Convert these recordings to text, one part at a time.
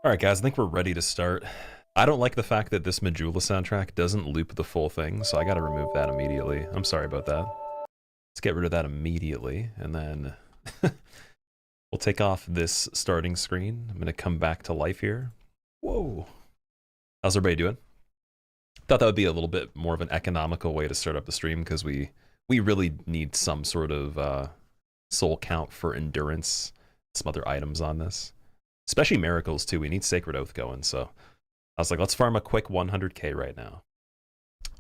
Alright guys, I think we're ready to start. I don't like the fact that this Majula soundtrack doesn't loop the full thing, so I gotta remove that immediately. I'm sorry about that. Let's get rid of that immediately, and then we'll take off this starting screen. I'm gonna come back to life here. Whoa. How's everybody doing? Thought that would be a little bit more of an economical way to start up the stream, because we really need some sort of soul count for endurance, some other items on this. Especially miracles too. We need Sacred Oath going, so I was like, let's farm a quick 100k right now.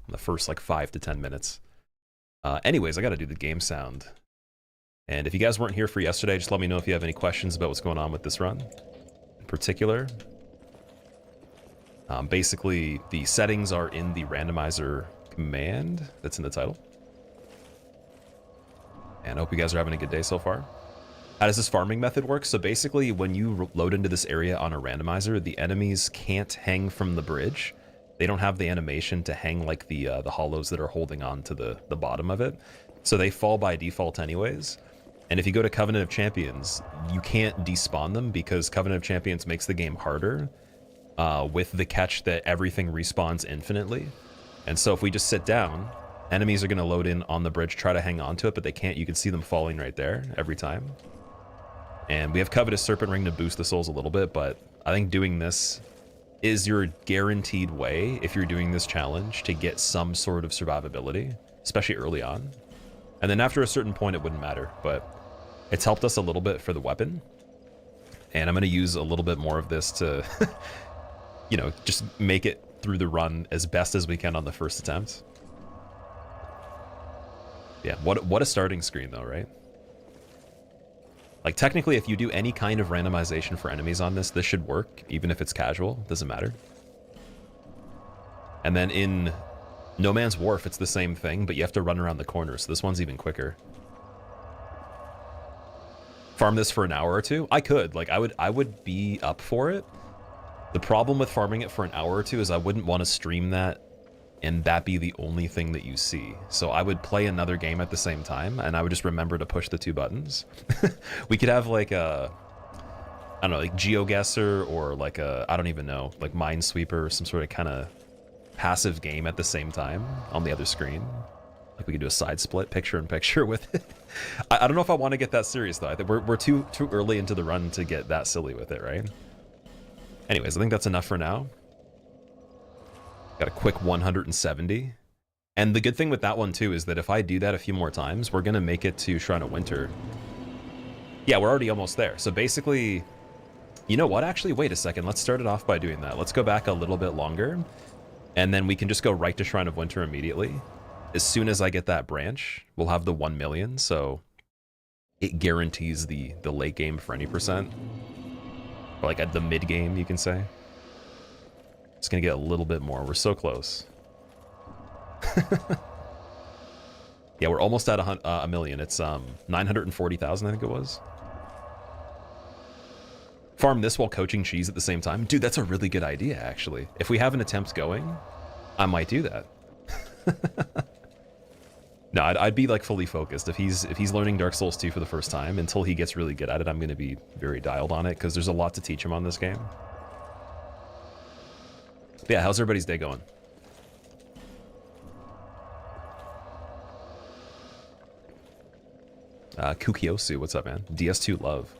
In the first like 5 to 10 minutes. Anyways, I gotta do the game sound. And if you guys weren't here for yesterday, just let me know if you have any questions about what's going on with this run. In particular, basically the settings are in the randomizer command that's in the title. And I hope you guys are having a good day so far. How does this farming method work? So basically, when you load into this area on a randomizer, the enemies can't hang from the bridge. They don't have the animation to hang like the hollows that are holding on to the bottom of it. So they fall by default anyways. And if you go to Covenant of Champions, you can't despawn them because Covenant of Champions makes the game harder with the catch that everything respawns infinitely. And so if we just sit down, enemies are going to load in on the bridge, try to hang on to it, but they can't. You can see them falling right there every time. And we have Covetous Serpent Ring to boost the souls a little bit, but I think doing this is your guaranteed way, if you're doing this challenge, to get some sort of survivability, especially early on. And then after a certain point, it wouldn't matter, but it's helped us a little bit for the weapon. And I'm going to use a little bit more of this to, you know, just make it through the run as best as we can on the first attempt. Yeah, what a starting screen though, right? Like technically, if you do any kind of randomization for enemies on this should work, even if it's casual, doesn't matter. And then in No Man's Wharf, it's the same thing, but you have to run around the corner, so this one's even quicker. Farm this for an hour or two? I could, like, I would be up for it. The problem with farming it for an hour or two is I wouldn't want to stream that and that be the only thing that you see. So I would play another game at the same time, and I would just remember to push the 2 buttons. We could have like a, I don't know, like GeoGuessr or like a, I don't even know, like Minesweeper or some sort of kind of passive game at the same time on the other screen. Like we could do a side split, picture in picture with it. I don't know if I want to get that serious though. I think we're too early into the run to get that silly with it, right? Anyways, I think that's enough for now. Got a quick 170. And the good thing with that one too is that if I do that a few more times, we're gonna make it to Shrine of Winter. Yeah, we're already almost there. So basically, you know what? Actually, wait a second. Let's start it off by doing that. Let's go back a little bit longer, and then we can just go right to Shrine of Winter immediately. As soon as I get that branch, we'll have the 1 million, so it guarantees the late game for any percent. Or like at the mid game, you can say. It's gonna get a little bit more. We're so close. Yeah, we're almost at a million. It's 940,000, I think it was. Farm this while coaching cheese at the same time. Dude, that's a really good idea, actually. If we have an attempt going, I might do that. No, I'd be like fully focused. If he's learning Dark Souls 2 for the first time, until he gets really good at it, I'm going to be very dialed on it, because there's a lot to teach him on this game. But yeah, how's everybody's day going? Kukiosu, what's up, man? DS2 love.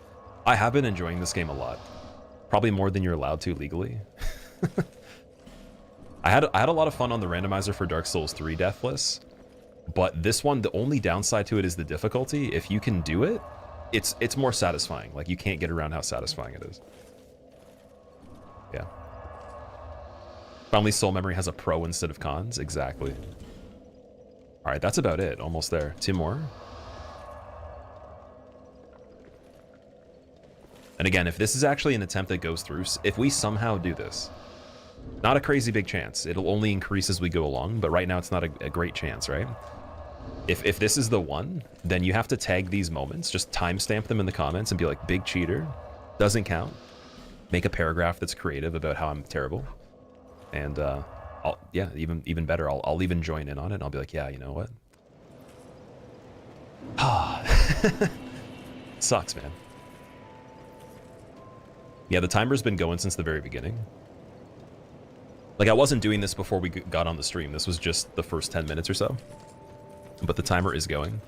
I have been enjoying this game a lot. Probably more than you're allowed to legally. I had a lot of fun on the randomizer for Dark Souls 3 Deathless. But this one, the only downside to it is the difficulty. If you can do it, it's more satisfying. Like, you can't get around how satisfying it is. Yeah. Finally, Soul Memory has a pro instead of cons. Exactly. All right, that's about it. Almost there. 2 more. And again, if this is actually an attempt that goes through, if we somehow do this, not a crazy big chance. It'll only increase as we go along, but right now it's not a great chance, right? If this is the one, then you have to tag these moments, just timestamp them in the comments and be like, big cheater, doesn't count. Make a paragraph that's creative about how I'm terrible. And yeah, even better, I'll even join in on it. And I'll be like, yeah, you know what? Ah, sucks, man. Yeah, the timer's been going since the very beginning. Like, I wasn't doing this before we got on the stream. This was just the first 10 minutes or so. But the timer is going.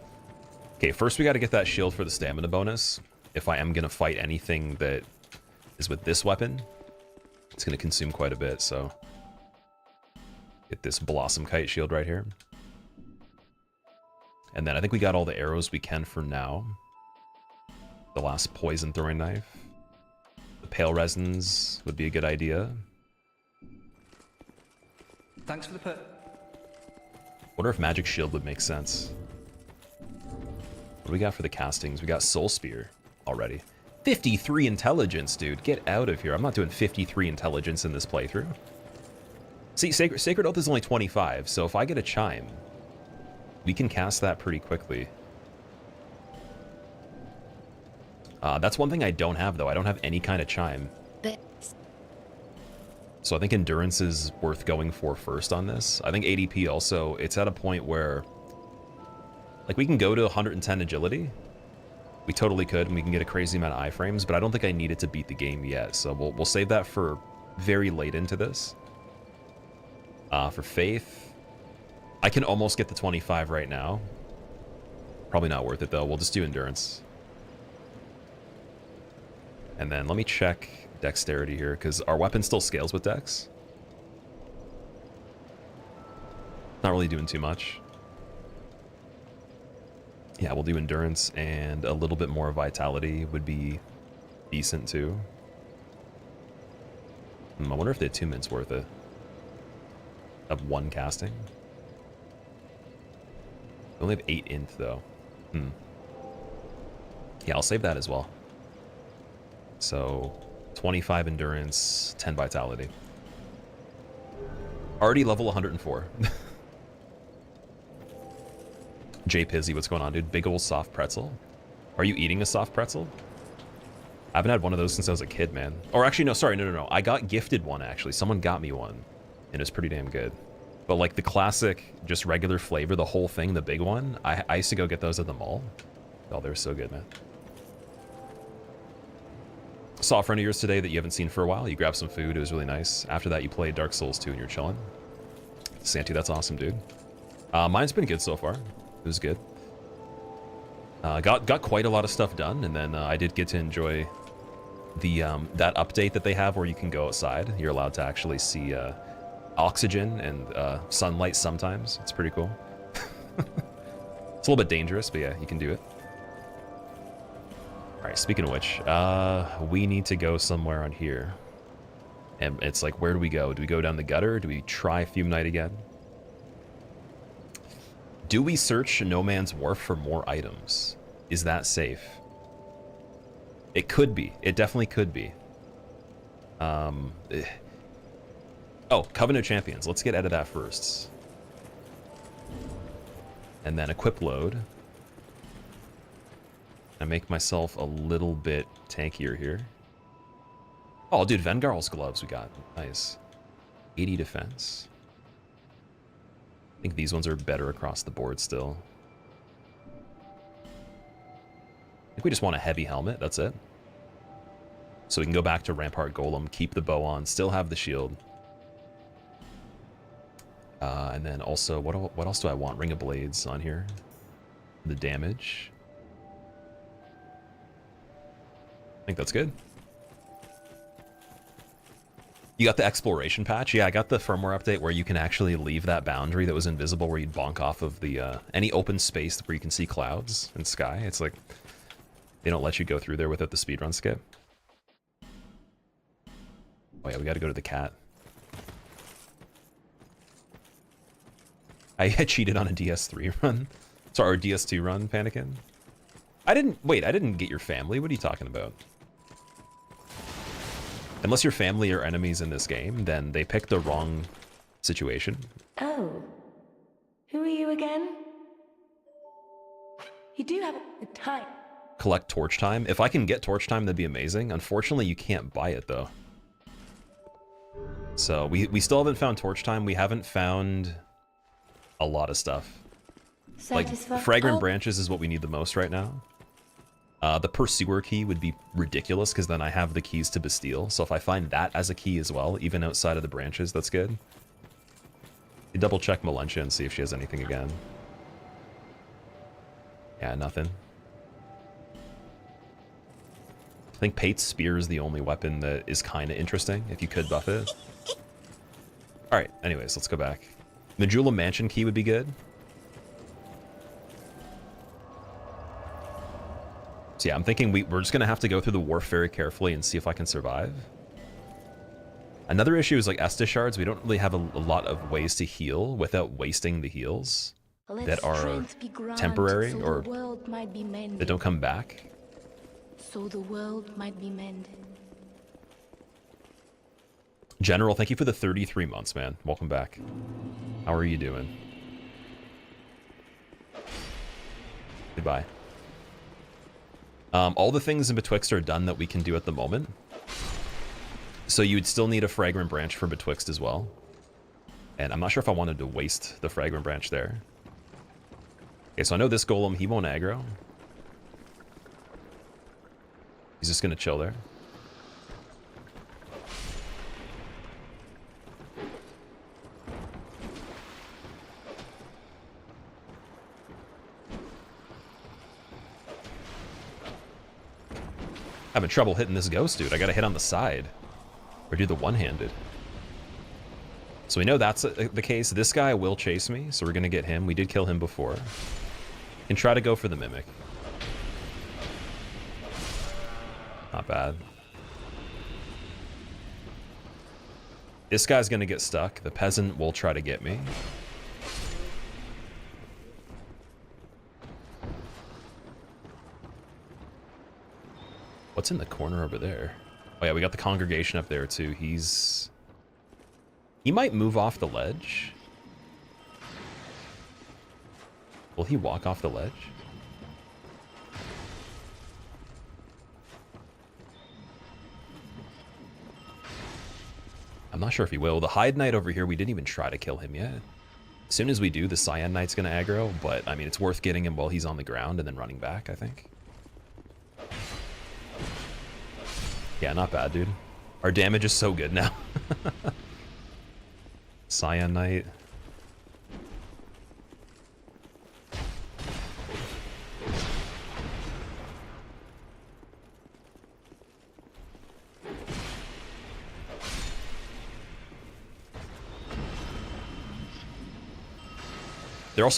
Okay, first we got to get that shield for the stamina bonus. If I am going to fight anything that is with this weapon, it's going to consume quite a bit, so... Get this Blossom Kite shield right here. And then I think we got all the arrows we can for now. The last poison throwing knife. The pale resins would be a good idea. Thanks for the put. Wonder if Magic Shield would make sense. What do we got for the castings? We got Soul Spear already. 53 intelligence, dude. Get out of here. I'm not doing 53 intelligence in this playthrough. See, Sacred Oath is only 25, so if I get a chime, we can cast that pretty quickly. That's one thing I don't have, though. I don't have any kind of chime. So I think endurance is worth going for first on this. I think ADP also, it's at a point where, like, we can go to 110 agility. We totally could, and we can get a crazy amount of iframes, but I don't think I need it to beat the game yet. So we'll save that for very late into this. For Faith, I can almost get the 25 right now. Probably not worth it, though. We'll just do endurance. And then let me check dexterity here, because our weapon still scales with dex. Not really doing too much. Yeah, we'll do endurance, and a little bit more vitality would be decent too. I wonder if the attunement's worth it. Of 1 casting. We only have 8 int though. Yeah, I'll save that as well. So 25 endurance, 10 vitality. Already level 104. J Pizzy, what's going on, dude? Big ol' soft pretzel. Are you eating a soft pretzel? I haven't had one of those since I was a kid, man. Or actually, no, sorry, no. I got gifted one, actually. Someone got me one, and it's pretty damn good. But like the classic, just regular flavor, the whole thing, the big one, I used to go get those at the mall. Oh, they're so good, man. Saw a friend of yours today that you haven't seen for a while. You grabbed some food. It was really nice. After that, you played Dark Souls 2 and you're chilling. Santi, that's awesome, dude. Mine's been good so far. It was good. Got quite a lot of stuff done, and then I did get to enjoy the that update that they have where you can go outside. You're allowed to actually see oxygen and sunlight sometimes. It's pretty cool. It's a little bit dangerous, but yeah, you can do it. All right, speaking of which, we need to go somewhere on here. And it's like, where do we go? Do we go down the gutter? Do we try Fume Knight again? Do we search No Man's Wharf for more items? Is that safe? It could be. It definitely could be. Oh, Covenant Champions. Let's get out of that first. And then equip load. I make myself a little bit tankier here. Oh, dude, Vengarl's gloves we got. Nice. 80 defense. I think these ones are better across the board still. I think we just want a heavy helmet. That's it. So we can go back to Rampart Golem, keep the bow on, still have the shield. And then also, what else do I want? Ring of Blades on here. The damage. I think that's good. You got the exploration patch? Yeah, I got the firmware update where you can actually leave that boundary that was invisible where you'd bonk off of the any open space where you can see clouds and sky. It's like they don't let you go through there without the speedrun skip. Oh yeah, we got to go to the cat. I cheated on a DS3 run. Sorry, or DS2 run, Panikin. I didn't get your family. What are you talking about? Unless your family are enemies in this game, then they picked the wrong situation. Oh. Who are you again? You do have a time. Collect torch time. If I can get torch time, that'd be amazing. Unfortunately, you can't buy it, though. So, we still haven't found torch time. We haven't found a lot of stuff. Like, fragrant branches is what we need the most right now. The Pursuer key would be ridiculous, because then I have the keys to Bastille. So if I find that as a key as well, even outside of the branches, that's good. You double check Melentia and see if she has anything again. Yeah, nothing. I think Pate's Spear is the only weapon that is kind of interesting, if you could buff it. Alright, anyways, let's go back. Majula Mansion key would be good. So yeah, I'm thinking we're just going to have to go through the Wharf very carefully and see if I can survive. Another issue is like Estus shards. We don't really have a lot of ways to heal without wasting the heals that are temporary or that don't come back. So the world might be mended. General, thank you for the 33 months, man. Welcome back. How are you doing? Goodbye. All the things in Betwixt are done that we can do at the moment. So you would still need a Fragrant Branch for Betwixt as well. And I'm not sure if I wanted to waste the Fragrant Branch there. Okay, so I know this Golem, he won't aggro. He's just gonna chill there. Having trouble hitting this ghost, dude. I gotta hit on the side. Or do the one-handed. So we know that's the case. This guy will chase me, so we're gonna get him. We did kill him before. Can try to go for the Mimic. Not bad. This guy's gonna get stuck. The peasant will try to get me. What's in the corner over there? Oh yeah, we got the congregation up there too. He might move off the ledge. Will he walk off the ledge? I'm not sure if he will. The Heide Knight over here, we didn't even try to kill him yet. As soon as we do, the Cyan Knight's gonna aggro, but I mean, it's worth getting him while he's on the ground and then running back, I think. Yeah, not bad, dude. Our damage is so good now. Cyan Knight.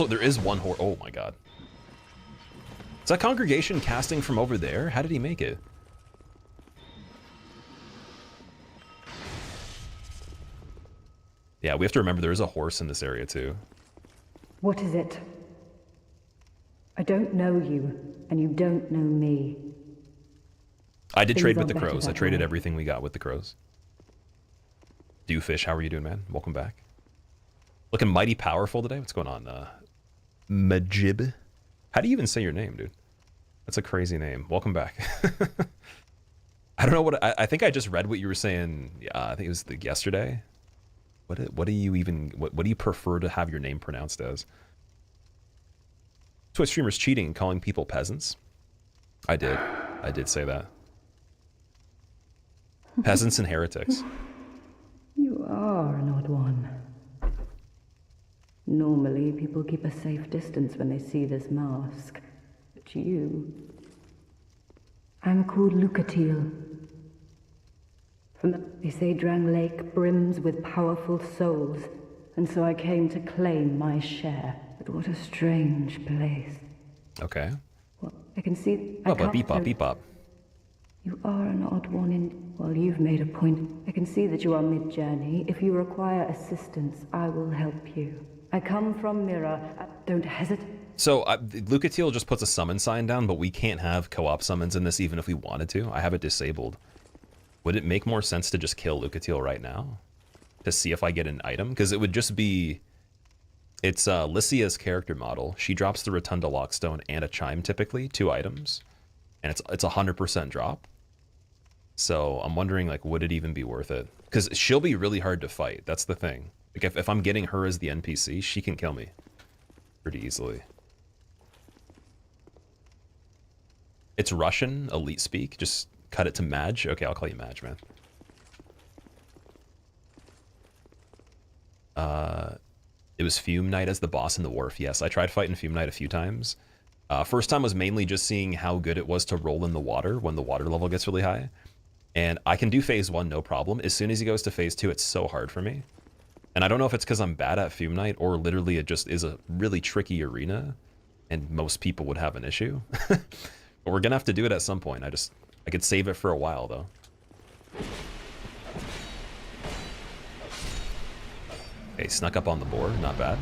There is one horse. Oh my god. Is that congregation casting from over there? How did he make it? Yeah, we have to remember there is a horse in this area too. What is it? I don't know you, and you don't know me. I did Things trade with are the better crows. I that traded way. everything we got with the crows. Dewfish, how are you doing, man? Welcome back. Looking mighty powerful today. What's going on? Majib? How do you even say your name, dude? That's a crazy name. Welcome back. I don't know what... I think I just read what you were saying. Yeah, I think it was yesterday. What do you even... What do you prefer to have your name pronounced as? Twitch streamers cheating and calling people peasants? I did say that. Peasants and heretics. You are an odd one. Normally, people keep a safe distance when they see this mask. But you... I'm called Lucatil. They say Drang Lake brims with powerful souls, and so I came to claim my share. But what a strange place. Okay. Well, I can see... Oh, but beep bop, beep bop. You are an odd one in... Well, you've made a point. I can see that you are mid-journey. If you require assistance, I will help you. I come from Mira. Don't hesitate. So, Lucatil just puts a summon sign down, but we can't have co-op summons in this even if we wanted to. I have it disabled. Would it make more sense to just kill Lucatil right now? To see if I get an item? Because it would just be... It's Lycia's character model. She drops the Rotunda Lockstone and a Chime, typically. 2 items. And it's 100% drop. So, I'm wondering, like, would it even be worth it? Because she'll be really hard to fight. That's the thing. Like, if I'm getting her as the NPC, she can kill me. Pretty easily. It's Russian, elite speak. Just cut it to Madge. Okay, I'll call you Madge, man. It was Fume Knight as the boss in the Wharf. Yes, I tried fighting Fume Knight a few times. First time was mainly just seeing how good it was to roll in the water when the water level gets really high. And I can do phase 1, no problem. As soon as he goes to phase 2, it's so hard for me. And I don't know if it's because I'm bad at Fume Knight or literally it just is a really tricky arena and most people would have an issue. But we're gonna have to do it at some point. I could save it for a while though. Okay, snuck up on the board, not bad.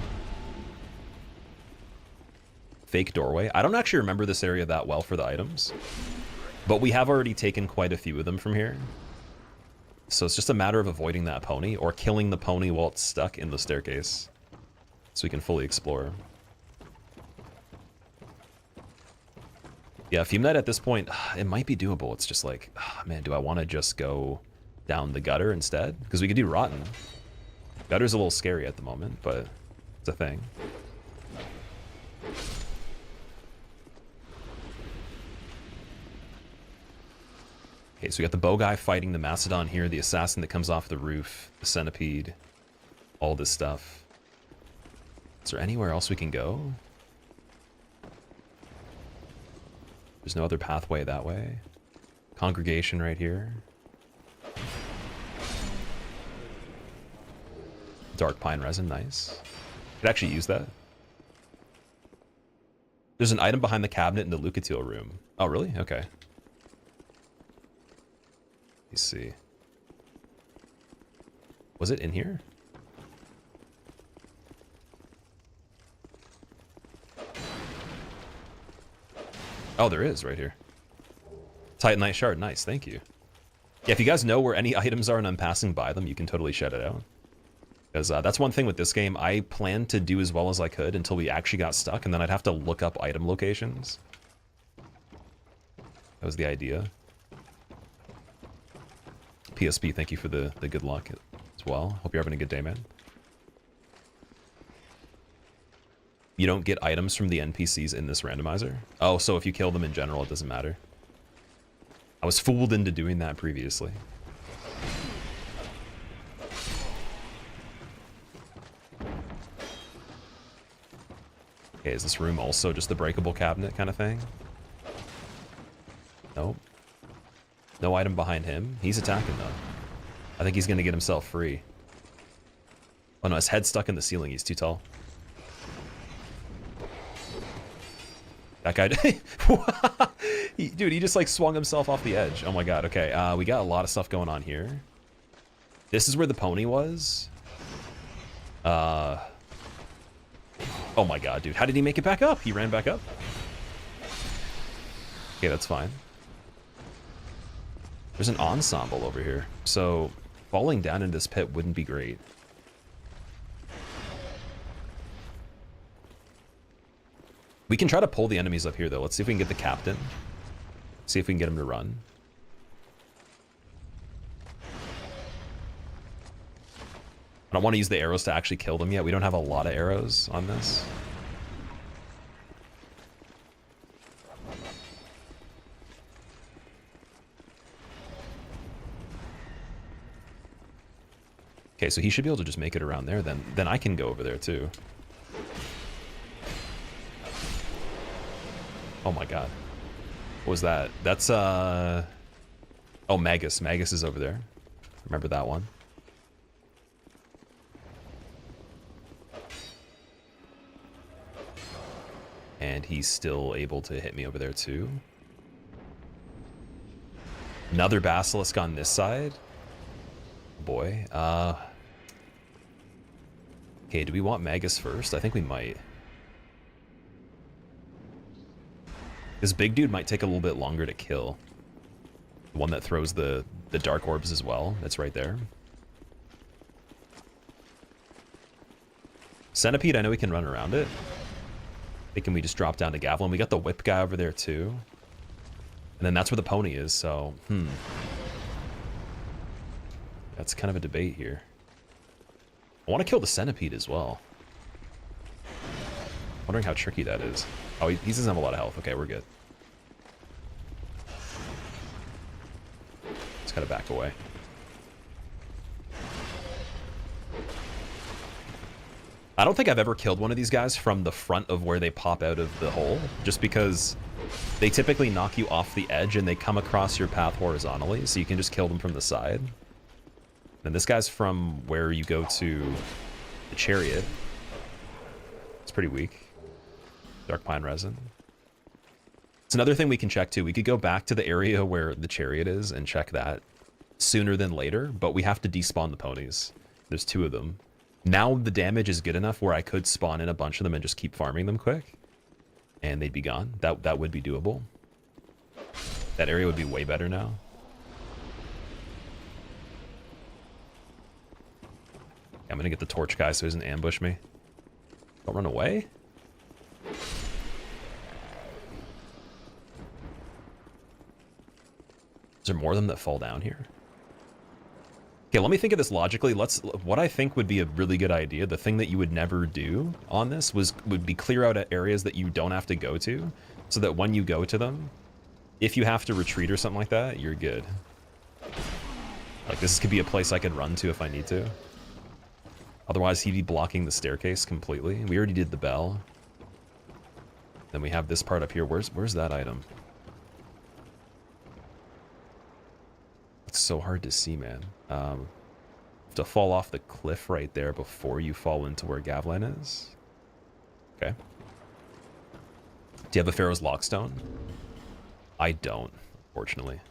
Fake doorway. I don't actually remember this area that well for the items, but we have already taken quite a few of them from here. So it's just a matter of avoiding that pony or killing the pony while it's stuck in the staircase so we can fully explore. Yeah, Fume Knight at this point, it might be doable. It's just like, man, do I want to just go down the gutter instead? Because we could do Rotten. Gutter's a little scary at the moment, but it's a thing. Okay, so we got the bow guy fighting the Mastodon here, the assassin that comes off the roof, the centipede, all this stuff. Is there anywhere else we can go? There's no other pathway that way. Congregation right here. Dark pine resin, nice. Could actually use that. There's an item behind the cabinet in the Lucatil room. Oh, really? Okay. Let's see. Was it in here? Oh, there is right here. Titanite shard. Nice. Thank you. Yeah, if you guys know where any items are and I'm passing by them, you can totally shout it out. Because that's one thing with this game. I planned to do as well as I could until we actually got stuck, and then I'd have to look up item locations. That was the idea. PSP, thank you for the good luck as well. Hope you're having a good day, man. You don't get items from the NPCs in this randomizer? Oh, so if you kill them in general, it doesn't matter. I was fooled into doing that previously. Okay, is this room also just the breakable cabinet kind of thing? Nope. No item behind him. He's attacking, though. I think he's going to get himself free. Oh, no, his head's stuck in the ceiling. He's too tall. That guy... Dude, he just, like, swung himself off the edge. Oh, my God. Okay, we got a lot of stuff going on here. This is where the pony was. Oh, my God, dude. How did he make it back up? He ran back up? Okay, that's fine. There's an ensemble over here. So, falling down in this pit wouldn't be great. We can try to pull the enemies up here, though. Let's see if we can get the captain. See if we can get him to run. I don't want to use the arrows to actually kill them yet. We don't have a lot of arrows on this. Okay, so he should be able to just make it around there. Then I can go over there too. Oh my God. What was that? That's oh, Magus. Magus is over there. Remember that one. And he's still able to hit me over there too. Another basilisk on this side. Boy. Okay, do we want Magus first? I think we might. This big dude might take a little bit longer to kill. The one that throws the dark orbs as well. That's right there. Centipede, I know we can run around it. Can we just drop down to Gavelin? We got the whip guy over there too. And then that's where the pony is, so, That's kind of a debate here. I want to kill the centipede as well. Wondering how tricky that is. Oh, he doesn't have a lot of health. Okay, we're good. Just gotta back away. I don't think I've ever killed one of these guys from the front of where they pop out of the hole, just because they typically knock you off the edge and they come across your path horizontally, so you can just kill them from the side. And this guy's from where you go to the Chariot. It's pretty weak. Dark Pine Resin. It's another thing we can check too. We could go back to the area where the Chariot is and check that sooner than later, but we have to despawn the ponies. There's 2 of them. Now the damage is good enough where I could spawn in a bunch of them and just keep farming them quick. And they'd be gone. That would be doable. That area would be way better now. I'm gonna get the torch guy so he doesn't ambush me. Don't run away. Is there more of them that fall down here? Okay, let me think of this logically. What I think would be a really good idea, the thing that you would never do on this would be clear out areas that you don't have to go to, so that when you go to them, if you have to retreat or something like that, you're good. Like, this could be a place I could run to if I need to. Otherwise, he'd be blocking the staircase completely. We already did the bell. Then we have this part up here. Where's that item? It's so hard to see, man. To fall off the cliff right there before you fall into where Gavelin is. Okay. Do you have a Pharaoh's Lockstone? I don't, unfortunately.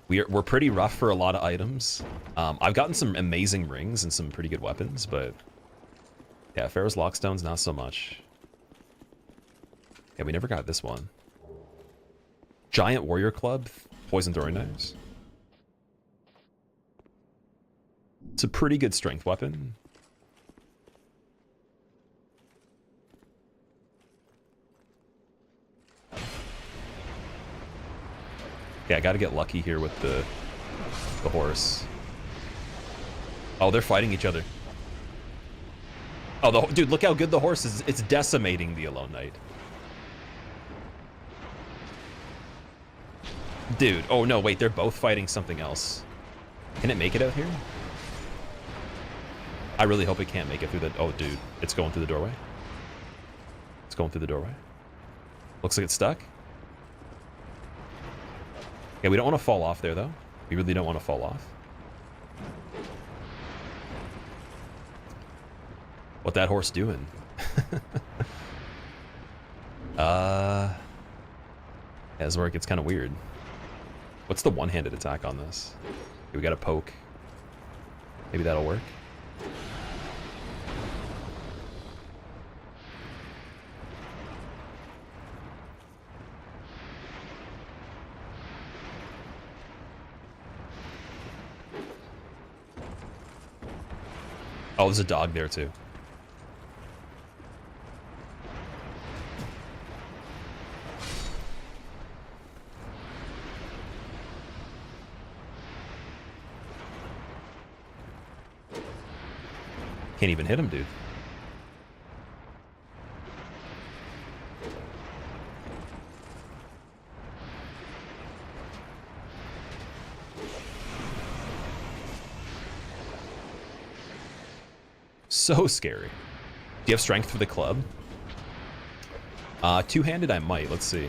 We're pretty rough for a lot of items. I've gotten some amazing rings and some pretty good weapons, but yeah, Pharaoh's Lockstone's not so much. Yeah, we never got this one. Giant Warrior Club, Poison Throwing Knives. It's a pretty good strength weapon. Yeah, I gotta get lucky here with the horse. Oh, they're fighting each other. Oh, dude, look how good the horse is. It's decimating the Alone Knight. Dude, oh no, wait, they're both fighting something else. Can it make it out here? I really hope it can't make it through the... Oh, dude, it's going through the doorway. It's going through the doorway. Looks like it's stuck. Yeah, we don't want to fall off there, though. We really don't want to fall off. What that horse doing? Yeah, this is where it gets kind of weird. What's the one-handed attack on this? Okay, we got to poke. Maybe that'll work. Oh, there's a dog there too. Can't even hit him, dude. So scary. Do you have strength for the club? Two-handed I might. Let's see.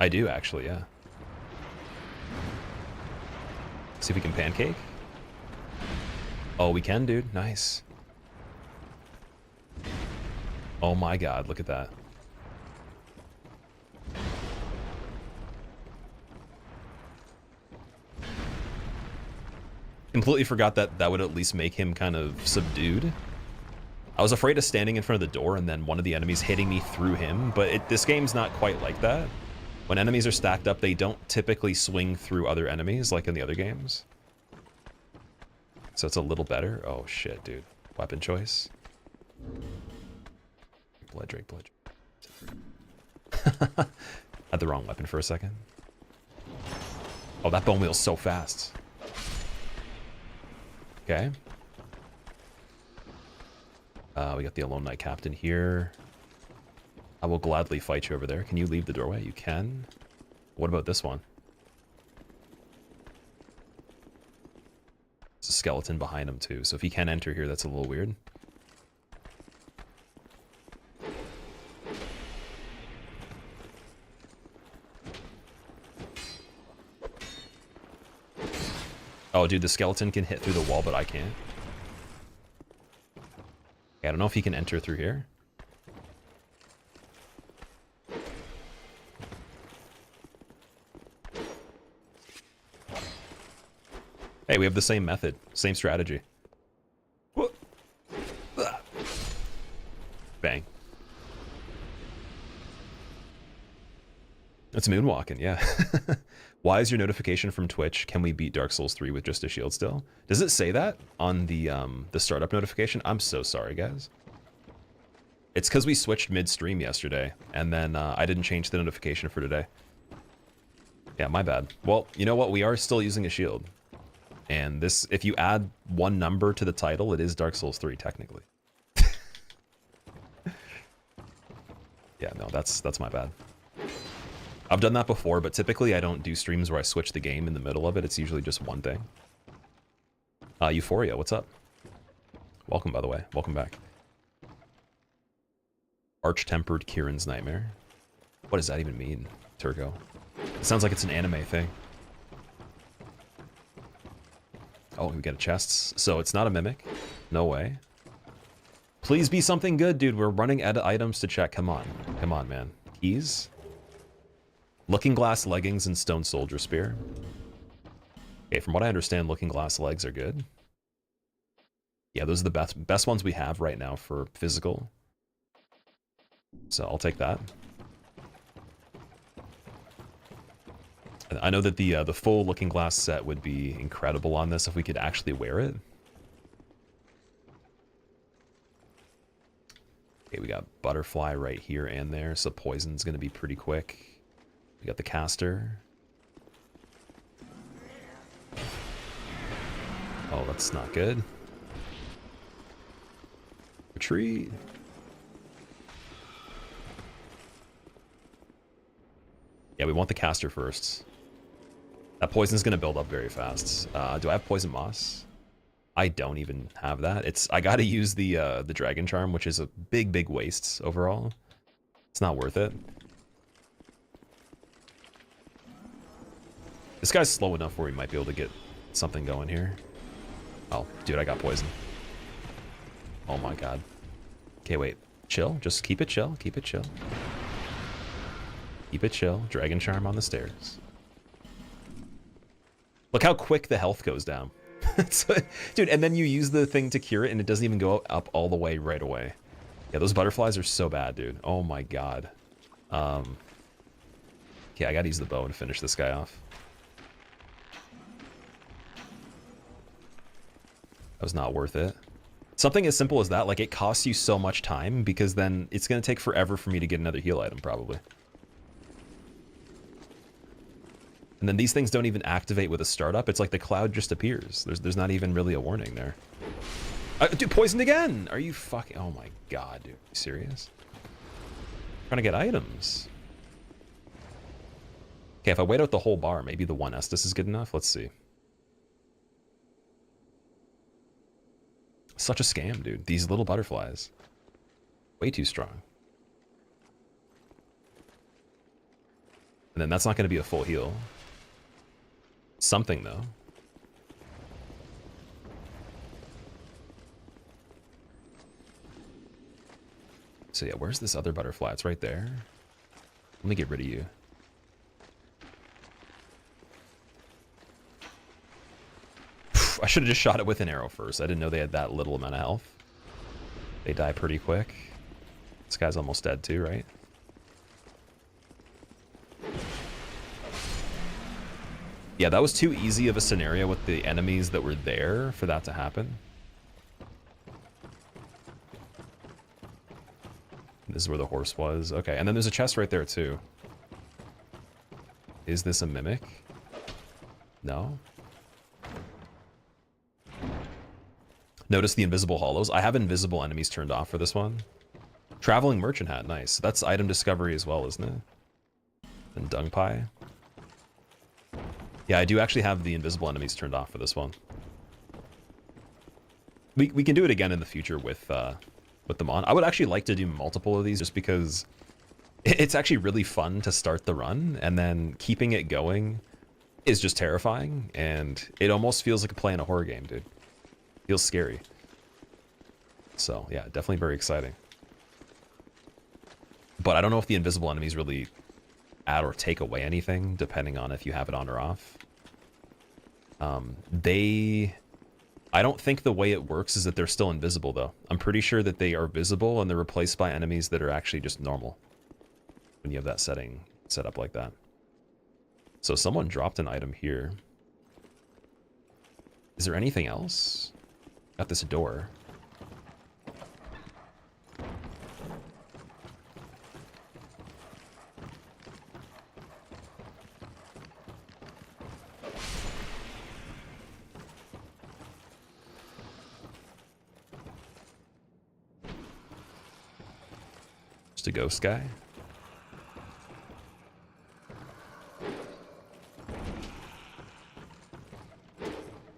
I do, actually, yeah. See if we can pancake. Oh, we can, dude. Nice. Oh my god, look at that. Completely forgot that that would at least make him kind of subdued. I was afraid of standing in front of the door and then one of the enemies hitting me through him, but this game's not quite like that. When enemies are stacked up, they don't typically swing through other enemies like in the other games. So it's a little better. Oh shit, dude. Weapon choice. Blood Drake. Had the wrong weapon for a second. Oh, that bone wheel's so fast. Okay. We got the Alone Knight Captain here. I will gladly fight you over there. Can you leave the doorway? You can. What about this one? There's a skeleton behind him too, so if he can enter here, that's a little weird. Oh, dude, the skeleton can hit through the wall, but I can't. I don't know if he can enter through here. Hey, we have the same method, same strategy. Bang. It's moonwalking, yeah. Why is your notification from Twitch, can we beat Dark Souls 3 with just a shield still? Does it say that on the startup notification? I'm so sorry, guys. It's because we switched mid-stream yesterday, and then I didn't change the notification for today. Yeah, my bad. Well, you know what? We are still using a shield. And this, if you add one number to the title, it is Dark Souls 3, technically. Yeah, no, that's my bad. I've done that before, but typically I don't do streams where I switch the game in the middle of it. It's usually just one thing. Euphoria, what's up? Welcome, by the way. Welcome back. Arch-tempered Kieran's Nightmare. What does that even mean, Turco? It sounds like it's an anime thing. Oh, we got a chest. So it's not a mimic. No way. Please be something good, dude. We're running out of items to check. Come on. Come on, man. Keys. Looking Glass leggings and Stone Soldier Spear. Okay, from what I understand, Looking Glass legs are good. Yeah, those are the best ones we have right now for physical. So I'll take that. I know that the full Looking Glass set would be incredible on this if we could actually wear it. Okay, we got Butterfly right here and there, so Poison's going to be pretty quick. We got the Caster. Oh, that's not good. Retreat. Yeah, we want the Caster first. That Poison's going to build up very fast. Do I have Poison Moss? I don't even have that. I gotta use the Dragon Charm, which is a big waste overall. It's not worth it. This guy's slow enough where we might be able to get something going here. Oh, dude, I got poison. Oh my god. Okay, wait. Chill. Just keep it chill. Keep it chill. Keep it chill. Dragon Charm on the stairs. Look how quick the health goes down. Dude, and then you use the thing to cure it and it doesn't even go up all the way right away. Yeah, those butterflies are so bad, dude. Oh my god. Okay, I gotta use the bow and finish this guy off. That was not worth it. Something as simple as that, like, it costs you so much time because then it's gonna take forever for me to get another heal item, probably. And then these things don't even activate with a startup. It's like the cloud just appears. There's not even really a warning there. Dude, poisoned again! Are you fucking... Oh my god, dude. Are you serious? I'm trying to get items. Okay, if I wait out the whole bar, maybe the one Estus is good enough. Let's see. Such a scam, dude. These little butterflies. Way too strong. And then that's not going to be a full heal. Something, though. So yeah, where's this other butterfly? It's right there. Let me get rid of you. I should have just shot it with an arrow first. I didn't know they had that little amount of health. They die pretty quick. This guy's almost dead too, right? Yeah, that was too easy of a scenario with the enemies that were there for that to happen. This is where the horse was. Okay, and then there's a chest right there too. Is this a mimic? No. Notice the invisible hollows. I have invisible enemies turned off for this one. Traveling merchant hat, nice. That's item discovery as well, isn't it? And dung pie. Yeah, I do actually have the invisible enemies turned off for this one. We can do it again in the future with them on. I would actually like to do multiple of these just because it's actually really fun to start the run, and then keeping it going is just terrifying, and it almost feels like playing a horror game, dude. Feels scary. So, yeah, definitely very exciting. But I don't know if the invisible enemies really add or take away anything, depending on if you have it on or off. I don't think the way it works is that they're still invisible, though. I'm pretty sure that they are visible and they're replaced by enemies that are actually just normal when you have that setting set up like that. So someone dropped an item here. Is there anything else? Got this door. Just a ghost guy.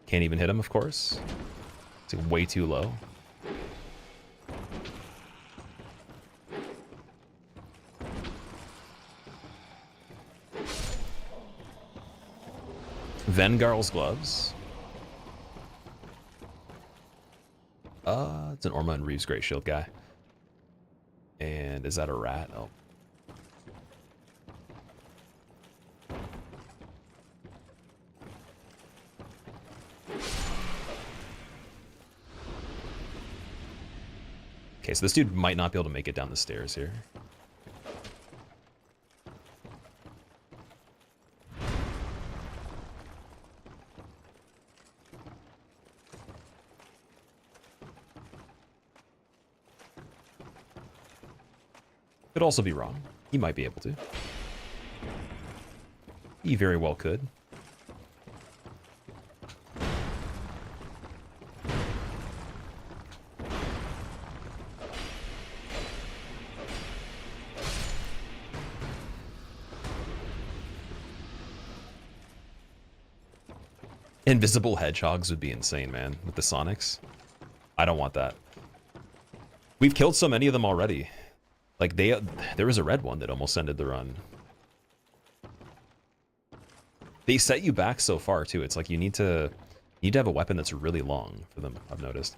Can't even hit him, of course. It's like way too low. Vengarl's gloves. It's an Orma and Reeves Great Shield guy. And is that a rat? Oh. Okay, so this dude might not be able to make it down the stairs here. Could also be wrong. He might be able to. He very well could. Invisible hedgehogs would be insane, man, with the Sonics. I don't want that. We've killed so many of them already. Like, there was a red one that almost ended the run. They set you back so far, too. It's like you need to have a weapon that's really long for them, I've noticed.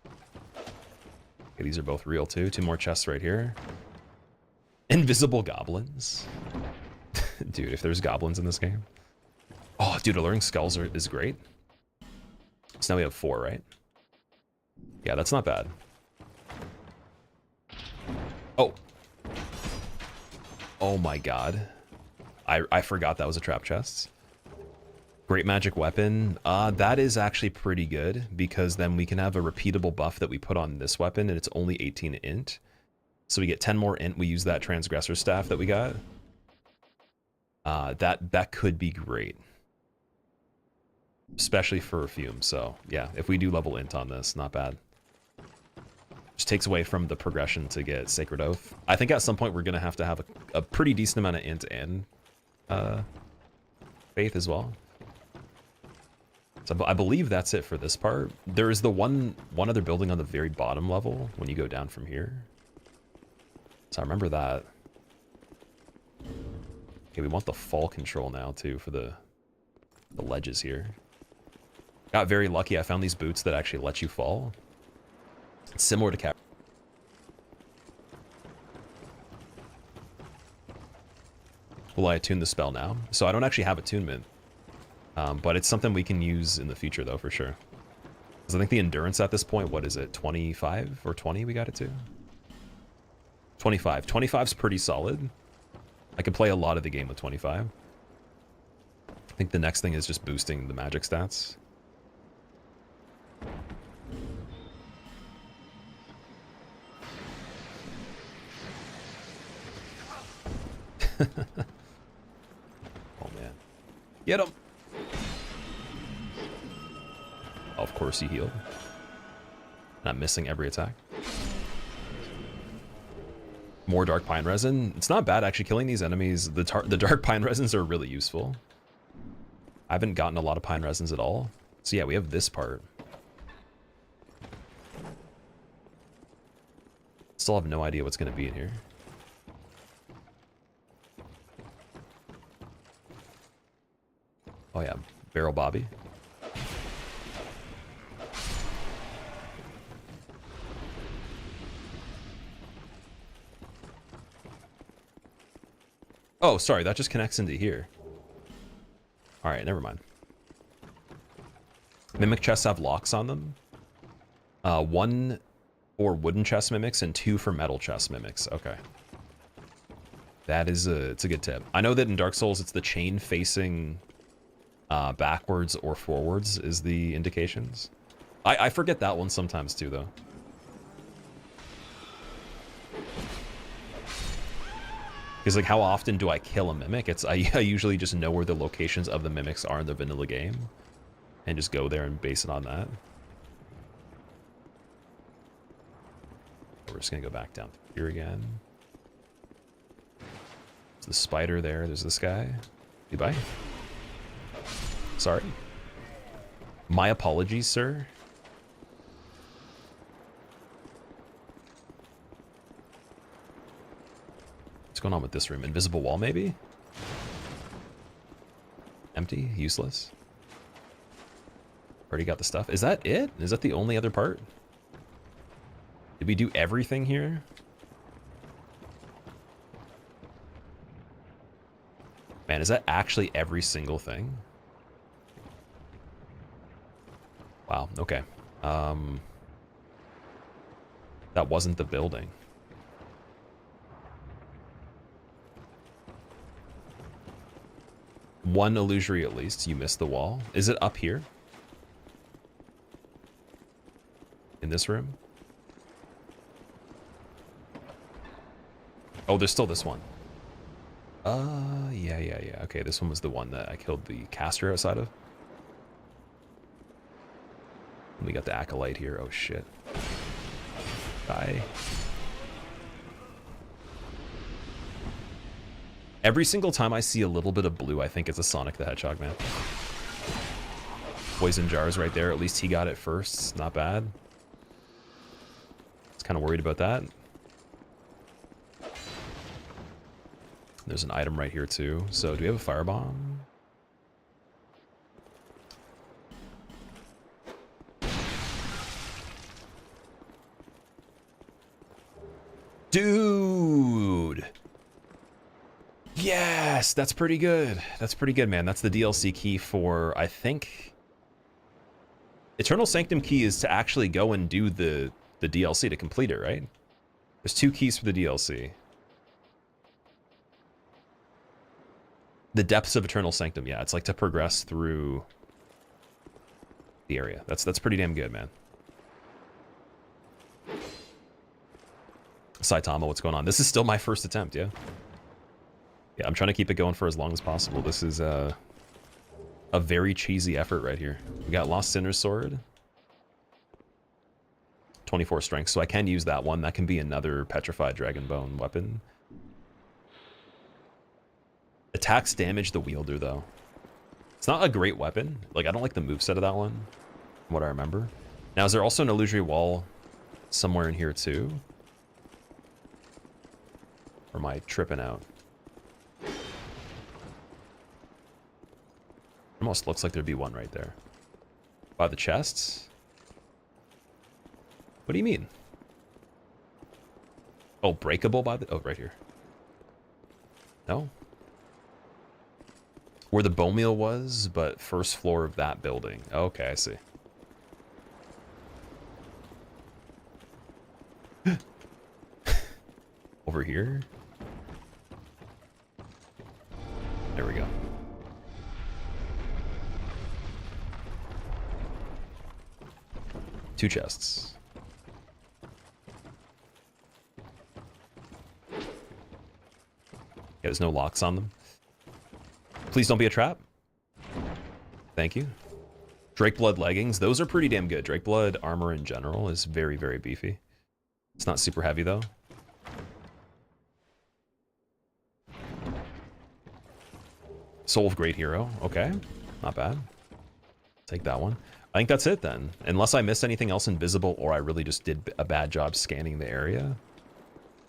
Okay, these are both real, too. 2 more chests right here. Invisible goblins. Dude, if there's goblins in this game. Oh, dude, Alluring Skulls is great. So now we have 4, right? Yeah, that's not bad. Oh. Oh my god. I forgot that was a trap chest. Great magic weapon. That is actually pretty good because then we can have a repeatable buff that we put on this weapon and it's only 18 int. So we get 10 more int. We use that transgressor staff that we got. That could be great. Especially for Fume, so yeah, if we do level int on this, not bad. Just takes away from the progression to get Sacred Oath. I think at some point we're going to have a pretty decent amount of int and faith as well. So I believe that's it for this part. There is the one other building on the very bottom level when you go down from here. So I remember that. Okay, we want the fall control now too for the ledges here. Got very lucky. I found these boots that actually let you fall. It's similar to Cap. Will I attune the spell now? So I don't actually have attunement. But it's something we can use in the future though, for sure. Because I think the endurance at this point, what is it? 25 or 20 we got it to? 25. 25's pretty solid. I could play a lot of the game with 25. I think the next thing is just boosting the magic stats. Oh man. Get him! Oh, of course he healed. Not missing every attack. More dark pine resin. It's not bad actually killing these enemies. The dark pine resins are really useful. I haven't gotten a lot of pine resins at all. So yeah, we have this part. Still have no idea what's going to be in here. Oh yeah, Barrel Bobby. Oh, sorry, that just connects into here. Alright, never mind. Mimic chests have locks on them. 1 for wooden chest mimics and 2 for metal chest mimics. Okay. It's a good tip. I know that in Dark Souls it's the chain facing backwards or forwards is the indications. I forget that one sometimes too though. Because like how often do I kill a mimic? I usually just know where the locations of the mimics are in the vanilla game. And just go there and base it on that. We're just gonna go back down here again. There's the spider there, there's this guy. Goodbye. Sorry. My apologies, sir. What's going on with this room? Invisible wall, maybe? Empty? Useless? Already got the stuff. Is that it? Is that the only other part? Did we do everything here? Man, is that actually every single thing? Wow, okay. That wasn't the building. One illusory at least. You missed the wall. Is it up here? In this room? Oh, there's still this one. Yeah. Okay, this one was the one that I killed the caster outside of. And we got the acolyte here. Oh, shit. Die. Every single time I see a little bit of blue, I think it's a Sonic the Hedgehog, man. Poison jars right there. At least he got it first. Not bad. I was kind of worried about that. There's an item right here, too. So, do we have a firebomb? Dude! Yes! That's pretty good. That's pretty good, man. That's the DLC key for, I think... Eternal Sanctum key is to actually go and do the DLC to complete it, right? There's 2 keys for the DLC. The Depths of Eternal Sanctum, yeah. It's like to progress through the area. That's pretty damn good, man. Saitama, what's going on? This is still my first attempt, yeah? Yeah, I'm trying to keep it going for as long as possible. This is a very cheesy effort right here. We got Lost Sinner's Sword. 24 strength, so I can use that one. That can be another Petrified Dragon Bone weapon. Attacks damage the wielder, though. It's not a great weapon. Like, I don't like the moveset of that one, from what I remember. Now, is there also an illusory wall somewhere in here, too? Or am I tripping out? Almost looks like there'd be one right there. By the chests? What do you mean? Oh, breakable by the... Oh, right here. No? Where the bone meal was, but first floor of that building. Okay, I see. Over here? There we go. Two chests. Yeah, there's no locks on them. Please don't be a trap. Thank you. Drakeblood leggings. Those are pretty damn good. Drakeblood armor in general is very, very beefy. It's not super heavy, though. Soul of Great Hero. Okay. Not bad. Take that one. I think that's it, then. Unless I missed anything else invisible, or I really just did a bad job scanning the area.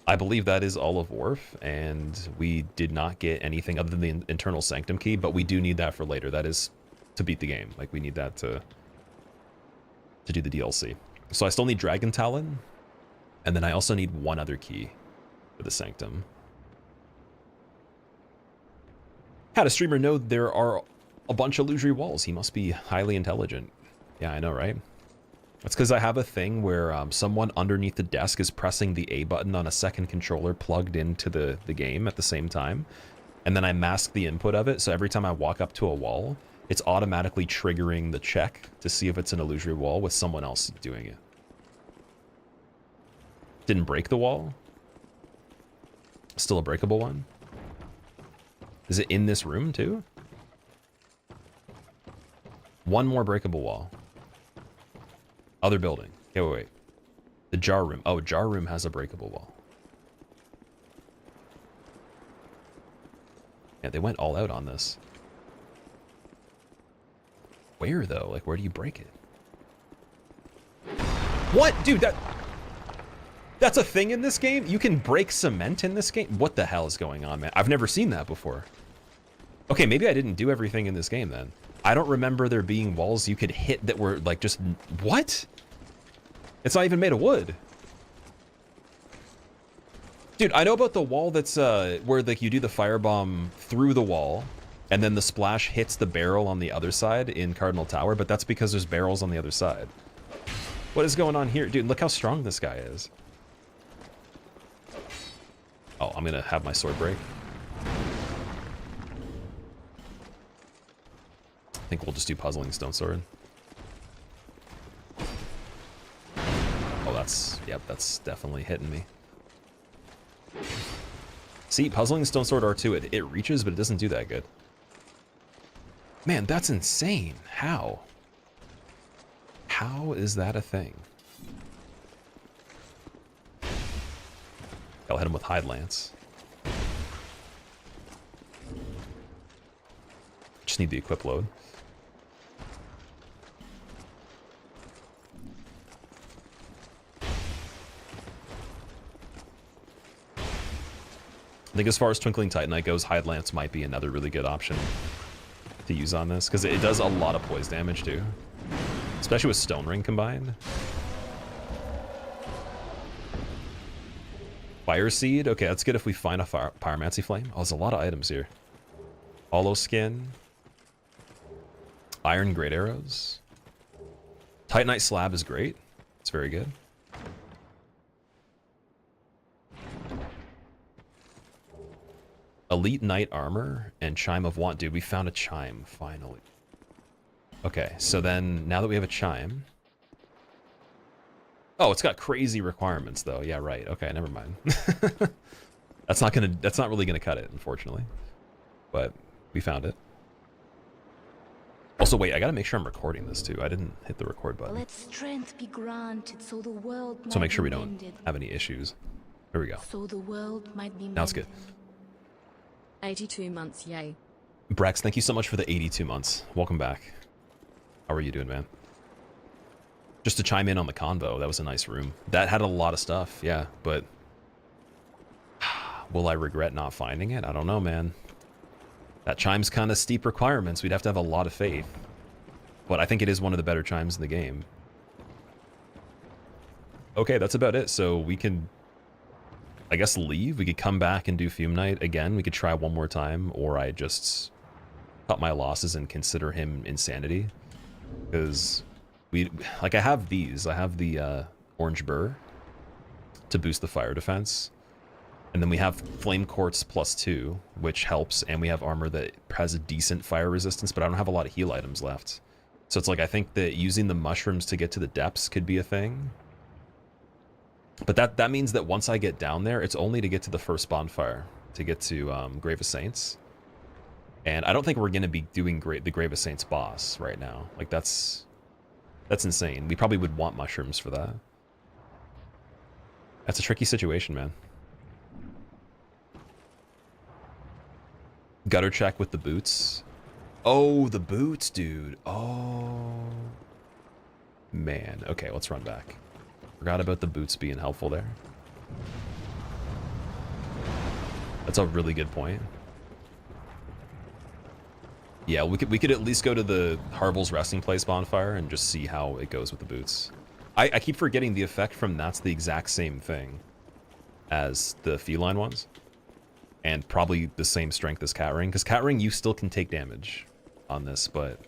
I believe that is all of Wharf, and we did not get anything other than the Internal Sanctum key, but we do need that for later. That is to beat the game. Like, we need that to do the DLC. So I still need Dragon Talon, and then I also need one other key for the Sanctum. Had a streamer know there are a bunch of illusory walls. He must be highly intelligent. Yeah, I know, right? That's because I have a thing where someone underneath the desk is pressing the A button on a second controller plugged into the game at the same time. And then I mask the input of it, so every time I walk up to a wall, it's automatically triggering the check to see if it's an illusory wall with someone else doing it. Didn't break the wall. Still a breakable one. Is it in this room too? One more breakable wall. Other building. Okay, wait. The jar room. Oh, jar room has a breakable wall. Yeah, they went all out on this. Where, though? Like, where do you break it? What? Dude, that's a thing in this game? You can break cement in this game? What the hell is going on, man? I've never seen that before. Okay, maybe I didn't do everything in this game, then. I don't remember there being walls you could hit that were like just... What? It's not even made of wood. Dude, I know about the wall that's where like you do the firebomb through the wall and then the splash hits the barrel on the other side in Cardinal Tower, but that's because there's barrels on the other side. What is going on here? Dude, look how strong this guy is. Oh, I'm gonna have my sword break. I think we'll just do puzzling stone sword. Oh, yep, that's definitely hitting me. See, puzzling stone sword R2, it reaches, but it doesn't do that good. Man, that's insane. How? How is that a thing? I'll hit him with Heide Lance. Just need the equip load. I think as far as Twinkling Titanite goes, Heide Lance might be another really good option to use on this, because it does a lot of poise damage too. Especially with Stone Ring combined. Fire Seed? Okay, that's good if we find a Pyromancy Flame. Oh, there's a lot of items here. Hollow Skin. Iron Great Arrows. Titanite Slab is great. It's very good. Elite Knight Armor and Chime of Want. Dude, we found a chime, finally. Okay, so then, now that we have a chime... Oh, it's got crazy requirements, though. Yeah, right. Okay, never mind. That's not really gonna cut it, unfortunately. But, we found it. Also, wait, I gotta make sure I'm recording this, too. I didn't hit the record button. Let strength be granted so the world So might make sure be we don't mended. have any issues. Here we go. So the world might be Now it's good. mended. 82 months, yay. Brax, thank you so much for the 82 months. Welcome back. How are you doing, man? Just to chime in on the convo, that was a nice room. That had a lot of stuff, yeah, but... Will I regret not finding it? I don't know, man. That chime's kind of steep requirements. We'd have to have a lot of faith. But I think it is one of the better chimes in the game. Okay, that's about it. So we can, I guess, leave. We could come back and do Fume Knight again. We could try one more time, or I just cut my losses and consider him insanity. Because I have these. I have the orange burr to boost the fire defense. And then we have Flame Quartz +2, which helps, and we have armor that has a decent fire resistance, but I don't have a lot of heal items left. So it's like, I think that using the mushrooms to get to the depths could be a thing. But that means that once I get down there, it's only to get to the first bonfire, to get to Grave of Saints. And I don't think we're going to be doing the Grave of Saints boss right now. Like, that's insane. We probably would want mushrooms for that. That's a tricky situation, man. Gutter check with the boots. Oh, the boots, dude. Oh. Man. Okay, let's run back. Forgot about the boots being helpful there. That's a really good point. Yeah, we could at least go to the Harvel's resting place bonfire and just see how it goes with the boots. I keep forgetting the effect from that's the exact same thing as the feline ones. And probably the same strength as Cat Ring, because Cat Ring, you still can take damage on this, but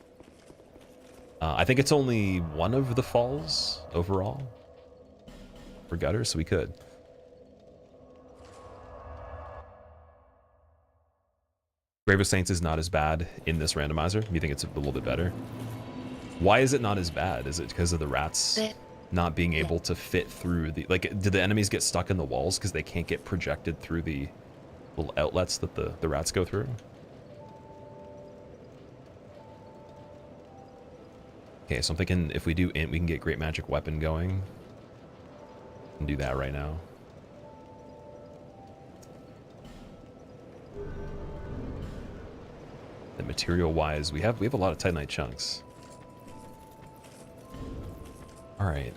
I think it's only one of the falls overall for Gutter, so we could. Grave of Saints is not as bad in this randomizer. You think it's a little bit better? Why is it not as bad? Is it because of the rats not being able to fit through the... Like, do the enemies get stuck in the walls because they can't get projected through the little outlets that the rats go through? Okay, so I'm thinking if we do int, we can get Great Magic Weapon going. We can do that right now. The material-wise, we have a lot of Titanite chunks. All right.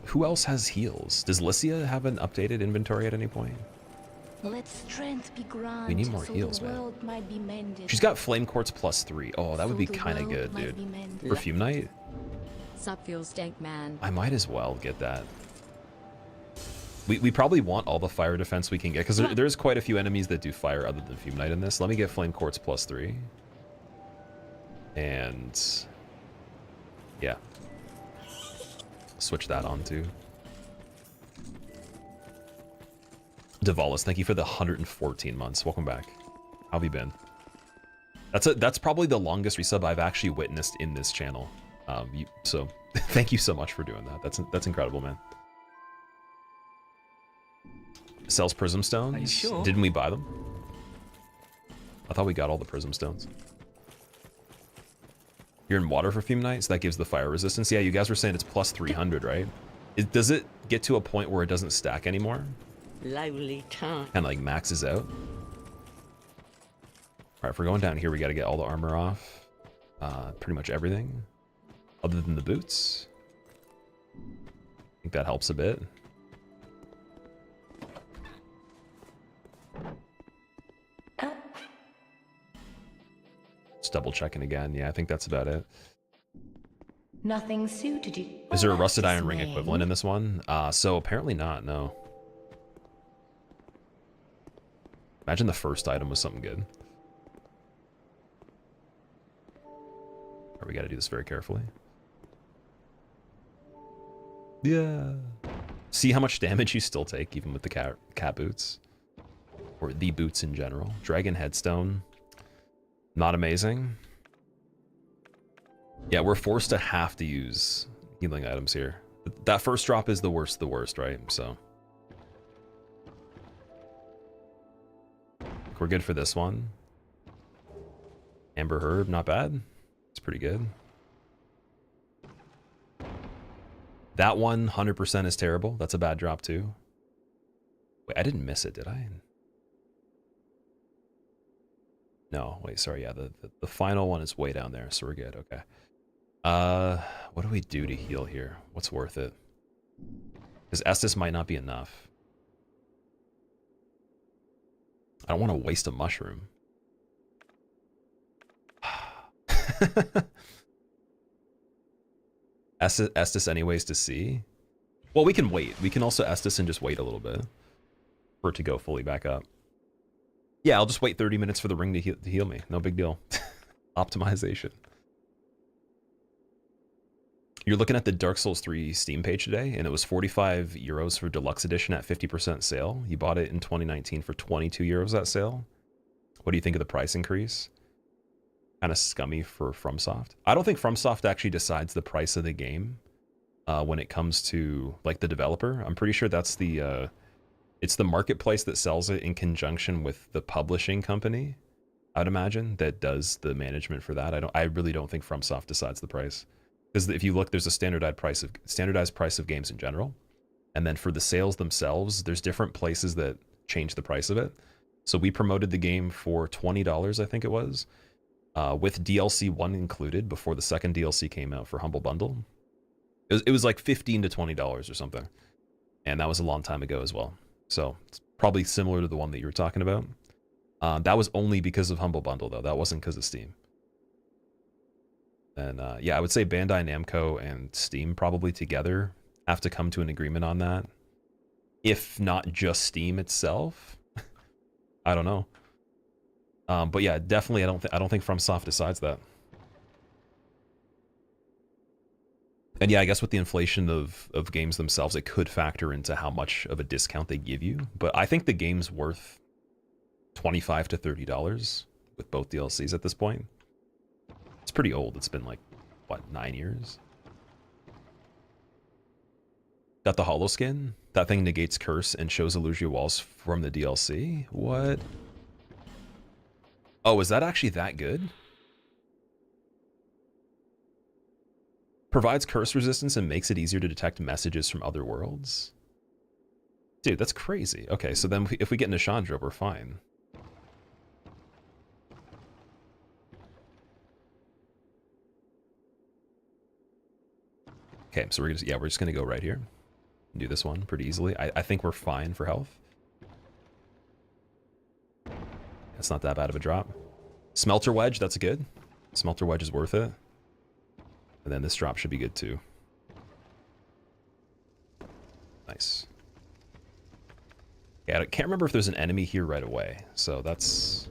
Who else has heals? Does Lycia have an updated inventory at any point? Let strength be granted. We need more so heals, the man. world might be mended. She's got Flame Quartz +3. Oh, that would So be the kind of world good, might dude. be mended. For Fume Knight, Sup feels dank, man. I might as well get that. We probably want all the fire defense we can get, because there's quite a few enemies that do fire other than Fume Knight in this. Let me get Flame Quartz +3. And yeah. Switch that on too. Devalis, thank you for the 114 months. Welcome back. How have you been? That's probably the longest resub I've actually witnessed in this channel. So thank you so much for doing that. That's incredible, man. Sells Prism Stones. Are you sure? Didn't we buy them? I thought we got all the Prism Stones. You're in water for Fume Knight, so that gives the fire resistance. Yeah, you guys were saying it's +300, right? Does it get to a point where it doesn't stack anymore? Lively time. Kind of like maxes out. All right, if we're going down here, we got to get all the armor off. Pretty much everything, other than the boots. I think that helps a bit. Just double checking again. Yeah, I think that's about it. Nothing suited you. Is there a Oh, rusted that's iron ring dismaying. equivalent in this one? So apparently not, no. Imagine the first item was something good. Alright, we gotta do this very carefully. Yeah. See how much damage you still take, even with the cat boots. Or the boots in general. Dragon Headstone. Not amazing. Yeah, we're forced to have to use healing items here. That first drop is the worst, right? So we're good for this one. Amber Herb, not bad. It's pretty good. That one, 100% is terrible. That's a bad drop too. Wait, I didn't miss it, did I? No, wait, sorry, yeah, the final one is way down there, so we're good, okay. What do we do to heal here? What's worth it? Because Estus might not be enough. I don't want to waste a mushroom. Estus anyways to see? Well, we can wait. We can also Estus and just wait a little bit for it to go fully back up. Yeah, I'll just wait 30 minutes for the ring to heal me. No big deal. Optimization. You're looking at the Dark Souls 3 Steam page today, and it was 45 euros for Deluxe Edition at 50% sale. You bought it in 2019 for 22 euros at sale. What do you think of the price increase? Kind of scummy for FromSoft. I don't think FromSoft actually decides the price of the game when it comes to like the developer. I'm pretty sure that's the it's the marketplace that sells it in conjunction with the publishing company, I'd imagine, that does the management for that. I really don't think FromSoft decides the price. Because if you look, there's a standardized price of games in general. And then for the sales themselves, there's different places that change the price of it. So we promoted the game for $20, I think it was, with DLC 1 included before the second DLC came out for Humble Bundle. It was like $15 to $20 or something. And that was a long time ago as well. So it's probably similar to the one that you were talking about. That was only because of Humble Bundle, though. That wasn't because of Steam. And yeah, I would say Bandai Namco and Steam probably together have to come to an agreement on that. If not just Steam itself. I don't know. But yeah, definitely I don't think FromSoft decides that. And yeah, I guess with the inflation of games themselves, it could factor into how much of a discount they give you. But I think the game's worth $25 to $30 with both DLCs at this point. It's pretty old. It's been like, what, 9 years? Got the holo skin? That thing negates curse and shows illusory walls from the DLC? What? Oh, is that actually that good? Provides curse resistance and makes it easier to detect messages from other worlds? Dude, that's crazy. Okay, so then if we get Nishandra, we're fine. Okay, so we're just gonna go right here. Do this one pretty easily. I think we're fine for health. That's not that bad of a drop. Smelter Wedge, that's good. Smelter Wedge is worth it. And then this drop should be good too. Nice. Yeah, I can't remember if there's an enemy here right away, so that's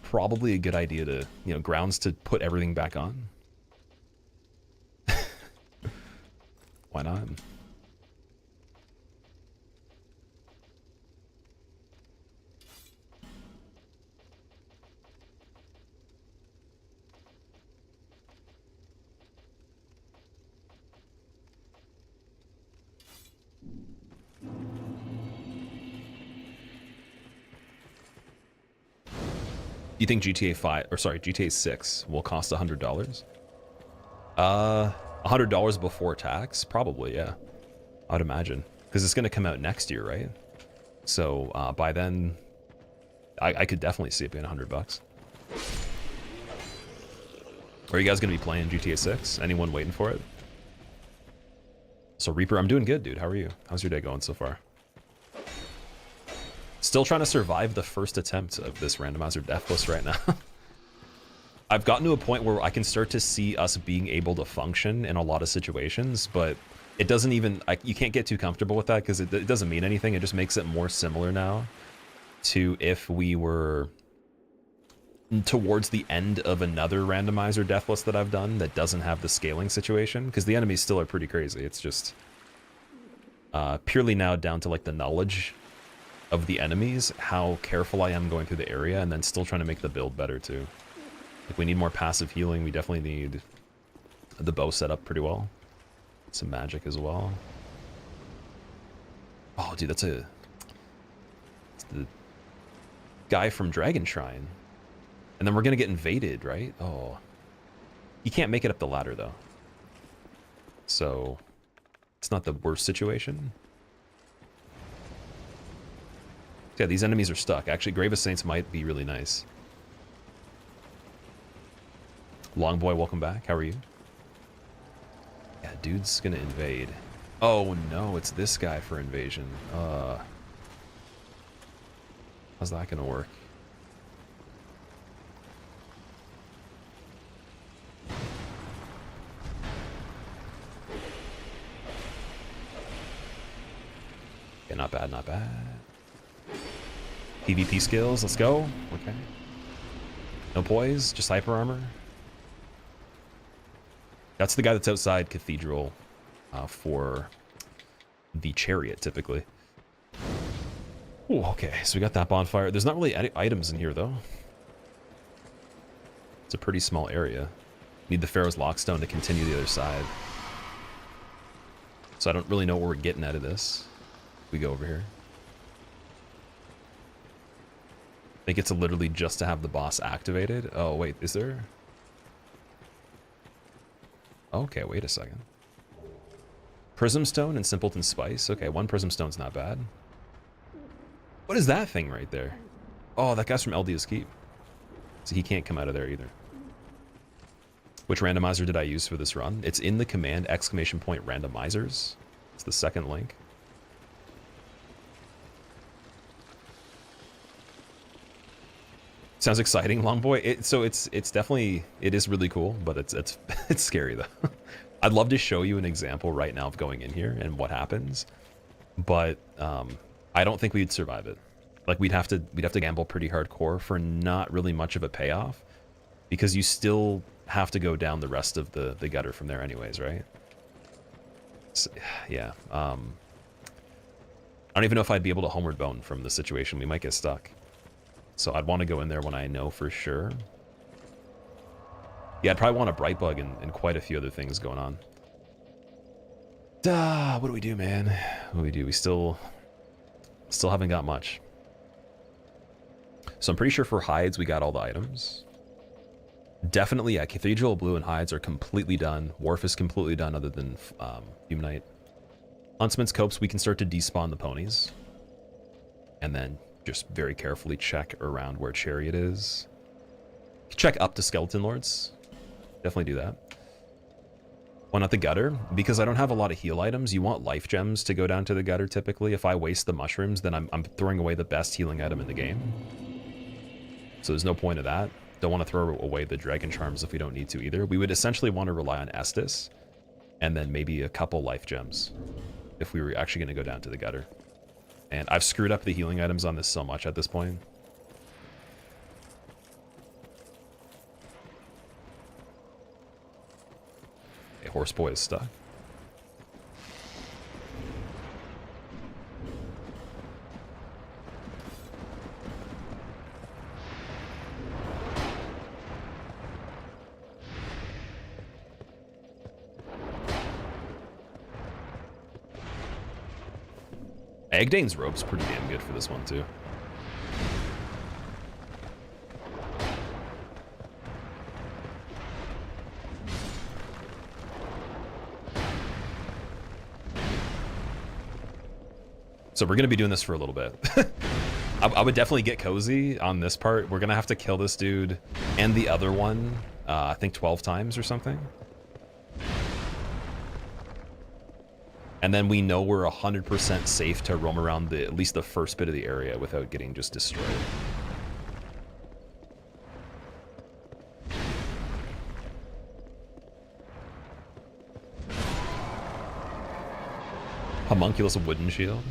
probably a good idea to, you know, grounds to put everything back on. Why not? Do you think GTA 5 or sorry, GTA 6 will cost $100? $100 before tax? Probably, yeah. I'd imagine. Because it's going to come out next year, right? So by then, I could definitely see it being $100. Are you guys going to be playing GTA 6? Anyone waiting for it? So Reaper, I'm doing good, dude. How are you? How's your day going so far? Still trying to survive the first attempt of this Randomizer Deathless right now. I've gotten to a point where I can start to see us being able to function in a lot of situations, but it doesn't even, you can't get too comfortable with that because it doesn't mean anything. It just makes it more similar now to if we were towards the end of another Randomizer Deathless that I've done that doesn't have the scaling situation, because the enemies still are pretty crazy. It's just purely now down to like the knowledge of the enemies, how careful I am going through the area, and then still trying to make the build better too. Like we need more passive healing. We definitely need the bow set up pretty well. Some magic as well. Oh, dude, it's the guy from Dragon Shrine. And then we're gonna get invaded, right? Oh, you can't make it up the ladder though, so it's not the worst situation. Yeah, these enemies are stuck. Actually, Grave of Saints might be really nice. Longboy, welcome back. How are you? Yeah, dude's gonna invade. Oh no, it's this guy for invasion. How's that gonna work? Okay, not bad, not bad. PvP skills, let's go. Okay. No poise, just hyper armor. That's the guy that's outside Cathedral for the Chariot, typically. Ooh, okay, so we got that bonfire. There's not really any items in here, though. It's a pretty small area. Need the Pharaoh's Lockstone to continue the other side. So I don't really know what we're getting out of this. We go over here. I think it's literally just to have the boss activated. Oh, wait, is there? Okay, wait a second. Prism Stone and Simpleton Spice. Okay, one Prism Stone's not bad. What is that thing right there? Oh, that guy's from Eldia's Keep. So he can't come out of there either. Which randomizer did I use for this run? It's in the command ! Randomizers. It's the second link. Sounds exciting, Longboy. So it's definitely, it is really cool, but it's scary though. I'd love to show you an example right now of going in here and what happens, but I don't think we'd survive it. Like we'd have to gamble pretty hardcore for not really much of a payoff, because you still have to go down the rest of the gutter from there anyways, right? So, yeah. I don't even know if I'd be able to homeward bone from the situation. We might get stuck. So I'd want to go in there when I know for sure. Yeah, I'd probably want a bright bug and quite a few other things going on. What do we do, man? What do we do? We still haven't got much. So I'm pretty sure for hides we got all the items. Definitely, yeah, Cathedral, Blue, and hides are completely done. Wharf is completely done other than Fume Knight. Huntsman's Copse, we can start to despawn the ponies. And then just very carefully check around where Chariot is. Check up to Skeleton Lords. Definitely do that. Why not the gutter? Because I don't have a lot of heal items. You want life gems to go down to the gutter typically. If I waste the mushrooms, then I'm throwing away the best healing item in the game. So there's no point of that. Don't want to throw away the dragon charms if we don't need to either. We would essentially want to rely on Estus and then maybe a couple life gems if we were actually going to go down to the gutter. And I've screwed up the healing items on this so much at this point. Okay, Horseboy is stuck. Egdane's rope's pretty damn good for this one, too. So we're going to be doing this for a little bit. I would definitely get cozy on this part. We're going to have to kill this dude and the other one, I think 12 times or something. And then we know we're 100% safe to roam around at least the first bit of the area without getting just destroyed. Homunculus wooden shield.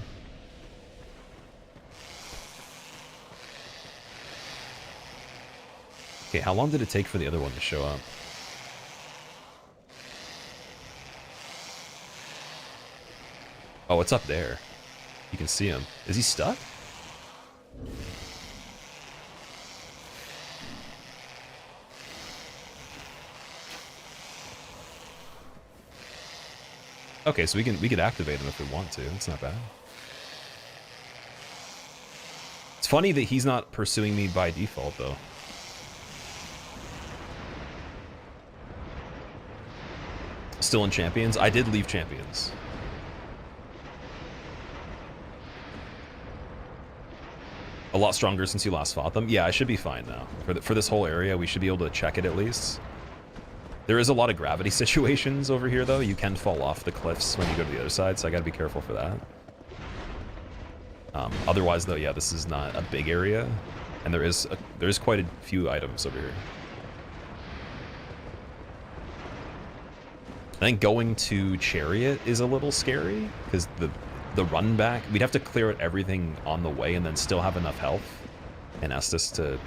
Okay, how long did it take for the other one to show up? Oh, it's up there. You can see him. Is he stuck? Okay, so we could activate him if we want to. It's not bad. It's funny that he's not pursuing me by default, though. Still in Champions? I did leave Champions. A lot stronger since you last fought them. Yeah, I should be fine now. For this whole area, we should be able to check it at least. There is a lot of gravity situations over here, though. You can fall off the cliffs when you go to the other side, so I gotta be careful for that. Otherwise, though, yeah, this is not a big area, and there is quite a few items over here. I think going to Chariot is a little scary, because the run back, we'd have to clear out everything on the way and then still have enough health and Estus to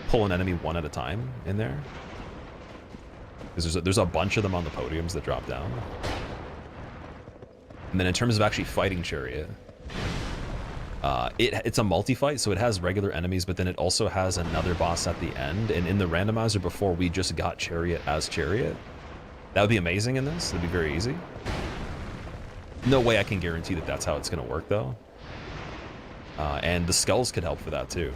pull an enemy one at a time in there. Because there's a bunch of them on the podiums that drop down. And then in terms of actually fighting Chariot, it's a multi-fight, so it has regular enemies, but then it also has another boss at the end. And in the randomizer before, we just got Chariot as Chariot. That would be amazing in this. That'd be very easy. No way I can guarantee that that's how it's going to work, though. And the skulls could help for that, too.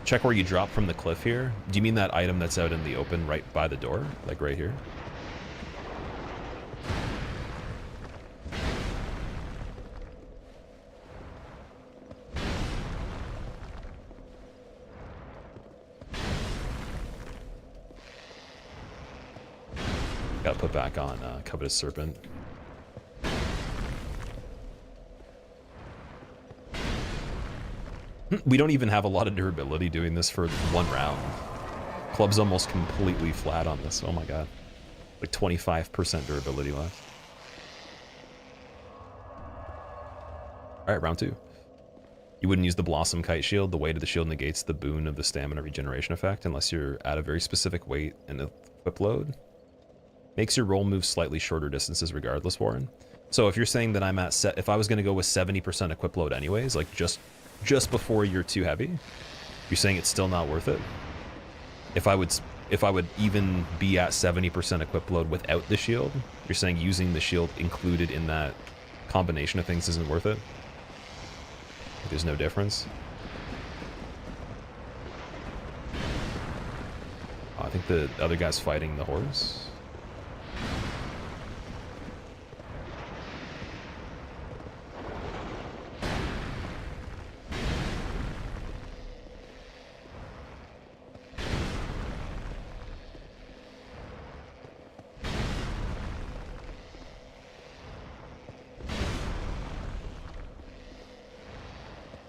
Check where you drop from the cliff here. Do you mean that item that's out in the open right by the door? Like right here? Gotta put back on Covetous Serpent. We don't even have a lot of durability doing this for one round. Club's almost completely flat on this. Oh my god. Like 25% durability left. Alright, round 2. You wouldn't use the Blossom Kite Shield. The weight of the shield negates the boon of the stamina regeneration effect unless you're at a very specific weight and equip load. Makes your roll move slightly shorter distances regardless, Warren. So if you're saying that I'm at if I was going to go with 70% equip load anyways, like just before you're too heavy, you're saying it's still not worth it? If I would even be at 70% equip load without the shield, you're saying using the shield included in that combination of things isn't worth it? There's no difference? Oh, I think the other guy's fighting the horse.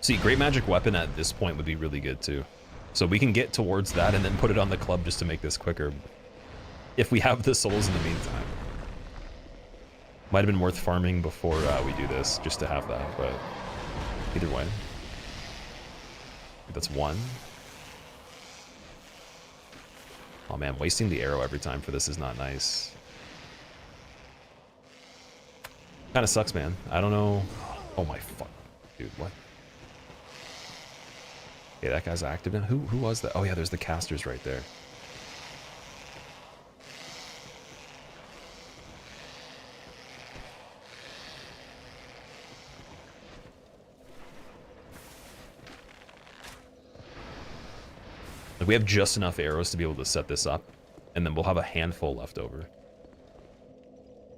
See, Great Magic Weapon at this point would be really good too. So we can get towards that and then put it on the club just to make this quicker. If we have the souls in the meantime. Might have been worth farming before we do this, just to have that, but either way. That's one. Oh man, wasting the arrow every time for this is not nice. Kind of sucks, man. I don't know. Oh my fuck. Dude, what? Okay, that guy's active now. Who was that? Oh yeah, there's the casters right there. Like, we have just enough arrows to be able to set this up, and then we'll have a handful left over.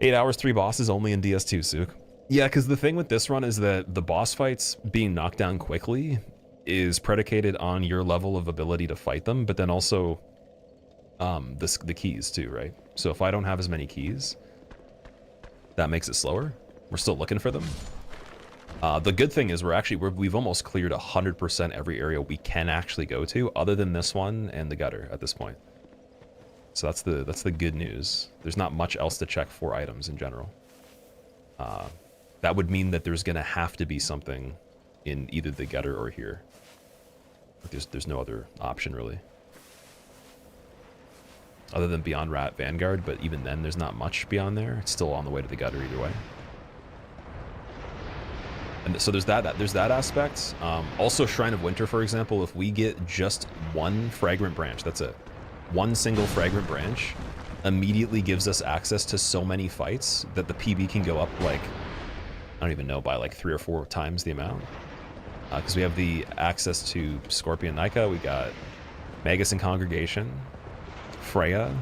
8 hours, 3 bosses only in DS2, Suk. Yeah, because the thing with this run is that the boss fights being knocked down quickly is predicated on your level of ability to fight them, but then also the keys too, right? So if I don't have as many keys, that makes it slower. We're still looking for them. The good thing is we've almost cleared 100% every area we can actually go to, other than this one and the gutter at this point. So that's the good news. There's not much else to check for items in general. That would mean that there's gonna have to be something in either the gutter or here. There's no other option really, other than Beyond Rat Vanguard. But even then, there's not much beyond there. It's still on the way to the gutter either way. And so there's that aspect. Also, Shrine of Winter, for example, if we get just one fragrant branch, that's it. One single fragrant branch immediately gives us access to so many fights that the PB can go up like, I don't even know, by like 3 or 4 times the amount. Because we have the access to Scorpion Nika, we got Magus and Congregation, Freya,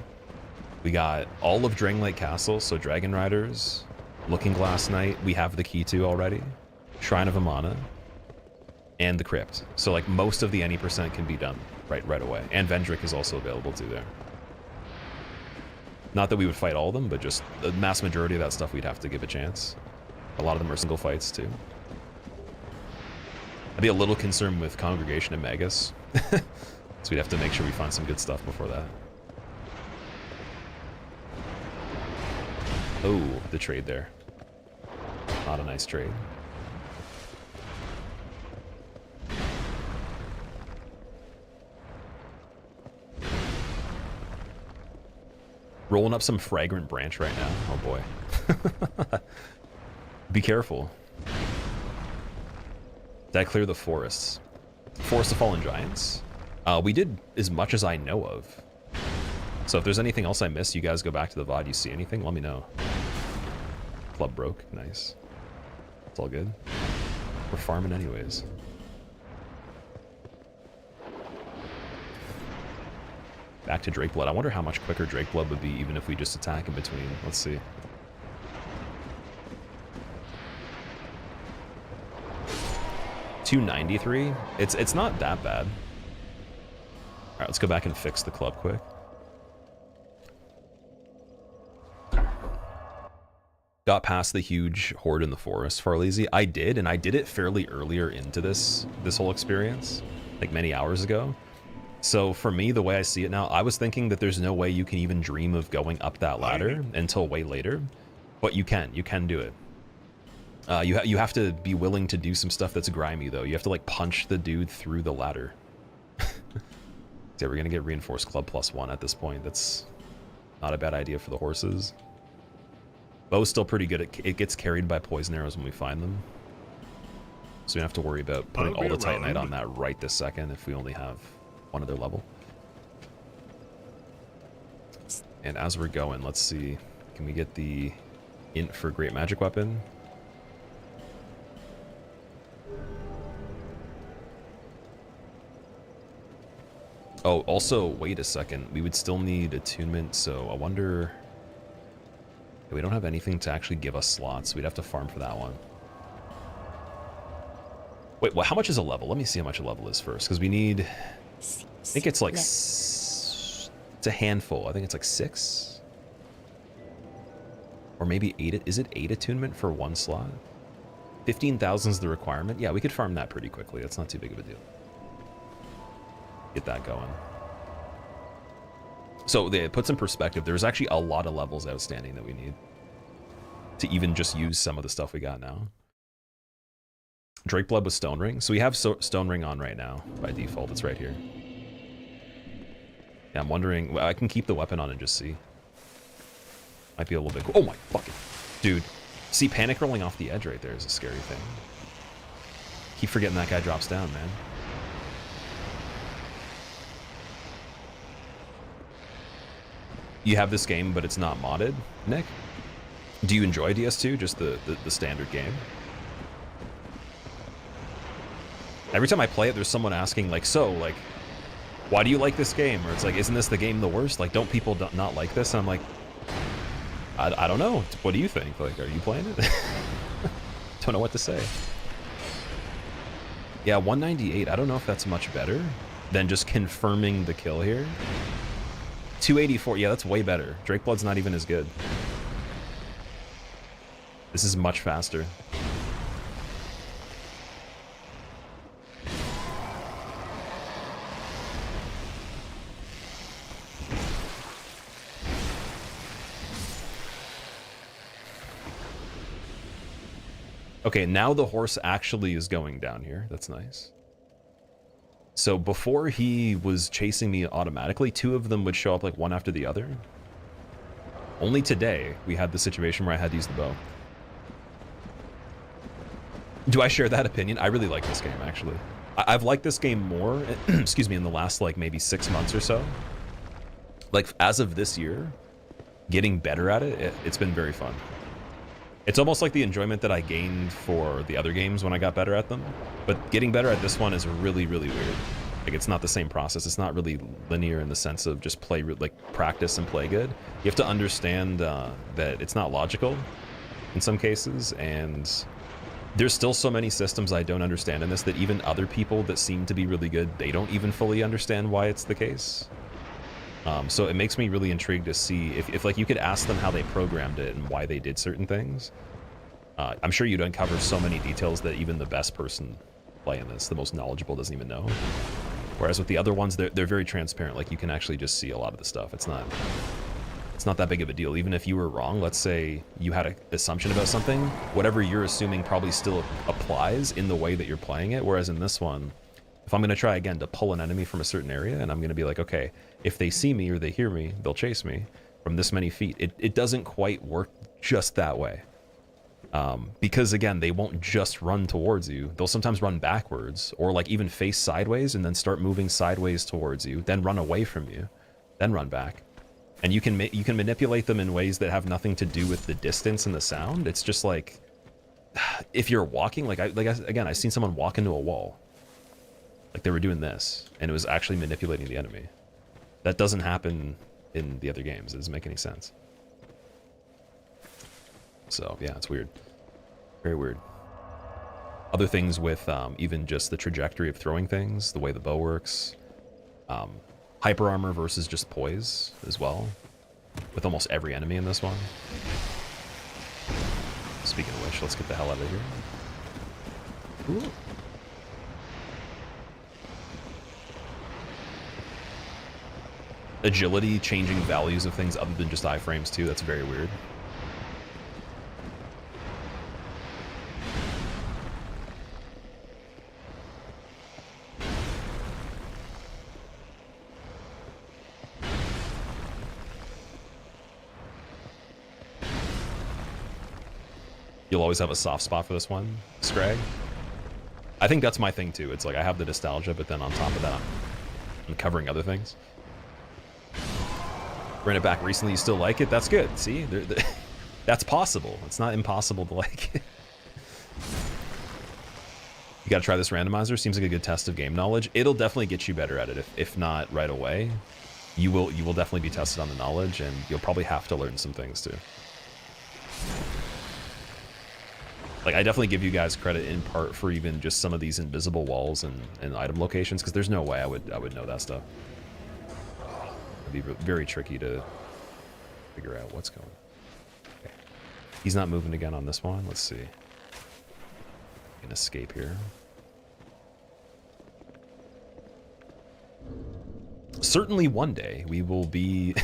we got all of Drangleic Castle, so Dragon Riders, Looking Glass Knight, we have the key to already. Shrine of Amana, and the Crypt. So like most of the any percent can be done right away. And Vendrick is also available too there. Not that we would fight all of them, but just the mass majority of that stuff we'd have to give a chance. A lot of them are single fights too. I'd be a little concerned with Congregation and Magus. So we'd have to make sure we find some good stuff before that. Oh, the trade there. Not a nice trade. Rolling up some fragrant branch right now. Oh boy. Be careful. Did I clear the forests? Forest of Fallen Giants? We did as much as I know of. So if there's anything else I missed, you guys go back to the VOD, you see anything, let me know. Club broke, nice. It's all good. We're farming anyways. Back to Drakeblood. I wonder how much quicker Drakeblood would be even if we just attack in between. Let's see. $293. It's not that bad. All right, let's go back and fix the club quick. Got past the huge horde in the forest, Farleezy. I did, and I did it fairly earlier into this whole experience, like many hours ago. So for me, the way I see it now, I was thinking that there's no way you can even dream of going up that ladder until way later, but you can do it. You have to be willing to do some stuff that's grimy though. You have to like punch the dude through the ladder. Yeah, we're gonna get reinforced club +1 at this point. That's not a bad idea for the horses. Bow's still pretty good. It gets carried by poison arrows when we find them. So we don't have to worry about putting all the Titanite on that right this second if we only have one other level. And as we're going, let's see. Can we get the int for Great Magic Weapon? Oh, also, wait a second. We would still need attunement, so I wonder... We don't have anything to actually give us slots. We'd have to farm for that one. Wait, well, how much is a level? Let me see how much a level is first, because we need... I think it's like... It's a handful. I think it's like 6? Or maybe 8. Is it 8 attunement for 1 slot? 15,000 is the requirement. Yeah, we could farm that pretty quickly. That's not too big of a deal. Get that going. So it puts in perspective, there's actually a lot of levels outstanding that we need to even just use some of the stuff we got now. Drake Blood with Stone Ring. So we have Stone Ring on right now by default. It's right here. Yeah, I'm wondering, well, I can keep the weapon on and just see. Might be a little bit cool. Oh my fucking dude. See, panic rolling off the edge right there is a scary thing. Keep forgetting that guy drops down, man. You have this game, but it's not modded, Nick? Do you enjoy DS2, just the standard game? Every time I play it, there's someone asking, like, so, like, why do you like this game? Or it's like, isn't this the game the worst? Like, don't people not like this? And I'm like, I don't know. What do you think? Like, are you playing it? Don't know what to say. Yeah, 198. I don't know if that's much better than just confirming the kill here. 284. Yeah, that's way better. Drake Blood's not even as good. This is much faster. Okay, now the horse actually is going down here. That's nice. So before he was chasing me automatically, two of them would show up like one after the other. Only today we had the situation where I had to use the bow. Do I share that opinion? I really like this game, actually. I've liked this game more, excuse me, in the last like maybe 6 months or so. Like as of this year, getting better at it, it's been very fun. It's almost like the enjoyment that I gained for the other games when I got better at them. But getting better at this one is really, really weird. Like, it's not the same process. It's not really linear in the sense of just play, like, practice and play good. You have to understand that it's not logical in some cases, and there's still so many systems I don't understand in this that even other people that seem to be really good, they don't even fully understand why it's the case. So it makes me really intrigued to see if like you could ask them how they programmed it and why they did certain things. I'm sure you'd uncover so many details that even the best person playing this, the most knowledgeable, doesn't even know. Whereas with the other ones, they're very transparent. Like you can actually just see a lot of the stuff. It's not that big of a deal. Even if you were wrong, let's say you had an assumption about something, whatever you're assuming probably still applies in the way that you're playing it. Whereas in this one, if I'm going to try again to pull an enemy from a certain area, and I'm going to be like, okay, if they see me or they hear me, they'll chase me from this many feet. It doesn't quite work just that way. Because again, they won't just run towards you. They'll sometimes run backwards or like even face sideways and then start moving sideways towards you, then run away from you, then run back. And you can manipulate them in ways that have nothing to do with the distance and the sound. It's just like, if you're walking, again, I've seen someone walk into a wall. Like they were doing this, and it was actually manipulating the enemy. That doesn't happen in the other games. It doesn't make any sense. So yeah, it's weird. Very weird. Other things with even just the trajectory of throwing things, the way the bow works. Hyper armor versus just poise as well, with almost every enemy in this one. Speaking of which, let's get the hell out of here. Ooh. Agility changing values of things other than just iframes too. That's very weird. You'll always have a soft spot for this one, Scrag. I think that's my thing too. It's like I have the nostalgia, but then on top of that, I'm covering other things. Ran it back recently, you still like it? That's good. See, that's possible. It's not impossible to like it. You gotta try this randomizer. Seems like a good test of game knowledge. It'll definitely get you better at it. If not right away, you will definitely be tested on the knowledge, and you'll probably have to learn some things too. Like, I definitely give you guys credit in part for even just some of these invisible walls and item locations, because there's no way I would know that stuff. It'd be very tricky to figure out what's going on. Okay. He's not moving again on this one. Let's see. can escape here. Certainly one day we will be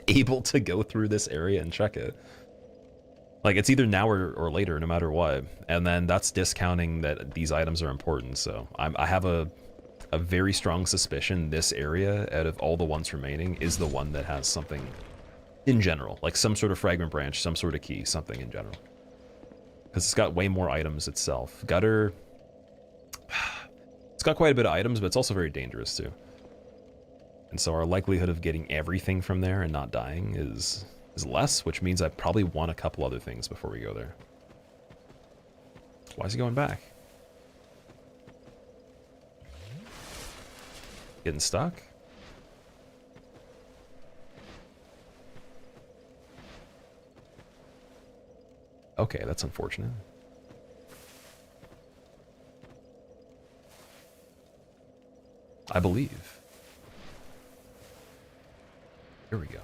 able to go through this area and check it. Like, it's either now or later, no matter what. And then that's discounting that these items are important. So I have a very strong suspicion this area, out of all the ones remaining, is the one that has something in general. Like some sort of fragment branch, some sort of key, something in general. Because it's got way more items itself. Gutter... It's got quite a bit of items, but it's also very dangerous too. And so our likelihood of getting everything from there and not dying is less, which means I probably want a couple other things before we go there. Why is he going back? Getting stuck? Okay, that's unfortunate. I believe. Here we go.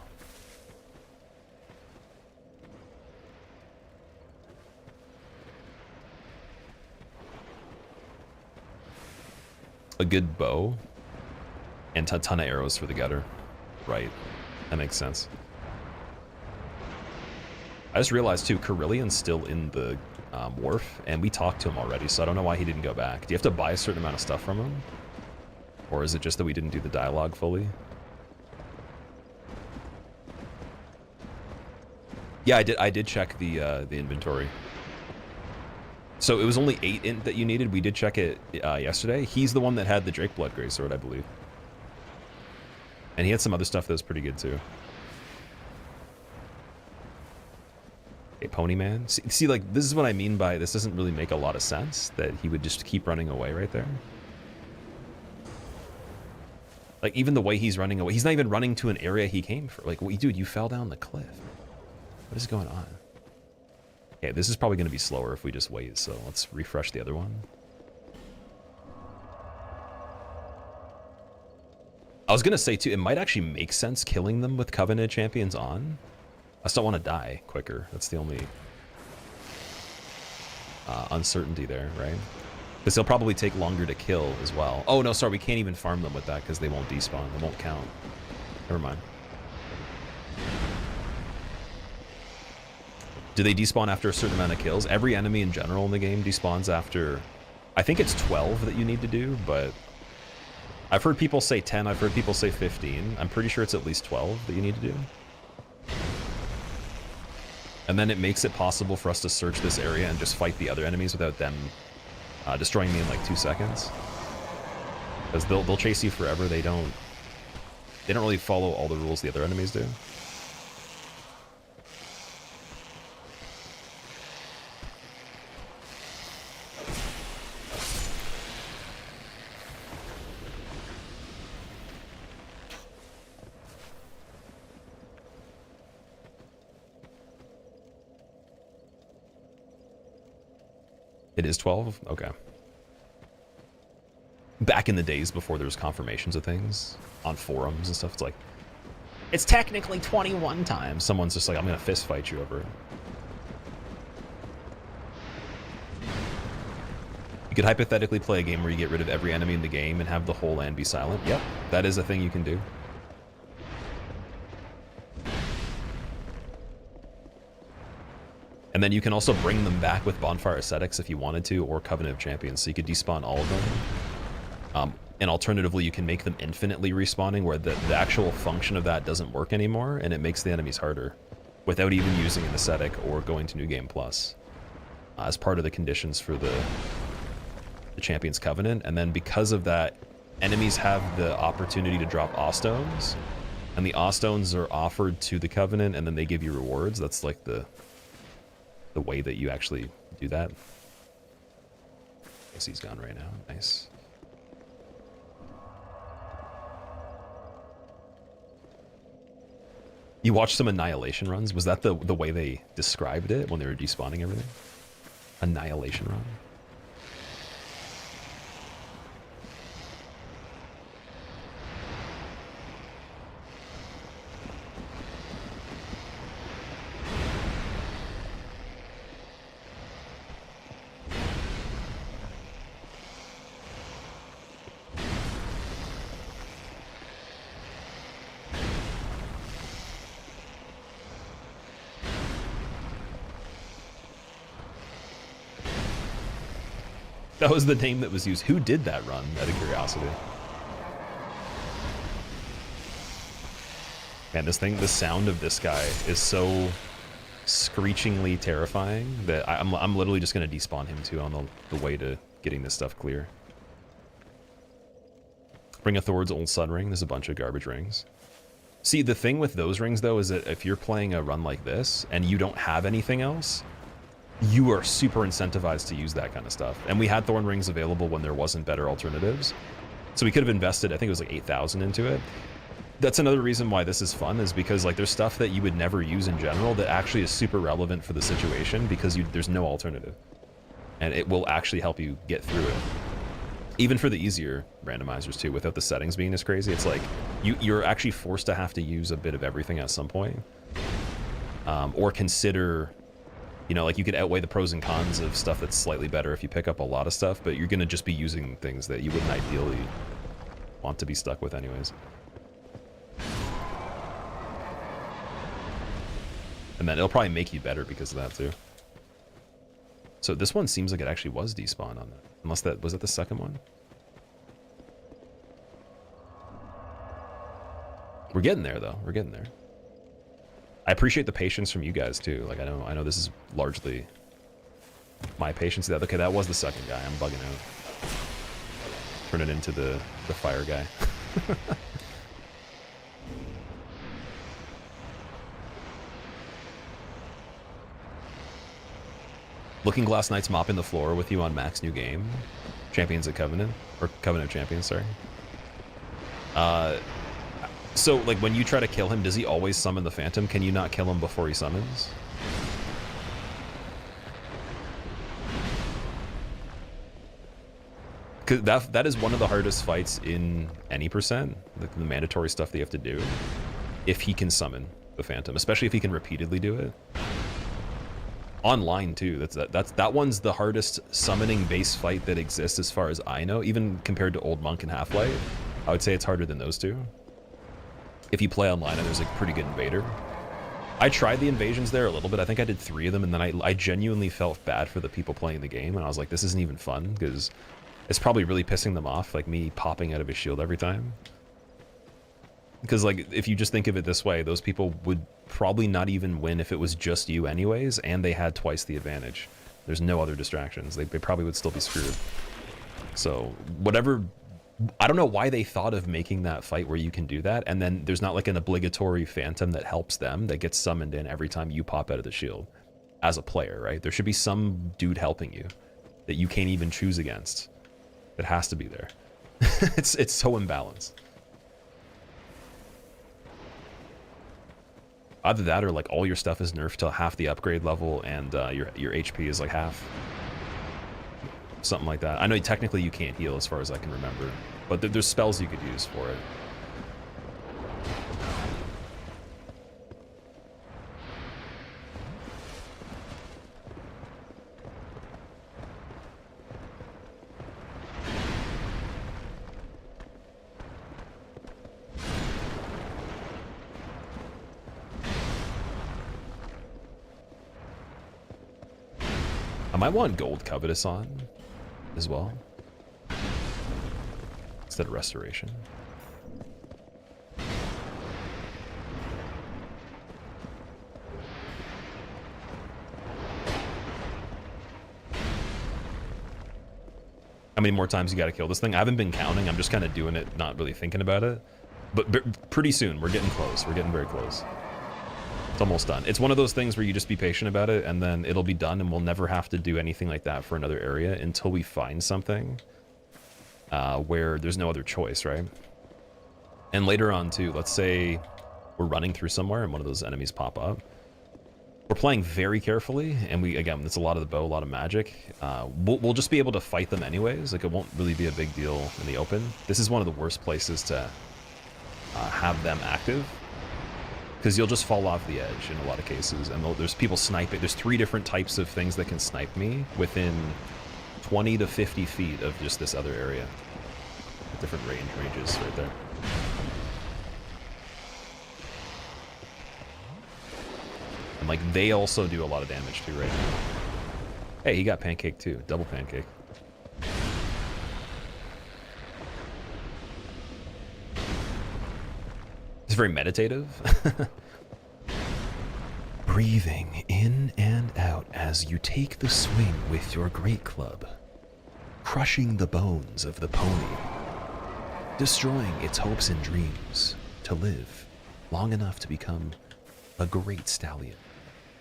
A good bow and a ton of arrows for the gutter. Right. That makes sense. I just realized too, Carillion's still in the Wharf, and we talked to him already, so I don't know why he didn't go back. Do you have to buy a certain amount of stuff from him? Or is it just that we didn't do the dialogue fully? Yeah, I did check the inventory. So it was only 8 int that you needed. We did check it yesterday. He's the one that had the Drake Blood Greatsword, I believe. And he had some other stuff that was pretty good too. Okay, Pony Man. See, like, this is what I mean by this doesn't really make a lot of sense, that he would just keep running away right there. Like, even the way he's running away, he's not even running to an area he came for. Like, dude, you fell down the cliff. What is going on? Okay, this is probably going to be slower if we just wait, so let's refresh the other one. I was going to say, too, it might actually make sense killing them with Covenant Champions on. I just don't want to die quicker. That's the only uncertainty there, right? Because they'll probably take longer to kill as well. Oh, no, sorry, we can't even farm them with that because they won't despawn. They won't count. Never mind. Do they despawn after a certain amount of kills? Every enemy in general in the game despawns after... I think it's 12 that you need to do, but... I've heard people say 10, I've heard people say 15. I'm pretty sure it's at least 12 that you need to do. And then it makes it possible for us to search this area and just fight the other enemies without them destroying me in like 2 seconds. Because they'll chase you forever. They don't really follow all the rules the other enemies do. It is 12? Okay. Back in the days before there was confirmations of things on forums and stuff, it's like, it's technically 21 times. Someone's just like, I'm gonna fist fight you over it. You could hypothetically play a game where you get rid of every enemy in the game and have the whole land be silent. Yep, that is a thing you can do. And then you can also bring them back with Bonfire Ascetics if you wanted to, or Covenant of Champions, so you could despawn all of them. And alternatively, you can make them infinitely respawning, where the actual function of that doesn't work anymore, and it makes the enemies harder, without even using an Ascetic or going to New Game Plus, as part of the conditions for the Champions Covenant. And then because of that, enemies have the opportunity to drop Awstones, and the Awstones are offered to the Covenant, and then they give you rewards. That's like the way that you actually do that. Guess he's gone right now. Nice. You watched some Annihilation runs? Was that the way they described it when they were despawning everything? Annihilation run? That was the name that was used. Who did that run, out of curiosity? Man, this thing, the sound of this guy is so screechingly terrifying that I'm literally just going to despawn him too on the way to getting this stuff clear. Bring a Thord's Old Sun ring. There's a bunch of garbage rings. See, the thing with those rings, though, is that if you're playing a run like this and you don't have anything else, you are super incentivized to use that kind of stuff. And we had Thorn rings available when there wasn't better alternatives. So we could have invested, I think it was like 8,000 into it. That's another reason why this is fun, is because like there's stuff that you would never use in general that actually is super relevant for the situation because there's no alternative. And it will actually help you get through it. Even for the easier randomizers too, without the settings being this crazy, it's like you're actually forced to have to use a bit of everything at some point. Or consider, you know, like you could outweigh the pros and cons of stuff that's slightly better if you pick up a lot of stuff, but you're gonna just be using things that you wouldn't ideally want to be stuck with anyways. And then it'll probably make you better because of that too. So this one seems like it actually was despawned on that. Unless that, was it the second one? We're getting there though, we're getting there. I appreciate the patience from you guys too. Like I know this is largely my patience. Okay, that was the second guy, I'm bugging out. Turn it into the fire guy. Looking Glass Knights mopping the floor with you on Mac's new game. Champions of Covenant. Or Covenant of Champions, sorry. So, like, when you try to kill him, does he always summon the Phantom? Can you not kill him before he summons? Because that is one of the hardest fights in any percent. Like, the mandatory stuff that you have to do. If he can summon the Phantom. Especially if he can repeatedly do it. Online too, that one's the hardest summoning base fight that exists as far as I know, even compared to Old Monk and Half-Life. I would say it's harder than those two. If you play online and there's a pretty good invader. I tried the invasions there a little bit. I think I did 3 of them, and then I genuinely felt bad for the people playing the game, and I was like, this isn't even fun, because it's probably really pissing them off, like me popping out of his shield every time. Because, like, if you just think of it this way, those people would probably not even win if it was just you anyways, and they had twice the advantage. There's no other distractions. They probably would still be screwed. So, whatever... I don't know why they thought of making that fight where you can do that, and then there's not, like, an obligatory Phantom that helps them, that gets summoned in every time you pop out of the shield. As a player, right? There should be some dude helping you that you can't even choose against. It has to be there. It's so imbalanced. Either that or like all your stuff is nerfed to half the upgrade level and your HP is like half. Something like that. I know technically you can't heal as far as I can remember, but there's spells you could use for it. I might want Gold Covetous on as well, instead of Restoration. How many more times you gotta kill this thing? I haven't been counting, I'm just kind of doing it, not really thinking about it. But pretty soon, we're getting close, we're getting very close. It's almost done. It's one of those things where you just be patient about it, and then it'll be done, and we'll never have to do anything like that for another area until we find something where there's no other choice, right? And later on, too, let's say we're running through somewhere and one of those enemies pop up. We're playing very carefully, and again, it's a lot of the bow, a lot of magic. We'll just be able to fight them anyways. Like, it won't really be a big deal in the open. This is one of the worst places to have them active, because you'll just fall off the edge in a lot of cases, and there's people sniping. There's 3 different types of things that can snipe me within 20 to 50 feet of just this other area. Different ranges right there. And like, they also do a lot of damage too right now. Hey, he got pancake too. Double pancake. very meditative. Breathing in and out as you take the swing with your great club, crushing the bones of the pony, destroying its hopes and dreams to live long enough to become a great stallion,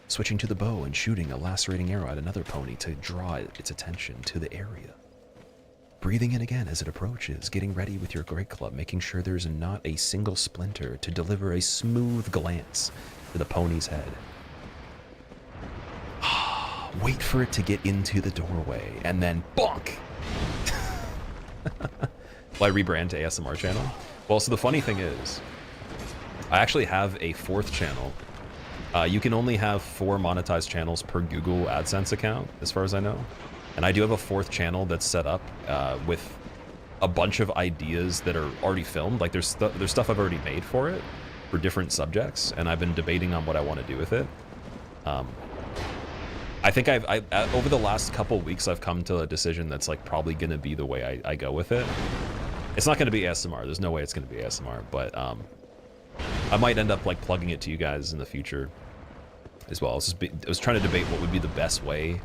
switching to the bow and shooting a lacerating arrow at another pony to draw its attention to the area. Breathing in again as it approaches, getting ready with your great club, making sure there's not a single splinter to deliver a smooth glance to the pony's head. Wait for it to get into the doorway, and then bonk! Will I rebrand to ASMR channel? Well, so the funny thing is, I actually have a 4th channel. You can only have 4 monetized channels per Google AdSense account, as far as I know. And I do have a 4th channel that's set up with a bunch of ideas that are already filmed. Like there's stuff I've already made for it, for different subjects, and I've been debating on what I want to do with it. I think over the last couple weeks, I've come to a decision that's like probably going to be the way I go with it. It's not going to be ASMR. There's no way it's going to be ASMR, but I might end up like plugging it to you guys in the future as well. I was trying to debate what would be the best way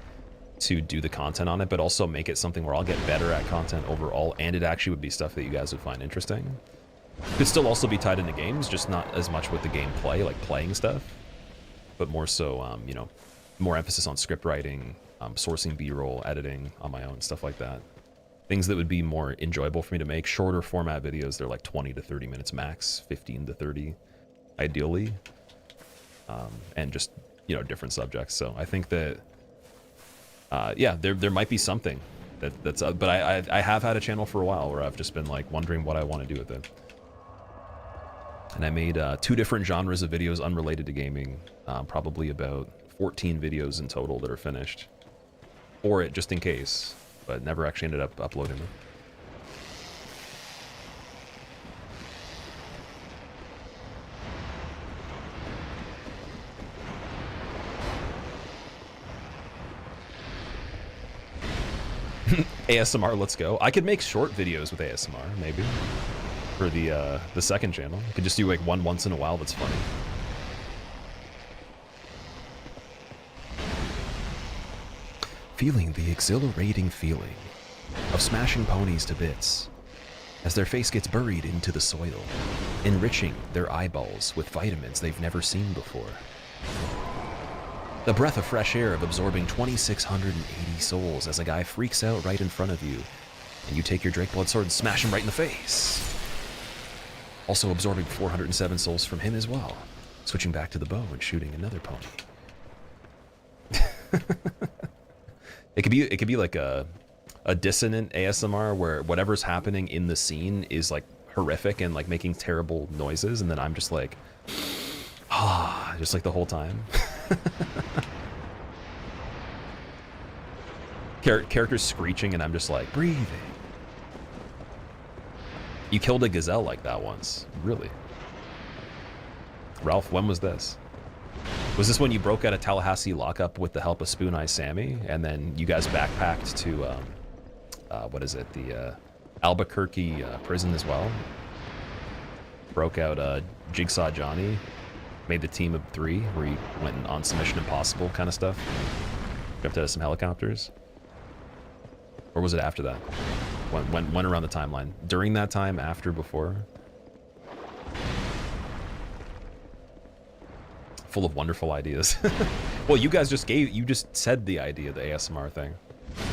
to do the content on it, but also make it something where I'll get better at content overall, and it actually would be stuff that you guys would find interesting. Could still also be tied into games, just not as much with the gameplay, like playing stuff, but more so, you know, more emphasis on script writing, sourcing B-roll, editing on my own, stuff like that. Things that would be more enjoyable for me to make. Shorter format videos, they're like 20 to 30 minutes max, 15 to 30, ideally. And just, you know, different subjects. So I think that, yeah, there might be something that's, but I have had a channel for a while where I've just been like wondering what I want to do with it. And I made 2 different genres of videos unrelated to gaming, probably about 14 videos in total that are finished for it, just in case, but never actually ended up uploading them. ASMR, let's go. I could make short videos with ASMR, maybe, for the second channel. I could just do like one once in a while that's funny. Feeling the exhilarating feeling of smashing ponies to bits as their face gets buried into the soil, enriching their eyeballs with vitamins they've never seen before. The breath of fresh air of absorbing 2,680 souls as a guy freaks out right in front of you, and you take your Drake Blood Sword and smash him right in the face. Also absorbing 407 souls from him as well, switching back to the bow and shooting another pony. It could be like a dissonant ASMR where whatever's happening in the scene is like horrific and like making terrible noises, and then I'm just like, just like the whole time. Characters screeching and I'm just like breathing. You killed a gazelle like that once, really? Ralph, when was this? Was this when you broke out of Tallahassee lockup with the help of Spoon Eye Sammy, and then you guys backpacked to what is it, the Albuquerque prison as well? Broke out Jigsaw Johnny, made the team of 3 where he went on some Mission Impossible kind of stuff, jumped out of some helicopters, or was it after that? When around the timeline? During that time, after, before? Full of wonderful ideas. Well, you guys you just said the idea, the ASMR thing.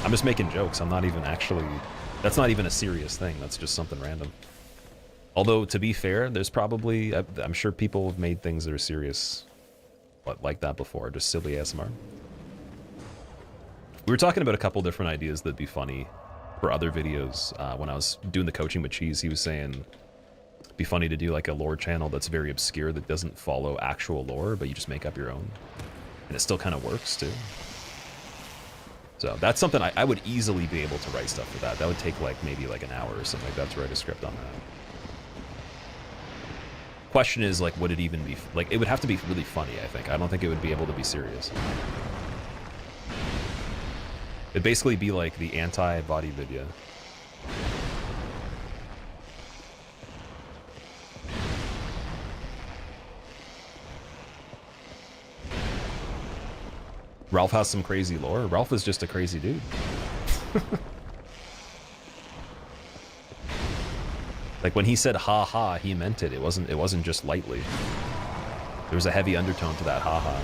I'm just making jokes. I'm not even actually, that's not even a serious thing. That's just something random. Although, to be fair, there's probably, I'm sure people have made things that are serious like that before, just silly ASMR. We were talking about a couple different ideas that'd be funny for other videos. When I was doing the coaching with Cheese, he was saying it'd be funny to do like a lore channel that's very obscure, that doesn't follow actual lore, but you just make up your own. And it still kind of works, too. So that's something I would easily be able to write stuff for that. That would take like maybe like an hour or something like that to write a script on that. Question is, like, would it even be, like, it would have to be really funny, I think. I don't think it would be able to be serious. It'd basically be like the anti-body video. Ralph has some crazy lore. Ralph is just a crazy dude. Like when he said ha ha, he meant it. It wasn't just lightly. There was a heavy undertone to that ha ha.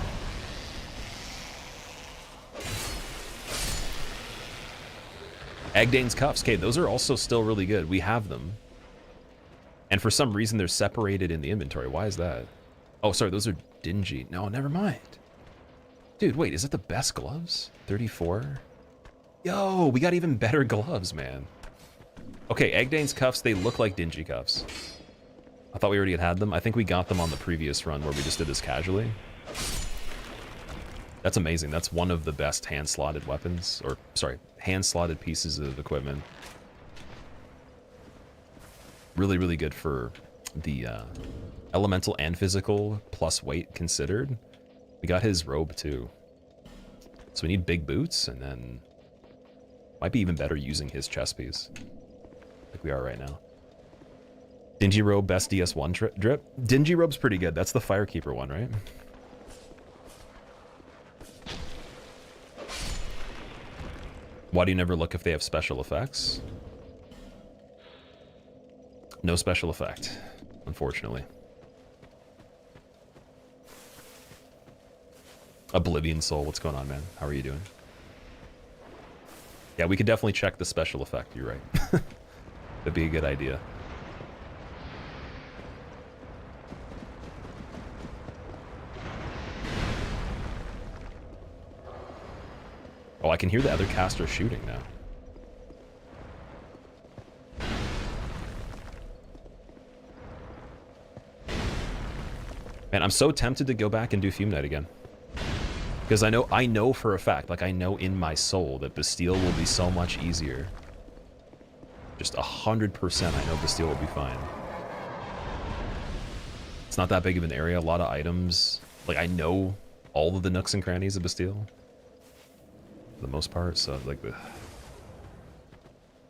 Agdane's cuffs. Okay, those are also still really good. We have them. And for some reason, they're separated in the inventory. Why is that? Oh, sorry, those are dingy. No, never mind. Dude, wait, is that the best gloves? 34? Yo, we got even better gloves, man. Okay, Agdane's cuffs, they look like dingy cuffs. I thought we already had them. I think we got them on the previous run where we just did this casually. That's amazing. That's one of the best hand-slotted weapons. Or, sorry, hand-slotted pieces of equipment. Really, really good for the elemental and physical plus weight considered. We got his robe too. So we need big boots, and then might be even better using his chest piece. Like we are right now. Dingy robe, best DS1 drip. Dingy robe's pretty good. That's the Firekeeper one, right? Why do you never look if they have special effects? No special effect, unfortunately. Oblivion Soul, what's going on, man? How are you doing? Yeah, we could definitely check the special effect, you're right. That'd be a good idea. Oh, I can hear the other caster shooting now. Man, I'm so tempted to go back and do Fume Knight again. Because I know for a fact, like I know in my soul that Bastille will be so much easier. Just 100% I know Bastille will be fine. It's not that big of an area, a lot of items. Like I know all of the nooks and crannies of Bastille. For the most part, so like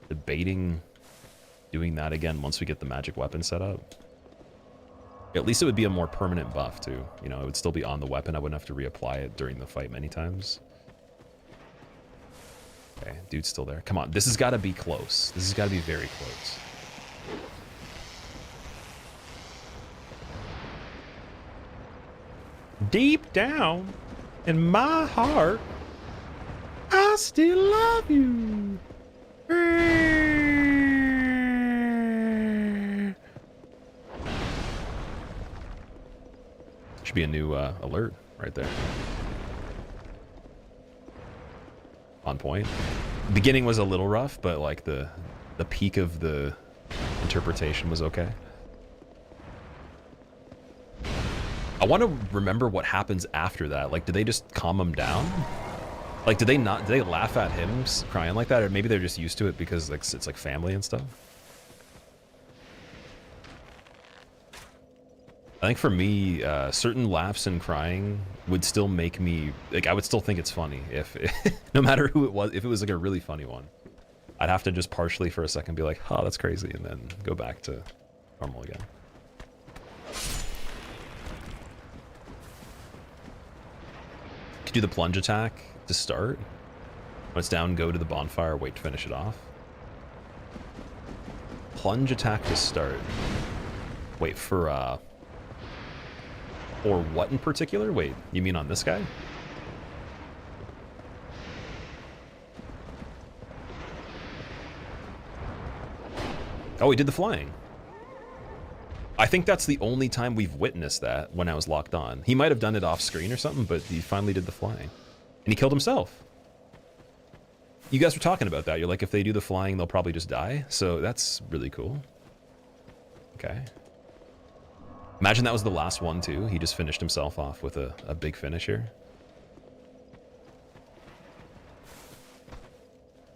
debating doing that again once we get the magic weapon set up. At least it would be a more permanent buff too. You know, it would still be on the weapon. I wouldn't have to reapply it during the fight many times. Okay, dude's still there. Come on, this has got to be close. This has got to be very close. Deep down in my heart, I still love you. Should be a new alert right there. On point. Beginning was a little rough, but like the peak of the interpretation was okay. I want to remember what happens after that. Like, do they just calm him down? Like, do they laugh at him crying like that? Or maybe they're just used to it because like, it's like family and stuff? I think for me, certain laughs and crying would still make me, like, I would still think it's funny if, no matter who it was, if it was like a really funny one. I'd have to just partially for a second be like, oh, that's crazy, and then go back to normal again. Could do the plunge attack to start. When it's down, go to the bonfire, wait to finish it off. Plunge attack to start. Wait, for, or what in particular? Wait, you mean on this guy? Oh, he did the flying. I think that's the only time we've witnessed that when I was locked on. He might have done it off screen or something, but he finally did the flying. And he killed himself. You guys were talking about that. You're like, if they do the flying, they'll probably just die. So that's really cool. Okay. Imagine that was the last one too. He just finished himself off with a big finish here.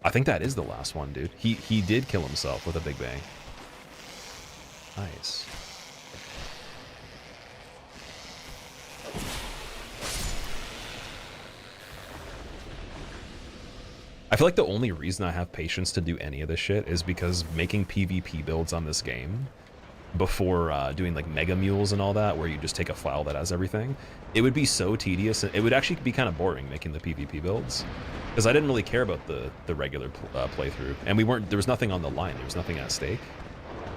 I think that is the last one, dude. He did kill himself with a big bang. Nice. I feel like the only reason I have patience to do any of this shit is because making PvP builds on this game before doing like mega mules and all that, where you just take a file that has everything, it would be so tedious. It would actually be kind of boring making the PvP builds, because I didn't really care about the regular playthrough, and there was nothing on the line. There was nothing at stake.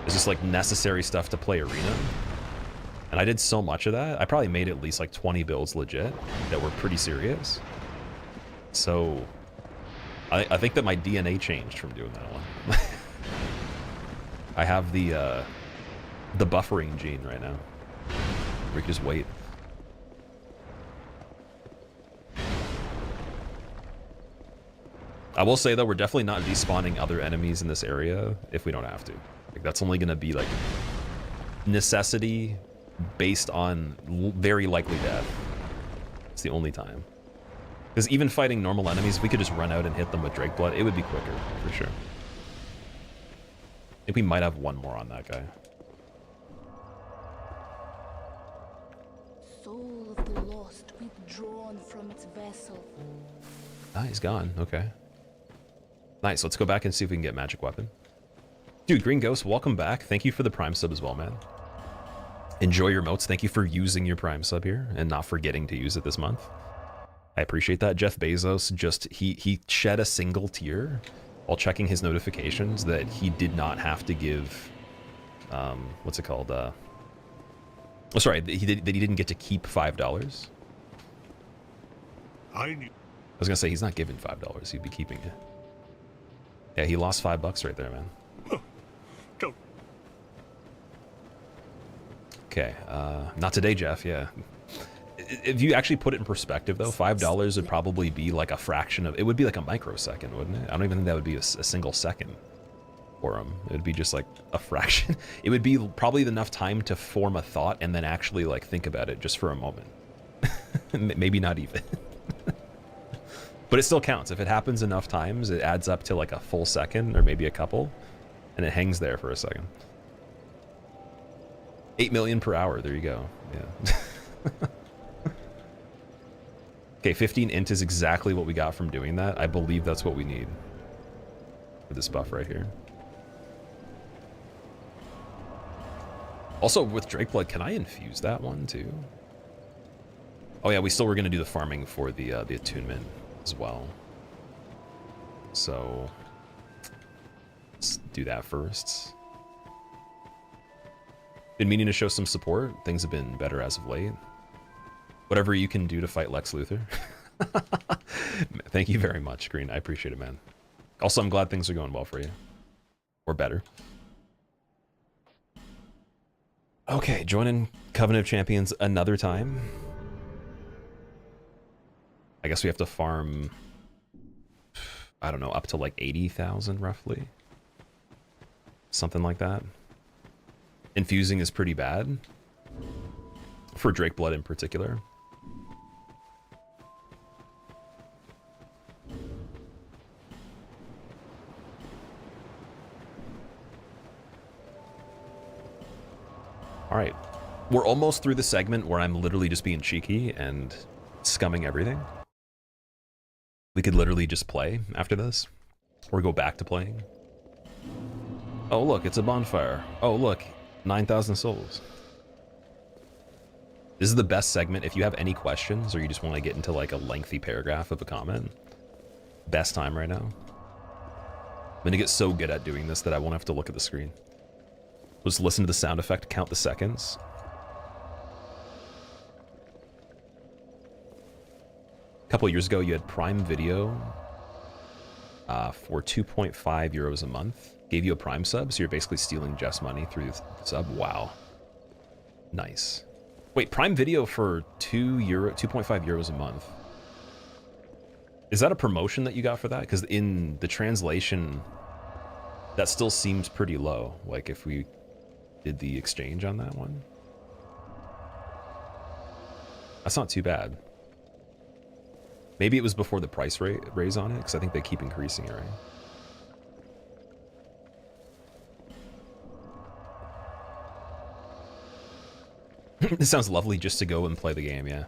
It's just like necessary stuff to play arena. And I did so much of that. I probably made at least like 20 builds legit that were pretty serious. So I think that my DNA changed from doing that one. I have the buffering gene right now. We can just wait. I will say though, we're definitely not despawning other enemies in this area if we don't have to. Like, that's only gonna be like necessity based on very likely death. It's the only time. Because even fighting normal enemies, if we could just run out and hit them with Drake Blood, it would be quicker, for sure. I think we might have one more on that guy. Soul of the lost withdrawn from its vessel. Ah, he's gone. Okay. Nice. Let's go back and see if we can get magic weapon. Dude, Green Ghost, welcome back. Thank you for the Prime sub as well, man. Enjoy your motes. Thank you for using your Prime sub here and not forgetting to use it this month. I appreciate that. Jeff Bezos just he shed a single tear while checking his notifications that he did not have to give what's it called? Oh, sorry, that he didn't get to keep $5. I was gonna say he's not giving $5. He'd be keeping it. Yeah, he lost $5 right there, man. Okay, not today, Jeff. Yeah. If you actually put it in perspective, though, $5 would probably be like a fraction of... It would be like a microsecond, wouldn't it? I don't even think that would be a single second for him. It would be just like a fraction. It would be probably enough time to form a thought and then actually like think about it just for a moment. Maybe not even. But it still counts. If it happens enough times, it adds up to like a full second or maybe a couple, and it hangs there for a second. 8 million per hour. There you go. Yeah. Okay, 15 int is exactly what we got from doing that. I believe that's what we need for this buff right here. Also, with Drake Blood, can I infuse that one too? Oh yeah, we still were going to do the farming for the attunement as well. So let's do that first. Been meaning to show some support. Things have been better as of late. Whatever you can do to fight Lex Luthor. Thank you very much, Green. I appreciate it, man. Also, I'm glad things are going well for you. Or better. Okay, joining Covenant of Champions another time. I guess we have to farm, I don't know, up to like 80,000 roughly. Something like that. Infusing is pretty bad. For Drake Blood in particular. Alright. We're almost through the segment where I'm literally just being cheeky and scumming everything. We could literally just play after this. Or go back to playing. Oh look, it's a bonfire. Oh look, 9,000 souls. This is the best segment. If you have any questions or you just want to get into like a lengthy paragraph of a comment, best time right now. I'm gonna get so good at doing this that I won't have to look at the screen. Just listen to the sound effect, count the seconds. A couple years ago, you had Prime Video for 2.5 euros a month. Gave you a Prime sub, so you're basically stealing Jeff's money through the sub. Wow. Nice. Wait, Prime Video for 2.5 euros a month. Is that a promotion that you got for that? Because in the translation, that still seems pretty low. Like if we did the exchange on that one. That's not too bad. Maybe it was before the price raise on it, because I think they keep increasing it, right? It sounds lovely just to go and play the game, yeah.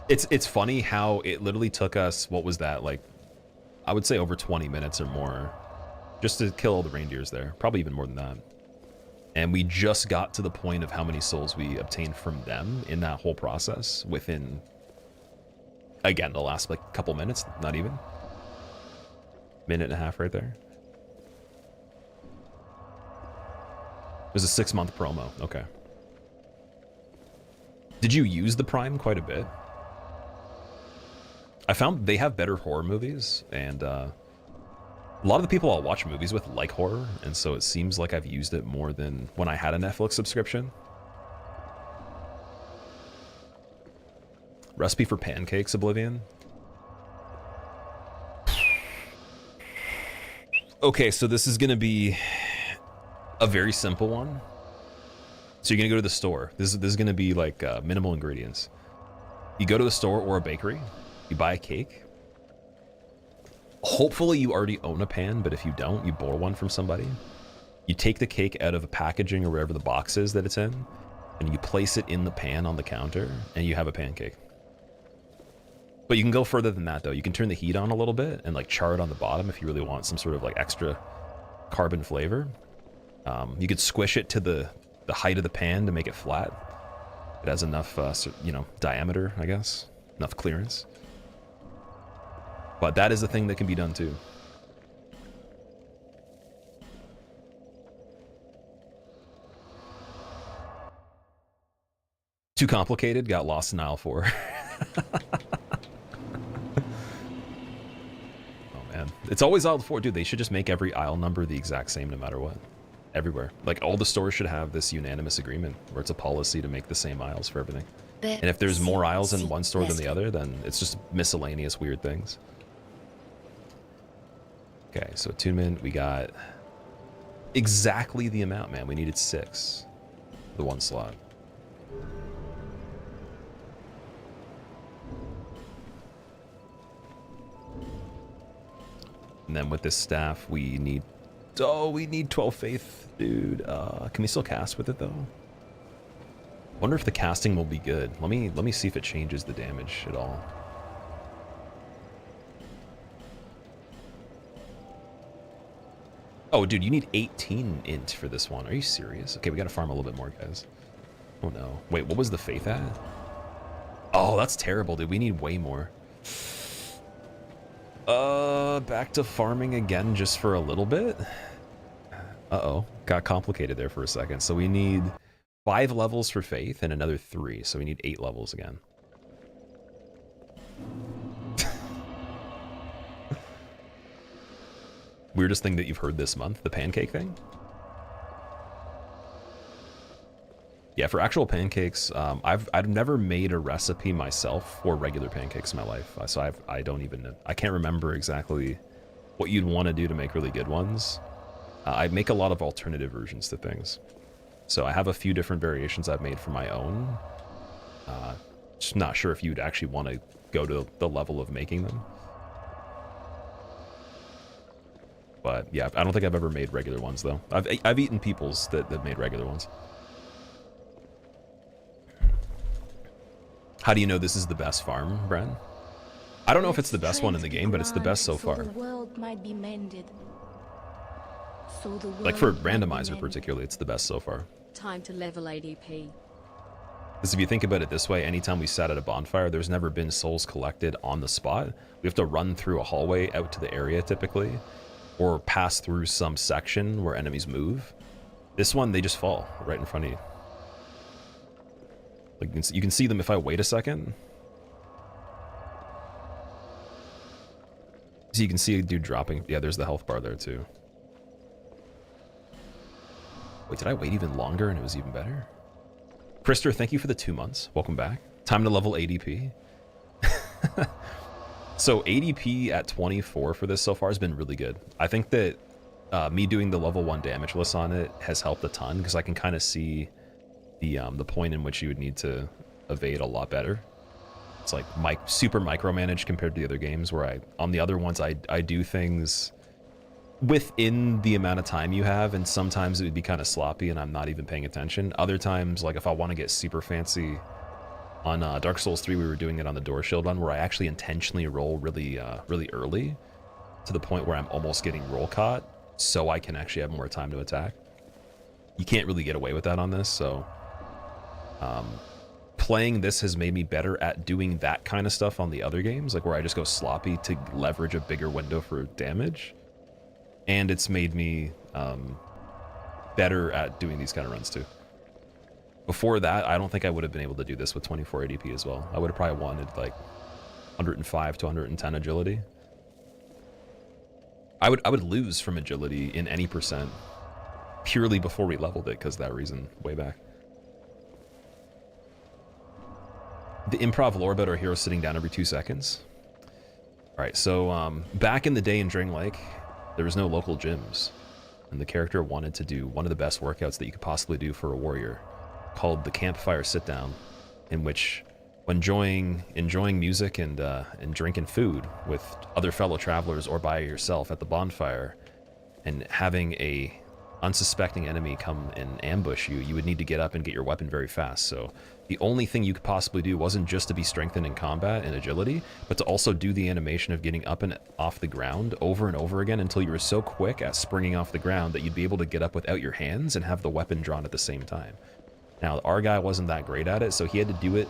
It's funny how it literally took us, what was that, like, I would say over 20 minutes or more, just to kill all the reindeers there. Probably even more than that. And we just got to the point of how many souls we obtained from them in that whole process within, again, the last like couple minutes, not even. Minute and a half right there. It was a 6-month promo. Okay. Did you use the Prime quite a bit? I found they have better horror movies, and a lot of the people I'll watch movies with like horror, and so it seems like I've used it more than when I had a Netflix subscription. Recipe for pancakes, Oblivion. Okay, so this is gonna be a very simple one. So you're gonna go to the store. This is gonna be like minimal ingredients. You go to the store or a bakery, you buy a cake. Hopefully you already own a pan, but if you don't, you borrow one from somebody. You take the cake out of the packaging or wherever the box is that it's in, and you place it in the pan on the counter, and you have a pancake. But you can go further than that, though. You can turn the heat on a little bit and like char it on the bottom if you really want some sort of like extra carbon flavor. You could squish it to the height of the pan to make it flat. It has enough, you know, diameter, I guess, enough clearance. But that is a thing that can be done too. Too complicated, got lost in aisle 4. Oh man, it's always aisle 4, dude. They should just make every aisle number the exact same no matter what. Everywhere. Like all the stores should have this unanimous agreement where it's a policy to make the same aisles for everything. And if there's more aisles in one store than the other, then it's just miscellaneous weird things. Okay, so attunement, we got exactly the amount, man. We needed 6, the one slot. And then with this staff, we need, oh, we need 12 faith, dude. Can we still cast with it though? Wonder if the casting will be good. Let me see if it changes the damage at all. Oh, dude, you need 18 int for this one. Are you serious? Okay, we gotta farm a little bit more, guys. Oh no. Wait, what was the faith at? Oh, that's terrible, dude. We need way more. Back to farming again just for a little bit. Uh-oh, got complicated there for a second. So we need 5 levels for faith and another 3. So we need 8 levels again. Weirdest thing that you've heard this month, the pancake thing? Yeah, for actual pancakes, I've never made a recipe myself for regular pancakes in my life. So I don't even know. I can't remember exactly what you'd want to do to make really good ones. I make a lot of alternative versions to things. So I have a few different variations I've made for my own. Just not sure if you'd actually want to go to the level of making them. But yeah, I don't think I've ever made regular ones though. I've eaten people's that made regular ones. How do you know this is the best farm, Bren? I don't know if it's the best one in the game, but it's the best so far. Like for Randomizer particularly, it's the best so far. Time to level ADP. Because if you think about it this way, anytime we sat at a bonfire, there's never been souls collected on the spot. We have to run through a hallway out to the area typically, or pass through some section where enemies move. This one, they just fall right in front of you. Like you can see them if I wait a second. So you can see a dude dropping. Yeah, there's the health bar there too. Wait, did I wait even longer and it was even better? Krister, thank you for the 2 months. Welcome back. Time to level ADP. So ADP at 24 for this so far has been really good. I think that me doing the level 1 damage list on it has helped a ton because I can kind of see the point in which you would need to evade a lot better. It's like super micromanaged compared to the other games where on the other ones I do things within the amount of time you have, and sometimes it would be kind of sloppy and I'm not even paying attention. Other times, like if I want to get super fancy on Dark Souls 3, we were doing it on the door shield run where I actually intentionally roll really early to the point where I'm almost getting roll caught so I can actually have more time to attack. You can't really get away with that on this, so playing this has made me better at doing that kind of stuff on the other games, like where I just go sloppy to leverage a bigger window for damage. And it's made me better at doing these kind of runs too. Before that, I don't think I would have been able to do this with 24 ADP as well. I would have probably wanted like 105 to 110 agility. I would lose from agility in any percent purely before we leveled it because of that reason way back. The improv lore about our hero sitting down every 2 seconds. All right, so back in the day in Drang Lake, there was no local gyms, and the character wanted to do one of the best workouts that you could possibly do for a warrior, called the campfire sit down, in which when enjoying music and drinking food with other fellow travelers or by yourself at the bonfire, and having a unsuspecting enemy come and ambush you, you would need to get up and get your weapon very fast. So the only thing you could possibly do wasn't just to be strengthened in combat and agility, but to also do the animation of getting up and off the ground over and over again until you were so quick at springing off the ground that you'd be able to get up without your hands and have the weapon drawn at the same time. Now, our guy wasn't that great at it, so he had to do it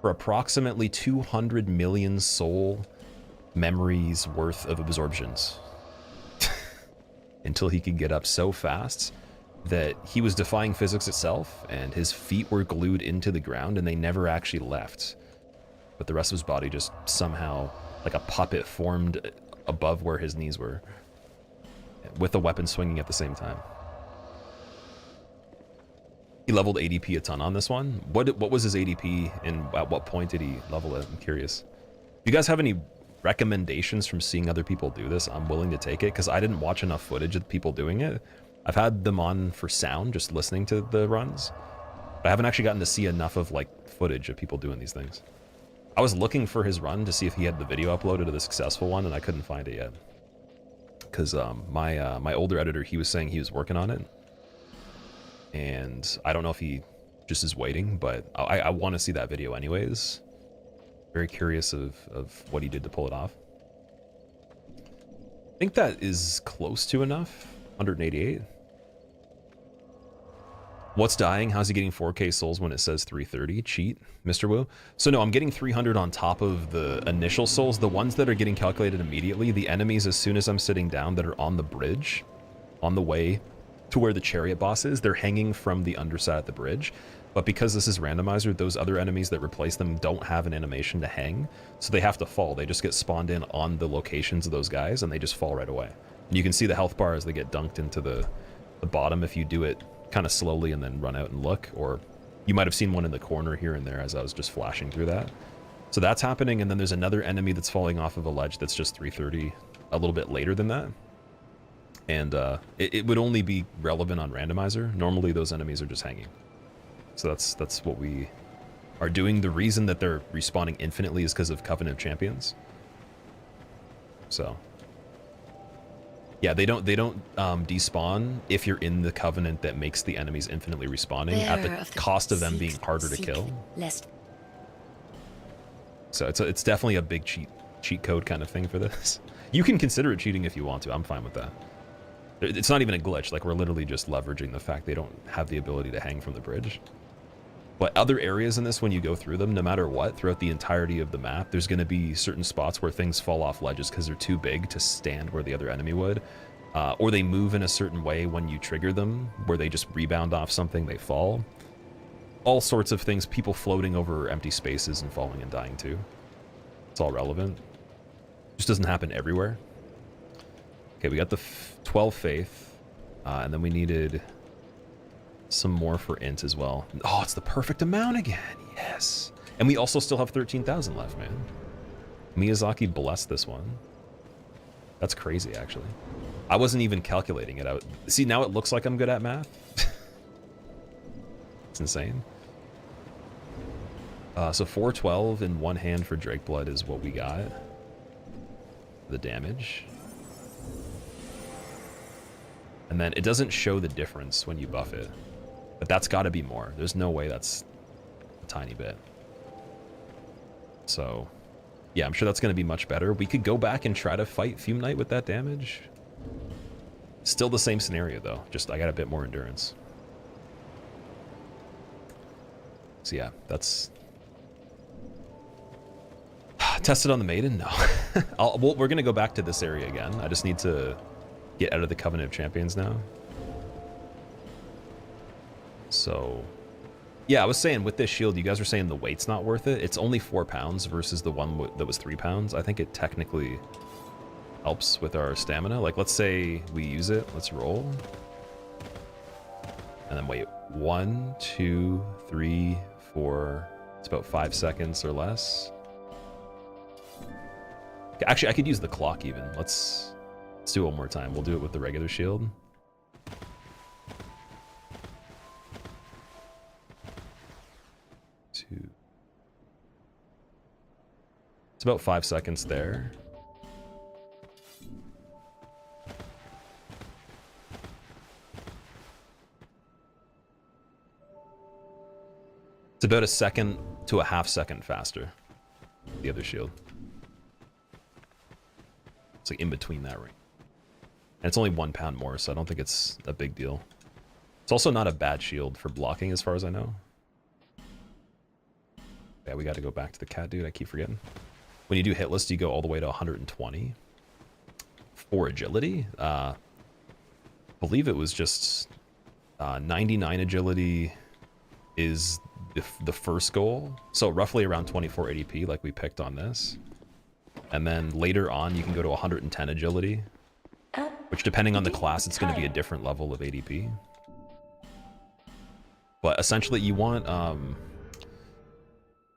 for approximately 200 million soul memories worth of absorptions until he could get up so fast that he was defying physics itself, and his feet were glued into the ground and they never actually left. But the rest of his body just somehow, like a puppet, formed above where his knees were, with the weapon swinging at the same time. He leveled ADP a ton on this one. What was his ADP, and at what point did he level it? I'm curious. If you guys have any recommendations from seeing other people do this, I'm willing to take it, because I didn't watch enough footage of people doing it. I've had them on for sound, just listening to the runs, but I haven't actually gotten to see enough of like footage of people doing these things. I was looking for his run to see if he had the video uploaded to the successful one, and I couldn't find it yet, because my older editor, he was saying he was working on it, and I don't know if he just is waiting, but I want to see that video anyways. Very curious of what he did to pull it off. I think that is close to enough. 188. What's dying? How's he getting 4K souls when it says 330? Cheat, Mr. Wu. So no, I'm getting 300 on top of the initial souls. The ones that are getting calculated immediately, the enemies as soon as I'm sitting down that are on the bridge, on the way to where the Chariot boss is, they're hanging from the underside of the bridge. But because this is randomizer, those other enemies that replace them don't have an animation to hang, so they have to fall. They just get spawned in on the locations of those guys, and they just fall right away. And you can see the health bar as they get dunked into the bottom if you do it kind of slowly and then run out and look, or you might have seen one in the corner here and there as I was just flashing through that. So that's happening, and then there's another enemy that's falling off of a ledge that's just 330 a little bit later than that. And it would only be relevant on randomizer. Normally those enemies are just hanging. So that's what we are doing. The reason that they're respawning infinitely is because of Covenant Champions. So yeah, they don't despawn if you're in the Covenant that makes the enemies infinitely respawning at the cost of them being harder to kill. So it's definitely a big cheat code kind of thing for this. You can consider it cheating if you want to. I'm fine with that. It's not even a glitch. Like, we're literally just leveraging the fact they don't have the ability to hang from the bridge. But other areas in this, when you go through them, no matter what, throughout the entirety of the map, there's going to be certain spots where things fall off ledges because they're too big to stand where the other enemy would. Or they move in a certain way when you trigger them, where they just rebound off something, they fall. All sorts of things, people floating over empty spaces and falling and dying too. It's all relevant. Just doesn't happen everywhere. Okay, we got the 12 faith, and then we needed some more for int as well. Oh, it's the perfect amount again. Yes. And we also still have 13,000 left, man. Miyazaki blessed this one. That's crazy, actually. I wasn't even calculating it out. See, now it looks like I'm good at math. It's insane. So 412 in one hand for Drakeblood is what we got. The damage. And then it doesn't show the difference when you buff it. But that's got to be more. There's no way that's a tiny bit. So, yeah, I'm sure that's going to be much better. We could go back and try to fight Fume Knight with that damage. Still the same scenario, though. Just I got a bit more endurance. So yeah, that's... Tested on the Maiden? No. We're going to go back to this area again. I just need to get out of the Covenant of Champions now. So... Yeah, I was saying with this shield, you guys were saying the weight's not worth it. It's only 4 pounds versus the one that was 3 pounds. I think it technically helps with our stamina. Like, let's say we use it. Let's roll. And then wait. 1, 2, 3, 4. It's about 5 seconds or less. Actually, I could use the clock even. Let's do it one more time. We'll do it with the regular shield. It's about 5 seconds there. It's about a second to a half second faster. The other shield. It's like in between that ring. And it's only 1 pound more, so I don't think it's a big deal. It's also not a bad shield for blocking as far as I know. Yeah, we got to go back to the cat dude. I keep forgetting. When you do hit list, you go all the way to 120 for agility. I believe it was just 99 agility is the first goal. So roughly around 24 ADP like we picked on this. And then later on, you can go to 110 agility, which depending on the class, it's going to be a different level of ADP. But essentially you want...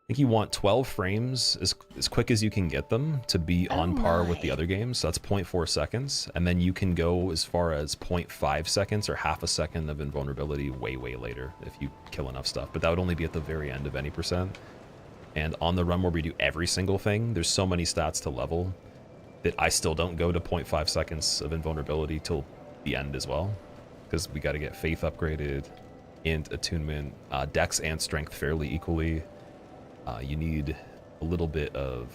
I think you want 12 frames as quick as you can get them to be on par with the other games. So that's 0.4 seconds. And then you can go as far as 0.5 seconds or half a second of invulnerability way later if you kill enough stuff. But that would only be at the very end of any percent. And on the run where we do every single thing, there's so many stats to level that I still don't go to 0.5 seconds of invulnerability till the end as well. Because we got to get Faith upgraded, Int, Attunement, Dex and Strength fairly equally. You need a little bit of,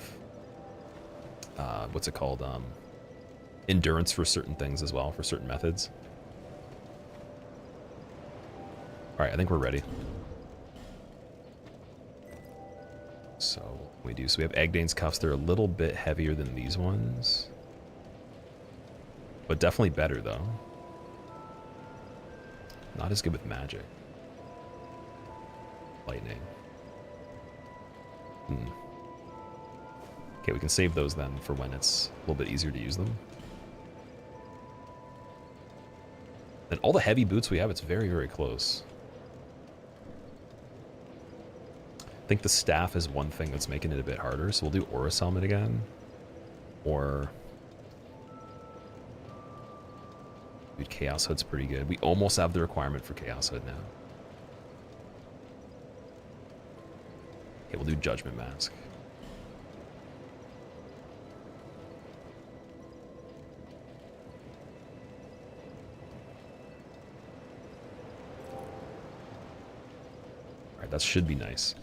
what's it called? Endurance for certain things as well, for certain methods. All right, I think we're ready. So we do. So we have Egdane's cuffs. They're a little bit heavier than these ones, but definitely better though. Not as good with magic. Lightning. Okay, we can save those then for when it's a little bit easier to use them. And all the heavy boots we have, it's very close. I think the staff is one thing that's making it a bit harder, so we'll do Aura's Helmet again. Or... Dude, Chaos Hood's pretty good. We almost have the requirement for Chaos Hood now. Okay, we'll do Judgment Mask. Alright, that should be nice.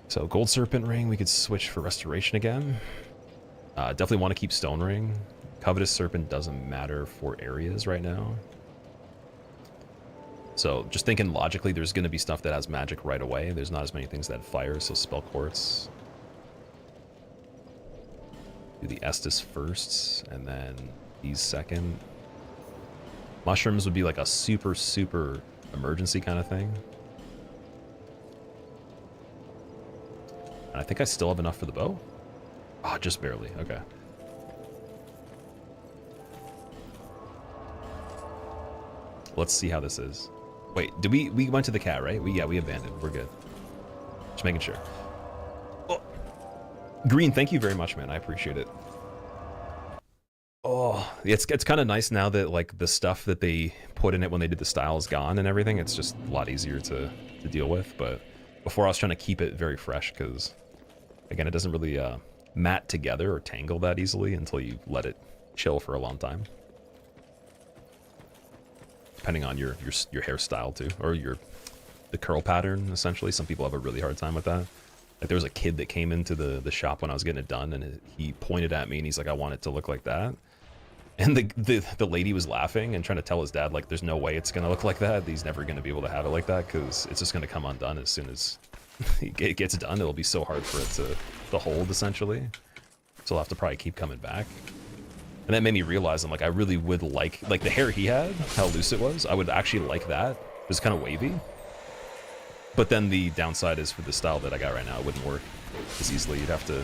So, Gold Serpent Ring, we could switch for Restoration again. Definitely want to keep Stone Ring. Covetous Serpent doesn't matter for areas right now. So, just thinking logically, there's going to be stuff that has magic right away. There's not as many things that have fire, so Spell Quartz. Do the Estus first, and then these second. Mushrooms would be like a super emergency kind of thing. And I think I still have enough for the bow. Oh, just barely. Okay. Let's see how this is. Wait, did we went to the cat, right? Yeah, we abandoned. We're good. Just making sure. Oh. Green, thank you very much, man. I appreciate it. Oh, it's kind of nice now that like the stuff that they put in it when they did the style is gone and everything. It's just a lot easier to deal with. But before I was trying to keep it very fresh because, again, it doesn't really mat together or tangle that easily until you let it chill for a long time. Depending on your hairstyle too, or the curl pattern, essentially. Some people have a really hard time with that. Like there was a kid that came into the shop when I was getting it done, and he pointed at me and he's like, I want it to look like that. And the lady was laughing and trying to tell his dad, like, there's no way it's going to look like that. He's never going to be able to have it like that because it's just going to come undone as soon as it gets done. It'll be so hard for it to hold, essentially. So I'll have to probably keep coming back. And that made me realize, I'm like, I really would like the hair he had, how loose it was. I would actually like that. It was kind of wavy. But then the downside is for the style that I got right now, it wouldn't work as easily. You'd have to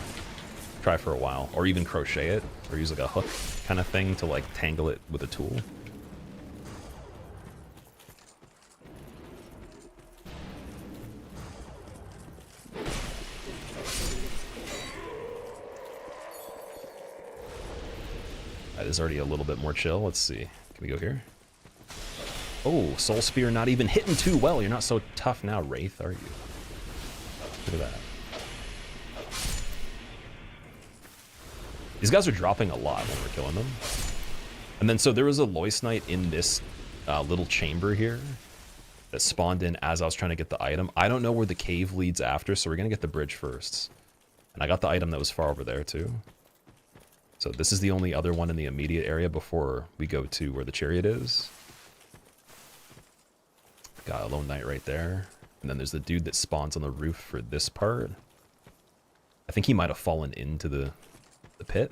try for a while, or even crochet it, or use like a hook kind of thing to like tangle it with a tool. That is already a little bit more chill. Let's see. Can we go here? Oh, Soul Spear not even hitting too well. You're not so tough now, Wraith, are you? Look at that. These guys are dropping a lot when we're killing them. And then, so there was a Lois Knight in this little chamber here that spawned in as I was trying to get the item. I don't know where the cave leads after, so we're going to get the bridge first. And I got the item that was far over there, too. So this is the only other one in the immediate area before we go to where the Chariot is. Got a Lone Knight right there. And then there's the dude that spawns on the roof for this part. I think he might have fallen into the pit.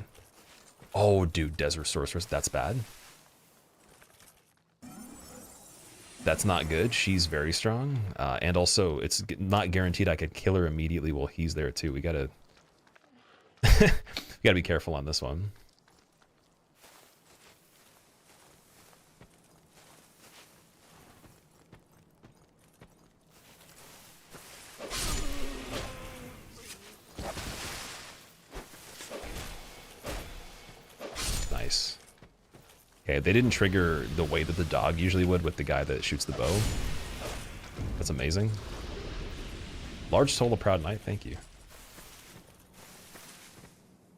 Oh, dude, Desert Sorceress, that's bad. That's not good. She's very strong. And also, it's not guaranteed I could kill her immediately while he's there, too. We gotta... we gotta be careful on this one. Nice. Okay, they didn't trigger the way that the dog usually would with the guy that shoots the bow. That's amazing. Large Soul of Proud Knight, thank you.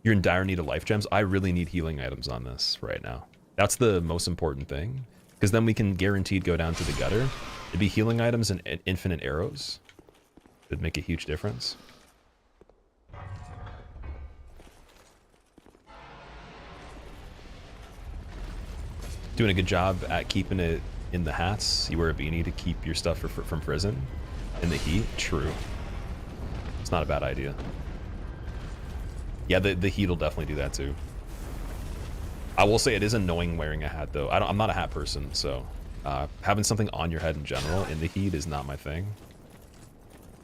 You're in dire need of life gems. I really need healing items on this right now. That's the most important thing. Because then we can guaranteed go down to the gutter. It'd be healing items and infinite arrows. It'd make a huge difference. Doing a good job at keeping it in the hats. You wear a beanie to keep your stuff from prison. In the heat? True. It's not a bad idea. Yeah, the heat will definitely do that too. I will say it is annoying wearing a hat though. I'm not a hat person, so having something on your head in general in the heat is not my thing.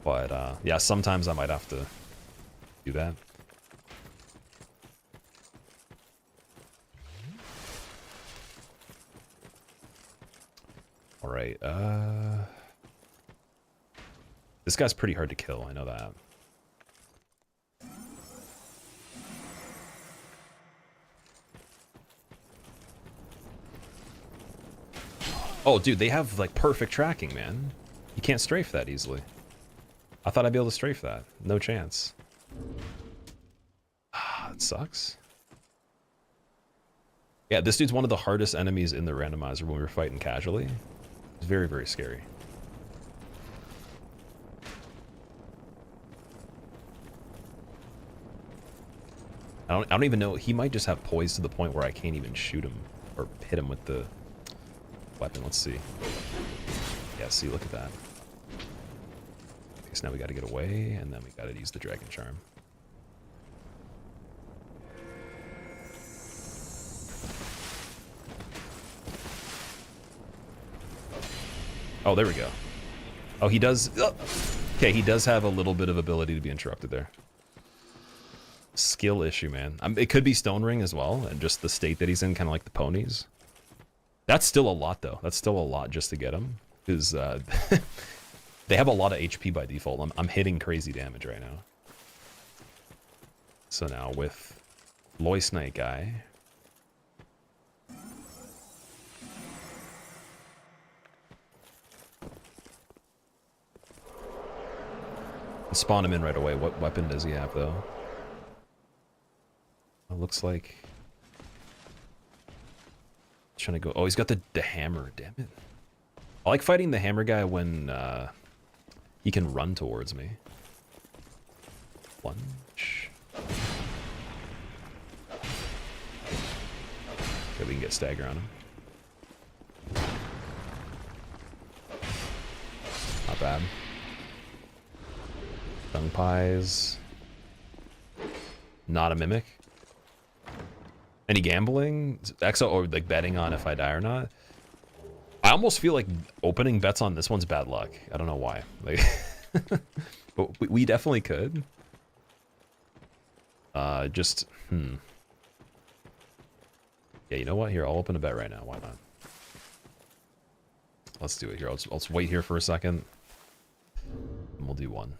But yeah, sometimes I might have to do that. All right. This guy's pretty hard to kill. I know that. Oh, dude, they have, like, perfect tracking, man. You can't strafe that easily. I thought I'd be able to strafe that. No chance. Ah, it sucks. Yeah, this dude's one of the hardest enemies in the randomizer when we were fighting casually. It's very, very scary. I don't even know. He might just have poise to the point where I can't even shoot him or hit him with the weapon. Let's see. Yeah, see, look at that. Okay, so now we got to get away, and then we got to use the Dragon Charm. Oh, there we go. Oh, he does... Okay, he does have a little bit of ability to be interrupted there. Skill issue, man. It could be Stone Ring as well, and just the state that he's in, kind of like the ponies. That's still a lot, though. That's still a lot just to get him. Because they have a lot of HP by default. I'm hitting crazy damage right now. So now with Lois Knight guy... Spawn him in right away. What weapon does he have, though? It looks like... Trying to go... Oh, he's got the hammer. Damn it. I like fighting the hammer guy when he can run towards me. Lunge. Okay, we can get stagger on him. Not bad. Dung pies. Not a mimic. Any gambling? XO or like betting on if I die or not? I almost feel like opening bets on this one's bad luck. I don't know why. Like, but we definitely could. Yeah, you know what? Here, I'll open a bet right now. Why not? Let's do it here. I'll wait here for a second. And we'll do one.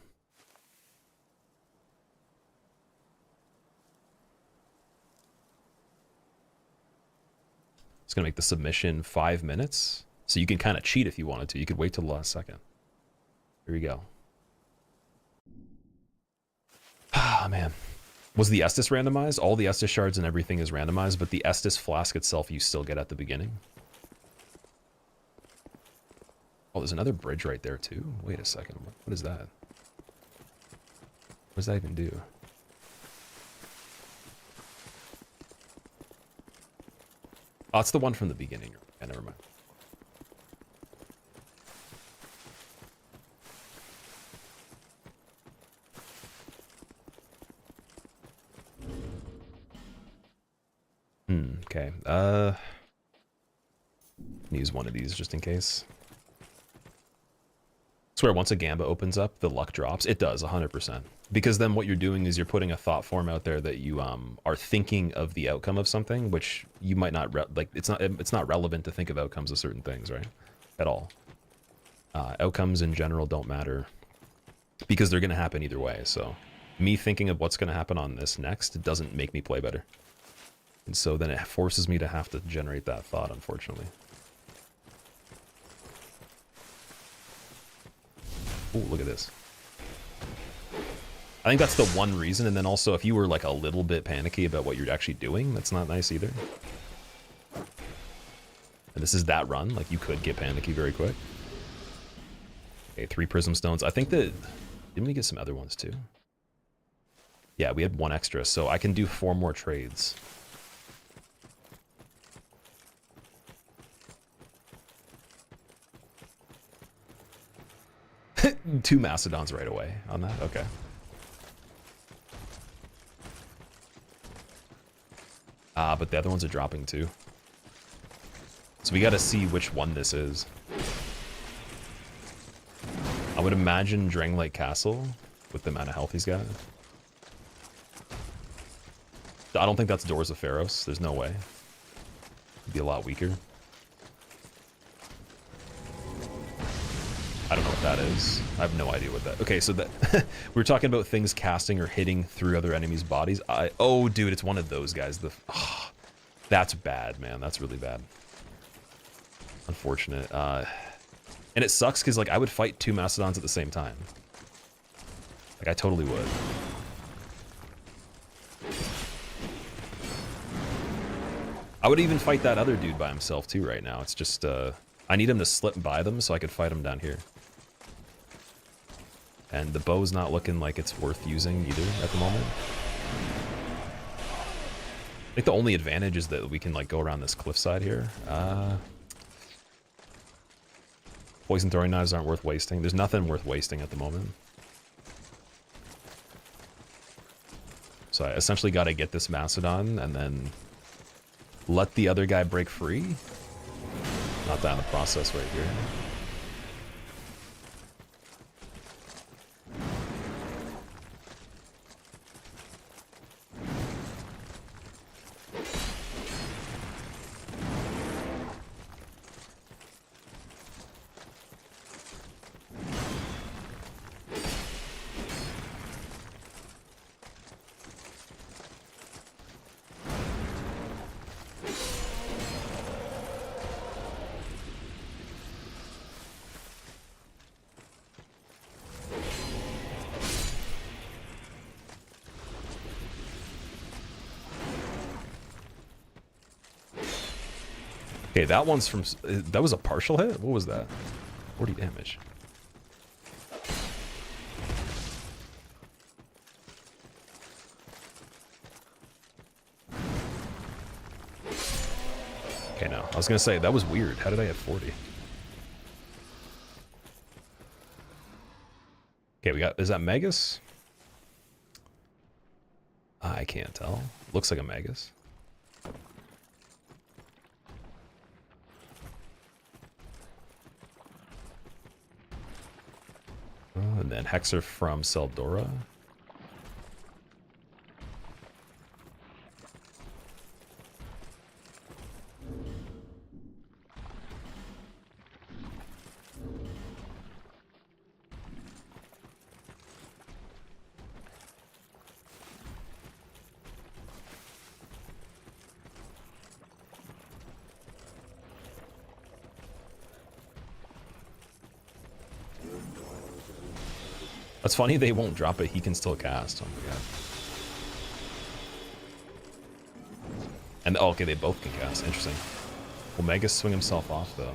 It's going to make the submission 5 minutes. So you can kind of cheat if you wanted to. You could wait till the last second. Here we go. Ah, man. Was the Estus randomized? All the Estus shards and everything is randomized, but the Estus flask itself you still get at the beginning. Oh, there's another bridge right there too. Wait a second. What is that? What does that even do? Oh, it's the one from the beginning. Yeah, never mind. Okay. Use one of these just in case. I swear once a Gamba opens up, the luck drops. It does, 100%. Because then what you're doing is you're putting a thought form out there that you are thinking of the outcome of something, which you might not like. It's not relevant to think of outcomes of certain things, right? At all. Outcomes in general don't matter because they're going to happen either way. So me thinking of what's going to happen on this next doesn't make me play better. And so then it forces me to have to generate that thought, unfortunately. Oh, look at this. I think that's the one reason. And then also, if you were like a little bit panicky about what you're actually doing, that's not nice either. And this is that run. Like, you could get panicky very quick. Okay, 3 prism stones. I think that... Didn't we get some other ones too? Yeah, we had 1 extra. So I can do 4 more trades. Two Mastodons right away on that. Okay. But the other ones are dropping too. So we got to see which one this is. I would imagine Drangleic Castle with the amount of health he's got. I don't think that's Doors of Pharos. There's no way. It'd be a lot weaker. I don't know what that is. I have no idea what that... Okay, so that we were talking about things casting or hitting through other enemies' bodies. Oh, dude, it's one of those guys. That's bad, man. That's really bad. Unfortunate. And it sucks because, like, I would fight 2 Mastodons at the same time. Like, I totally would. I would even fight that other dude by himself, too, right now. It's just, I need him to slip by them so I could fight him down here. And the bow's not looking like it's worth using either at the moment. I think the only advantage is that we can, like, go around this cliffside here. Poison throwing knives aren't worth wasting. There's nothing worth wasting at the moment. So I essentially got to get this Mastodon and then let the other guy break free. Not that in the process right here. Okay, that one's from... That was a partial hit? What was that? 40 damage. I was gonna say, that was weird. How did I have 40? Okay, we got, is that Magus? I can't tell. Looks like a Magus. And then Hexer from Seldora. That's funny they won't drop it, he can still cast. Oh my god. And oh, okay, they both can cast. Interesting. Will Magus swing himself off though?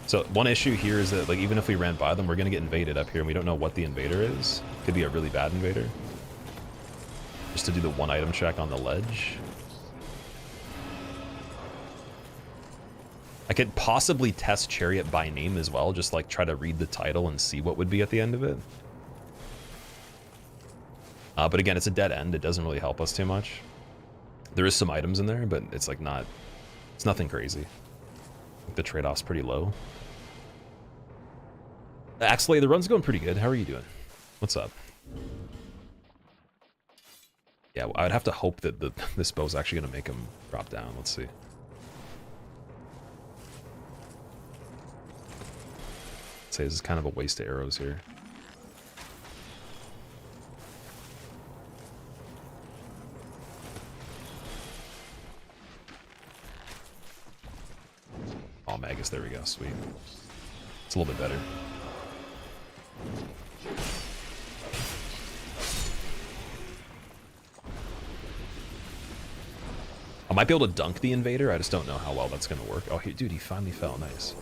So one issue here is that like even if we ran by them, we're gonna get invaded up here and we don't know what the invader is. Could be a really bad invader. Just to do the one item check on the ledge. I could possibly test Chariot by name as well, just like try to read the title and see what would be at the end of it. But again, it's a dead end. It doesn't really help us too much. There is some items in there, but it's like not, it's nothing crazy. The trade-off's pretty low. Axley, the run's going pretty good. How are you doing? What's up? Yeah, I'd have to hope that this bow's actually going to make him drop down. Let's see. Say this is kind of a waste of arrows here. Oh, Magus, there we go, sweet. It's a little bit better. I might be able to dunk the invader, I just don't know how well that's gonna work. Oh, dude, he finally fell, nice.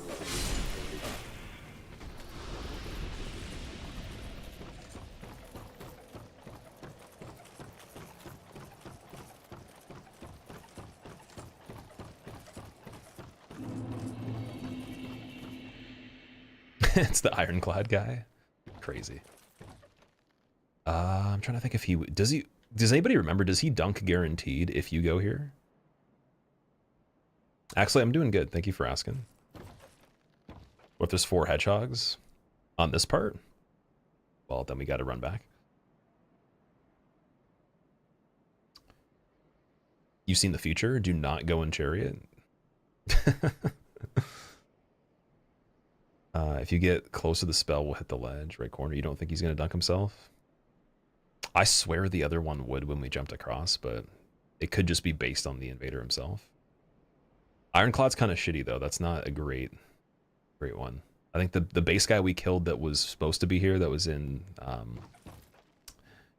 It's the ironclad guy. Crazy. I'm trying to think if he does anybody remember, does he dunk guaranteed if you go here? Actually, I'm doing good. Thank you for asking. What if there's 4 hedgehogs on this part? Well, then we got to run back. You've seen the future. Do not go in Chariot. If you get close to the spell, we'll hit the ledge. Right corner. You don't think he's going to dunk himself? I swear the other one would when we jumped across, but it could just be based on the invader himself. Ironclad's kind of shitty, though. That's not a great one. I think the base guy we killed that was supposed to be here, that was in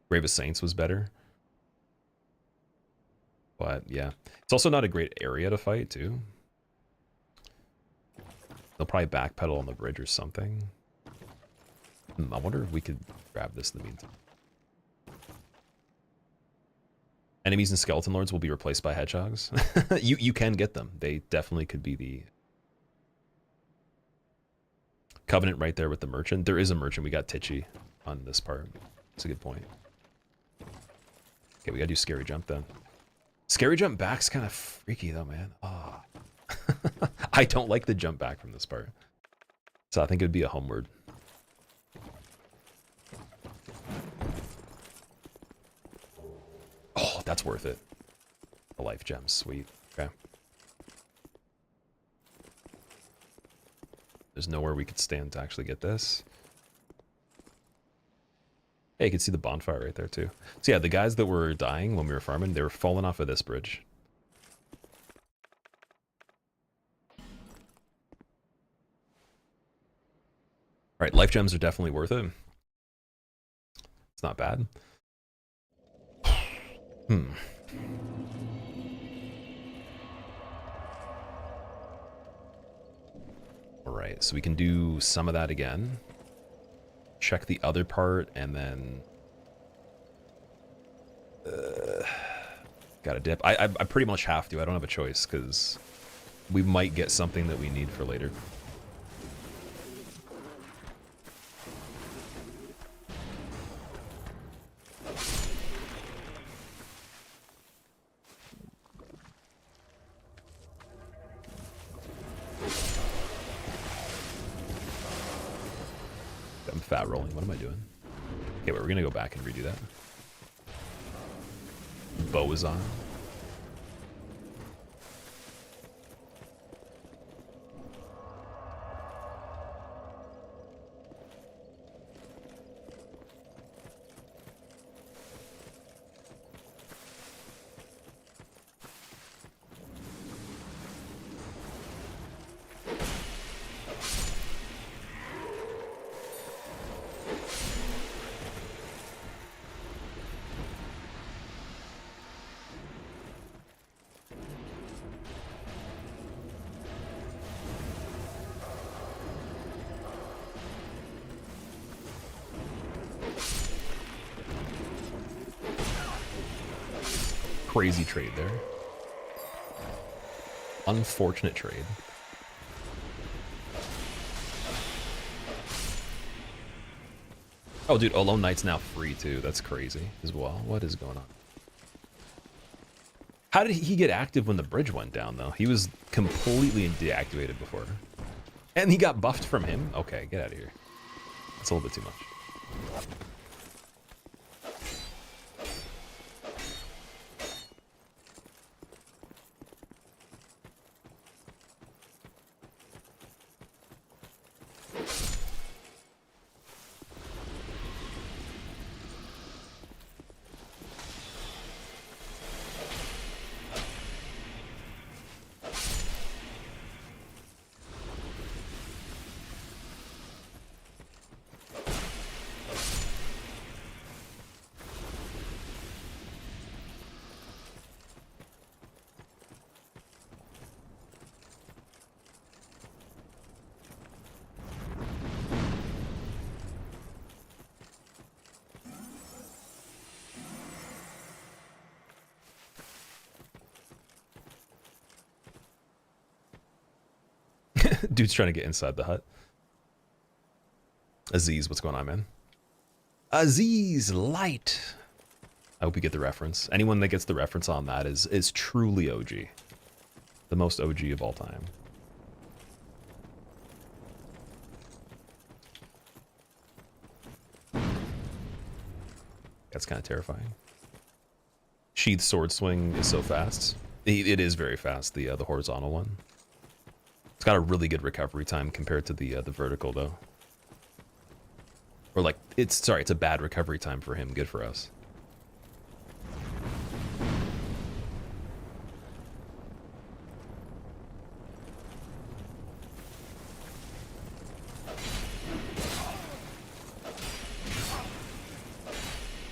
Grave of Saints, was better. But, yeah. It's also not a great area to fight, too. They'll probably backpedal on the bridge or something. I wonder if we could grab this in the meantime. Enemies and skeleton lords will be replaced by hedgehogs. You can get them. They definitely could be the Covenant right there with the merchant. There is a merchant. We got Titchy on this part. That's a good point. Okay, we gotta do scary jump then. Scary jump back's kind of freaky though, man. Oh. I don't like the jump back from this part. So I think it would be a homeward. Oh, that's worth it. The life gems, sweet. Okay. There's nowhere we could stand to actually get this. Hey, you can see the bonfire right there too. So yeah, the guys that were dying when we were farming, they were falling off of this bridge. All right, life gems are definitely worth it. It's not bad. All right, so we can do some of that again. Check the other part, and then Gotta dip. I pretty much have to. I don't have a choice because we might get something that we need for later. I'm fat rolling. What am I doing? Okay, wait, we're gonna go back and redo that. Bow is on. Crazy trade there. Unfortunate trade. Oh, dude, Alone Knight's now free, too. That's crazy as well. What is going on? How did he get active when the bridge went down, though? He was completely deactivated before. And he got buffed from him? Okay, get out of here. That's a little bit too much. Dude's trying to get inside the hut. Aziz, what's going on, man? Aziz Light. I hope you get the reference. Anyone that gets the reference on that is truly OG. The most OG of all time. That's kind of terrifying. Sheath sword swing is so fast. It is very fast, the horizontal one. It's got a really good recovery time compared to the vertical, though. Or like, it's a bad recovery time for him. Good for us.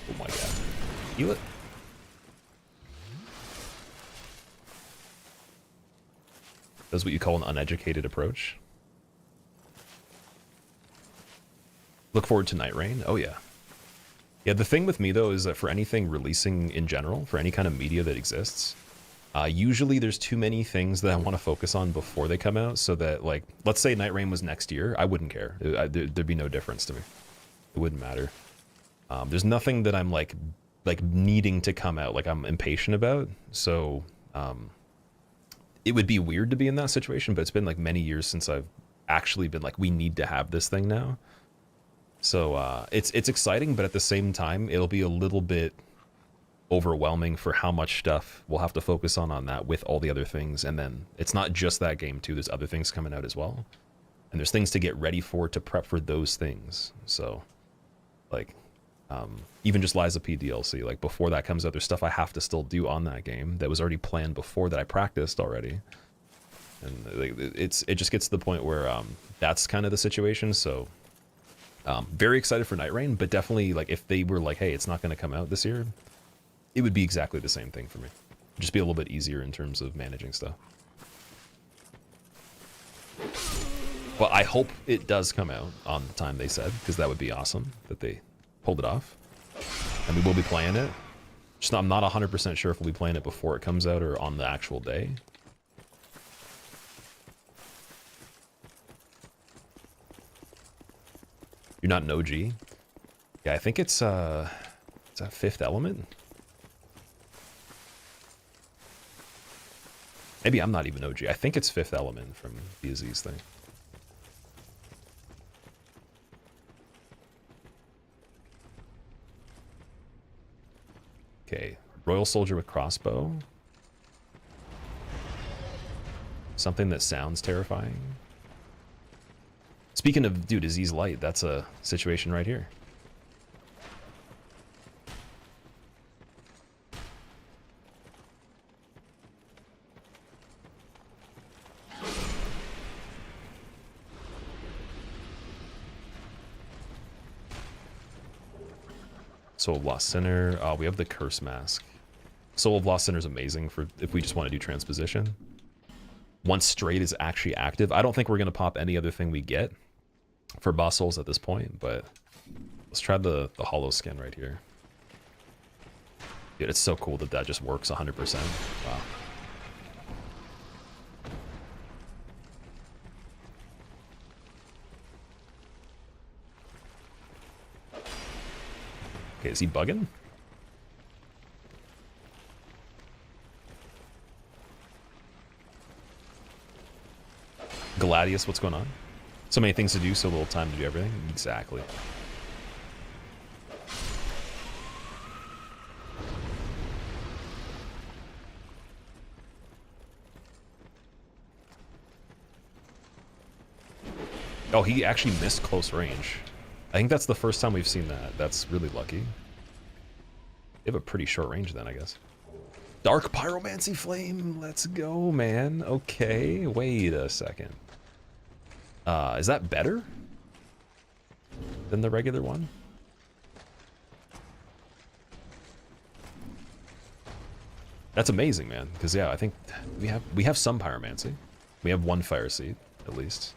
Oh my god. Heal it. That's what you call an uneducated approach. Look forward to Night Rain. Oh yeah. Yeah, the thing with me though is that for anything releasing in general, for any kind of media that exists, usually there's too many things that I want to focus on before they come out, so that, like, let's say Night Rain was next year, I wouldn't care. There'd be no difference to me. It wouldn't matter. There's nothing that I'm like needing to come out, like I'm impatient about. So it would be weird to be in that situation, but it's been like many years since I've actually been like, we need to have this thing now. So it's exciting, but at the same time, it'll be a little bit overwhelming for how much stuff we'll have to focus on that with all the other things. And then it's not just that game too, there's other things coming out as well. And there's things to get ready for, to prep for those things. So like, even just Lies of P DLC, like before that comes out, there's stuff I have to still do on that game that was already planned before, that I practiced already. And it just gets to the point where that's kind of the situation. So very excited for Night Rain, but definitely, like, if they were like, hey, it's not going to come out this year, it would be exactly the same thing for me. It'd just be a little bit easier in terms of managing stuff. Well, I hope it does come out on the time they said, because that would be awesome that they pulled it off. And we will be playing it. I'm not 100% sure if we'll be playing it before it comes out or on the actual day. You're not an OG? Yeah, I think it's a fifth element. Maybe I'm not even OG. I think it's fifth element from BZ's thing. Okay, Royal Soldier with crossbow. Something that sounds terrifying. Speaking of, dude, Disease Light, that's a situation right here. Soul of Lost Sinner. We have the Curse Mask. Soul of Lost Sinner is amazing for if we just want to do transposition. Once Straight is actually active, I don't think we're going to pop any other thing we get for boss souls at this point, but let's try the hollow skin right here. Dude, it's so cool that that just works 100%. Wow. Okay, is he bugging? Gladius, what's going on? So many things to do, so little time to do everything. Exactly. Oh, he actually missed close range. I think that's the first time we've seen that. That's really lucky. They have a pretty short range then, I guess. Dark Pyromancy Flame. Let's go, man. Okay, wait a second. Is that better than the regular one? That's amazing, man. Because yeah, I think we have some pyromancy. We have one fire seed at least.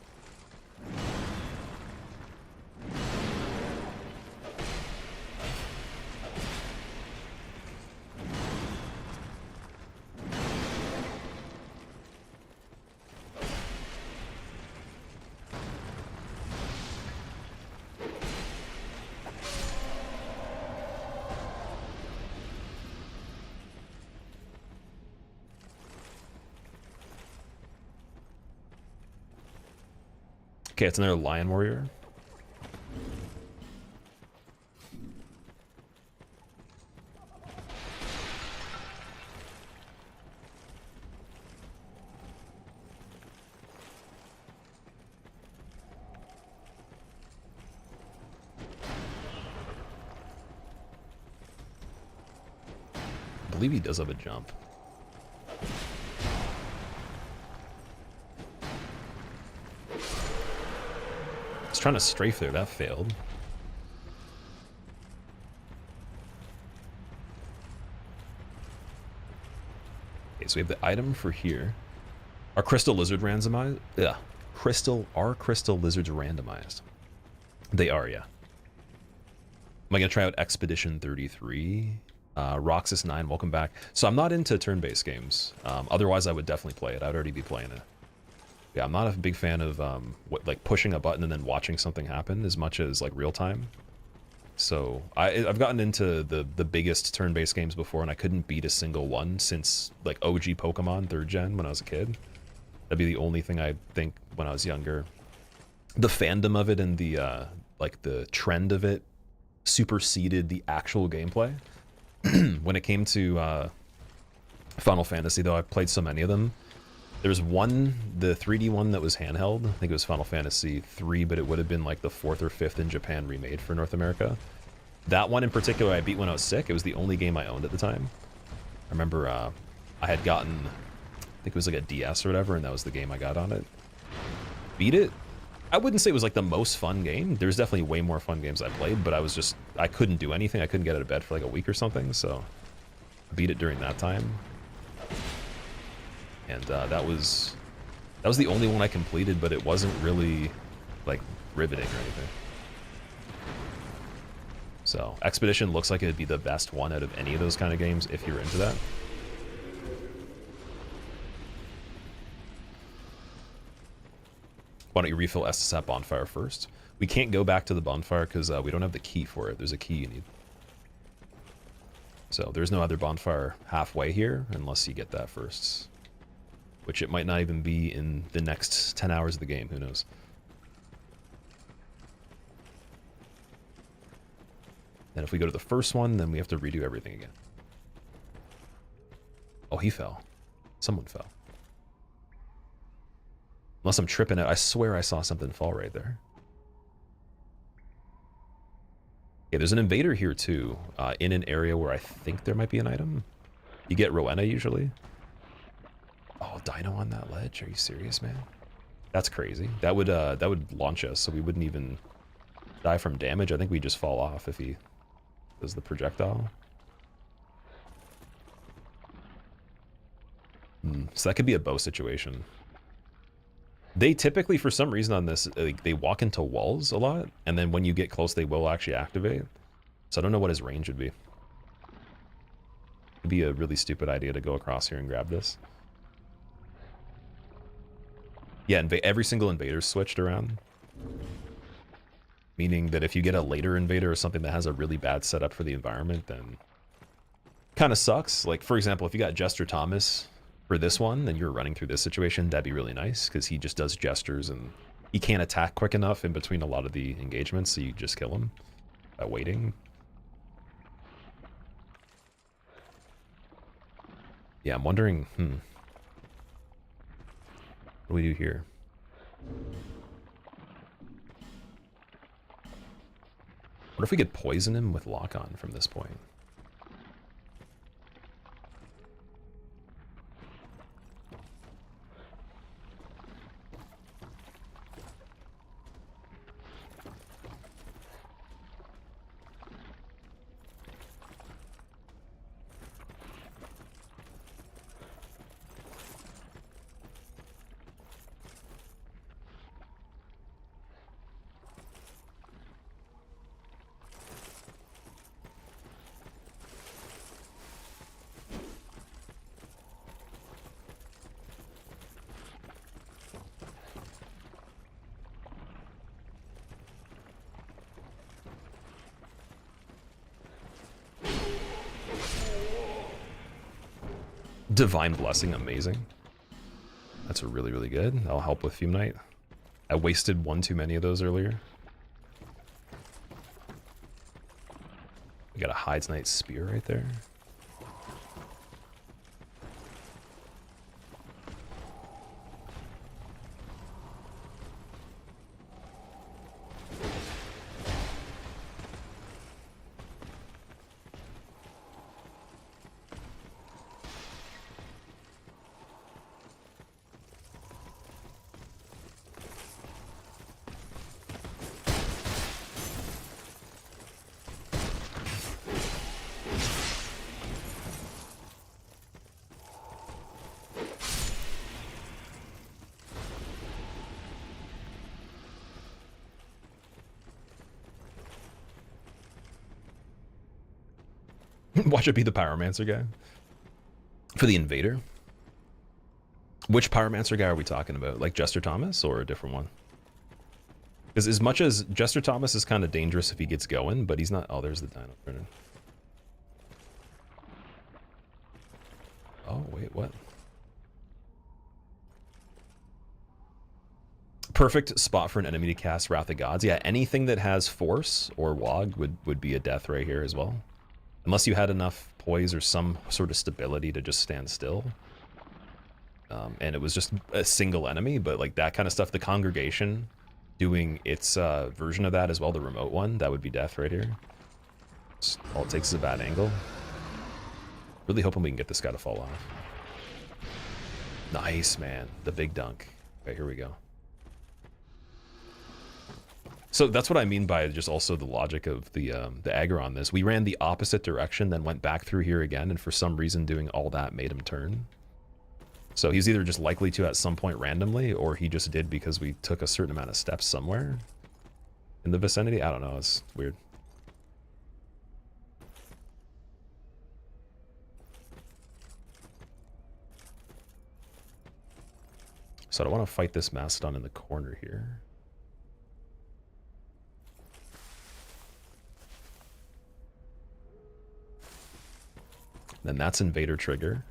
Okay, it's another Lion Warrior. I believe he does have a jump. Trying to strafe there, that failed. Okay, so we have the item for here. Are crystal lizard randomized? Yeah. Are crystal lizards randomized? They are, yeah. Am I gonna try out Expedition 33? Roxas 9, welcome back. So I'm not into turn-based games. Otherwise I would definitely play it. I'd already be playing it. Yeah, I'm not a big fan of like pushing a button and then watching something happen as much as like real time. So I've gotten into the biggest turn-based games before, and I couldn't beat a single one since like OG Pokemon 3rd gen when I was a kid. That'd be the only thing I think when I was younger. The fandom of it and the like the trend of it superseded the actual gameplay. When it came to Final Fantasy, though, I played so many of them. There's one, the 3D one that was handheld. I think it was Final Fantasy 3, but it would have been like the 4th or 5th in Japan remade for North America. That one in particular I beat when I was sick. It was the only game I owned at the time. I remember I had gotten, I think it was like a DS or whatever, and that was the game I got on it. Beat it. I wouldn't say it was like the most fun game. There's definitely way more fun games I played, but I couldn't do anything. I couldn't get out of bed for like a week or something, so I beat it during that time. And that was the only one I completed, but it wasn't really like riveting or anything. So Expedition looks like it'd be the best one out of any of those kind of games if you're into that. Why don't you refill Estus at bonfire first? We can't go back to the bonfire because we don't have the key for it. There's a key you need. So there's no other bonfire halfway here unless you get that first. Which it might not even be in the next 10 hours of the game. Who knows? And if we go to the first one, then we have to redo everything again. Oh, he fell. Someone fell. Unless I'm tripping out. I swear I saw something fall right there. Yeah, there's an invader here too, in an area where I think there might be an item. You get Rowena usually. Oh, dino on that ledge? Are you serious, man? That's crazy. That would launch us, so we wouldn't even die from damage. I think we just fall off if he does the projectile. So that could be a bow situation. They typically, for some reason on this, like, they walk into walls a lot, and then when you get close, they will actually activate. So I don't know what his range would be. It'd be a really stupid idea to go across here and grab this. Yeah, every single invader's switched around. Meaning that if you get a later invader or something that has a really bad setup for the environment, then kind of sucks. Like, for example, if you got Jester Thomas for this one, and you're running through this situation, that'd be really nice, because he just does gestures, and he can't attack quick enough in between a lot of the engagements, so you just kill him by waiting. Yeah, I'm wondering, what do we do here? What if we could poison him with lock-on from this point? Divine Blessing, amazing. That's a really, really good. That'll help with Fume Knight. I wasted one too many of those earlier. We got a Heide's Knight Spear right there. Watch it be the Pyromancer guy. For the Invader? Which Pyromancer guy are we talking about? Like Jester Thomas or a different one? Because as much as Jester Thomas is kind of dangerous if he gets going, but he's not... Oh, there's the dino. Oh, wait, what? Perfect spot for an enemy to cast Wrath of Gods. Yeah, anything that has Force or Wog would be a death right here as well. Unless you had enough poise or some sort of stability to just stand still. And it was just a single enemy, but like that kind of stuff, the Congregation doing its version of that as well, the remote one, that would be death right here. Just all it takes is a bad angle. Really hoping we can get this guy to fall off. Nice, man. The big dunk. Okay, here we go. So that's what I mean by just also the logic of the aggro on this. We ran the opposite direction, then went back through here again, and for some reason doing all that made him turn. So he's either just likely to at some point randomly, or he just did because we took a certain amount of steps somewhere in the vicinity. I don't know, it's weird. So I don't want to fight this Mastodon in the corner here. Then that's Invader trigger.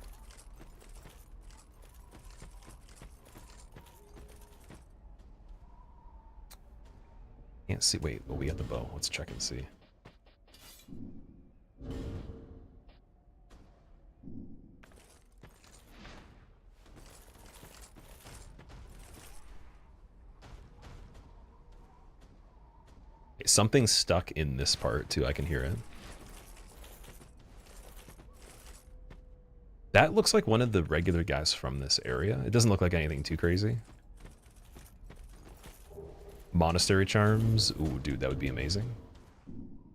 Can't see. Wait, oh, we got the bow. Let's check and see. Okay, something's stuck in this part too. I can hear it. That looks like one of the regular guys from this area. It doesn't look like anything too crazy. Monastery charms. Ooh, dude, that would be amazing.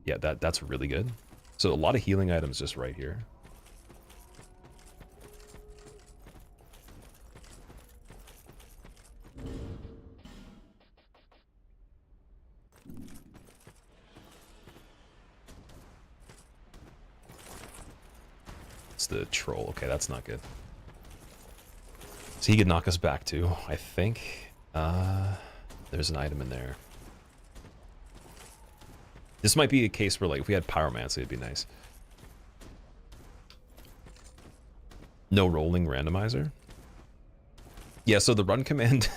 Yeah, that's really good. So a lot of healing items just right here. It's the troll. Okay, that's not good. So he could knock us back too, I think. There's an item in there. This might be a case where, like, if we had pyromancy, it'd be nice. No rolling randomizer. Yeah, so the run command,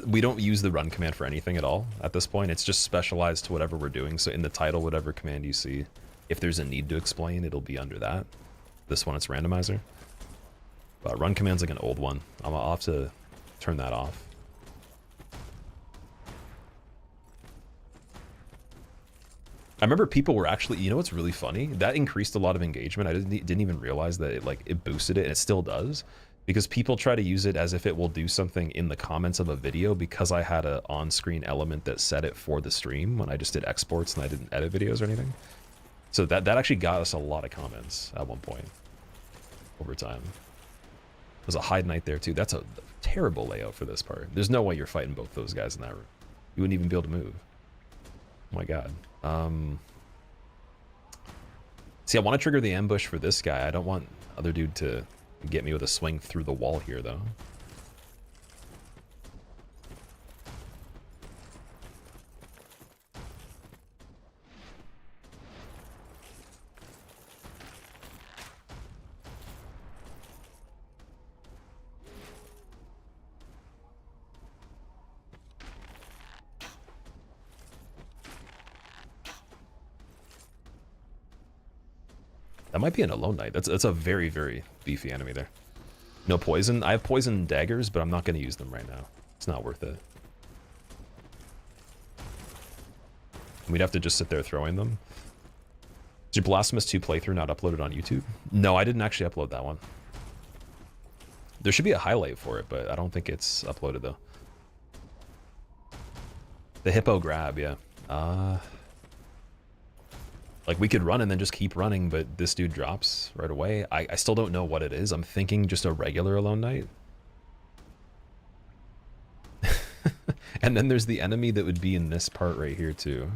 we don't use the run command for anything at all at this point. It's just specialized to whatever we're doing. So in the title, whatever command you see, if there's a need to explain, it'll be under that. This one, it's randomizer. But run command's like an old one. I'll have to turn that off. I remember people were actually, you know what's really funny? That increased a lot of engagement. I didn't even realize that it boosted it, and it still does. Because people try to use it as if it will do something in the comments of a video, because I had an on-screen element that set it for the stream when I just did exports and I didn't edit videos or anything. So that actually got us a lot of comments at one point over time. There's a Heide Knight there too. That's a terrible layout for this part. There's no way you're fighting both those guys in that room. You wouldn't even be able to move. Oh my god. See, I want to trigger the ambush for this guy. I don't want other dude to get me with a swing through the wall here, though. That might be an Alone Knight. That's a very, very beefy enemy there. No poison. I have poison daggers, but I'm not going to use them right now. It's not worth it. We'd have to just sit there throwing them. Is your Blasphemous 2 playthrough not uploaded on YouTube? No, I didn't actually upload that one. There should be a highlight for it, but I don't think it's uploaded, though. The hippo grab, yeah. Like, we could run and then just keep running, but this dude drops right away. I still don't know what it is. I'm thinking just a regular Alone Knight. And then there's the enemy that would be in this part right here, too.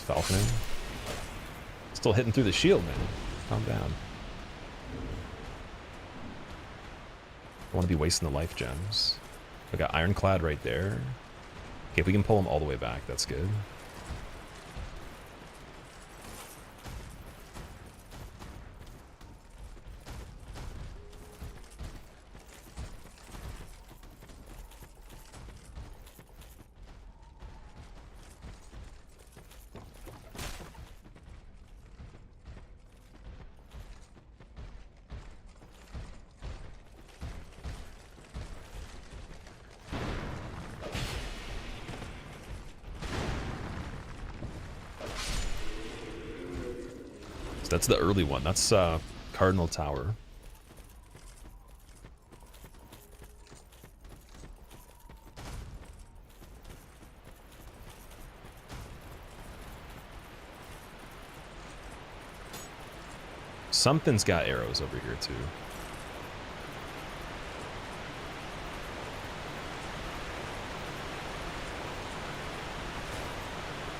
Falconing. Still hitting through the shield, man. Calm down. I want to be wasting the life gems. I got Ironclad right there. Okay, if we can pull him all the way back, that's good. That's the early one. That's Cardinal Tower. Something's got arrows over here too.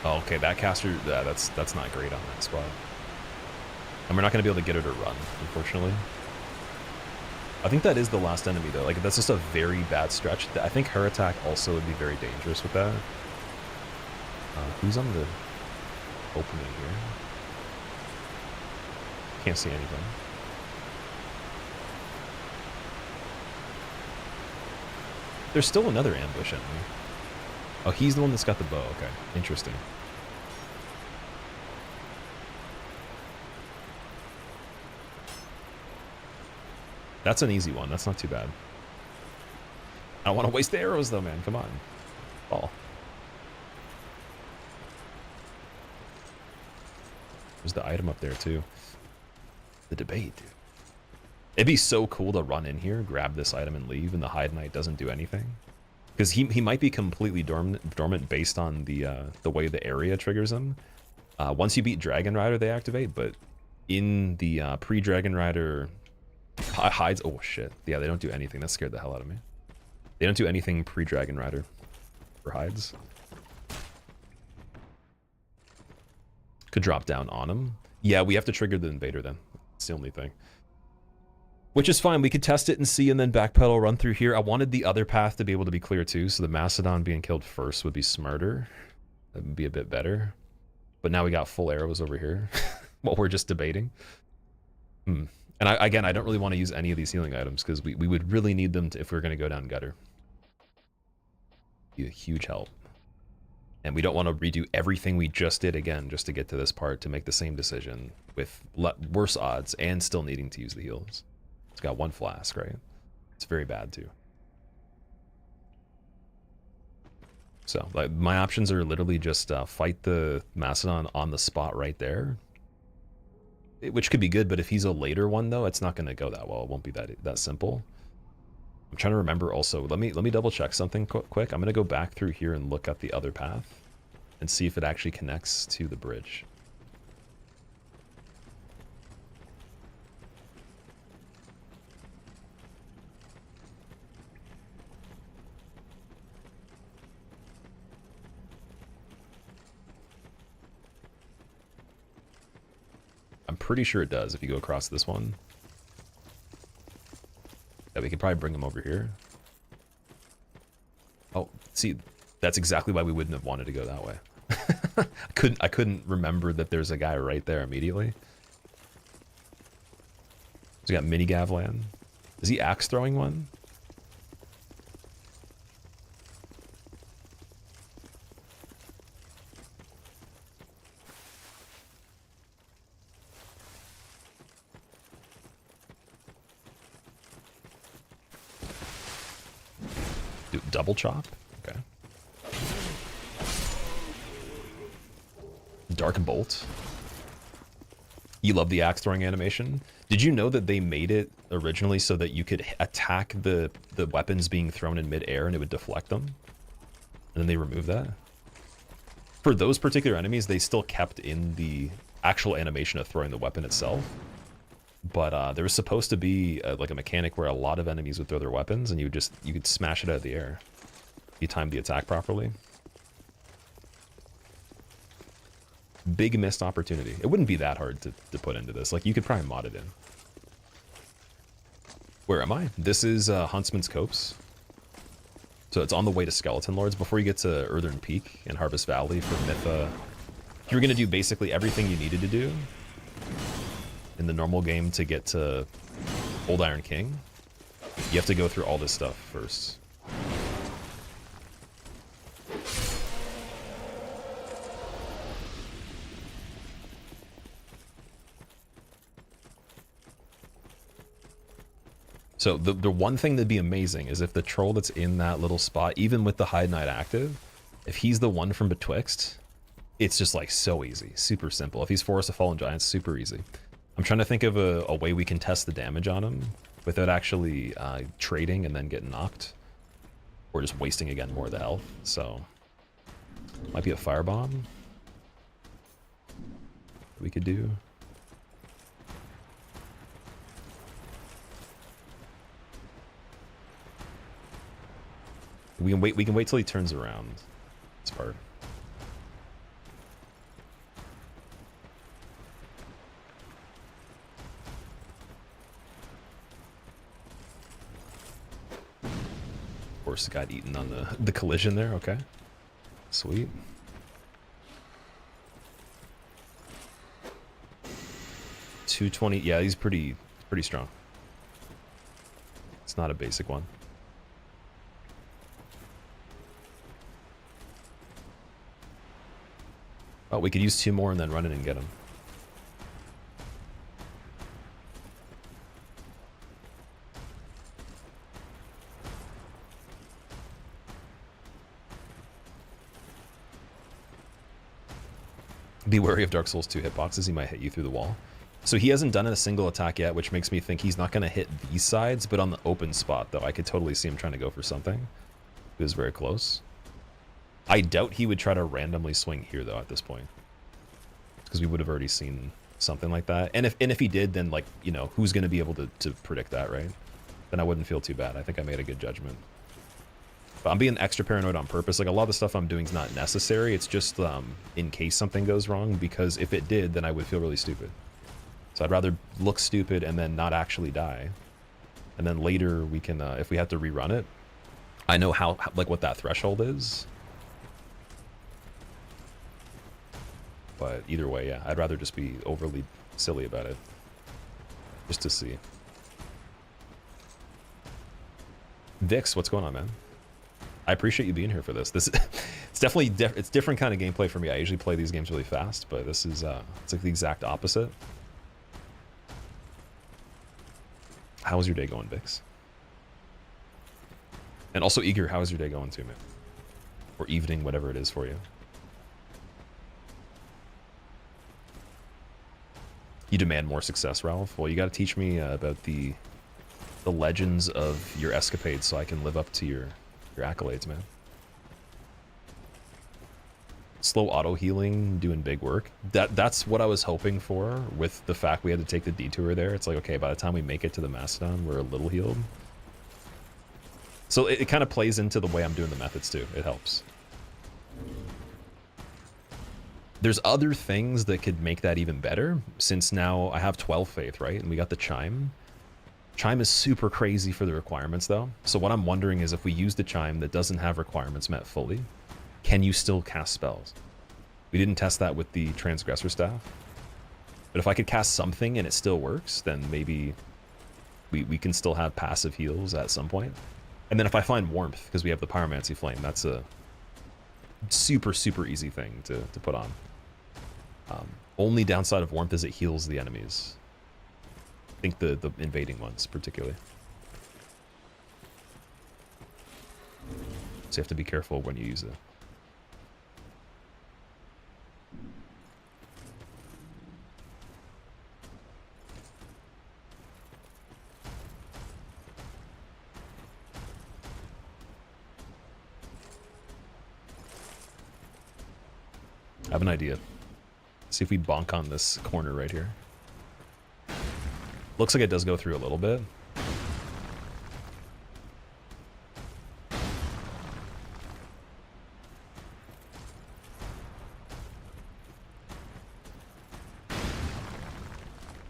Oh, okay, that caster, yeah, that's not great on that spot. And we're not going to be able to get her to run, unfortunately. I think that is the last enemy, though. Like, that's just a very bad stretch. I think her attack also would be very dangerous with that. Who's on the opening here? Can't see anything. There's still another ambush enemy. Oh, he's the one that's got the bow. Okay, interesting. That's an easy one. That's not too bad. I don't want to waste the arrows, though, man. Come on. Oh. There's the item up there, too. The debate, dude. It'd be so cool to run in here, grab this item, and leave, and the Heide Knight doesn't do anything. Because he might be completely dormant based on the way the area triggers him. Once you beat Dragon Rider, they activate, but in the pre-Dragon Rider... Heide's... Oh, shit. Yeah, they don't do anything. That scared the hell out of me. They don't do anything pre-Dragon Rider for Heides. Could drop down on him. Yeah, we have to trigger the Invader then. It's the only thing. Which is fine. We could test it and see and then backpedal, run through here. I wanted the other path to be able to be clear too, so the Mastodon being killed first would be smarter. That would be a bit better. But now we got full arrows over here while we're just debating. And again, I don't really want to use any of these healing items because we would really need them if we're going to go down gutter. Be a huge help. And we don't want to redo everything we just did again just to get to this part to make the same decision with worse odds and still needing to use the heals. It's got one flask, right? It's very bad too. So like my options are literally just fight the Mastodon on the spot right there. Which could be good, but if he's a later one though, it's not going to go that well. It won't be that simple. I'm trying to remember also. Let me double check something quick. I'm going to go back through here and look at the other path and see if it actually connects to the bridge. I'm pretty sure it does if you go across this one. Yeah, we could probably bring him over here. Oh, see, that's exactly why we wouldn't have wanted to go that way. I couldn't remember that there's a guy right there immediately. So we got mini Gavlan. Is he axe throwing one? Double chop? Okay. Dark Bolt. You love the axe throwing animation. Did you know that they made it originally so that you could attack the weapons being thrown in midair and it would deflect them? And then they removed that? For those particular enemies, they still kept in the actual animation of throwing the weapon itself. But there was supposed to be like a mechanic where a lot of enemies would throw their weapons and you could smash it out of the air. You timed the attack properly. Big missed opportunity. It wouldn't be that hard to put into this. Like, you could probably mod it in. Where am I? This is Huntsman's Copse. So it's on the way to Skeleton Lords before you get to Earthern Peak and Harvest Valley for Mytha. If you were going to do basically everything you needed to do in the normal game to get to Old Iron King, you have to go through all this stuff first. So the one thing that'd be amazing is if the troll that's in that little spot, even with the Heide Knight active, if he's the one from betwixt, it's just like so easy, super simple. If he's Forest of Fallen Giants, super easy. I'm trying to think of a way we can test the damage on him without actually trading and then getting knocked. Or just wasting again more of the health. So, might be a firebomb we could do. We can wait till he turns around. This part. horse got eaten on the collision there. Okay. Sweet. $220. Yeah, he's pretty strong. It's not a basic one. Oh, we could use 2 more and then run in and get him. Be wary of Dark Souls 2 hitboxes. He might hit you through the wall. So he hasn't done a single attack yet, which makes me think he's not going to hit these sides, but on the open spot, though, I could totally see him trying to go for something. He was very close. I doubt he would try to randomly swing here, though, at this point. Because we would have already seen something like that. And if he did, then, like, you know, who's going to be able to predict that, right? Then I wouldn't feel too bad. I think I made a good judgment. But I'm being extra paranoid on purpose. Like, a lot of the stuff I'm doing is not necessary. It's just in case something goes wrong, because if it did, then I would feel really stupid. So I'd rather look stupid and then not actually die. And then later we can, if we have to rerun it, I know how like, what that threshold is. But either way, yeah, I'd rather just be overly silly about it. Just to see. Vix, what's going on, man? I appreciate you being here for this. It's definitely it's different kind of gameplay for me. I usually play these games really fast, but this is it's like the exact opposite. How was your day going, Vix? And also, Eager, how is your day going too, man? Or evening, whatever it is for you. You demand more success, Ralph? Well, you got to teach me about the legends of your escapades so I can live up to your accolades, man. Slow auto healing, doing big work. That's what I was hoping for with the fact we had to take the detour there. It's like, okay, by the time we make it to the Mastodon, we're a little healed. So it kind of plays into the way I'm doing the methods too. It helps. There's other things that could make that even better, since now I have 12 faith, right? And we got the chime. Chime is super crazy for the requirements though. So what I'm wondering is, if we use the chime that doesn't have requirements met fully, can you still cast spells? We didn't test that with the Transgressor staff. But if I could cast something and it still works, then maybe we can still have passive heals at some point. And then if I find Warmth, because we have the Pyromancy Flame, that's a super, super easy thing to put on. Only downside of Warmth is it heals the enemies. I think the invading ones, particularly. So you have to be careful when you use it. I have an idea. See if we bonk on this corner right here. Looks like it does go through a little bit.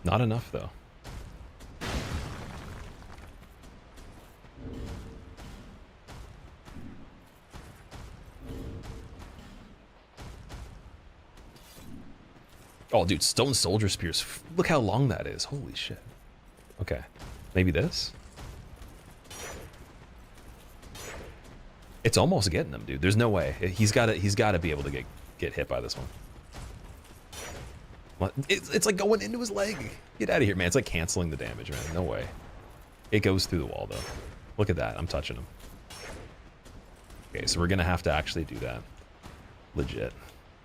Not enough, though. Oh, dude, Stone Soldier Spears. Look how long that is. Holy shit. Okay. Maybe this? It's almost getting him, dude. There's no way. He's got to be able to get hit by this one. What? It's like going into his leg. Get out of here, man. It's like canceling the damage, man. No way. It goes through the wall, though. Look at that. I'm touching him. Okay, so we're going to have to actually do that. Legit.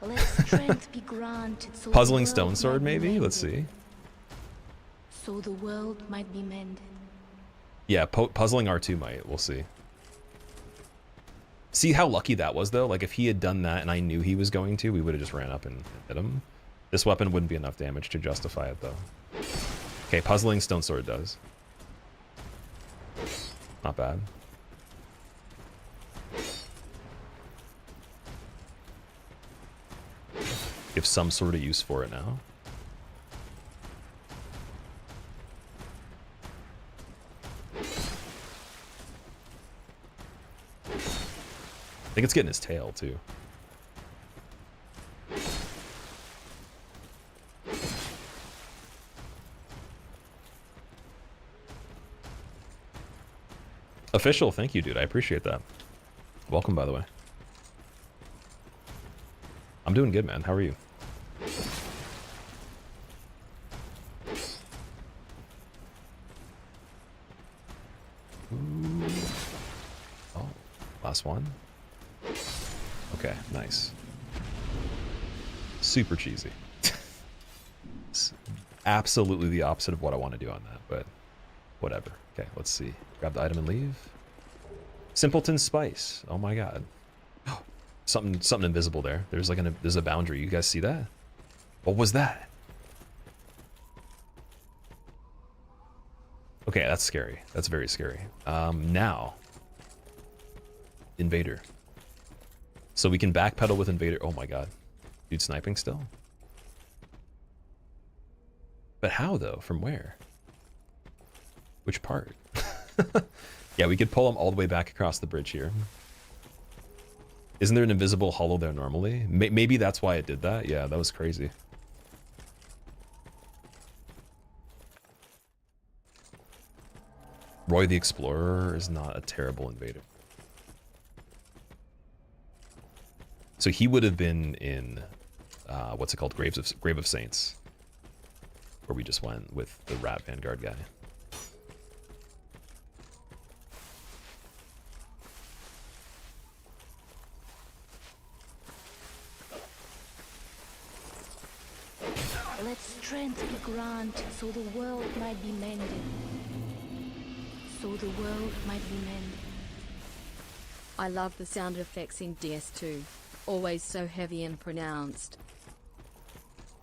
Let strength be granted, so Puzzling the Stone world Sword, might be maybe? Let's mended. see. So the world might be mended. Yeah, puzzling R2 might. We'll see. See how lucky that was, though? Like, if he had done that and I knew he was going to, we would have just ran up and hit him. This weapon wouldn't be enough damage to justify it, though. Okay, puzzling Stone Sword does. Not bad. Give some sort of use for it now. I think it's getting his tail, too. Official, thank you, dude. I appreciate that. Welcome, by the way. I'm doing good, man. How are you? Ooh. Oh, last one. Okay, nice. Super cheesy. It's absolutely the opposite of what I want to do on that, but whatever. Okay, let's see. Grab the item and leave. Simpleton Spice. Oh my god. Something invisible there. There's like there's a boundary. You guys see that? What was that? Okay, that's scary. That's very scary. Now, Invader. So we can backpedal with Invader. Oh my god. Dude sniping still? But how though? From where? Which part? Yeah, we could pull him all the way back across the bridge here. Isn't there an invisible hollow there normally? Maybe that's why it did that. Yeah, that was crazy. Roy the Explorer is not a terrible invader. So he would have been in, what's it called? Grave of Saints. Where we just went with the Rat Vanguard guy. Let strength be granted, so the world might be mended. So the world might be mended. I love the sound effects in DS2. Always so heavy and pronounced.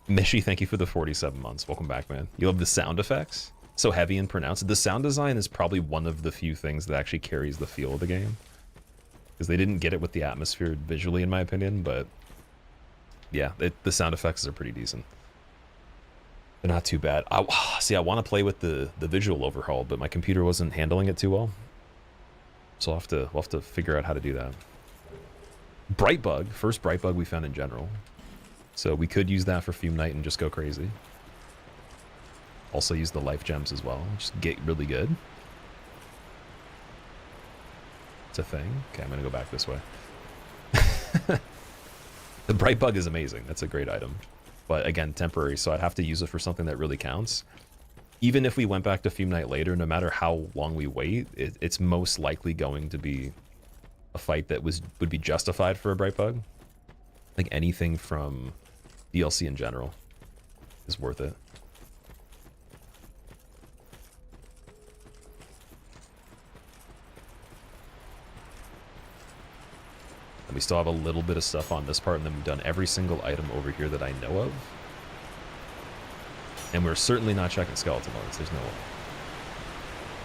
Mishi, thank you for the 47 months. Welcome back, man. You love the sound effects? So heavy and pronounced. The sound design is probably one of the few things that actually carries the feel of the game. Because they didn't get it with the atmosphere visually, in my opinion, but yeah, the sound effects are pretty decent. They're not too bad. See, I want to play with the visual overhaul, but my computer wasn't handling it too well. So we'll have to figure out how to do that. Bright Bug, first Bright Bug we found in general. So we could use that for Fume Knight and just go crazy. Also use the life gems as well, just get really good. It's a thing. Okay, I'm gonna go back this way. The Bright Bug is amazing. That's a great item. But again, temporary, so I'd have to use it for something that really counts. Even if we went back to Fume Knight later, no matter how long we wait, it's most likely going to be a fight that would be justified for a Bright Bug. Like anything from DLC in general is worth it. And we still have a little bit of stuff on this part, and then we've done every single item over here that I know of. And we're certainly not checking skeleton lords. There's no way.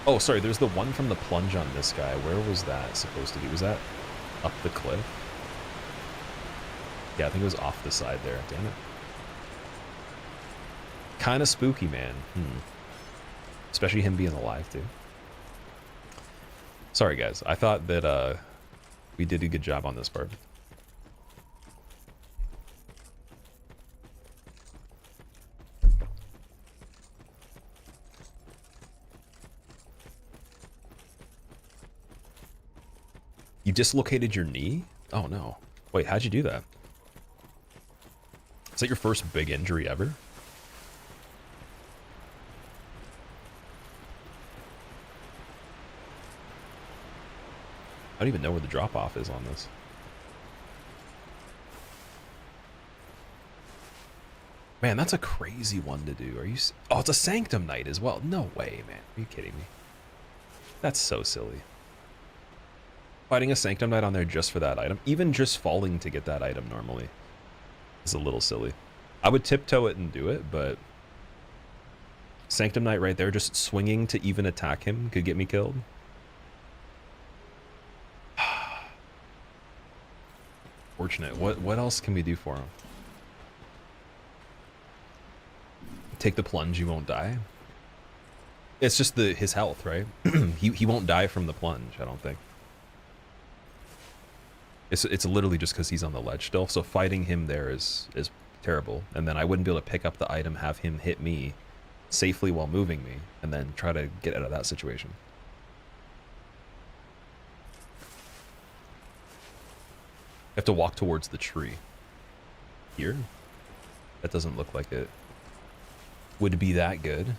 Oh, sorry, there's the one from the plunge on this guy. Where was that supposed to be? Was that up the cliff? Yeah, I think it was off the side there. Damn it. Kind of spooky, man. Especially him being alive, too. Sorry, guys. I thought that we did a good job on this part. You dislocated your knee? Oh no. Wait, how'd you do that? Is that your first big injury ever? I don't even know where the drop-off is on this. Man, that's a crazy one to do. Are you... Oh, it's a Sanctum Knight as well. No way, man. Are you kidding me? That's so silly. Fighting a Sanctum Knight on there just for that item, even just falling to get that item normally, is a little silly. I would tiptoe it and do it, but Sanctum Knight right there, just swinging to even attack him could get me killed. Fortunate. What else can we do for him? Take the plunge, you won't die. It's just his health, right? he won't die from the plunge, I don't think. It's literally just because he's on the ledge still. So fighting him there is terrible. And then I wouldn't be able to pick up the item, have him hit me safely while moving me, and then try to get out of that situation. I have to walk towards the tree. Here? That doesn't look like it would be that good.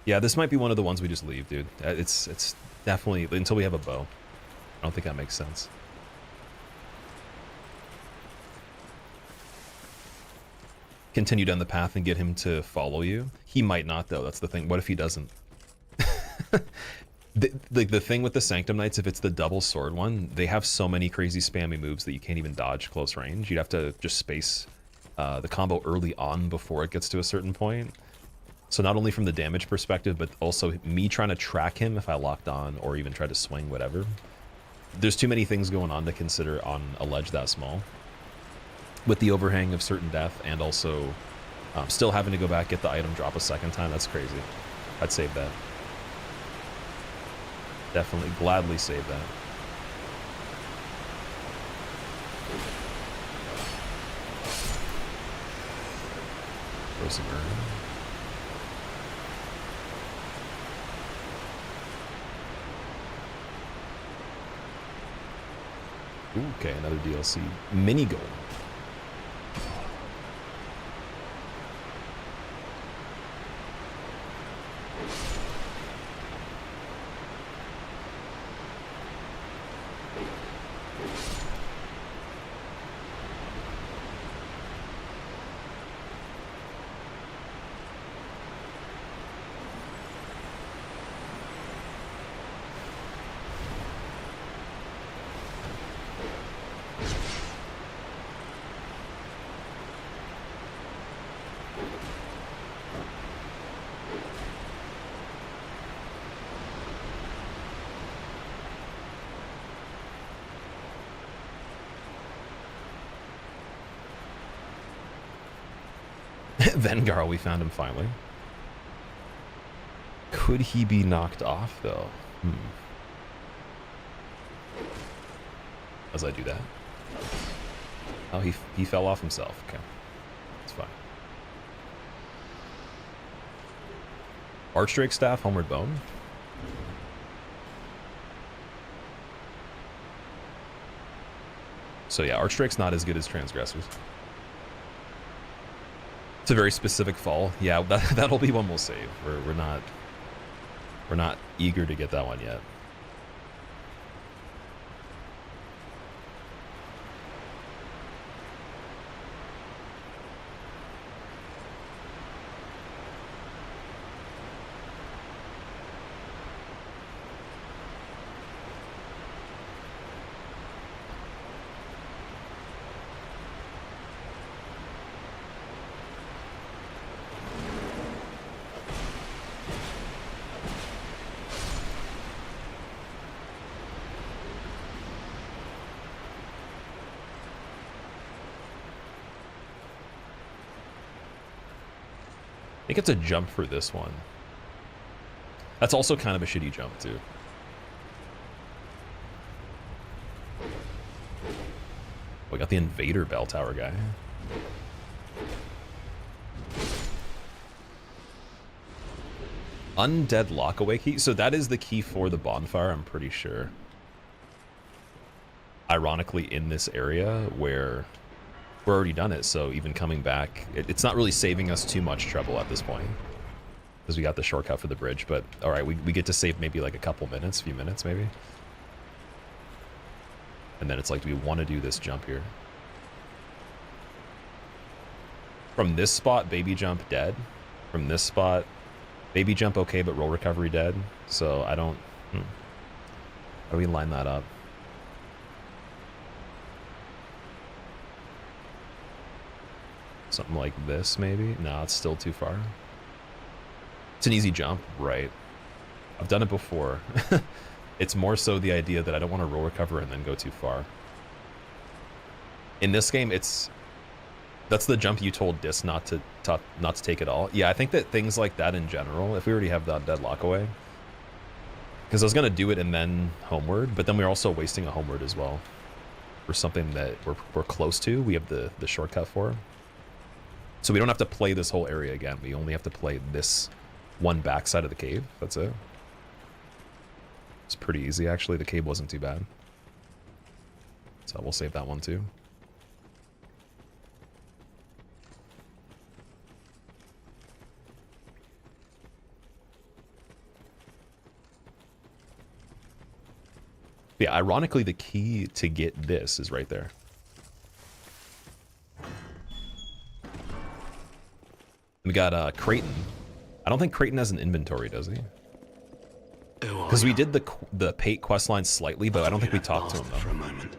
Yeah, this might be one of the ones we just leave, dude. It's definitely, until we have a bow. I don't think that makes sense. Continue down the path and get him to follow you. He might not, though. That's the thing. What if he doesn't? The thing with the Sanctum Knights, if it's the double sword one, they have so many crazy spammy moves that you can't even dodge close range. You'd have to just space the combo early on before it gets to a certain point. So not only from the damage perspective, but also me trying to track him if I locked on or even try to swing, whatever. There's too many things going on to consider on a ledge that small. With the overhang of certain death and also still having to go back, get the item, drop a second time, that's crazy. I'd save that. Definitely, gladly save that. Throw some urn. Ooh, okay, another DLC. Mini goal. Vengar, we found him finally. Could he be knocked off, though? As I do that. Oh, he fell off himself. Okay. It's fine. Archdrake Staff, Homeward Bone. So yeah, Archdrake's not as good as Transgressors. It's a very specific fall. Yeah, that'll be one we'll save. We're not eager to get that one yet. I think it's a jump for this one. That's also kind of a shitty jump, too. We got the Invader bell tower guy. Undead lockaway key? So that is the key for the bonfire, I'm pretty sure. Ironically, in this area where we're already done it, so even coming back, it's not really saving us too much trouble at this point. Because we got the shortcut for the bridge, but alright, we get to save maybe like a few minutes maybe. And then it's like, do we want to do this jump here? From this spot, baby jump dead. From this spot, baby jump okay, but roll recovery dead. So I don't... How do we line that up? Something like this, maybe? No, it's still too far. It's an easy jump, right? I've done it before. It's more so the idea that I don't want to roll recover and then go too far. In this game, that's the jump you told Dis not to take at all. Yeah, I think that things like that in general, if we already have that dead lockaway, Because I was going to do it and then homeward, but then we're also wasting a homeward as well. For something that we're close to, we have the shortcut for. So we don't have to play this whole area again. We only have to play this one backside of the cave. That's it. It's pretty easy, actually. The cave wasn't too bad. So we'll save that one too. Yeah, ironically, the key to get this is right there. We got Creighton. I don't think Creighton has an inventory, does he? Because we did the Pate questline slightly, but I don't think we talked to him though. For a moment.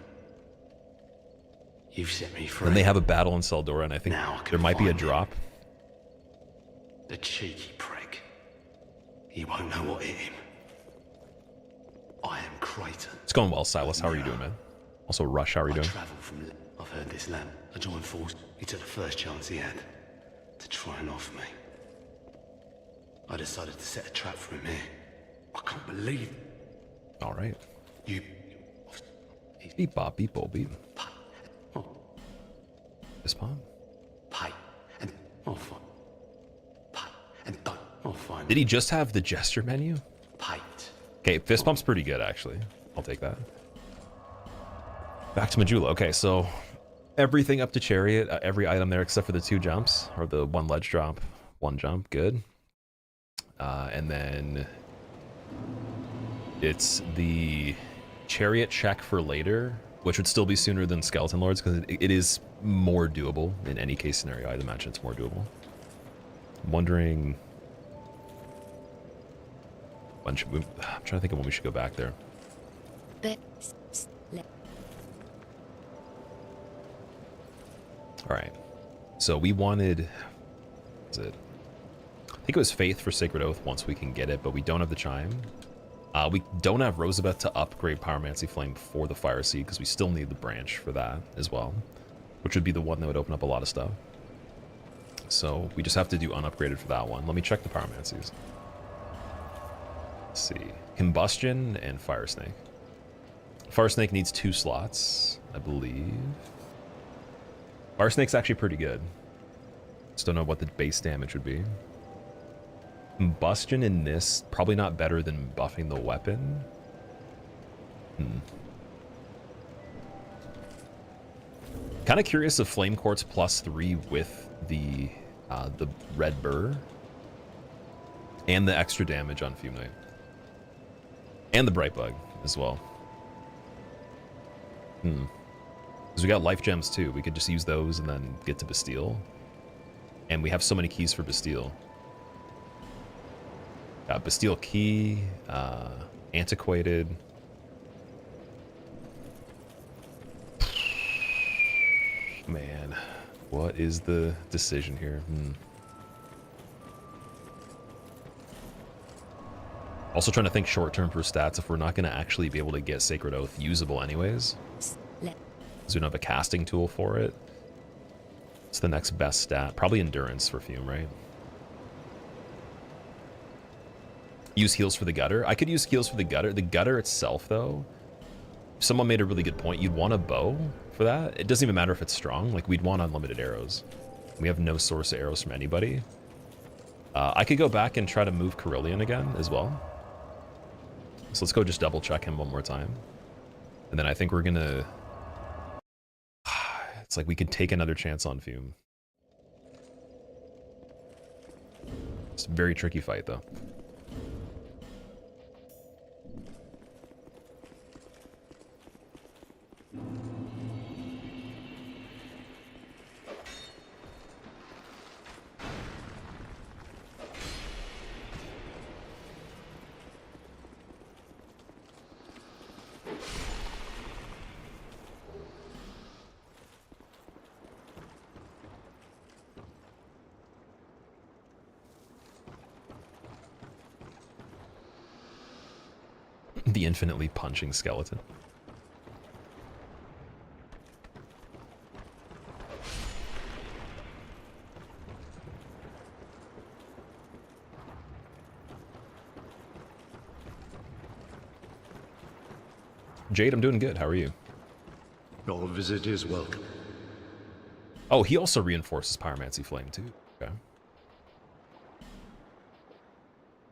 You've set me free. Then they have a battle in Seldora, and I think there might be a drop. The cheeky prick. He won't know what hit him. I am Creighton. It's going well, Silas. How are you doing, man? Also, Rush, how are you doing? I've heard this lad. I joined force. He took the first chance he had to try and off me. I decided to set a trap for him here. I can't believe it. All right. You... Beep bop, beep bo beep. Oh. This palm. Pay. And... Oh, fine. Pay. And don't... Oh, fine. Did he just have the gesture menu? Pay. Okay, fist pump's pretty good, actually. I'll take that. Back to Majula. Okay, so everything up to Chariot, every item there except for the 2 jumps, or the 1 ledge drop, 1 jump, good. And then it's the Chariot check for later, which would still be sooner than Skeleton Lords, because it is more doable in any case scenario. I'd imagine it's more doable. I'm wondering... I'm trying to think of when we should go back there. All right. So we wanted... What is it? I think it was Faith for Sacred Oath once we can get it, but we don't have the Chime. We don't have Rosabeth to upgrade Pyromancy Flame for the Fire Seed, because we still need the branch for that as well, which would be the one that would open up a lot of stuff. So we just have to do unupgraded for that one. Let me check the Pyromancies. Let's see. Combustion and Fire Snake. Fire Snake needs 2 slots, I believe. Fire Snake's actually pretty good. Just don't know what the base damage would be. Combustion in this, probably not better than buffing the weapon. Kind of curious if Flame Quartz +3 with the red burr. And the extra damage on Fume Knight. And the Bright Bug as well. Because we got life gems too. We could just use those and then get to Bastille. And we have so many keys for Bastille. Got Bastille Key, Antiquated. Man, what is the decision here? Also trying to think short term for stats if we're not going to actually be able to get Sacred Oath usable anyways. Because we don't have a casting tool for it. It's the next best stat. Probably Endurance for Fume, right? Use heals for the gutter. I could use heals for the gutter. The gutter itself, though, someone made a really good point. You'd want a bow for that. It doesn't even matter if it's strong. Like, we'd want unlimited arrows. We have no source of arrows from anybody. I could go back and try to move Carillion again as well. So let's go just double check him one more time. And then I think we're gonna... It's like we could take another chance on Fume. It's a very tricky fight, though. The infinitely punching skeleton. Jade, I'm doing good. How are you? Your visit is welcome. Oh, he also reinforces Pyromancy Flame too. Okay.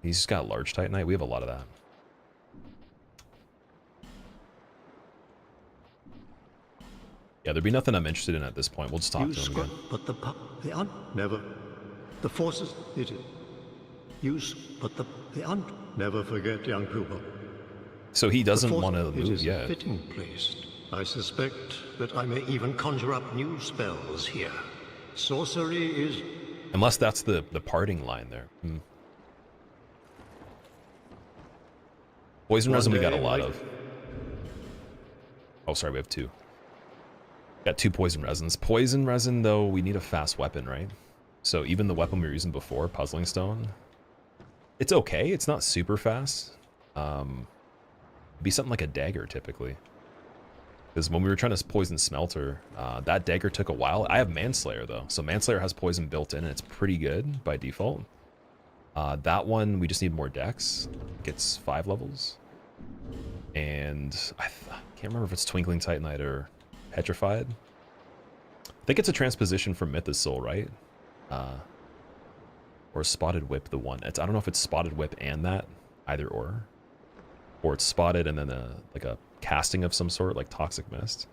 He's just got large Titanite. We have a lot of that. Yeah, there'd be nothing I'm interested in at this point. We'll just talk to him again. But the never. The forces it use, but the never forget, young pupil. So he doesn't want to move yet. Fitting placed. I suspect that I may even conjure up new spells here. Sorcery is... Unless that's the parting line there. Poison resin we got a lot of. Oh, sorry, we have 2. Got 2 poison resins. Poison resin, though, we need a fast weapon, right? So even the weapon we were using before, Puzzling Stone, it's okay. It's not super fast. It'd be something like a dagger, typically. Because when we were trying to poison Smelter, that dagger took a while. I have Manslayer, though. So Manslayer has poison built in, and it's pretty good by default. That one, we just need more dex. It gets 5 levels. And I can't remember if it's Twinkling Titanite or Petrified. I think it's a transposition from Mythos Soul, right? Or Spotted Whip, the one. I don't know if it's Spotted Whip and that, either or it's Spotted and then like a casting of some sort, like Toxic Mist.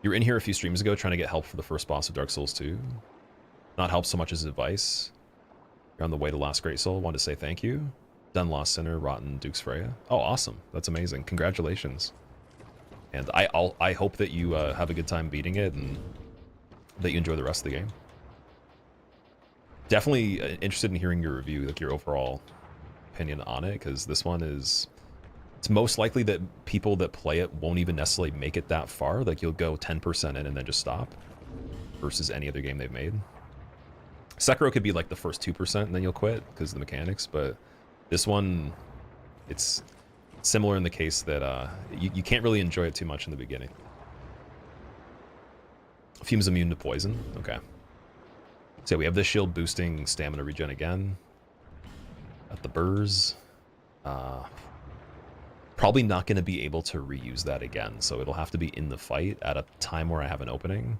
You were in here a few streams ago trying to get help for the first boss of Dark Souls 2. Not help so much as advice. You're on the way to Last Great Soul. Wanted to say thank you. Done Lost Sinner, Rotten Dukes Freya. Oh, awesome. That's amazing. Congratulations. And I hope that you have a good time beating it and that you enjoy the rest of the game. Definitely interested in hearing your review, like your overall opinion on it, because this one is... It's most likely that people that play it won't even necessarily make it that far. Like, you'll go 10% in and then just stop, versus any other game they've made. Sekiro could be like the first 2% and then you'll quit because of the mechanics, but this one, it's similar in the case that you can't really enjoy it too much in the beginning. Fume's immune to poison. Okay. So we have this shield boosting stamina regen again. Got the burrs. Probably not going to be able to reuse that again, so it'll have to be in the fight at a time where I have an opening.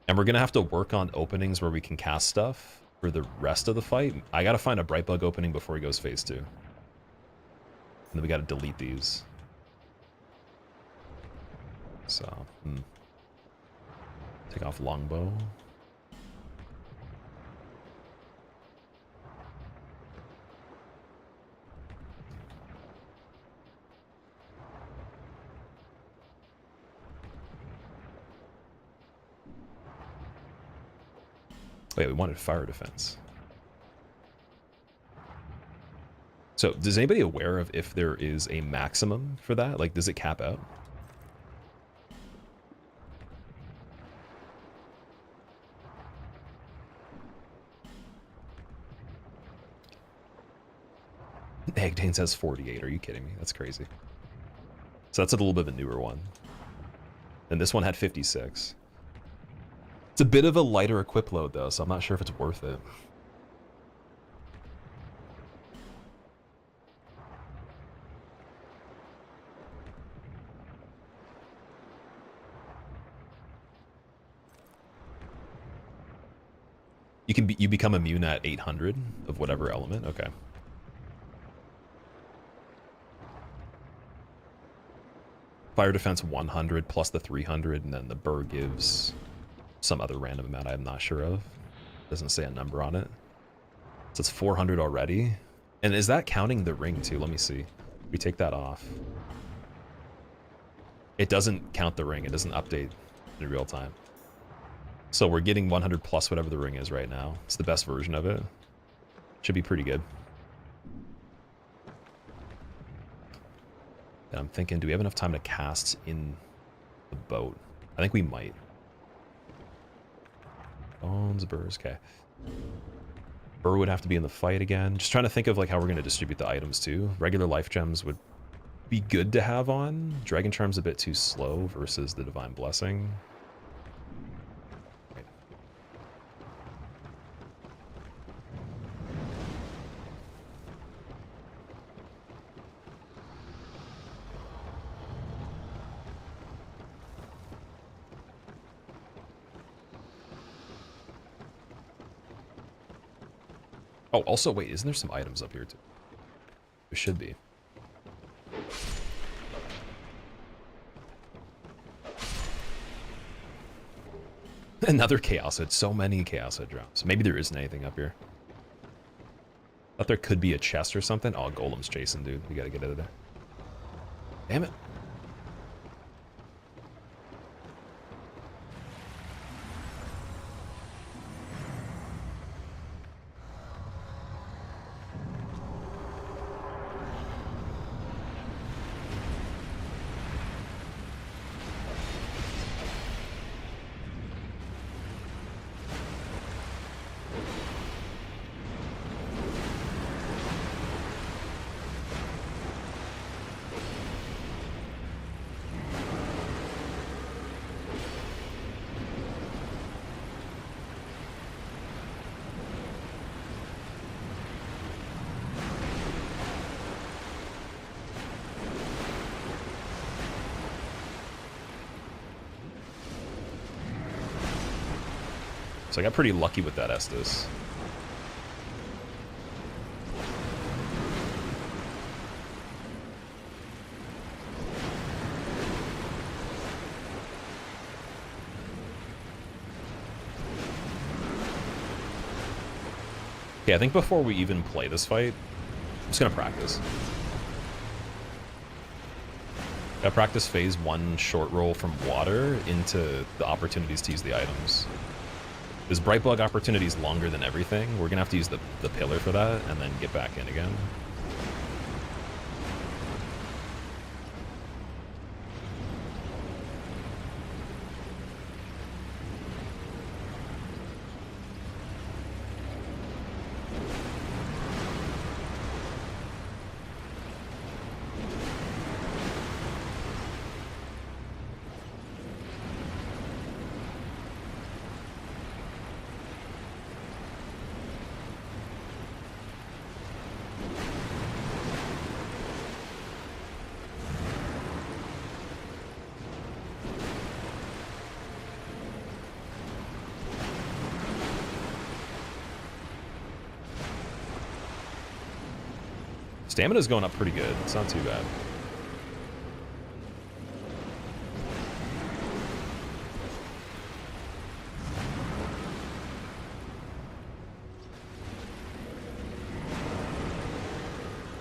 And we're going to have to work on openings where we can cast stuff for the rest of the fight. I got to find a Brightbug opening before he goes phase 2. And then we got to delete these. So, take off Longbow. Wait, we wanted fire defense. So, is anybody aware of if there is a maximum for that? Like, does it cap out? Eggdanes has 48. Are you kidding me? That's crazy. So that's a little bit of a newer one. And this one had 56. It's a bit of a lighter equip load, though, so I'm not sure if it's worth it. You become immune at 800 of whatever element. Okay. Fire defense 100 plus the 300, and then the burr gives some other random amount I'm not sure of. Doesn't say a number on it. So it's 400 already. And is that counting the ring too? Let me see. We take that off. It doesn't count the ring. It doesn't update in real time. So we're getting 100 plus whatever the ring is right now. It's the best version of it. Should be pretty good. And I'm thinking, do we have enough time to cast in the boat? I think we might. Bones, burrs, okay. Burr would have to be in the fight again. Just trying to think of like how we're going to distribute the items too. Regular life gems would be good to have on. Dragon Charm's a bit too slow versus the Divine Blessing. Right. Oh, also, wait, isn't there some items up here, too? There should be. Another Chaos Head. So many Chaos Head drops. Maybe there isn't anything up here. Thought there could be a chest or something. Oh, Golem's chasing, dude. We gotta get out of there. Damn it. So I got pretty lucky with that Estus. Okay, I think before we even play this fight, I'm just gonna practice. Gotta practice phase 1 short roll from water into the opportunities to use the items. This Bright Bug opportunity is longer than everything. We're gonna have to use the pillar for that and then get back in again. Stamina's going up pretty good. It's not too bad.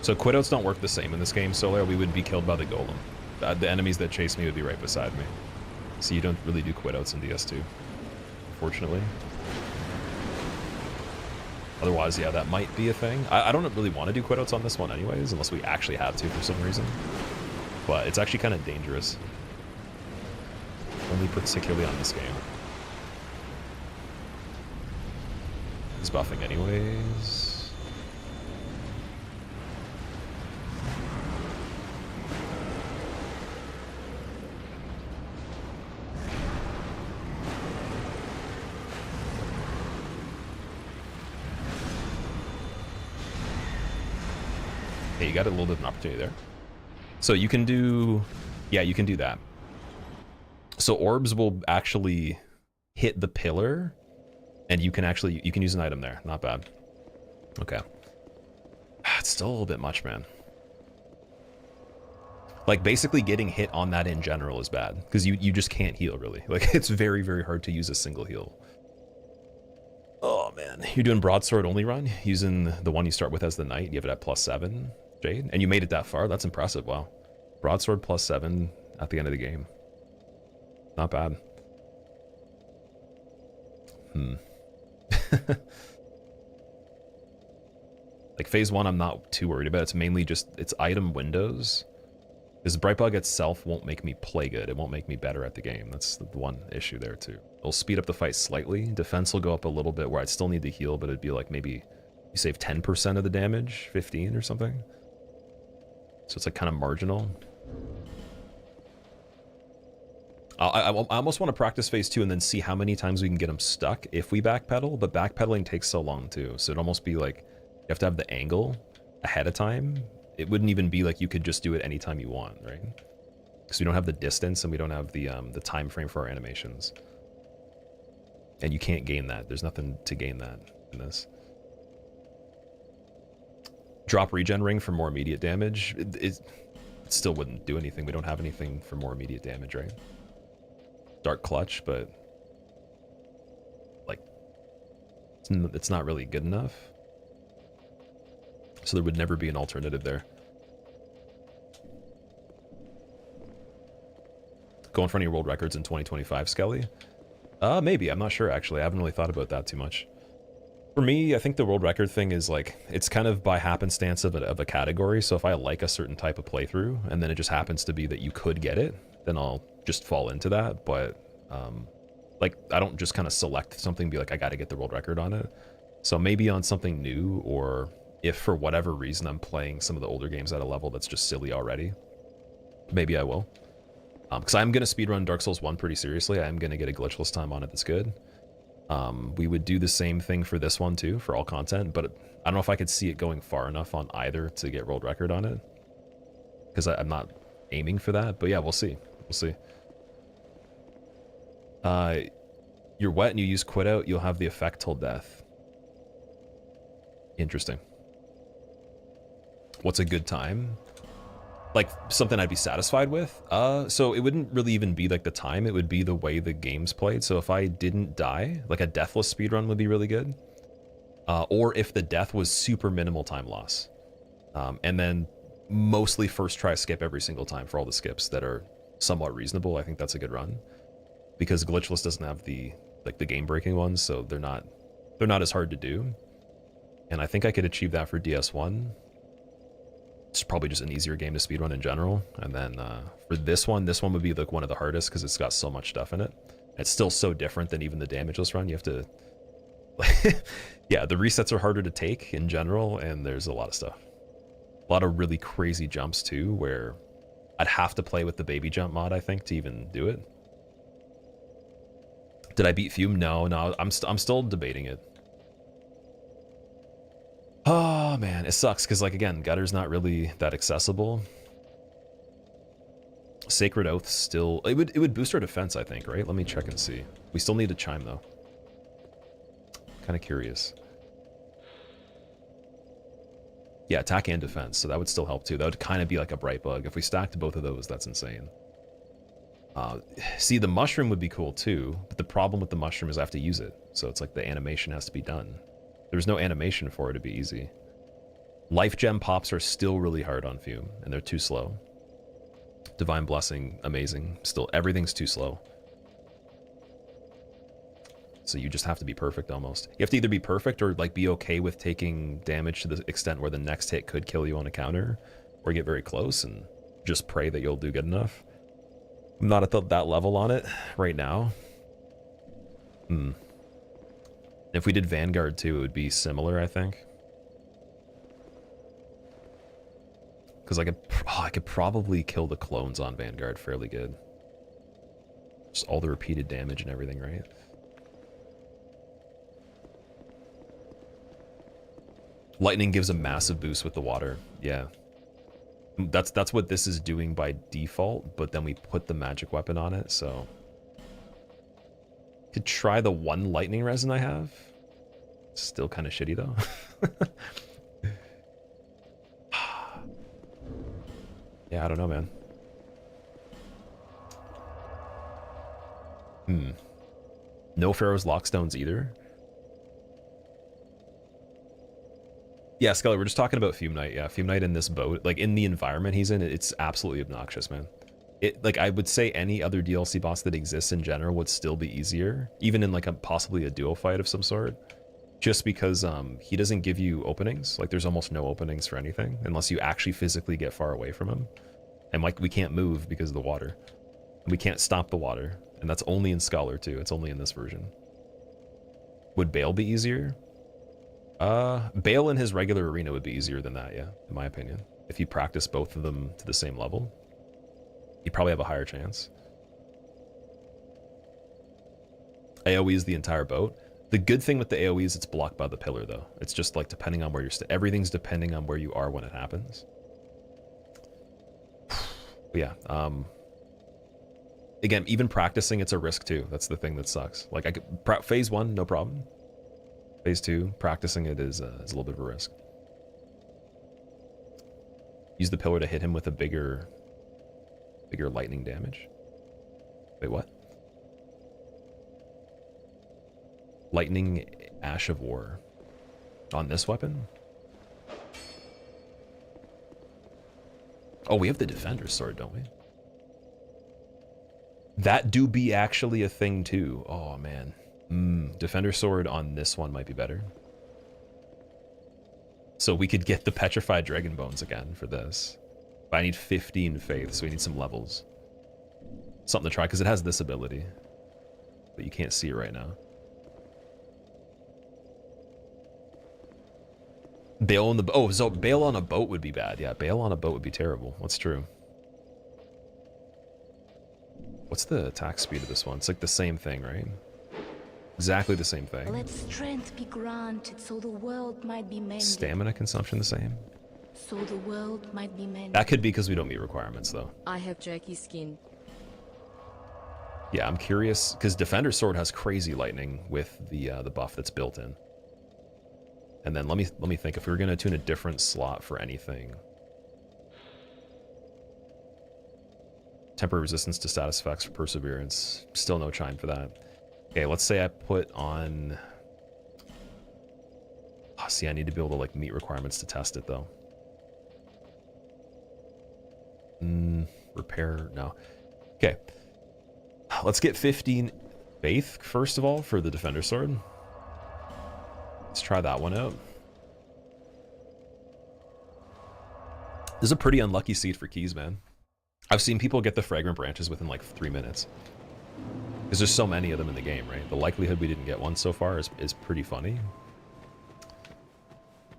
So quitouts don't work the same in this game, Solar. We would be killed by the golem. The enemies that chase me would be right beside me. So you don't really do quitouts in DS2, unfortunately. Otherwise, yeah, that might be a thing. I don't really want to do quitouts on this one anyways, unless we actually have to for some reason. But it's actually kind of dangerous. Only particularly on this game. He's buffing anyways. Hey, you got a little bit of an opportunity there. So you can do, yeah, you can do that. So orbs will actually hit the pillar, and you can use an item there. Not bad. Okay. It's still a little bit much, man. Like, basically getting hit on that in general is bad, because you just can't heal, really. Like, it's very, very hard to use a single heal. Oh, man. You're doing broadsword only run, using the one you start with as the knight. You have it at +7, Jade, and you made it that far. That's impressive. Wow. Broadsword +7 at the end of the game. Not bad. Like phase 1 I'm not too worried about. It's mainly just its item windows. Because Brightbug itself won't make me play good. It won't make me better at the game. That's the one issue there too. It'll speed up the fight slightly. Defense will go up a little bit where I'd still need to heal, but it'd be like maybe you save 10% of the damage, 15 or something. So it's like kind of marginal. I almost want to practice phase 2 and then see how many times we can get them stuck if we backpedal, but backpedaling takes so long too. So it'd almost be like you have to have the angle ahead of time. It wouldn't even be like you could just do it anytime you want, right? Because we don't have the distance and we don't have the time frame for our animations. And you can't gain that. There's nothing to gain that in this. Drop regen ring for more immediate damage. It still wouldn't do anything. We don't have anything for more immediate damage, right? Dark clutch, but like it's not really good enough. So there would never be an alternative there. Go in front of your world records in 2025, Skelly? Maybe. I'm not sure, actually. I haven't really thought about that too much. For me, I think the world record thing is like, it's kind of by happenstance of a category. So if I like a certain type of playthrough, and then it just happens to be that you could get it, then I'll just fall into that. But like, I don't just kind of select something and be like, I got to get the world record on it. So maybe on something new, or if for whatever reason I'm playing some of the older games at a level that's just silly already, maybe I will. Because I'm going to speedrun Dark Souls 1 pretty seriously. I'm going to get a glitchless time on it that's good. We would do the same thing for this one too, for all content, but I don't know if I could see it going far enough on either to get world record on it. Because I'm not aiming for that, but yeah, we'll see. We'll see. You're wet and you use quit out, you'll have the effect till death. Interesting. What's a good time? Like something I'd be satisfied with? So it wouldn't really even be like the time, it would be the way the game's played. So if I didn't die, like a deathless speedrun would be really good. Or if the death was super minimal time loss. And then mostly first try skip every single time for all the skips that are somewhat reasonable. I think that's a good run. Because glitchless doesn't have the game breaking ones, so they're not as hard to do. And I think I could achieve that for DS1. It's probably just an easier game to speedrun in general. And then for this one would be like one of the hardest because it's got so much stuff in it. It's still so different than even the damageless run. You have to, yeah, the resets are harder to take in general, and there's a lot of stuff. A lot of really crazy jumps too, where I'd have to play with the baby jump mod, I think, to even do it. Did I beat Fume? No, I'm still debating it. Oh man, it sucks because, like, again, Gutter's not really that accessible. Sacred Oath still, it would boost our defense, I think, right? Let me check and see. We still need a chime though. Kind of curious. Yeah, attack and defense, so that would still help too. That would kind of be like a bright bug. If we stacked both of those, that's insane. See, the mushroom would be cool too, but the problem with the mushroom is I have to use it. So it's like the animation has to be done. There's no animation for it to be easy. Life gem pops are still really hard on Fume, and they're too slow. Divine Blessing, amazing. Still, everything's too slow. So you just have to be perfect almost. You have to either be perfect or like be okay with taking damage to the extent where the next hit could kill you on a counter, or get very close and just pray that you'll do good enough. I'm not at that level on it right now. If we did Vanguard too, it would be similar, I think. Because I could probably kill the clones on Vanguard fairly good. Just all the repeated damage and everything, right? Lightning gives a massive boost with the water. Yeah. That's what this is doing by default, but then we put the magic weapon on it, so... Could try the one lightning resin I have. Still kind of shitty though. Yeah, I don't know, man. No Pharaoh's Lockstones either. Yeah, Scully, we're just talking about Fume Knight. Yeah, Fume Knight in this boat, like in the environment he's in, it's absolutely obnoxious, man. It, like, I would say any other DLC boss that exists in general would still be easier, even in like possibly a duo fight of some sort, just because he doesn't give you openings. Like, there's almost no openings for anything unless you actually physically get far away from him. And like, we can't move because of the water. And we can't stop the water, and that's only in Scholar too. It's only in this version. Would Bale be easier? Bale in his regular arena would be easier than that, yeah, in my opinion. If you practice both of them to the same level, you'd probably have a higher chance. AoE is the entire boat. The good thing with the AoE is it's blocked by the pillar, though. It's just like depending on where you're everything's depending on where you are when it happens. But yeah, again, even practicing, it's a risk too. That's the thing that sucks. Like, I could phase 1, no problem. Phase 2, practicing it is a little bit of a risk. Use the pillar to hit him with a bigger lightning damage. Wait, what? Lightning Ash of War. On this weapon? Oh, we have the Defender's Sword, don't we? That do be actually a thing too. Oh, man. Defender's Sword on this one might be better. So we could get the Petrified Dragon Bones again for this. But I need 15 faith, so we need some levels. Something to try, because it has this ability. But you can't see it right now. Bail on the... Oh, so bail on a boat would be bad. Yeah, bail on a boat would be terrible. That's true. What's the attack speed of this one? It's like the same thing, right? Exactly the same thing. Let strength be granted so the world might be mended. Stamina consumption the same? So the world might be mended. That could be because we don't meet requirements, though. I have jerky skin. Yeah, I'm curious, because Defender's Sword has crazy lightning with the buff that's built in. And then let me think, if we were going to tune a different slot for anything. Temporary resistance to status effects for perseverance. Still no chime for that. Okay, let's say I put on... Oh, see, I need to be able to like meet requirements to test it though. Repair, no. Okay. Let's get 15 faith first of all for the Defender's Sword. Let's try that one out. This is a pretty unlucky seed for keys, man. I've seen people get the fragrant branches within like 3 minutes. Because there's so many of them in the game, right? The likelihood we didn't get one so far is pretty funny.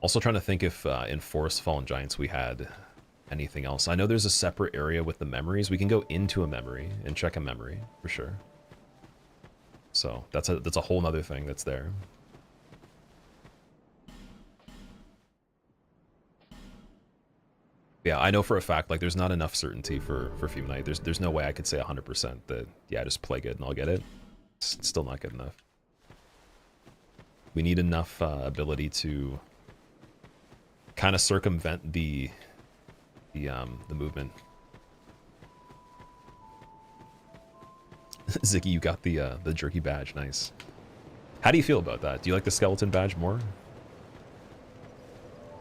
Also trying to think if in Forest Fallen Giants we had anything else. I know there's a separate area with the memories. We can go into a memory and check a memory for sure. So that's a whole nother thing that's there. Yeah, I know for a fact, like, there's not enough certainty for Fume Knight. There's no way I could say 100% that, yeah, just play good and I'll get it. It's still not good enough. We need enough ability to kind of circumvent the movement. Ziggy, you got the jerky badge, nice. How do you feel about that? Do you like the skeleton badge more?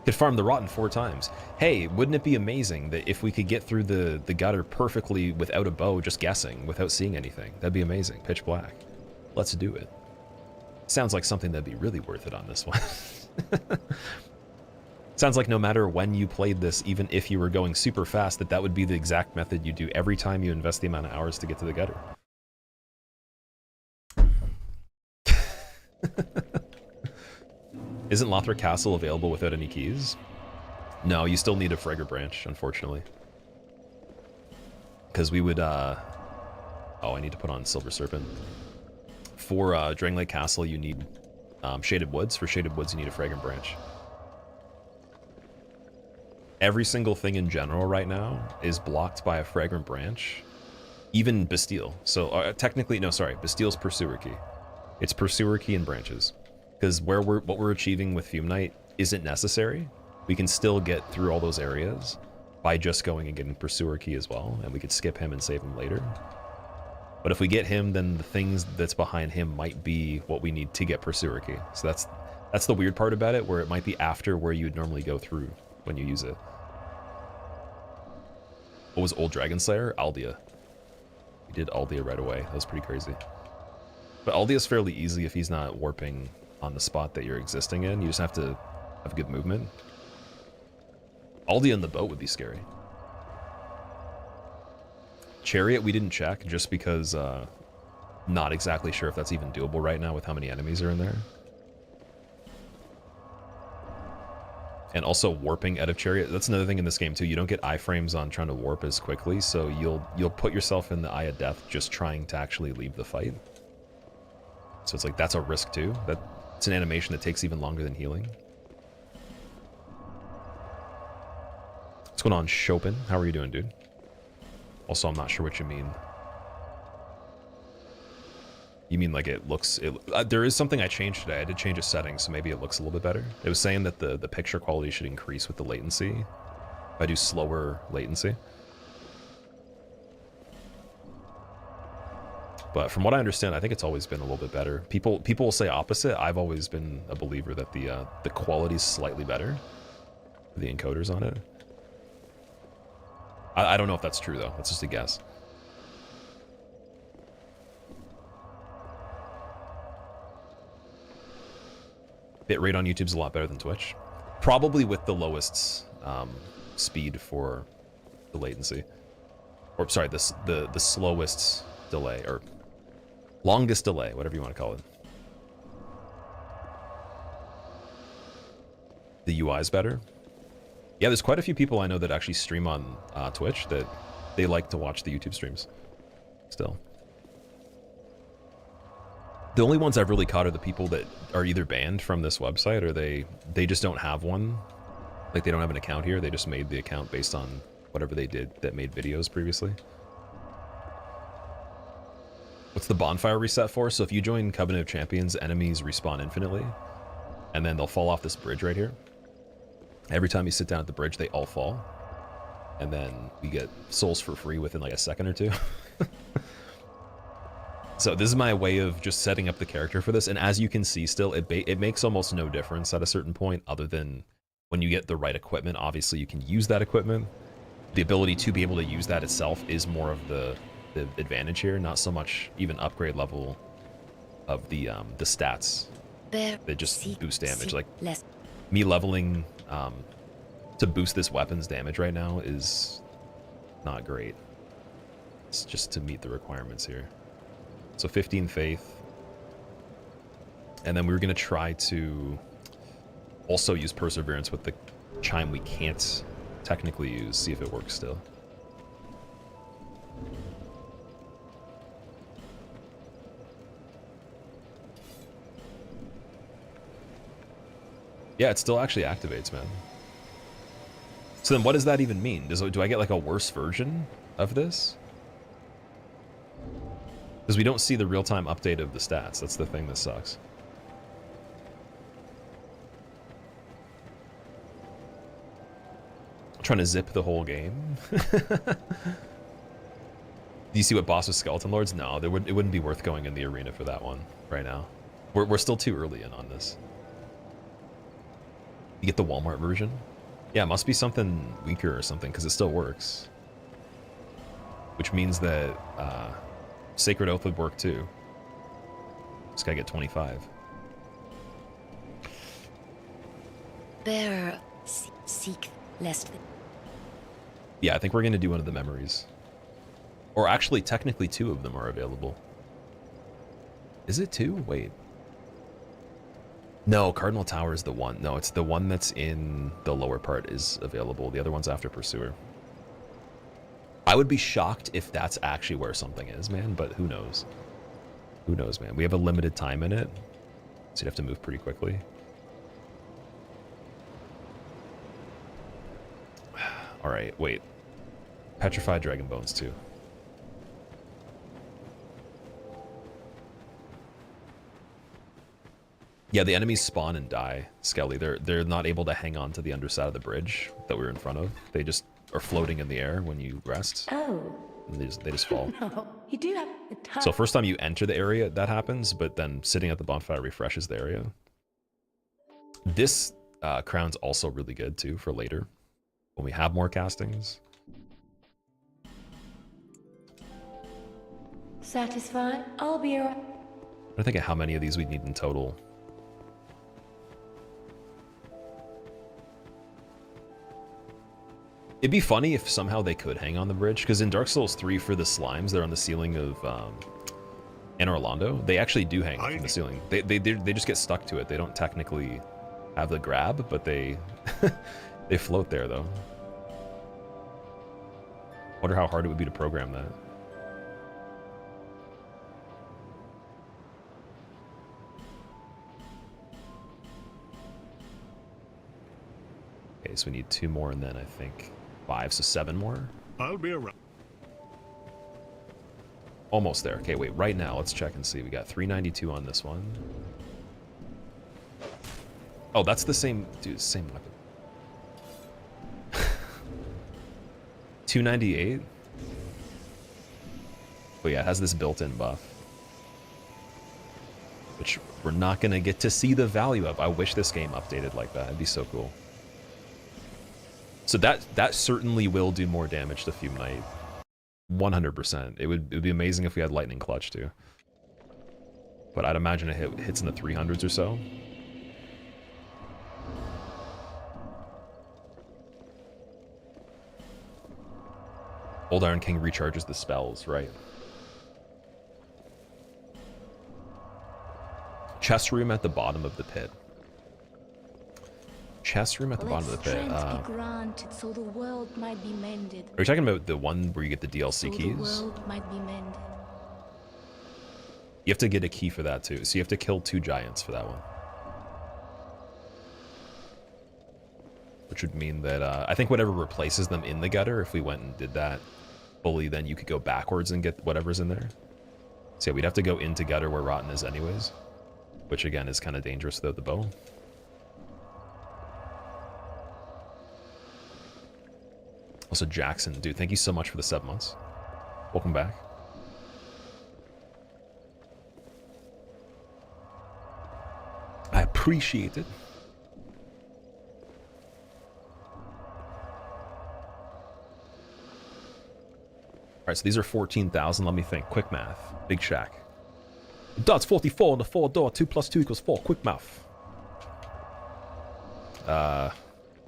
Could farm the rotten 4 times. Hey, wouldn't it be amazing that if we could get through the gutter perfectly without a bow, just guessing, without seeing anything? That'd be amazing. Pitch black. Let's do it. Sounds like something that'd be really worth it on this one. Sounds like no matter when you played this, even if you were going super fast, that would be the exact method you do every time you invest the amount of hours to get to the gutter. Isn't Lothric Castle available without any keys? No, you still need a Fragger branch, unfortunately. Because we would, oh, I need to put on Silver Serpent. For Dranglake Castle, you need Shaded Woods. For Shaded Woods, you need a Fragrant branch. Every single thing in general right now is blocked by a Fragrant branch. Even Bastille. So, technically, no, sorry. Bastille's Pursuer Key. It's Pursuer Key and branches. Because what we're achieving with Fume Knight isn't necessary. We can still get through all those areas by just going and getting Pursuer Key as well, and we could skip him and save him later. But if we get him, then the things that's behind him might be what we need to get Pursuer Key. So that's the weird part about it, where it might be after where you would normally go through when you use it. What was Old Dragon Slayer? Aldea. We did Aldea right away. That was pretty crazy. But Aldea's fairly easy if he's not warping on the spot that you're existing in. You just have to have good movement. Aldea in the boat would be scary. Chariot we didn't check just because not exactly sure if that's even doable right now with how many enemies are in there. And also warping out of Chariot, that's another thing in this game too. You don't get iframes on trying to warp as quickly, so you'll put yourself in the eye of death just trying to actually leave the fight. So it's like that's a risk too. It's an animation that takes even longer than healing. What's going on, Chopin? How are you doing, dude? Also, I'm not sure what you mean. You mean like it looks... there is something I changed today. I did change a setting, so maybe it looks a little bit better. It was saying that the picture quality should increase with the latency. I do slower latency. But from what I understand, I think it's always been a little bit better. People will say opposite. I've always been a believer that the quality's slightly better, the encoders on it. I don't know if that's true though. That's just a guess. Bitrate on YouTube's a lot better than Twitch. Probably with the lowest speed for the latency. Or sorry, the slowest delay, or longest delay, whatever you want to call it. The UI is better. Yeah, there's quite a few people I know that actually stream on Twitch that they like to watch the YouTube streams still. The only ones I've really caught are the people that are either banned from this website or they just don't have one. Like they don't have an account here. They just made the account based on whatever they did that made videos previously. What's the bonfire reset for? So if you join Covenant of Champions, enemies respawn infinitely. And then they'll fall off this bridge right here. Every time you sit down at the bridge, they all fall. And then we get souls for free within like a second or two. So this is my way of just setting up the character for this. And as you can see still, it makes almost no difference at a certain point other than when you get the right equipment. Obviously, you can use that equipment. The ability to be able to use that itself is more of the advantage here, not so much even upgrade level of the stats. They just boost damage. Like me leveling to boost this weapon's damage right now is not great. It's just to meet the requirements here. So 15 faith. And then we were going to try to also use perseverance with the chime we can't technically use, see if it works still. Yeah, it still actually activates, man. So then what does that even mean? Do I get like a worse version of this? Because we don't see the real-time update of the stats. That's the thing that sucks. I'm trying to zip the whole game. Do you see what boss with Skeleton Lords? No, it wouldn't be worth going in the arena for that one right now. We're still too early in on this. You get the Walmart version? Yeah, it must be something weaker or something, because it still works. Which means that Sacred Oath would work too. Just gotta get 25. Bearer, seek lest. Yeah, I think we're gonna do one of the memories. Or actually, technically 2 of them are available. Is it 2? Wait. No, Cardinal Tower is the one. No, it's the one that's in the lower part is available. The other one's after Pursuer. I would be shocked if that's actually where something is, man, but who knows? Who knows, man? We have a limited time in it, so you'd have to move pretty quickly. All right, wait. Petrified Dragon Bones too. Yeah, the enemies spawn and die, Skelly. They're not able to hang on to the underside of the bridge that we're in front of. They just are floating in the air when you rest. Oh. And they just fall. No, you do have a time. So first time you enter the area, that happens, but then sitting at the bonfire refreshes the area. This crown's also really good too for later, when we have more castings. Satisfied? I'll be alright. I think of how many of these we need in total. It'd be funny if somehow they could hang on the bridge, because in Dark Souls 3 for the slimes, they're on the ceiling of Anor Londo. They actually do hang from the ceiling. They just get stuck to it. They don't technically have the grab, but they they float there though. Wonder how hard it would be to program that. Okay, so we need 2 more and then I think 5, so 7 more. I'll be around. Almost there. Okay, wait, right now, let's check and see. We got 392 on this one. Oh, that's the same, dude, same weapon. 298. But yeah, it has this built-in buff, which we're not gonna get to see the value of. I wish this game updated like that. It'd be so cool. So that certainly will do more damage to Fume Knight. 100%. It would be amazing if we had Lightning Clutch too. But I'd imagine it hits in the 300s or so. Old Iron King recharges the spells, right? Chest room at the bottom of the pit. Chest room at the bottom of the pit. Strength be granted so the world might be mended. Are you talking about the one where you get the DLC keys? The world might be mended. You have to get a key for that too. So you have to kill 2 giants for that one. Which would mean that I think whatever replaces them in the gutter, if we went and did that fully, then you could go backwards and get whatever's in there. So yeah, we'd have to go into gutter where Rotten is anyways. Which again is kind of dangerous without the bow. Also Jackson, dude, thank you so much for the 7 months. Welcome back. I appreciate it. Alright, so these are 14,000. Let me think. Quick math. Big Shack. That's 44 on the 4 door. 2 plus 2 equals 4. Quick math.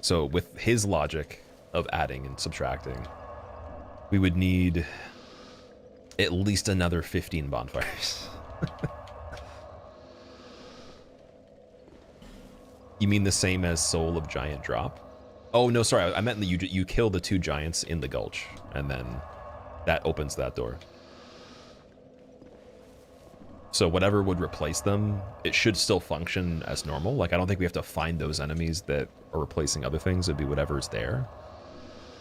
So with his logic of adding and subtracting, we would need at least another 15 bonfires. You mean the same as Soul of Giant drop? Oh, no, sorry. I meant that you kill the 2 giants in the gulch, and then that opens that door. So whatever would replace them, it should still function as normal. Like, I don't think we have to find those enemies that are replacing other things. It'd be whatever's there.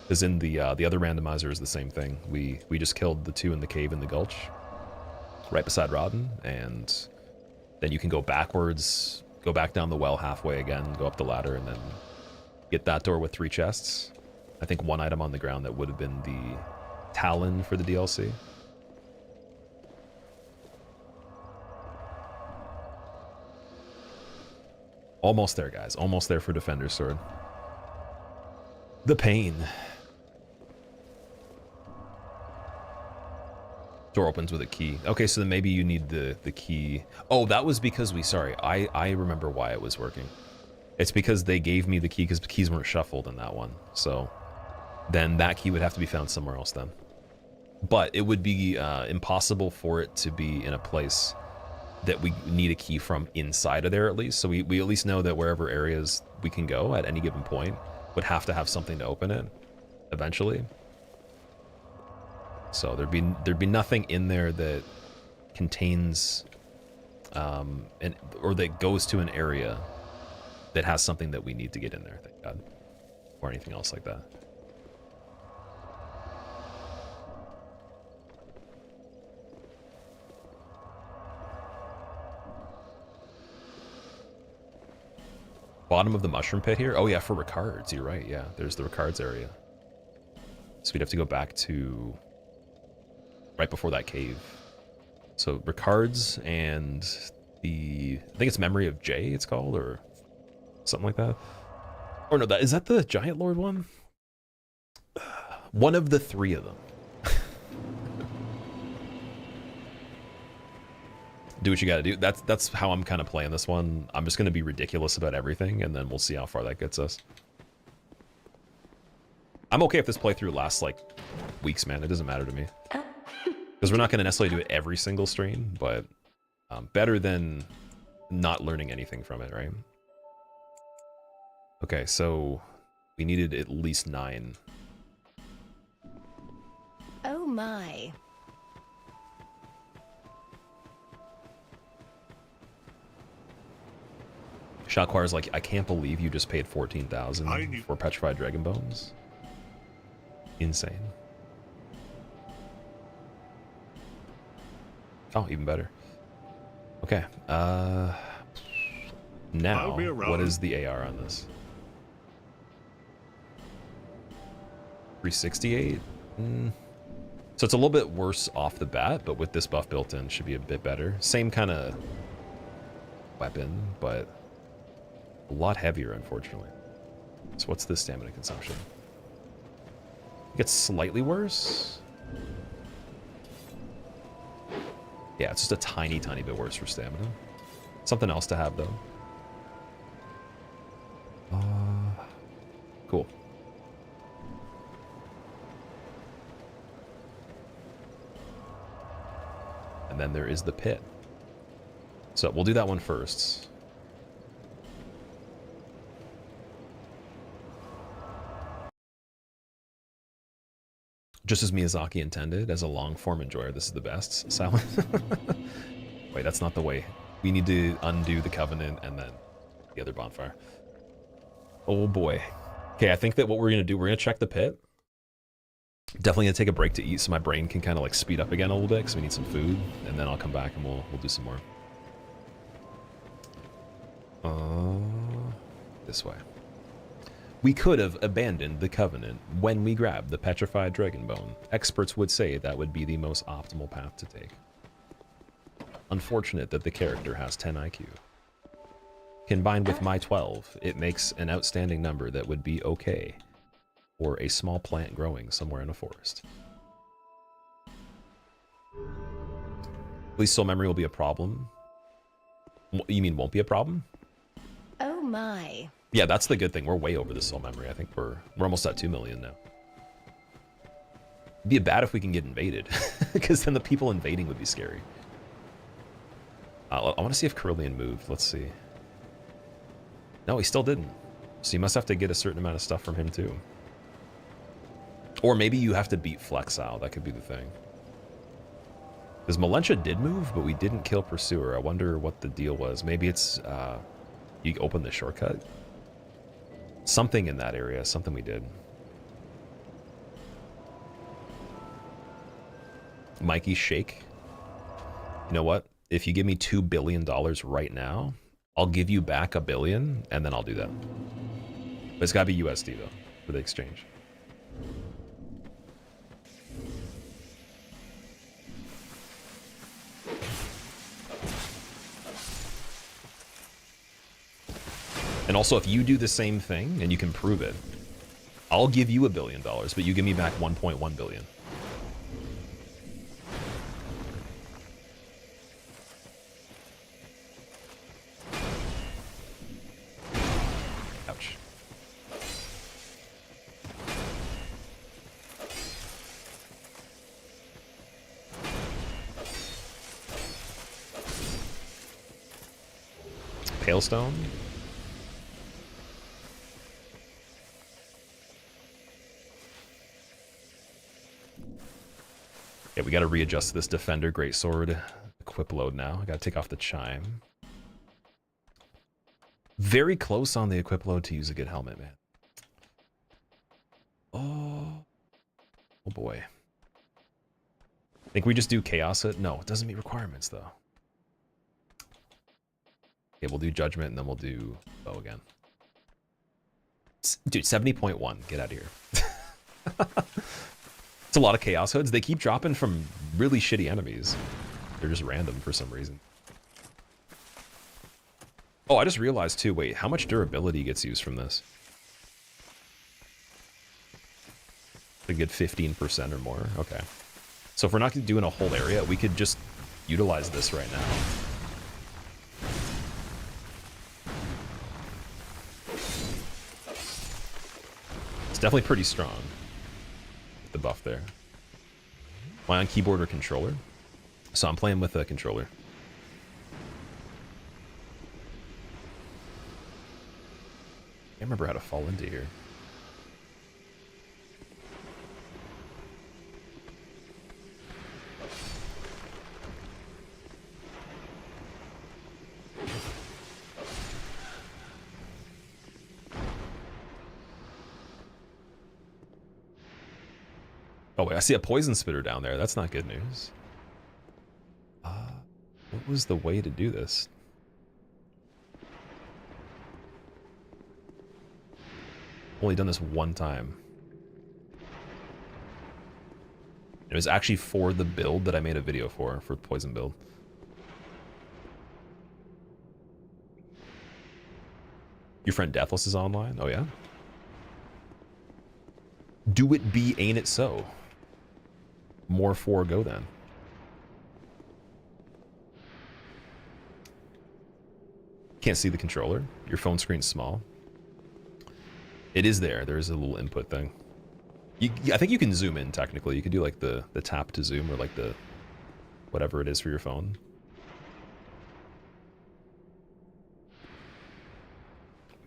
Because in the other randomizer is the same thing. We just killed the 2 in the cave in the gulch, right beside Rodden, and then you can go backwards, go back down the well halfway again, go up the ladder, and then get that door with 3 chests. I think 1 item on the ground that would have been the Talon for the DLC. Almost there, guys. Almost there for Defender's Sword. The pain. Door opens with a key. Okay, so then maybe you need the key. Oh, that was because sorry, I remember why it was working. It's because they gave me the key because the keys weren't shuffled in that one. So then that key would have to be found somewhere else then. But it would be impossible for it to be in a place that we need a key from inside of there at least. So we at least know that wherever areas we can go at any given point would have to have something to open it eventually. So there'd be nothing in there that contains or that goes to an area that has something that we need to get in there, thank God. Or anything else like that. Bottom of the mushroom pit here? Oh yeah, for Ricards, you're right, yeah. There's the Ricards area. So we'd have to go back to right before that cave. So Ricards and I think it's Memory of Jay it's called, or something like that. Or no, is that the Giant Lord one? One of the 3 of them. Do what you gotta do. That's how I'm kind of playing this one. I'm just gonna be ridiculous about everything, and then we'll see how far that gets us. I'm okay if this playthrough lasts like weeks, man. It doesn't matter to me. Because we're not gonna necessarily do it every single stream, but better than not learning anything from it, right? Okay, so we needed at least 9. Oh my. Shotquar's like, I can't believe you just paid 14,000 for Petrified Dragon Bones. Insane. Oh, even better. Okay. Now, what is the AR on this? 368. So it's a little bit worse off the bat, but with this buff built in, should be a bit better. Same kind of weapon, but a lot heavier, unfortunately. So what's this stamina consumption? It gets slightly worse. Yeah, it's just a tiny bit worse for stamina. Something else to have, though. Cool. And then there is the pit. So we'll do that one first. Just as Miyazaki intended, as a long-form enjoyer, this is the best. Silent. Wait, that's not the way. We need to undo the Covenant and then the other bonfire. Oh boy. Okay, I think that what we're going to do, we're going to check the pit. Definitely going to take a break to eat so my brain can kind of like speed up again a little bit because we need some food. And then I'll come back and we'll do some more. This way. We could have abandoned the Covenant when we grabbed the petrified dragon bone. Experts would say that would be the most optimal path to take. Unfortunate that the character has 10 IQ. Combined with my 12, it makes an outstanding number that would be okay for a small plant growing somewhere in a forest. At least soul memory will be a problem. You mean won't be a problem? Oh my. Yeah, that's the good thing. We're way over the soul memory. I think we're almost at 2 million now. It'd be bad if we can get invaded, because then the people invading would be scary. I want to see if Carillion moved. Let's see. No, he still didn't. So you must have to get a certain amount of stuff from him too. Or maybe you have to beat Flexile. That could be the thing. Because Malentia did move, but we didn't kill Pursuer. I wonder what the deal was. Maybe it's you open the shortcut. Something in that area. Something we did. Mikey Shake. You know what? If you give me $2 billion right now, I'll give you back $1 billion, and then I'll do that. But it's got to be USD, though, for the exchange. And also, if you do the same thing, and you can prove it, I'll give you $1 billion, but you give me back 1.1 billion. Ouch. Palestone? Yeah, we got to readjust this Defender Greatsword equip load now. I got to take off the chime. Very close on the equip load to use a good helmet, man. Oh boy. Think we just do Chaos it? No, it doesn't meet requirements, though. Okay, we'll do Judgment, and then we'll do Bow again. Dude, 70.1. Get out of here. It's a lot of Chaos Hoods. They keep dropping from really shitty enemies. They're just random for some reason. Oh, I just realized too, wait, how much durability gets used from this? A good 15% or more. Okay. So if we're not doing a whole area, we could just utilize this right now. It's definitely pretty strong. The buff there. Am I on keyboard or controller? So I'm playing with a controller. I can't remember how to fall into here. Oh wait, I see a poison spitter down there. That's not good news. What was the way to do this? Only done this one time. It was actually for the build that I made a video for poison build. Your friend Deathless is online? Oh yeah? Do it be, ain't it so? More for go then. Can't see the controller. Your phone screen's small. It is there. There is a little input thing. I think you can zoom in technically. You could do like the tap to zoom or like the whatever it is for your phone.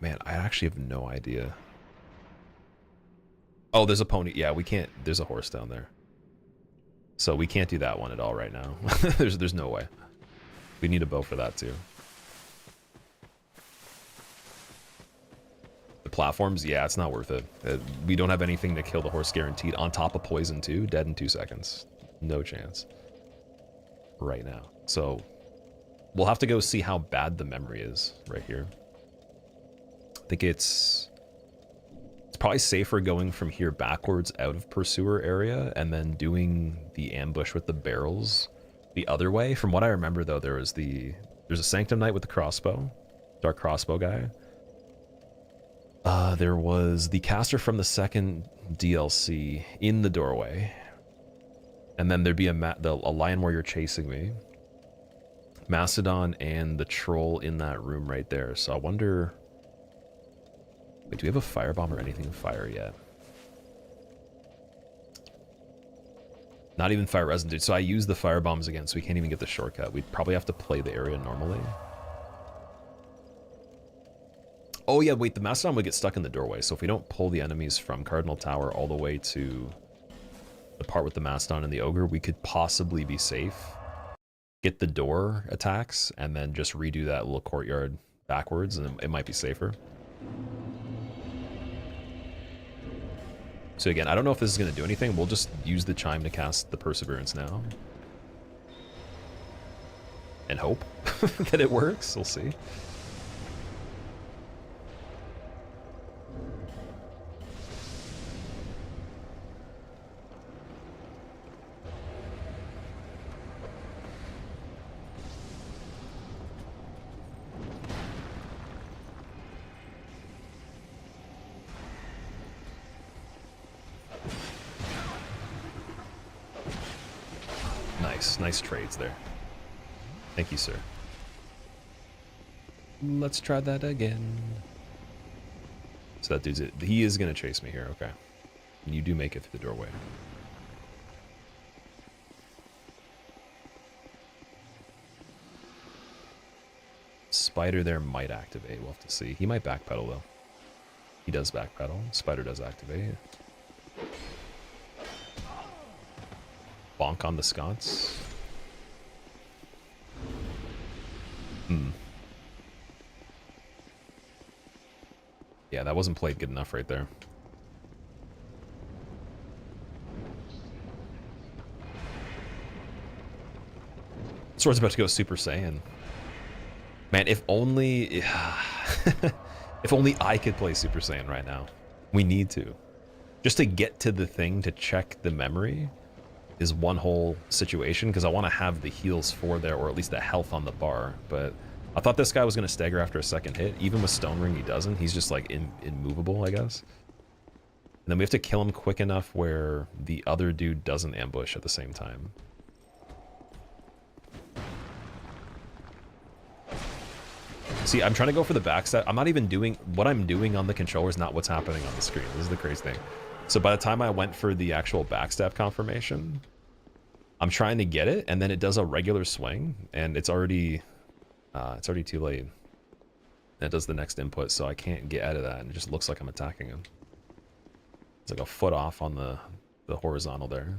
Man, I actually have no idea. Oh, there's a pony. Yeah, we can't. There's a horse down there. So we can't do that one at all right now. there's no way. We need a bow for that too. The platforms, yeah, it's not worth it. We don't have anything to kill the horse guaranteed. On top of poison too, dead in 2 seconds. No chance. Right now. So we'll have to go see how bad the memory is right here. I think it's probably safer going from here backwards out of Pursuer area and then doing the ambush with the barrels the other way. From what I remember though, there's a Sanctum Knight with the crossbow, dark crossbow guy. There was the caster from the second DLC in the doorway, and then there'd be a lion warrior chasing me, Mastodon, and the troll in that room right there. So I wonder. Wait, do we have a firebomb or anything to fire yet? Not even fire resin, dude. So I use the firebombs again, so we can't even get the shortcut. We'd probably have to play the area normally. Oh yeah, wait, the Mastodon would get stuck in the doorway. So if we don't pull the enemies from Cardinal Tower all the way to the part with the Mastodon and the Ogre, we could possibly be safe. Get the door attacks, and then just redo that little courtyard backwards, and it might be safer. So again, I don't know if this is going to do anything. We'll just use the chime to cast the Perseverance now. And hope that it works. We'll see. Nice trades there. Thank you, sir. Let's try that again. So that dude's it. He is going to chase me here. Okay. And you do make it through the doorway. Spider there might activate. We'll have to see. He might backpedal, though. He does backpedal. Spider does activate. Bonk on the sconce. Yeah, that wasn't played good enough right there. Sword's about to go Super Saiyan. Man, if only... if only I could play Super Saiyan right now. We need to. Just to get to the thing to check the memory is one whole situation, because I want to have the heals for there, or at least the health on the bar. But I thought this guy was going to stagger after a second hit. Even with Stone Ring, he doesn't. He's just like immovable, I guess. And then we have to kill him quick enough where the other dude doesn't ambush at the same time. See, I'm trying to go for the backstab. I'm not even doing... What I'm doing on the controller is not what's happening on the screen. This is the crazy thing. So by the time I went for the actual backstab confirmation, I'm trying to get it, and then it does a regular swing, and it's already too late. And it does the next input, so I can't get out of that, and it just looks like I'm attacking him. It's like a foot off on the horizontal there.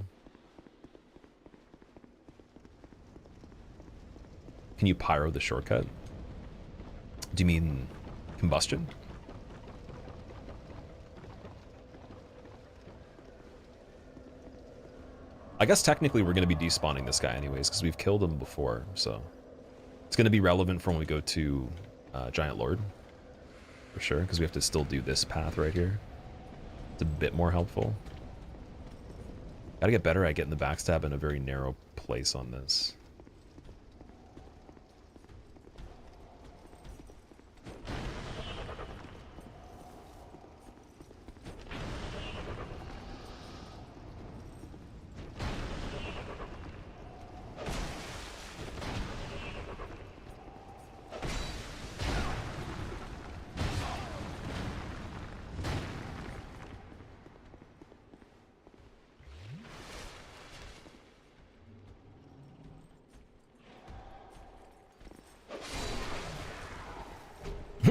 Can you pyro the shortcut? Do you mean combustion? I guess technically we're going to be despawning this guy anyways, because we've killed him before, so it's going to be relevant for when we go to Giant Lord, for sure, because we have to still do this path right here. It's a bit more helpful. Gotta get better at getting the backstab in a very narrow place on this.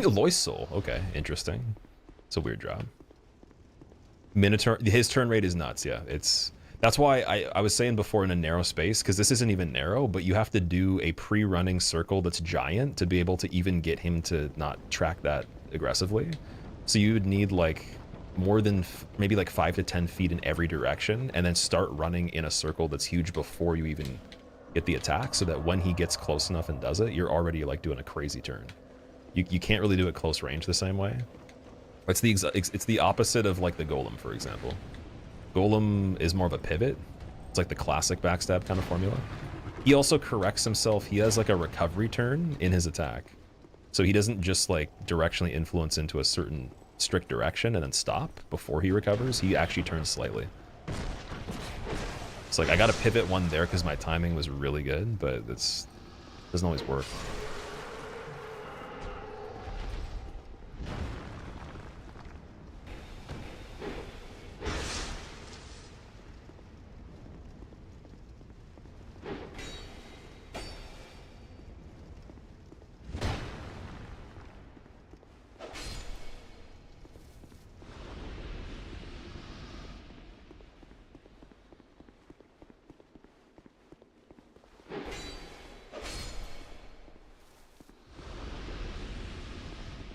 Lois Soul, okay, interesting. It's a weird job. Minotaur, his turn rate is nuts, yeah. That's why I was saying before in a narrow space, because this isn't even narrow, but you have to do a pre-running circle that's giant to be able to even get him to not track that aggressively. So you would need like more than maybe like 5 to 10 feet in every direction, and then start running in a circle that's huge before you even get the attack, so that when he gets close enough and does it, you're already like doing a crazy turn. You can't really do it close range the same way. It's the opposite of like the Golem, for example. Golem is more of a pivot. It's like the classic backstab kind of formula. He also corrects himself. He has like a recovery turn in his attack. So he doesn't just like directionally influence into a certain strict direction and then stop before he recovers. He actually turns slightly. It's like I got to pivot one there because my timing was really good, but it doesn't always work.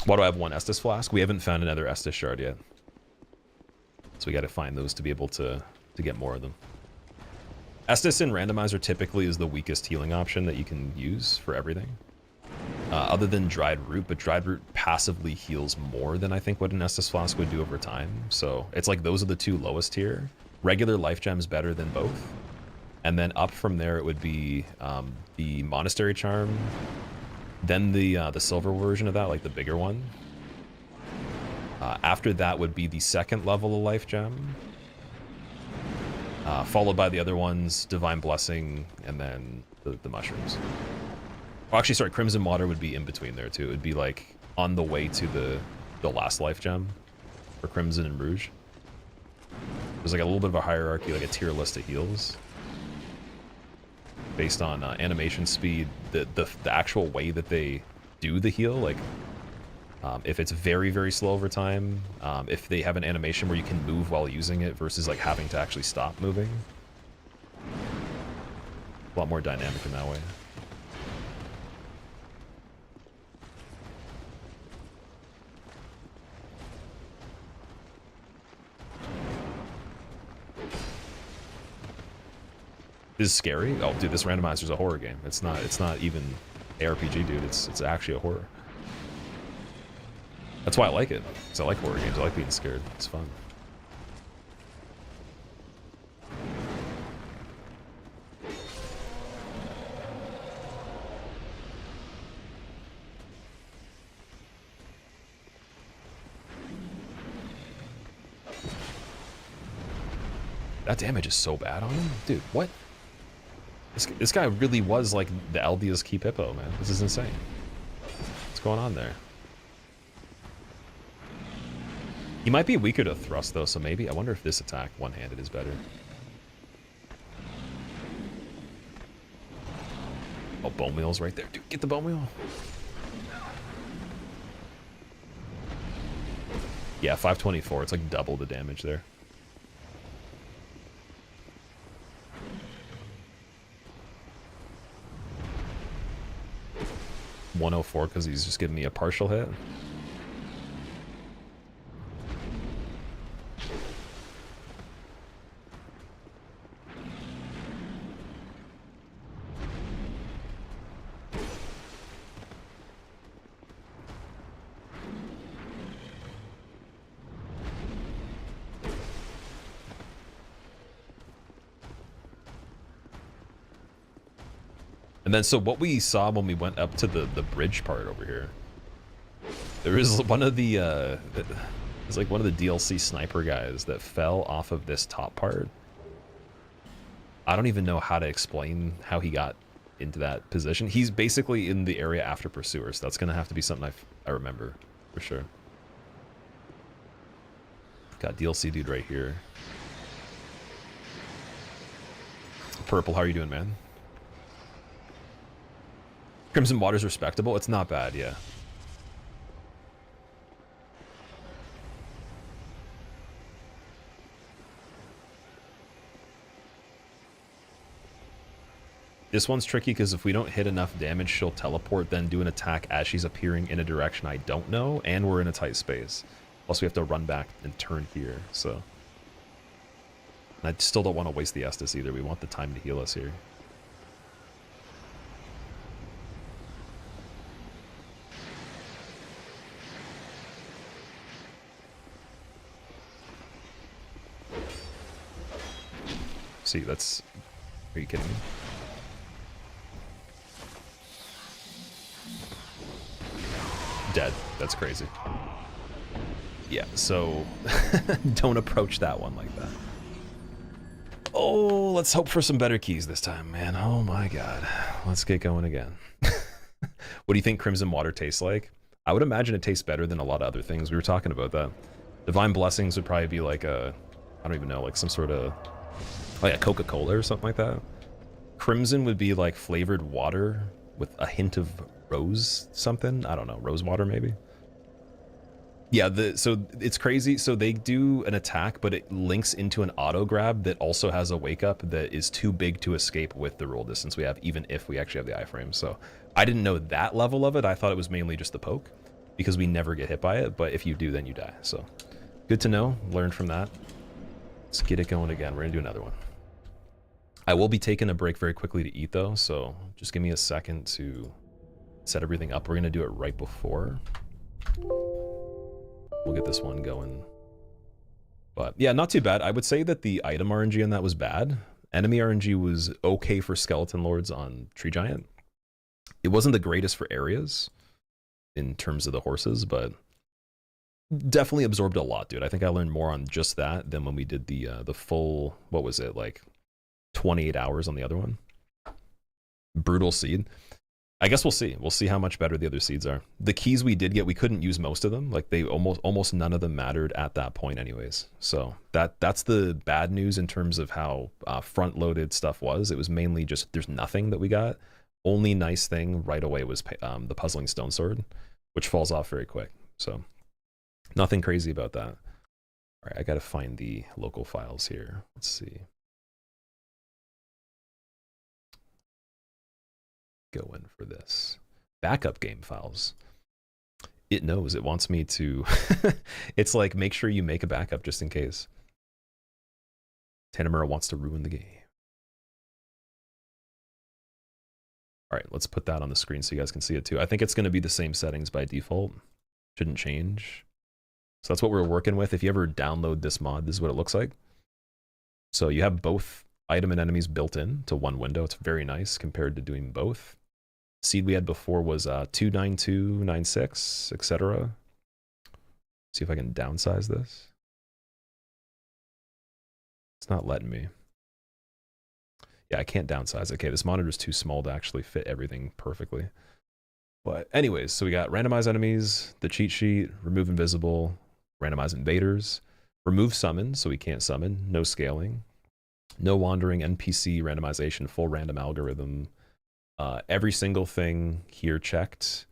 Why do I have one Estus flask? We haven't found another Estus shard yet. So we got to find those to be able to get more of them. Estus in Randomizer typically is the weakest healing option that you can use for everything. Other than Dried Root, but Dried Root passively heals more than I think what an Estus flask would do over time. So it's like those are the two lowest tier. Regular life gems better than both. And then up from there it would be the Monastery Charm, then the silver version of that, like the bigger one. After that would be the second level of life gem, followed by the other ones, Divine Blessing, and then the mushrooms. Oh, actually, sorry, Crimson Water would be in between there too. It would be like on the way to the last life gem for Crimson and Rouge. There's like a little bit of a hierarchy, like a tier list of heals based on animation speed, the actual way that they do the heal, like if it's very, very slow over time, if they have an animation where you can move while using it versus like having to actually stop moving. A lot more dynamic in that way. This is scary. Oh, dude, this Randomizer's a horror game. It's not even ARPG, dude. It's actually a horror. That's why I like it. Because I like horror games. I like being scared. It's fun. That damage is so bad on him? Dude, what? This guy really was like the Eldia's Keep Hippo, man. This is insane. What's going on there? He might be weaker to thrust though, so maybe I wonder if this attack one-handed is better. Oh, bone wheel's right there. Dude, get the bone wheel. Yeah, 524. It's like double the damage there. $104 because he's just giving me a partial hit. And then, so what we saw when we went up to the bridge part over here, there was one of the, it was like one of the DLC sniper guys that fell off of this top part. I don't even know how to explain how he got into that position. He's basically in the area after Pursuer, so that's going to have to be something I remember, for sure. Got DLC dude right here. Purple, how are you doing, man? Crimson Water's respectable. It's not bad, yeah. This one's tricky because if we don't hit enough damage, she'll teleport, then do an attack as she's appearing in a direction I don't know, and we're in a tight space. Plus, we have to run back and turn here, so... And I still don't want to waste the Estus either. We want the time to heal us here. See, that's... Are you kidding me? Dead. That's crazy. Yeah, so don't approach that one like that. Oh, let's hope for some better keys this time, man. Oh my god. Let's get going again. What do you think Crimson Water tastes like? I would imagine it tastes better than a lot of other things. We were talking about that. Divine Blessings would probably be like a, I don't even know, like some sort of, like a Coca-Cola or something like that. Crimson would be like flavored water with a hint of rose something. I don't know, rose water maybe. Yeah, so it's crazy. So they do an attack, but it links into an auto grab that also has a wake up that is too big to escape with the roll distance we have, even if we actually have the iframe. So I didn't know that level of it. I thought it was mainly just the poke because we never get hit by it. But if you do, then you die. So good to know. Learned from that. Let's get it going again. We're gonna do another one. I will be taking a break very quickly to eat though. So just give me a second to set everything up. We're gonna do it right before. We'll get this one going. But yeah, not too bad. I would say that the item RNG on that was bad. Enemy RNG was okay for Skeleton Lords on Tree Giant. It wasn't the greatest for areas in terms of the horses, but definitely absorbed a lot, dude. I think I learned more on just that than when we did the full, what was it, like 28 hours on the other one. Brutal Seed. I guess we'll see. We'll see how much better the other seeds are. The keys we did get, we couldn't use most of them. Like they almost none of them mattered at that point anyways. So that's the bad news in terms of how front-loaded stuff was. It was mainly just there's nothing that we got. Only nice thing right away was the Puzzling Stone Sword, which falls off very quick. So nothing crazy about that. All right, I got to find the local files here. Let's see. Go in for this. Backup game files. It knows. It wants me to... It's like, make sure you make a backup just in case. Tanamura wants to ruin the game. All right, let's put that on the screen so you guys can see it too. I think it's going to be the same settings by default. Shouldn't change. So that's what we're working with. If you ever download this mod, this is what it looks like. So you have both item and enemies built in to one window. It's very nice compared to doing both. Seed we had before was 29296, etc. See if I can downsize this. It's not letting me. Yeah, I can't downsize. Okay, this monitor is too small to actually fit everything perfectly. But anyways, so we got randomize enemies, the cheat sheet, remove invisible, randomize invaders, remove summon, so we can't summon, no scaling, no wandering, NPC randomization, full random algorithm. Every single thing here checked.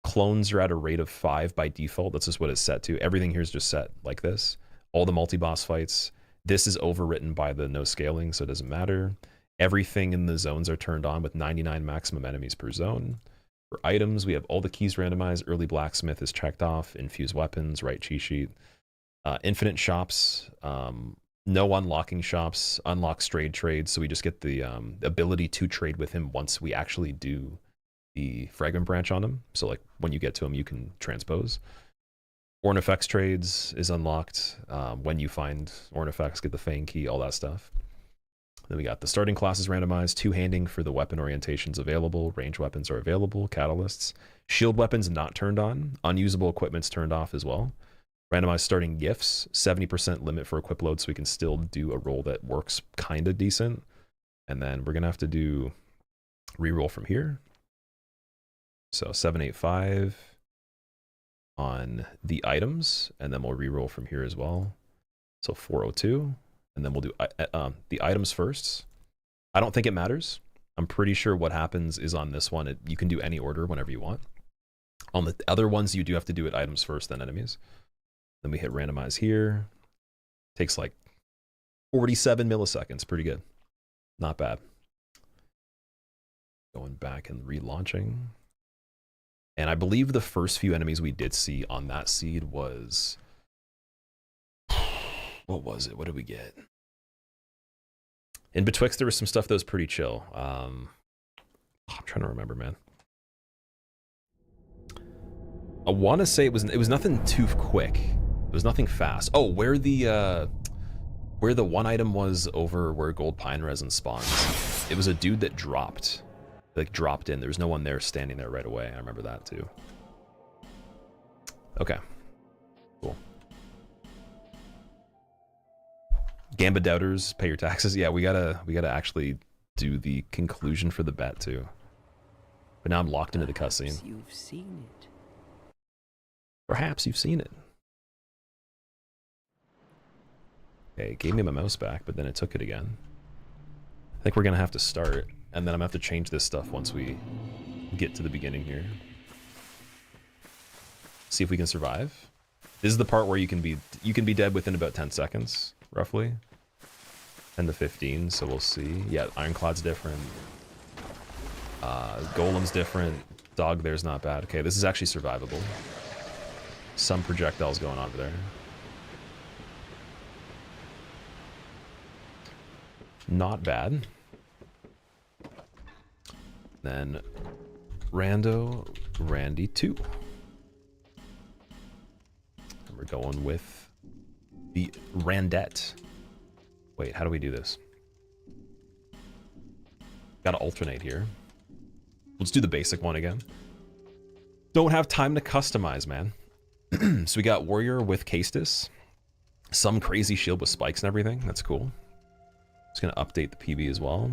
Clones are at a rate of 5 by default. That's just what it's set to. Everything here is just set like this. All the multi-boss fights. This is overwritten by the no scaling, so it doesn't matter. Everything in the zones are turned on with 99 maximum enemies per zone. For items, we have all the keys randomized. Early blacksmith is checked off. Infused weapons, right cheat sheet. Infinite shops. No unlocking shops, unlock strayed trades, so we just get the ability to trade with him once we actually do the fragment branch on him. So like when you get to him, you can transpose. Ornifex trades is unlocked when you find Ornifex, get the Fang key, all that stuff. Then we got the starting classes randomized, two-handing for the weapon orientations available, range weapons are available, catalysts, shield weapons not turned on, unusable equipment's turned off as well. Randomized starting gifts, 70% limit for equip load so we can still do a roll that works kind of decent. And then we're going to have to do reroll from here. So 785 on the items, and then we'll reroll from here as well. So 402, and then we'll do the items first. I don't think it matters. I'm pretty sure what happens is on this one, you can do any order whenever you want. On the other ones, you do have to do it items first, then enemies. Then we hit randomize here. Takes like 47 milliseconds. Pretty good. Not bad. Going back and relaunching. And I believe the first few enemies we did see on that seed was... What was it? What did we get? In Betwixt, there was some stuff that was pretty chill. I'm trying to remember, man. I want to say it was nothing too quick. It was nothing fast. Oh, where the one item was over where gold pine resin spawns. It was a dude that dropped. Like dropped in. There was no one there standing there right away. I remember that too. Okay. Cool. Gamba doubters, pay your taxes. Yeah, we gotta actually do the conclusion for the bet too. But now I'm locked into the cutscene. You've seen it. Perhaps you've seen it. Okay, it gave me my mouse back, but then it took it again. I think we're gonna have to start, and then I'm gonna have to change this stuff once we get to the beginning here. See if we can survive. This is the part where you can be dead within about 10 seconds, roughly. 10 to 15, so we'll see. Yeah, Ironclad's different. Golem's different. Dog there's not bad. Okay, this is actually survivable. Some projectiles going on over there. Not bad. Then Randy 2. And we're going with the Randette. Wait, how do we do this? Gotta alternate here. Let's do the basic one again. Don't have time to customize, man. So we got Warrior with Castus. Some crazy shield with spikes and everything. That's cool. Just gonna update the PB as well.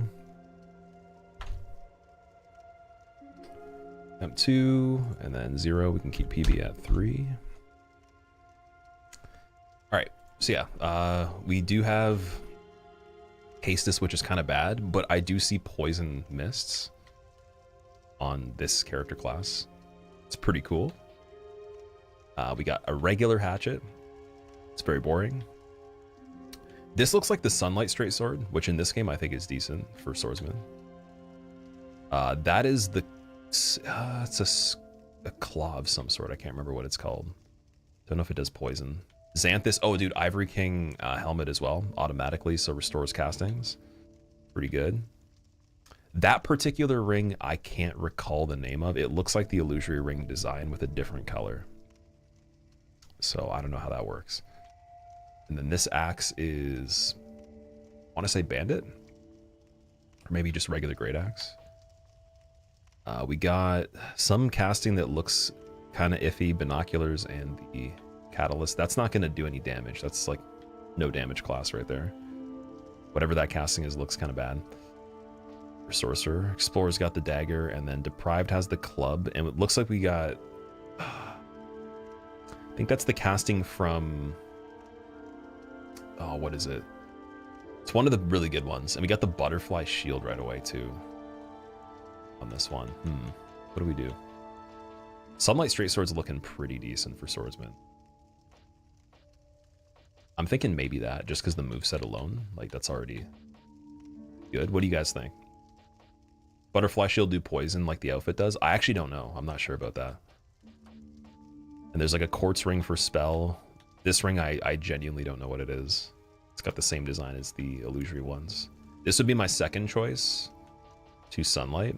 M2 and then 0. We can keep PB at 3. All right. So yeah, we do have Castus, which is kind of bad, but I do see poison mists on this character class. It's pretty cool. We got a regular hatchet. It's very boring. This looks like the Sunlight straight sword, which in this game I think is decent for swordsman. That is the it's a claw of some sort. I can't remember what it's called. Don't know if it does poison. Xanthus. Oh, dude, Ivory King helmet as well, automatically, so restores castings. Pretty good. That particular ring, I can't recall the name of. It looks like the illusory ring design with a different color. So I don't know how that works. And then this axe is, I want to say bandit, or maybe just regular great axe. We got some casting that looks kind of iffy, binoculars and the catalyst. That's not going to do any damage. That's like no damage class right there. Whatever that casting is looks kind of bad. For sorcerer, explorer's got the dagger, and then deprived has the club, and it looks like we got, I think that's the casting from, oh, what is it? It's one of the really good ones. And we got the butterfly shield right away too on this one. What do we do? Sunlight straight sword's looking pretty decent for swordsman. I'm thinking maybe that, just because the moveset alone, like that's already good. What do you guys think? Butterfly shield do poison like the outfit does? I actually don't know. I'm not sure about that. And there's like a quartz ring for spell. This ring, I genuinely don't know what it is. It's got the same design as the illusory ones. This would be my second choice to Sunlight.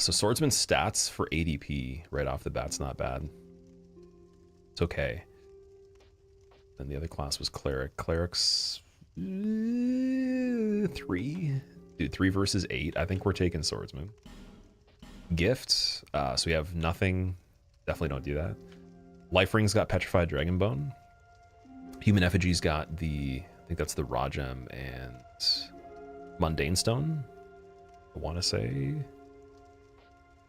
So Swordsman stats for ADP right off the bat's not bad. It's okay. And the other class was Cleric. Cleric's 3. Dude, 3 versus 8. I think we're taking Swordsman. Gift. So we have nothing. Definitely don't do that. Life Ring's got Petrified Dragonbone. Human Effigy's got the, I think that's the Raw Gem and Mundane Stone, I want to say.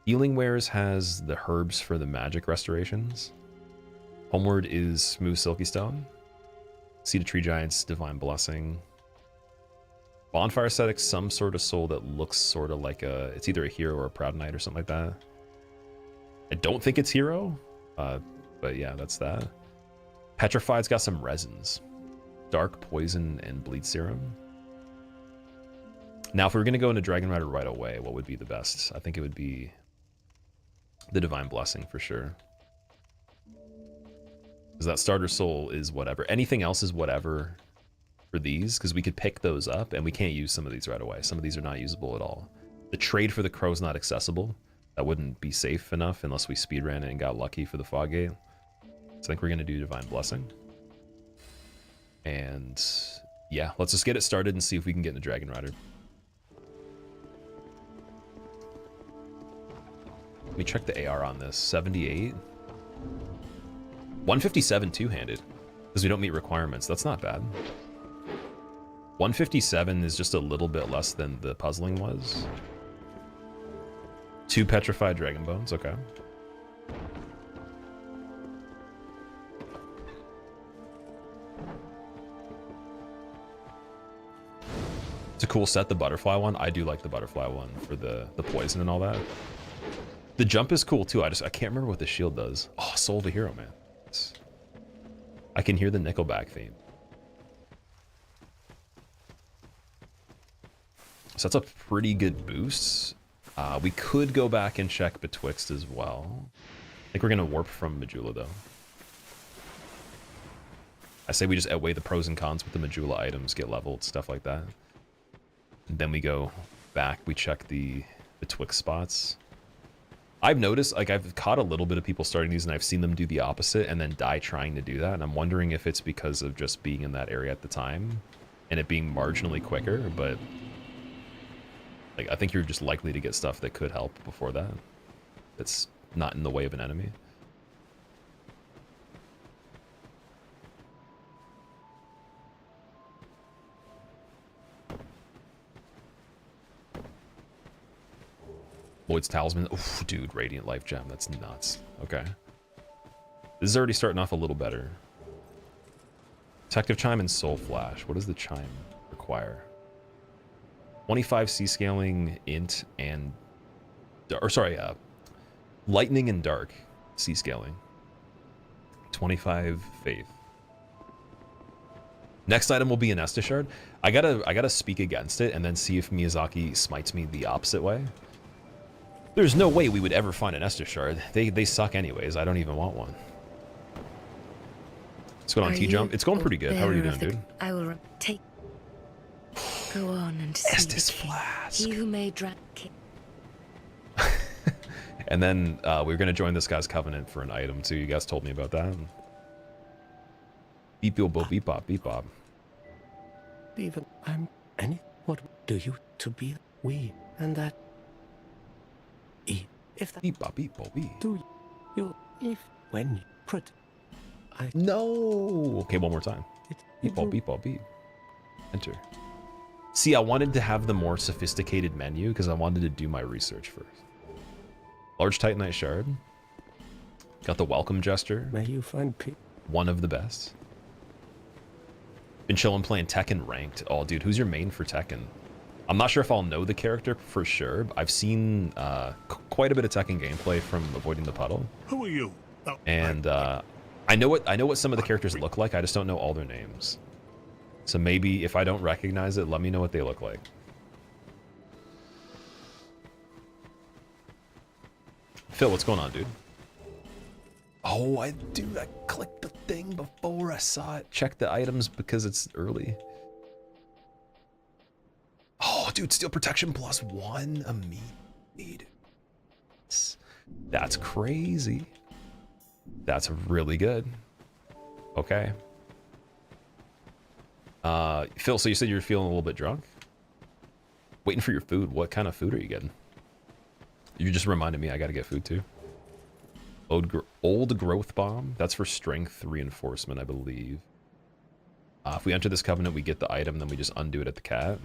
Healing Wares has the herbs for the magic restorations. Homeward is Smooth Silky Stone. Seed of Tree Giants, Divine Blessing. Bonfire Ascetic, some sort of soul that looks sort of like a, it's either a hero or a Proud Knight or something like that. I don't think it's hero, but yeah, that's that. Petrified's got some resins. Dark, Poison, and Bleed Serum. Now, if we were going to go into Dragon Rider right away, what would be the best? I think it would be the Divine Blessing for sure. Because that starter soul is whatever. Anything else is whatever for these, because we could pick those up, and we can't use some of these right away. Some of these are not usable at all. The trade for the Crow's not accessible. That wouldn't be safe enough unless we speedran it and got lucky for the Fog Gate. So I think we're going to do Divine Blessing. And yeah, let's just get it started and see if we can get into Dragon Rider. Let me check the AR on this. 78. 157 two-handed. Because we don't meet requirements. That's not bad. 157 is just a little bit less than the puzzling was. 2 Petrified Dragon Bones. Okay. It's a cool set, the butterfly one. I do like the butterfly one for the poison and all that. The jump is cool too. I can't remember what the shield does. Oh, Soul of a Hero, man. I can hear the Nickelback theme. So that's a pretty good boost. We could go back and check Betwixt as well. I think we're gonna warp from Majula though. I say we just outweigh the pros and cons with the Majula items, get leveled, stuff like that. And then we go back, we check the Betwixt spots. I've noticed, like, I've caught a little bit of people starting these and I've seen them do the opposite and then die trying to do that. And I'm wondering if it's because of just being in that area at the time and it being marginally quicker, but like, I think you're just likely to get stuff that could help before that. That's not in the way of an enemy. Lloyd's Talisman. Oof, dude, Radiant Life Gem. That's nuts. Okay. This is already starting off a little better. Detective Chime and Soul Flash. What does the Chime require? 25 C-scaling, int, and... Or sorry, lightning and dark C-scaling. 25 faith. Next item will be an Estus Shard. I gotta speak against it and then see if Miyazaki smites me the opposite way. There's no way we would ever find an Estus Shard. They suck anyways. I don't even want one. What's going on, T-Jump? It's going pretty good. How are you doing, dude? I will take. Go on and see. Estus Flask. He who made And then we were going to join this guy's covenant for an item too. You guys told me about that. Beep beep bop beep bop beep bop. Even I'm any. What do you to be we and that? If that Beep bop beep bop beep. do you if when you put I No. Okay, one more time. Beep bop beep bop beep. Enter. See, I wanted to have the more sophisticated menu because I wanted to do my research first. Large Titanite Shard. Got the Welcome Gesture. may you find peace. One of the best. Been chilling playing Tekken ranked. Oh, dude, who's your main for Tekken? I'm not sure if I'll know the character for sure, but I've seen quite a bit of Tekken gameplay from Avoiding the Puddle. Who are you? Oh, And I know what some of the characters look like. I just don't know all their names. So maybe if I don't recognize it, let me know what they look like. Phil, what's going on, dude? Oh, I clicked the thing before I saw it. Check the items because it's early. Oh, dude, Steel Protection +1 immediately. That's crazy. That's really good. Okay. Phil, so you said you're feeling a little bit drunk? Waiting for your food. What kind of food are you getting? You just reminded me I gotta get food too. Old growth bomb. That's for strength reinforcement, I believe. If we enter this covenant, we get the item, then we just undo it at the cat.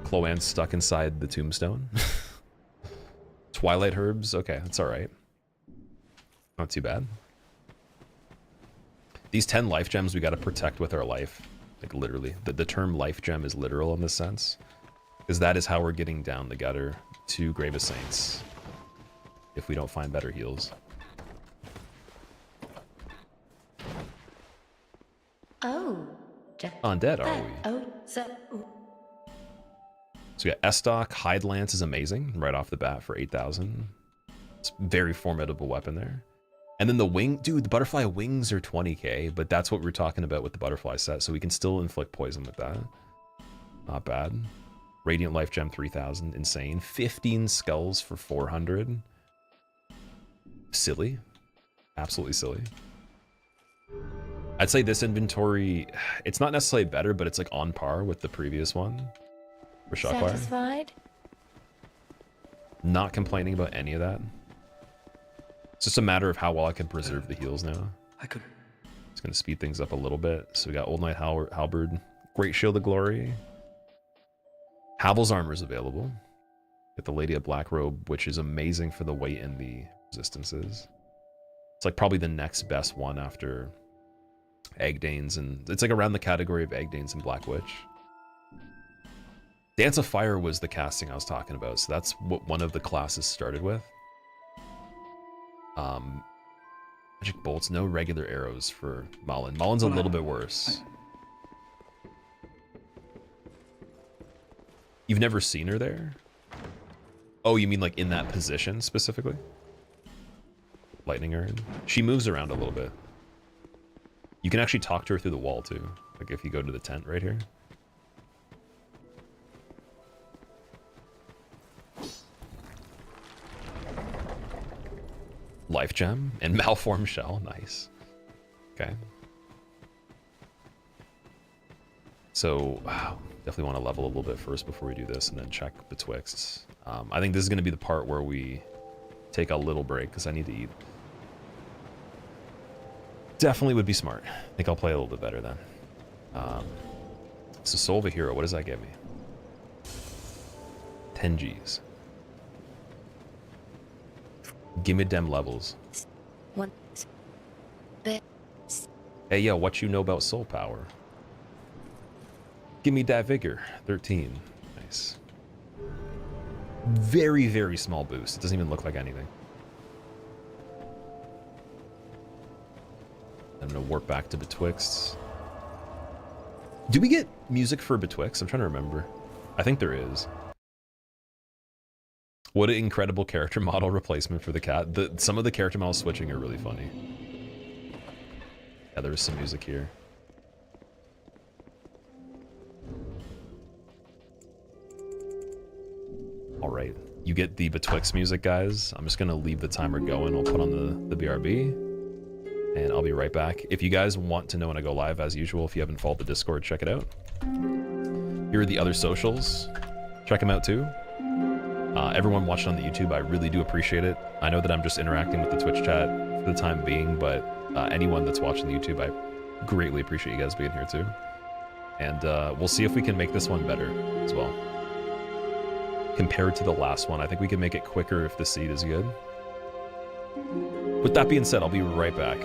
Chloanne's stuck inside the tombstone. Twilight herbs. Okay, that's all right. Not too bad. These 10 life gems we got to protect with our life. Like literally. The term life gem is literal in this sense. Because that is how we're getting down the gutter to Grave of Saints. If we don't find better heals. Oh. Undead, are we? Oh, so. So we got Estoc. Heide Lance is amazing right off the bat for 8,000. It's a very formidable weapon there. And then the wing, dude, the butterfly wings are 20k, but that's what we're talking about with the butterfly set, so we can still inflict poison with that. Not bad. Radiant Life Gem 3,000, insane. 15 skulls for 400. Silly. Absolutely silly. I'd say this inventory, it's not necessarily better, but it's like on par with the previous one. For Shockwire. Satisfied? Not complaining about any of that. It's just a matter of how well I can preserve the heals now. It's going to speed things up a little bit. So we got Old Knight Halberd, Great Shield of Glory. Havel's armor is available. Get the Lady of Black Robe, which is amazing for the weight and the resistances. It's like probably the next best one after Egdanes, and it's like around the category of Egdanes and Black Witch. Dance of Fire was the casting I was talking about, so that's what one of the classes started with. Magic bolts, no regular arrows for Malin. Malin's a little bit worse. You've never seen her there? Oh, you mean like in that position specifically? Lightning Urn. She moves around a little bit. You can actually talk to her through the wall too. Like if you go to the tent right here. Life Gem and Malformed Shell. Nice. Okay. So, wow, definitely want to level a little bit first before we do this and then check Betwixt. I think this is going to be the part where we take a little break because I need to eat. Definitely would be smart. I think I'll play a little bit better then. So Soul of a Hero, what does that get me? 10 Gs. Give me dem levels. One. Hey, yo, what you know about soul power? Give me that vigor. 13. Nice. Very, very small boost. It doesn't even look like anything. I'm gonna warp back to Betwixt. Do we get music for Betwixt? I'm trying to remember. I think there is. What an incredible character model replacement for the cat. Some of the character model switching are really funny. Yeah, there is some music here. All right, you get the Betwixt music, guys. I'm just gonna leave the timer going. We'll put on the BRB, and I'll be right back. If you guys want to know when I go live, as usual, if you haven't followed the Discord, check it out. Here are the other socials. Check them out too. Everyone watching on the YouTube, I really do appreciate it. I know that I'm just interacting with the Twitch chat for the time being, but anyone that's watching the YouTube, I greatly appreciate you guys being here too. And we'll see if we can make this one better as well. Compared to the last one, I think we can make it quicker if the seed is good. With that being said, I'll be right back.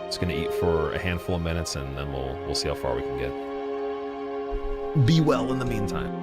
Just gonna eat for a handful of minutes and then we'll see how far we can get. Be well in the meantime.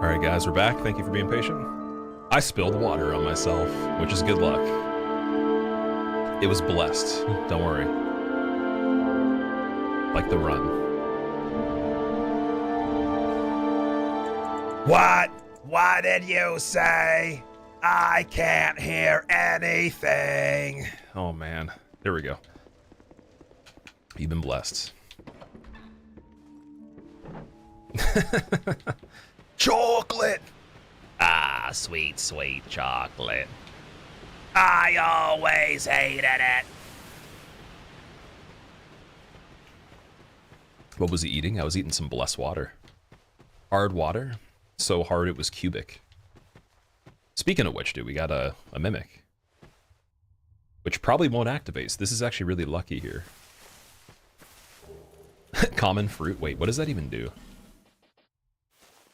Alright guys, we're back. Thank you for being patient. I spilled water on myself, which is good luck. It was blessed. Don't worry. Like the run. What? What did you say? I can't hear anything. Oh man. There we go. You've been blessed. Chocolate! Ah, sweet, sweet chocolate. I always hated it. What was he eating? I was eating some blessed water. Hard water? So hard it was cubic. Speaking of which, dude, we got a mimic. Which probably won't activate, so this is actually really lucky here. Common fruit? Wait, what does that even do?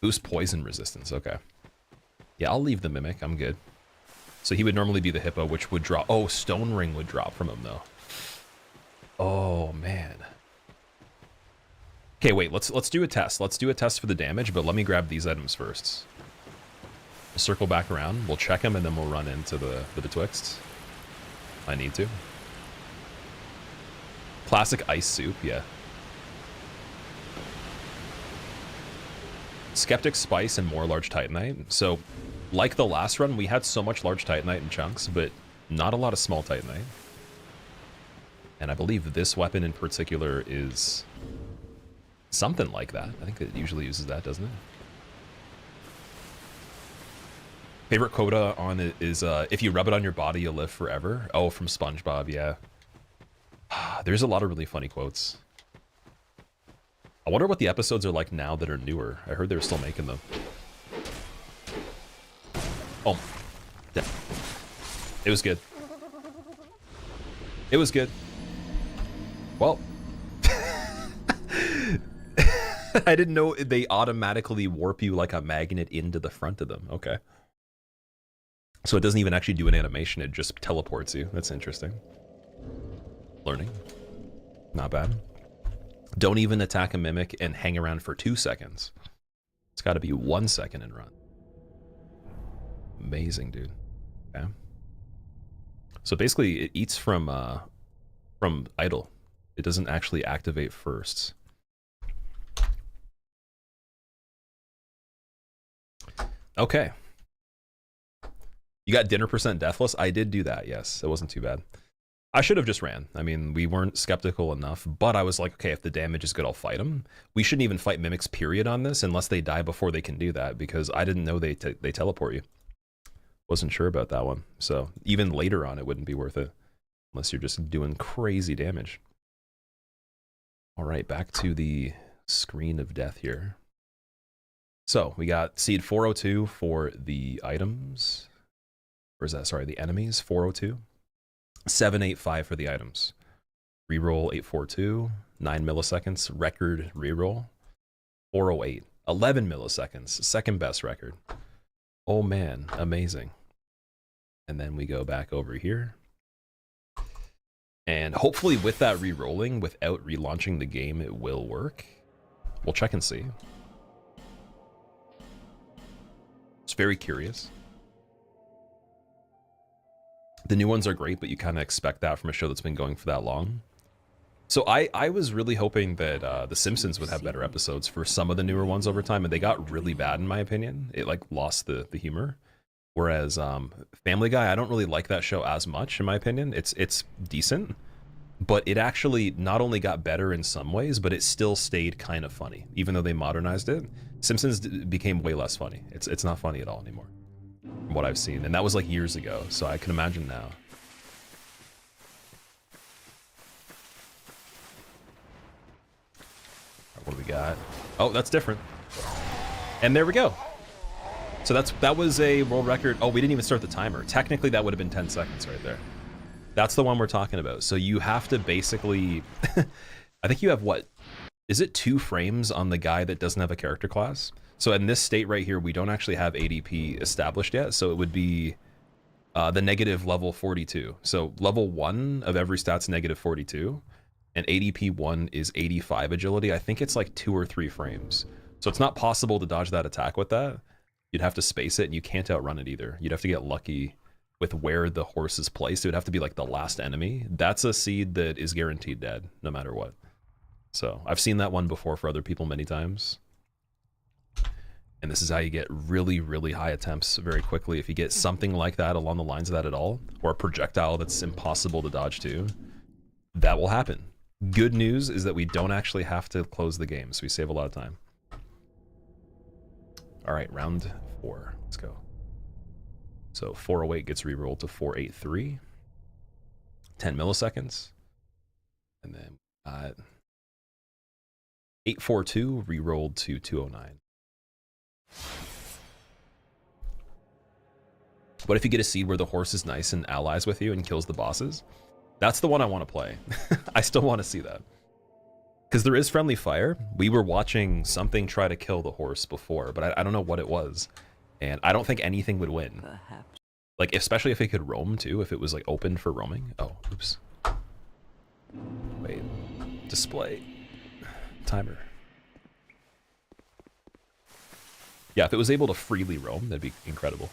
Boost poison resistance, okay. Yeah, I'll leave the mimic, I'm good. So he would normally be the hippo, which would drop. Oh, stone ring would drop from him, though. Oh, man. Okay, wait, let's do a test. Let's do a test for the damage, but let me grab these items first. We'll circle back around, we'll check them, and then we'll run into the betwixt. I need to. Classic ice soup, yeah. Skeptic Spice and more large Titanite. So, like the last run, we had so much large Titanite in chunks, but not a lot of small Titanite. And I believe this weapon in particular is something like that. I think it usually uses that, doesn't it? Favorite quota on it is, if you rub it on your body, you'll live forever. Oh, from SpongeBob, yeah. There's a lot of really funny quotes. I wonder what the episodes are like now that are newer. I heard they're still making them. Oh. Yeah. It was good. It was good. Well. I didn't know they automatically warp you like a magnet into the front of them. Okay. So it doesn't even actually do an animation, it just teleports you. That's interesting. Learning. Not bad. Don't even attack a mimic and hang around for 2 seconds. It's got to be 1 second and run. Amazing, dude. Okay. So basically, it eats from idle. It doesn't actually activate first. Okay. You got dinner percent deathless? I did do that, yes. It wasn't too bad. I should have just ran. I mean, we weren't skeptical enough, but I was like, okay, if the damage is good, I'll fight them. We shouldn't even fight mimics, period, on this, unless they die before they can do that, because I didn't know they teleport you. Wasn't sure about that one. So even later on, it wouldn't be worth it, unless you're just doing crazy damage. All right, back to the screen of death here. So we got seed 402 for the items. Or is that, sorry, the enemies, 402. 785 for the items. Reroll 842, 9 milliseconds, record reroll. 408, 11 milliseconds, second best record. Oh man, amazing. And then we go back over here. And hopefully with that re-rolling, without relaunching the game, it will work. We'll check and see. It's very curious. The new ones are great, but you kind of expect that from a show that's been going for that long. So I was really hoping that The Simpsons would have better episodes for some of the newer ones over time, and they got really bad in my opinion. It like lost the humor. Whereas Family Guy, I don't really like that show as much in my opinion. It's decent, but it actually not only got better in some ways, but it still stayed kind of funny, even though they modernized it. Simpsons became way less funny. It's not funny at all anymore, from what I've seen, and that was like years ago. So I can imagine now. What do we got? Oh, that's different. And there we go. So that was a world record. Oh, we didn't even start the timer. Technically, that would have been 10 seconds right there. That's the one we're talking about. So you have to basically, I think you have what? Is it 2 frames on the guy that doesn't have a character class? So in this state right here, we don't actually have ADP established yet. So it would be the negative level 42. So level 1 of every stat's negative 42. And ADP 1 is 85 agility. I think it's like 2 or 3 frames. So it's not possible to dodge that attack with that. You'd have to space it, and you can't outrun it either. You'd have to get lucky with where the horse is placed. It would have to be like the last enemy. That's a seed that is guaranteed dead, no matter what. So I've seen that one before for other people many times. And this is how you get really, really high attempts very quickly. If you get something like that along the lines of that at all, or a projectile that's impossible to dodge to, that will happen. Good news is that we don't actually have to close the game, so we save a lot of time. All right, round 4. Let's go. So 408 gets rerolled to 483. 10 milliseconds. And then 842 rerolled to 209. What if you get a seed where the horse is nice and allies with you and kills the bosses? That's the one I want to play. I still want to see that. Because there is friendly fire. We were watching something try to kill the horse before, but I don't know what it was. And I don't think anything would win. Perhaps. Like, especially if it could roam too, if it was like open for roaming. Oh, oops. Wait. Display. Timer. Yeah, if it was able to freely roam, that'd be incredible.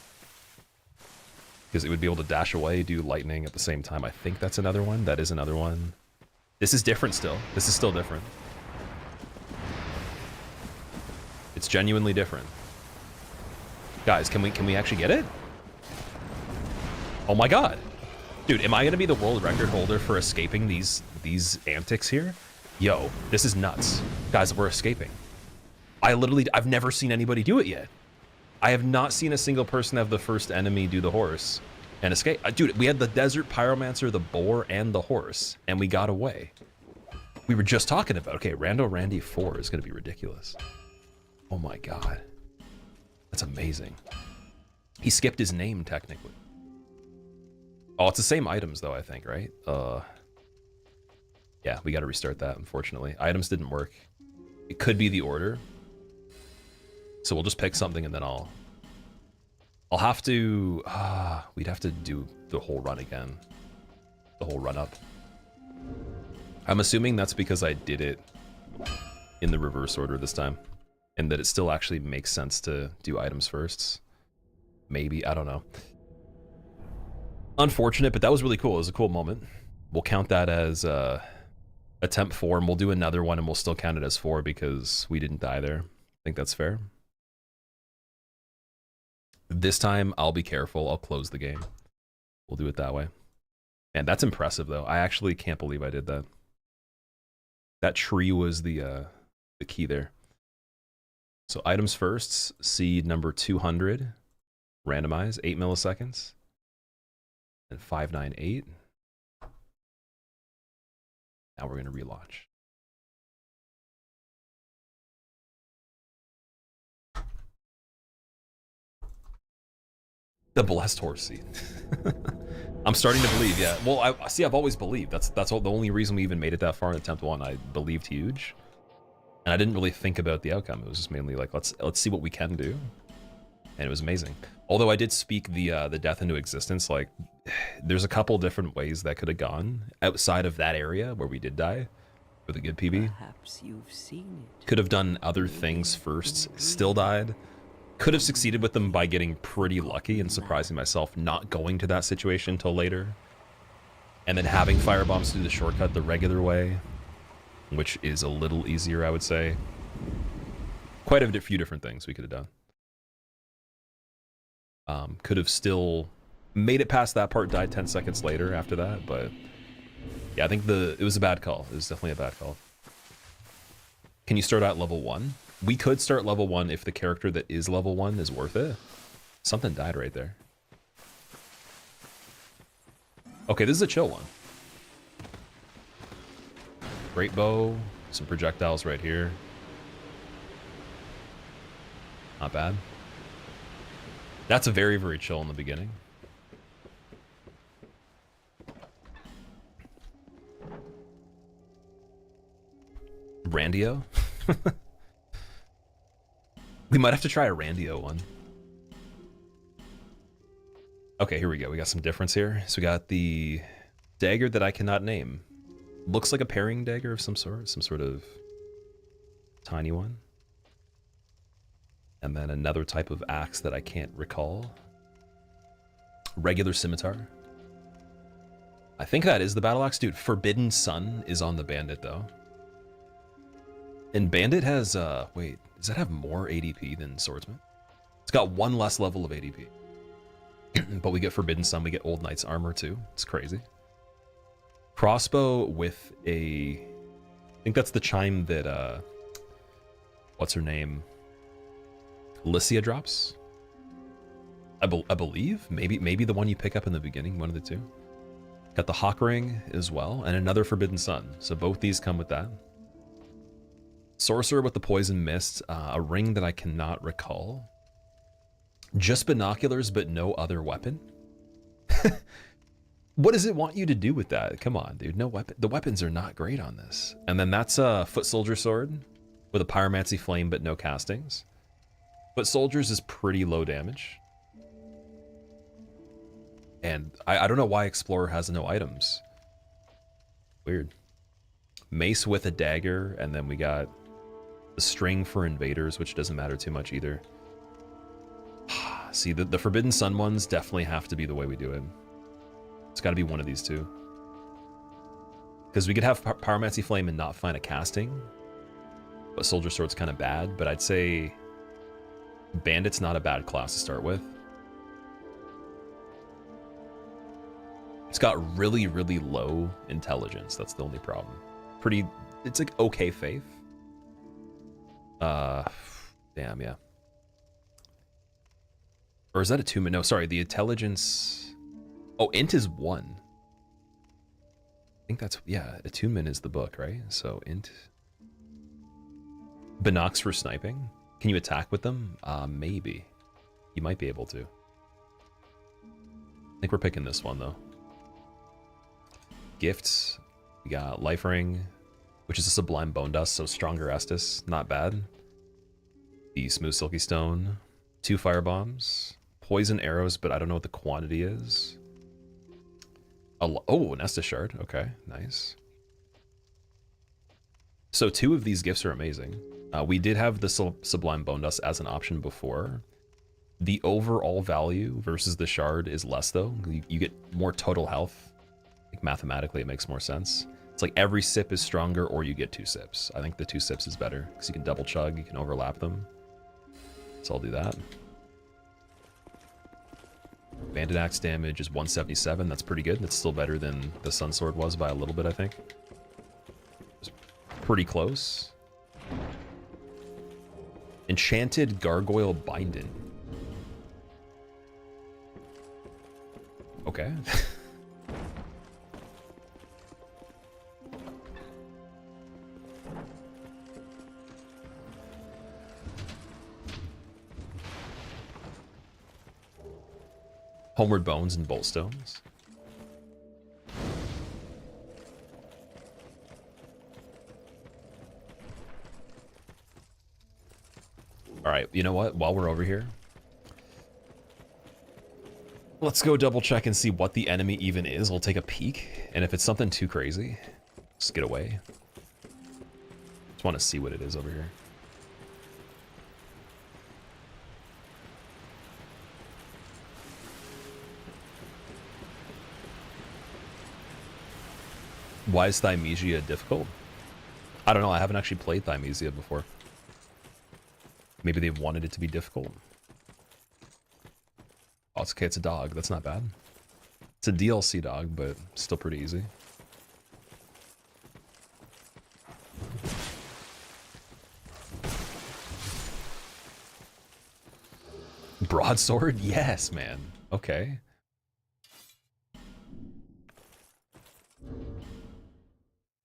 Because it would be able to dash away, do lightning at the same time. I think that's another one. That is another one. This is different still. This is still different. It's genuinely different. Guys, can we actually get it? Oh my god. Dude, am I gonna be the world record holder for escaping these antics here? Yo, this is nuts. Guys, we're escaping. I've never seen anybody do it yet. I have not seen a single person have the first enemy do the horse and escape. Dude, we had the desert pyromancer, the boar, and the horse, and we got away. We were just talking about, okay, Rando Randy 4 is going to be ridiculous. Oh my god. That's amazing. He skipped his name, technically. Oh, it's the same items, though, I think, right? Yeah, we got to restart that, unfortunately. Items didn't work. It could be the order. So we'll just pick something, and then I'll have to... we'd have to do the whole run again. The whole run up. I'm assuming that's because I did it in the reverse order this time, and that it still actually makes sense to do items first. Maybe, I don't know. Unfortunate, but that was really cool. It was a cool moment. We'll count that as attempt 4, and we'll do another one, and we'll still count it as 4 because we didn't die there. I think that's fair. This time, I'll be careful. I'll close the game. We'll do it that way. And that's impressive, though. I actually can't believe I did that. That tree was the key there. So items first, seed number 200, randomize, 8 milliseconds, and 598. Now we're going to relaunch. The blessed horse seed. I'm starting to believe, yeah. Well, I've always believed. That's all, the only reason we even made it that far in attempt 1. I believed huge, and I didn't really think about the outcome. It was just mainly like, let's see what we can do, and it was amazing. Although I did speak the death into existence. Like, there's a couple different ways that could have gone outside of that area where we did die with a good PB. Perhaps you've seen it. Could have done other things first, still died. Could have succeeded with them by getting pretty lucky and surprising myself, not going to that situation until later. And then having firebombs do the shortcut the regular way, which is a little easier, I would say. Quite a few different things we could have done. Could have still made it past that part, died 10 seconds later after that, but yeah, I think it was a bad call. It was definitely a bad call. Can you start at level 1? We could start level 1 if the character that is level 1 is worth it. Something died right there. Okay, this is a chill one. Great bow, some projectiles right here. Not bad. That's a very, very chill in the beginning. Randio? We might have to try a Randio one. Okay, here we go. We got some difference here. So we got the dagger that I cannot name. Looks like a parrying dagger of some sort of tiny one. And then another type of axe that I can't recall. Regular scimitar. I think that is the battle axe. Dude, Forbidden Sun is on the bandit though. And bandit has, wait, does that have more ADP than swordsman? It's got 1 less level of ADP. But we get Forbidden Sun, we get Old Knight's armor too. It's crazy. Crossbow with I think that's the chime that, what's her name? Lycia drops? I believe? Maybe the one you pick up in the beginning, one of the two. Got the Hawk Ring as well, and another Forbidden Sun. So both these come with that. Sorcerer with the Poison Mist, a ring that I cannot recall. Just binoculars, but no other weapon? What does it want you to do with that? Come on, dude, no weapon. The weapons are not great on this. And then that's a Foot Soldier Sword with a Pyromancy Flame, but no castings. Foot Soldiers is pretty low damage. And I don't know why Explorer has no items. Weird. Mace with a dagger, and then we got the string for invaders, which doesn't matter too much either. See, the Forbidden Sun ones definitely have to be the way we do it. It's got to be one of these two. Because we could have Pyromancy Flame and not find a casting. But Soldier Sword's kind of bad, but I'd say Bandit's not a bad class to start with. It's got really, really low intelligence. That's the only problem. It's like okay faith. Damn, yeah. Or is that attunement? No, sorry, the intelligence... Oh, int is 1. I think that's... Yeah, attunement is the book, right? So int... Binocs for sniping? Can you attack with them? Maybe. You might be able to. I think we're picking this one, though. Gifts. We got Life Ring, which is a Sublime Bone Dust, so Stronger Estus. Not bad. The Smooth Silky Stone. 2 Fire Bombs. Poison Arrows, but I don't know what the quantity is. Oh, an Estus Shard. Okay, nice. So 2 of these gifts are amazing. We did have the Sublime Bone Dust as an option before. The overall value versus the shard is less, though. You get more total health. Like, mathematically, it makes more sense. It's like every sip is stronger, or you get 2 sips. I think the 2 sips is better, because you can double chug, you can overlap them. So I'll do that. Bandit Axe damage is 177. That's pretty good. That's still better than the Sun Sword was by a little bit, I think. It's pretty close. Enchanted Gargoyle Binding. Okay. Homeward Bones and Bolt Stones. Alright, you know what? While we're over here, let's go double check and see what the enemy even is. We'll take a peek, and if it's something too crazy, just get away. Just want to see what it is over here. Why is Thymesia difficult? I don't know, I haven't actually played Thymesia before. Maybe they wanted it to be difficult. Oh, it's okay, it's a dog. That's not bad. It's a DLC dog, but still pretty easy. Broadsword? Yes, man. Okay.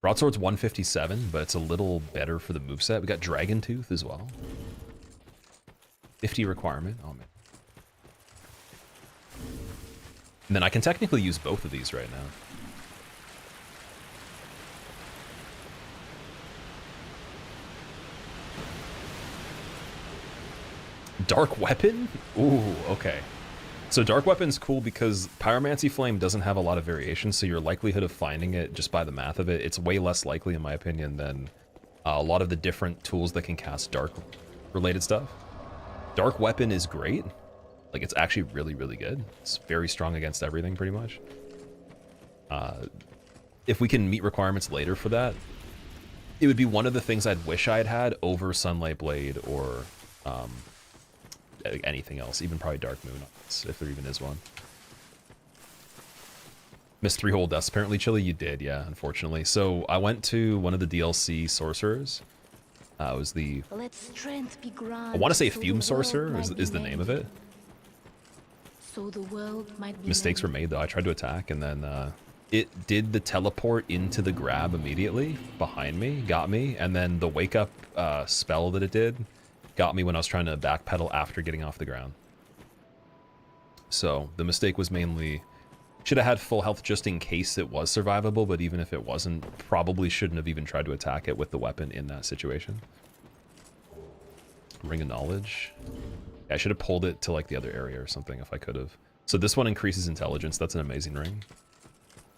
Broadsword's 157, but it's a little better for the moveset. We got Dragon Tooth as well. 50 requirement. Oh, man. And then I can technically use both of these right now. Dark Weapon? Ooh, okay. So Dark Weapon's cool because Pyromancy Flame doesn't have a lot of variation, so your likelihood of finding it, just by the math of it, it's way less likely, in my opinion, than a lot of the different tools that can cast dark-related stuff. Dark Weapon is great. Like, it's actually really, really good. It's very strong against everything, pretty much. If we can meet requirements later for that, it would be one of the things I'd wish I'd had over Sunlight Blade or anything else, even probably Dark Moon, if there even is one. Missed 3 whole deaths, apparently, Chili, you did, yeah, unfortunately. So I went to one of the DLC sorcerers. It was the... Let strength be grand, I want to say so Fume the Sorcerer world might is be the name of it. So the world might be Mistakes were made, though. I tried to attack, and then it did the teleport into the grab immediately behind me, got me, and then the wake-up spell that it did got me when I was trying to backpedal after getting off the ground. So the mistake was mainly... Should have had full health just in case it was survivable, but even if it wasn't, probably shouldn't have even tried to attack it with the weapon in that situation. Ring of Knowledge. Yeah, I should have pulled it to like the other area or something if I could have. So this one increases intelligence. That's an amazing ring.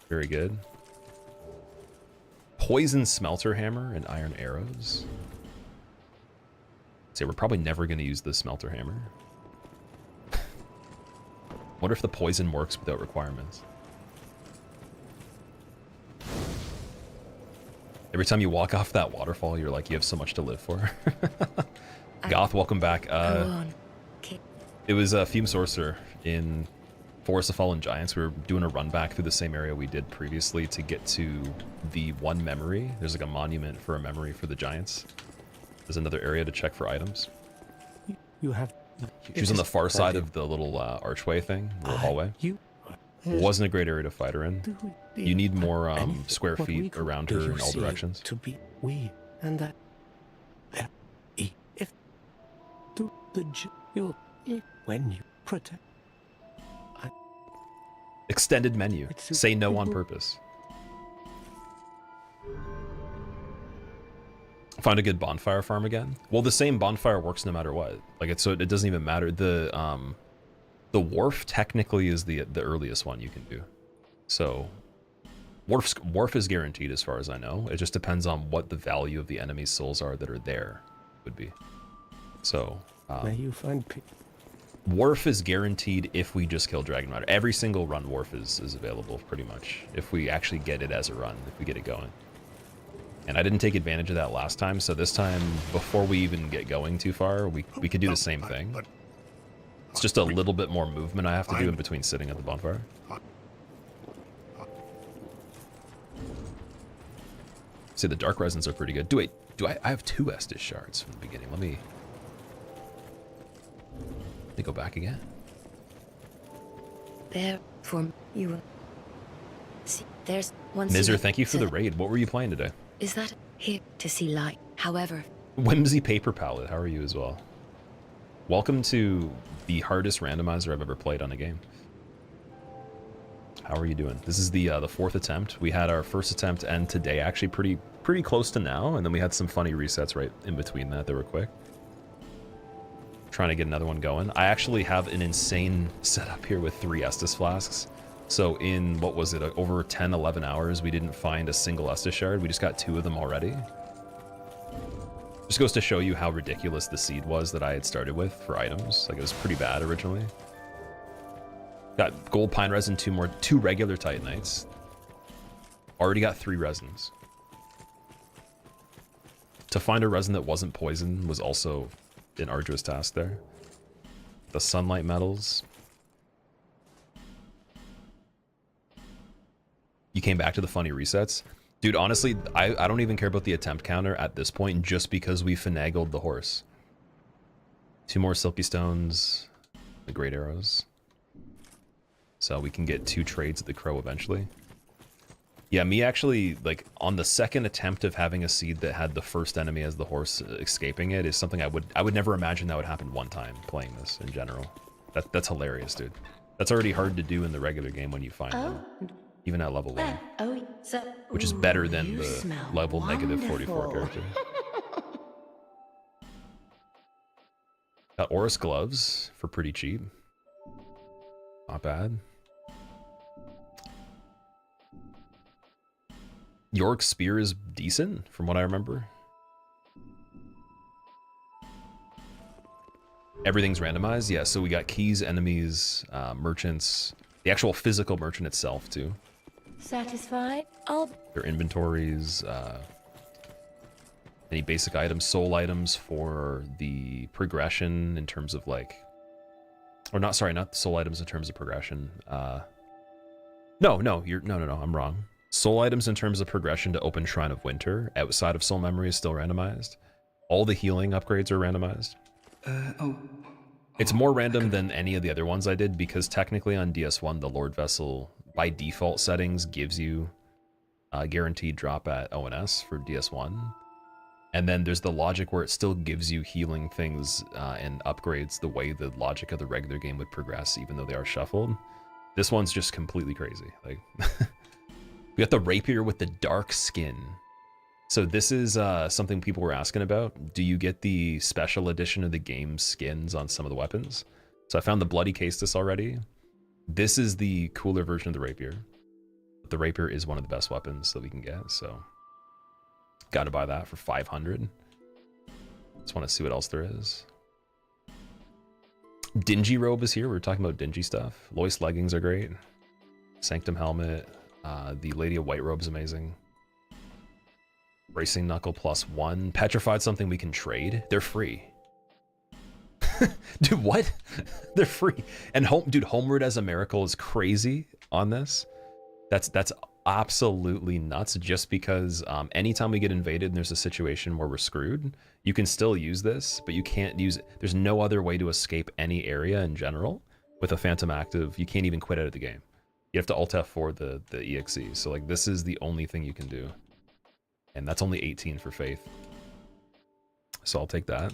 Very good. Poison Smelter Hammer and Iron Arrows. So we're probably never going to use the Smelter Hammer. Wonder if the poison works without requirements. Every time you walk off that waterfall, you're like, you have so much to live for. Goth, welcome back. It was a Fume Sorcerer in Forest of Fallen Giants. We were doing a run back through the same area we did previously to get to the one memory. There's like a monument for a memory for the Giants. There's another area to check for items. You have She was on the far side of the little archway thing, little hallway. Wasn't a great area to fight her in. You need more square feet around her in all directions. To be we and that if to the you when you protect. Extended menu. Say no on purpose. Find a good bonfire farm again. Well, the same bonfire works no matter what. Like it doesn't even matter. The Wharf technically is the earliest one you can do. So Wharf is guaranteed as far as I know. It just depends on what the value of the enemy's souls are that are there would be. So may you find Wharf is guaranteed if we just kill Dragon Rider. Every single run Wharf is available pretty much. If we actually get it as a run, if we get it going. And I didn't take advantage of that last time, so this time, before we even get going too far, we could do the same thing. It's just a little bit more movement I have to do in between sitting at the bonfire. See, the Dark Resins are pretty good. I have 2 Estus shards from the beginning. Let me go back again. There for you. See, there's one. Mizer, thank you for the raid. What were you playing today? Is that here to see light? However, Whimsy Paper Palette, how are you as well? Welcome to the hardest randomizer I've ever played on a game. How are you doing? This is the 4th attempt. We had our first attempt end today, actually pretty close to now, and then we had some funny resets right in between that were quick. Trying to get another one going. I actually have an insane setup here with 3 Estus flasks. So in, what was it, over 10, 11 hours, we didn't find a single Estus shard. We just got 2 of them already. Just goes to show you how ridiculous the seed was that I had started with for items. Like, it was pretty bad originally. Got gold pine resin, 2 regular Titanites. Already got 3 resins. To find a resin that wasn't poison was also an arduous task there. The sunlight metals. You came back to the funny resets. Dude, honestly, I don't even care about the attempt counter at this point just because we finagled the horse. 2 more silky stones, the great arrows. So we can get 2 trades at the crow eventually. Yeah, me actually, like, on the second attempt of having a seed that had the first enemy as the horse escaping it is something I would never imagine that would happen one time playing this in general. That's hilarious, dude. That's already hard to do in the regular game when you find them. Even at level 1. Which is better than the level negative 44 character. Got Oris gloves for pretty cheap. Not bad. York's spear is decent, from what I remember. Everything's randomized? Yeah, so we got keys, enemies, merchants, the actual physical merchant itself, too. Satisfied? Their inventories, any basic items, soul items for the progression in terms of, like... Or not, sorry, not soul items in terms of progression. No, I'm wrong. Soul items in terms of progression to open Shrine of Winter outside of Soul Memory is still randomized. All the healing upgrades are randomized. It's more random than any of the other ones I did because technically on DS1 the Lord Vessel by default settings gives you a guaranteed drop at ONS for DS1. And then there's the logic where it still gives you healing things and upgrades the way the logic of the regular game would progress even though they are shuffled. This one's just completely crazy. Like we got the rapier with the dark skin. So this is something people were asking about. Do you get the special edition of the game skins on some of the weapons? So I found the Bloody Castus already. This is the cooler version of the rapier. The rapier is one of the best weapons that we can get, so got to buy that for 500. Just want to see what else there is. Dingy robe is here. We were talking about dingy stuff. Lois leggings are great. Sanctum helmet. The Lady of White robe is amazing. Bracing knuckle +1. Petrified something we can trade. They're free. Dude, what? They're free. And Homeward as a Miracle is crazy on this. That's absolutely nuts just because anytime we get invaded and there's a situation where we're screwed, you can still use this, but you can't use it. There's no other way to escape any area in general with a Phantom active. You can't even quit out of the game. You have to Alt F4 the EXE. So like this is the only thing you can do. And that's only 18 for Faith. So I'll take that.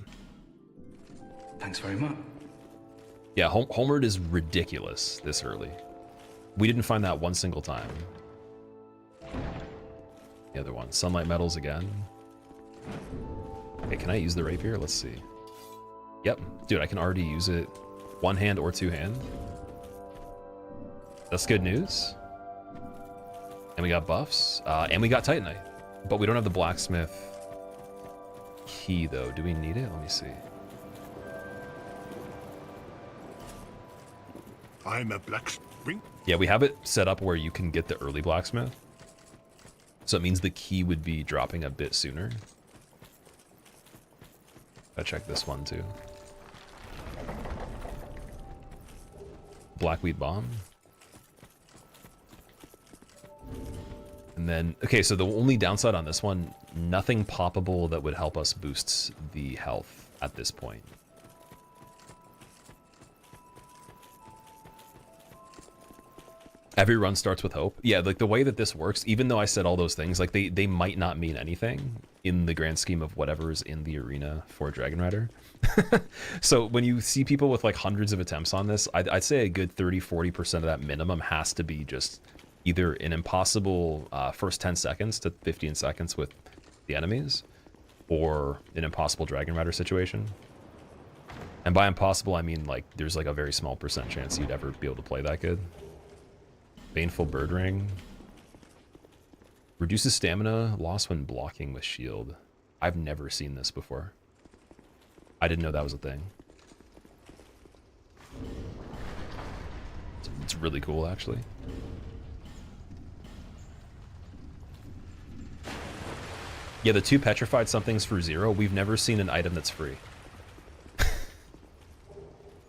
Thanks very much. Yeah, Homeward is ridiculous this early. We didn't find that one single time. The other one, Sunlight Metals again. Okay, can I use the rapier? Let's see. Yep, dude, I can already use it one hand or two hand. That's good news. And we got buffs, and we got Titanite. But we don't have the blacksmith key though. Do we need it? Let me see. I'm a blacksmith. Yeah, we have it set up where you can get the early blacksmith. So it means the key would be dropping a bit sooner. Gotta check this one too. Blackweed bomb. And then, okay, so the only downside on this one, nothing poppable that would help us boost the health at this point. Every run starts with hope. Yeah, like the way that this works, even though I said all those things, like they might not mean anything in the grand scheme of whatever is in the arena for Dragon Rider. So when you see people with like hundreds of attempts on this, I'd say a good 30-40% of that minimum has to be just either an impossible first 10 seconds to 15 seconds with the enemies, or an impossible Dragon Rider situation. And by impossible, I mean like there's like a very small % chance you'd ever be able to play that good. Baneful Bird Ring. Reduces stamina loss when blocking with shield. I've never seen this before. I didn't know that was a thing. It's really cool, actually. Yeah, the 2 petrified somethings for 0. We've never seen an item that's free.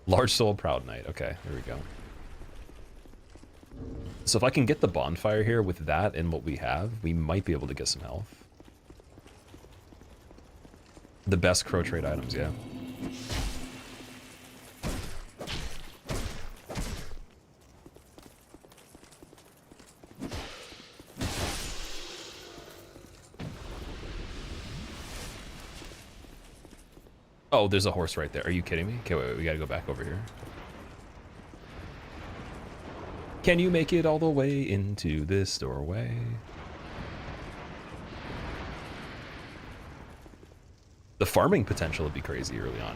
Large Soul Proud Knight. Okay, there we go. So if I can get the bonfire here with that and what we have, we might be able to get some health. The best crow trade items, yeah. Oh, there's a horse right there. Are you kidding me? Okay, wait, we gotta go back over here. Can you make it all the way into this doorway? The farming potential would be crazy early on.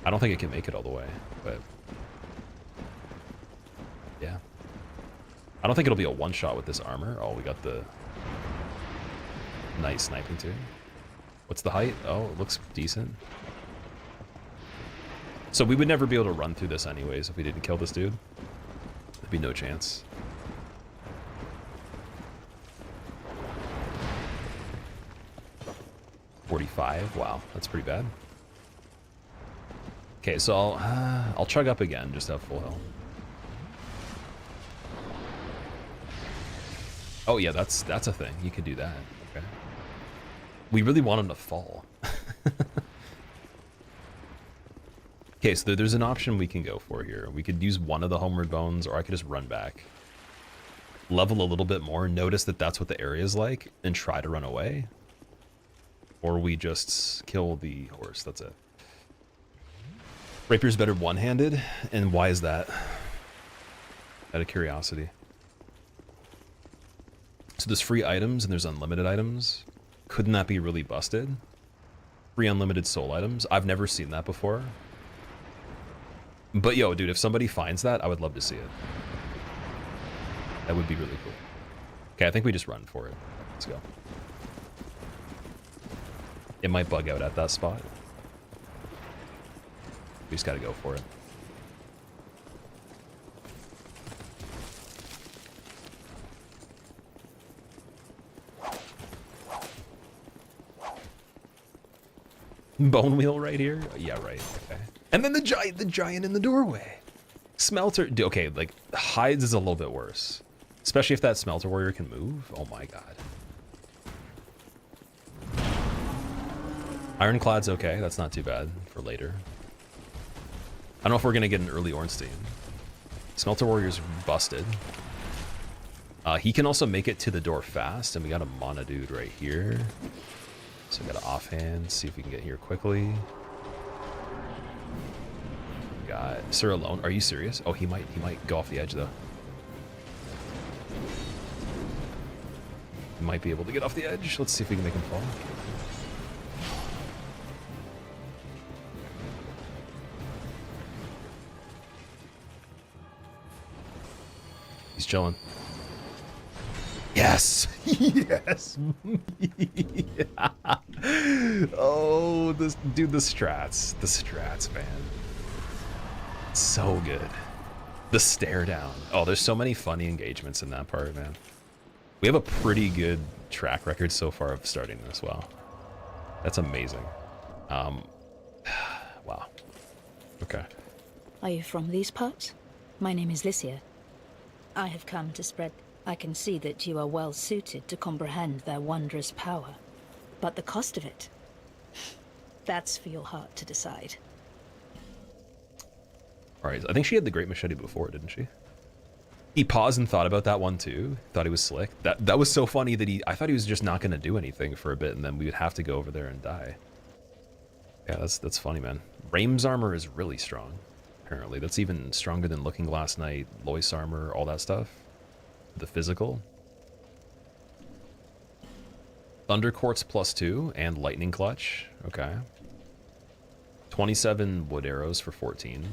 I don't think it can make it all the way, but yeah. I don't think it'll be a one-shot with this armor. Oh, we got the nice sniping too. What's the height? Oh, it looks decent. So we would never be able to run through this anyways if we didn't kill this dude. There'd be no chance. $45. Wow, that's pretty bad. Okay, so I'll chug up again just to have full health. Oh yeah, that's a thing. You could do that. Okay. We really want him to fall. Okay, so there's an option we can go for here. We could use one of the Homeward Bones, or I could just run back. Level a little bit more, notice that that's what the area is like, and try to run away. Or we just kill the horse, that's it. Rapier's better one-handed, and why is that? Out of curiosity. So there's free items, and there's unlimited items. Couldn't that be really busted? Free unlimited soul items? I've never seen that before. But yo, dude, if somebody finds that, I would love to see it. That would be really cool. Okay, I think we just run for it. Let's go. It might bug out at that spot. We just gotta go for it. Bone wheel right here? Yeah, right. Okay. And then the giant in the doorway. Smelter. Okay, like Heide's is a little bit worse. Especially if that Smelter Warrior can move. Oh my god. Ironclad's okay. That's not too bad for later. I don't know if we're going to get an early Ornstein. Smelter Warrior's busted. He can also make it to the door fast, and we got a mana dude right here. So we got an offhand, see if we can get here quickly. Got Sir alone. Are you serious? Oh, he might go off the edge though. He might be able to get off the edge. Let's see if we can make him fall. He's chilling. Yes. Yes. Yeah. Oh, this dude, the strats, man. So good. The stare down. Oh, there's so many funny engagements in that part, man. We have a pretty good track record so far of starting this. Wow. That's amazing. Wow. Okay. Are you from these parts? My name is Lycia. I have come to spread. I can see that you are well suited to comprehend their wondrous power. But the cost of it, that's for your heart to decide. Alright, I think she had the Great Machete before, didn't she? He paused and thought about that one too. Thought he was slick. That was so funny that I thought he was just not going to do anything for a bit, and then we would have to go over there and die. Yeah, that's funny, man. Raim's armor is really strong, apparently. That's even stronger than Looking Glass Knight, Lois armor, all that stuff. The physical. Thunder Quartz +2 and Lightning Clutch. Okay. 27 wood arrows for 14.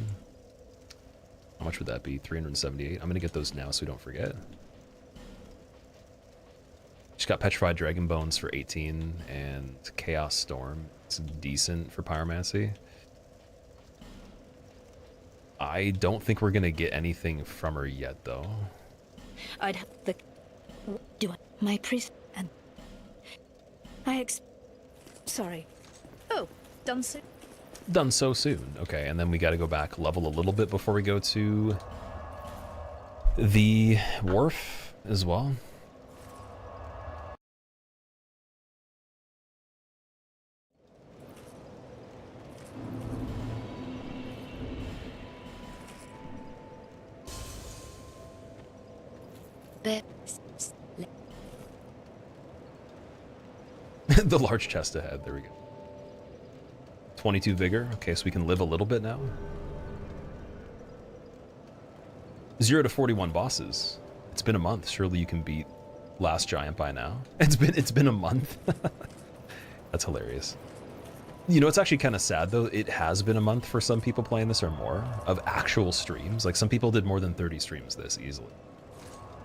How much would that be? 378. I'm going to get those now so we don't forget. Just got Petrified Dragon Bones for 18 and Chaos Storm. It's decent for Pyromancy. I don't think we're going to get anything from her yet, though. I'd have the... Do I... My priest... And... Sorry. Oh, done so... Done so soon. Okay, and then we got to go back level a little bit before we go to the Wharf as well. The large chest ahead. There we go. 22 vigor. Okay, so we can live a little bit now. 0 to 41 bosses. It's been a month. Surely you can beat Last Giant by now. It's been a month. That's hilarious. You know, it's actually kind of sad though. It has been a month for some people playing this or more of actual streams. Like some people did more than 30 streams this easily.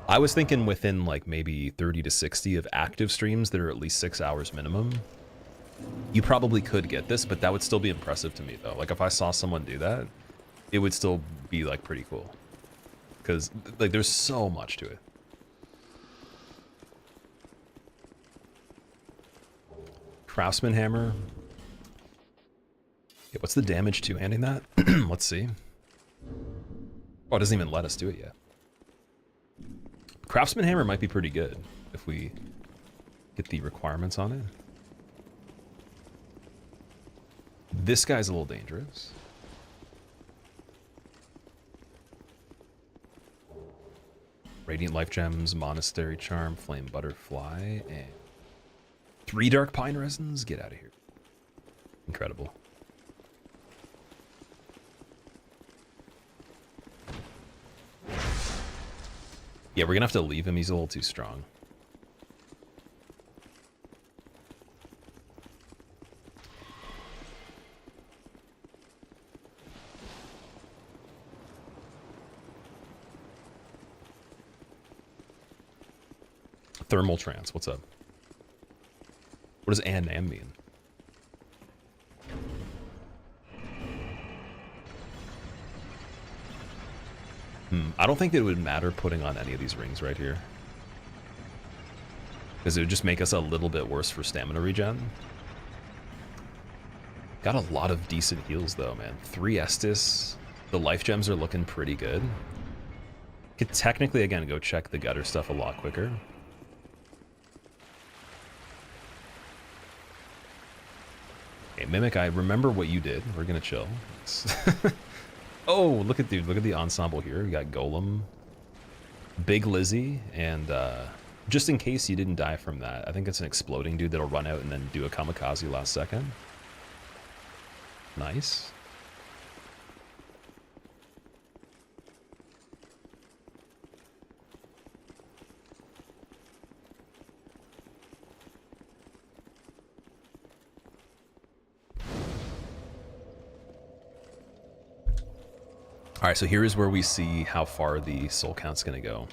I was thinking within like maybe 30 to 60 of active streams that are at least 6 hours minimum. You probably could get this, but that would still be impressive to me though. Like if I saw someone do that, it would still be like pretty cool. Because like there's so much to it. Craftsman Hammer. Yeah, what's the damage two-handing that? Let's see. Oh, it doesn't even let us do it yet. Craftsman Hammer might be pretty good if we get the requirements on it. This guy's a little dangerous. Radiant Life Gems, Monastery Charm, Flame Butterfly, and 3 Dark Pine Resins? Get out of here. Incredible. Yeah, we're gonna have to leave him. He's a little too strong. Thermal trance, what's up? What does Nam mean? I don't think it would matter putting on any of these rings right here. Because it would just make us a little bit worse for stamina regen. Got a lot of decent heals though, man. 3 Estus. The life gems are looking pretty good. Could technically, again, go check the gutter stuff a lot quicker. Okay, Mimic, I remember what you did. We're gonna chill. Oh, look at the ensemble here. We got Golem, Big Lizzie, and just in case you didn't die from that, I think it's an exploding dude that'll run out and then do a kamikaze last second. Nice. All right, so here is where we see how far the soul count's gonna go.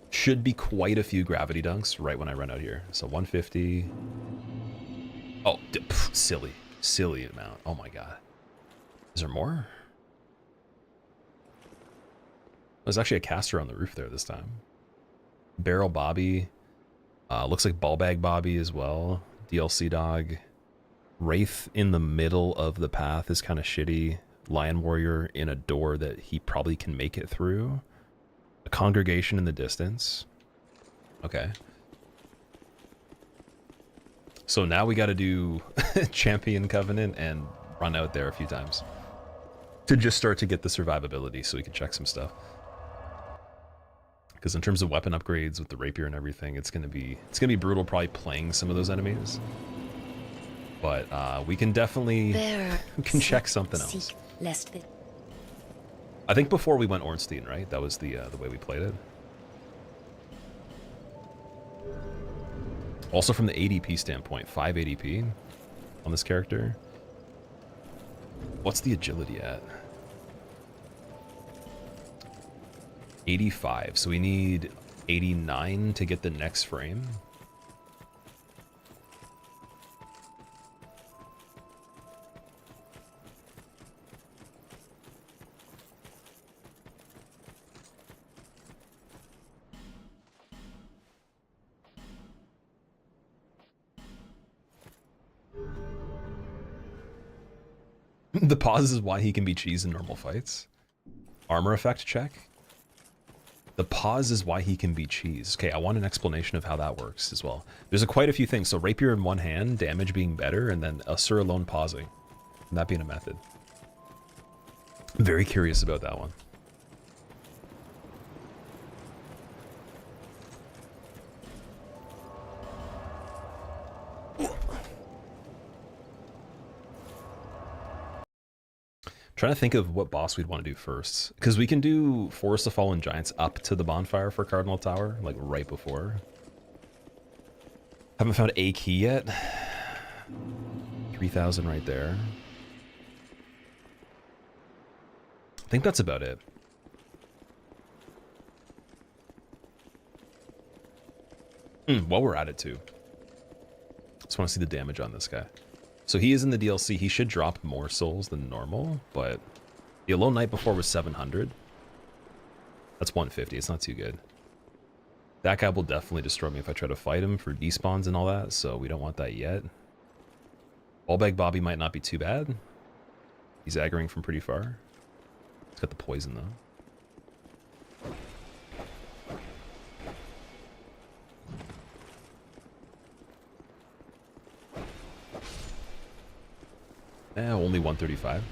Should be quite a few gravity dunks right when I run out here. So 150. Oh, silly amount. Oh my god. Is there more? There's actually a caster on the roof there this time. Barrel Bobby. Looks like Ballbag Bobby as well. DLC Dog. Wraith in the middle of the path is kind of shitty. Lion Warrior in a door that he probably can make it through. A congregation in the distance. Okay. So now we got to do Champion Covenant and run out there a few times to just start to get the survivability so we can check some stuff. Because in terms of weapon upgrades with the rapier and everything, it's gonna be brutal probably playing some of those enemies. But we can definitely check something else. I think before we went Ornstein, right? That was the way we played it. Also from the ADP standpoint, 5 ADP on this character. What's the agility at? 85, so we need 89 to get the next frame. The pause is why he can be cheese in normal fights. Armor effect check. The pause is why he can be cheese. Okay, I want an explanation of how that works as well. There's quite a few things. So rapier in one hand, damage being better, and then Asur alone pausing. And that being a method. I'm very curious about that one. Trying to think of what boss we'd want to do first, because we can do Forest of Fallen Giants up to the bonfire for Cardinal Tower, like right before. Haven't found a key yet. 3,000 right there. I think that's about it. While we're at it too, just want to see the damage on this guy. So he is in the DLC. He should drop more souls than normal, but the Alone Knight before was 700. That's 150. It's not too good. That guy will definitely destroy me if I try to fight him for despawns and all that, so we don't want that yet. Ballbag Bobby might not be too bad. He's aggroing from pretty far. He's got the poison, though. Only 135.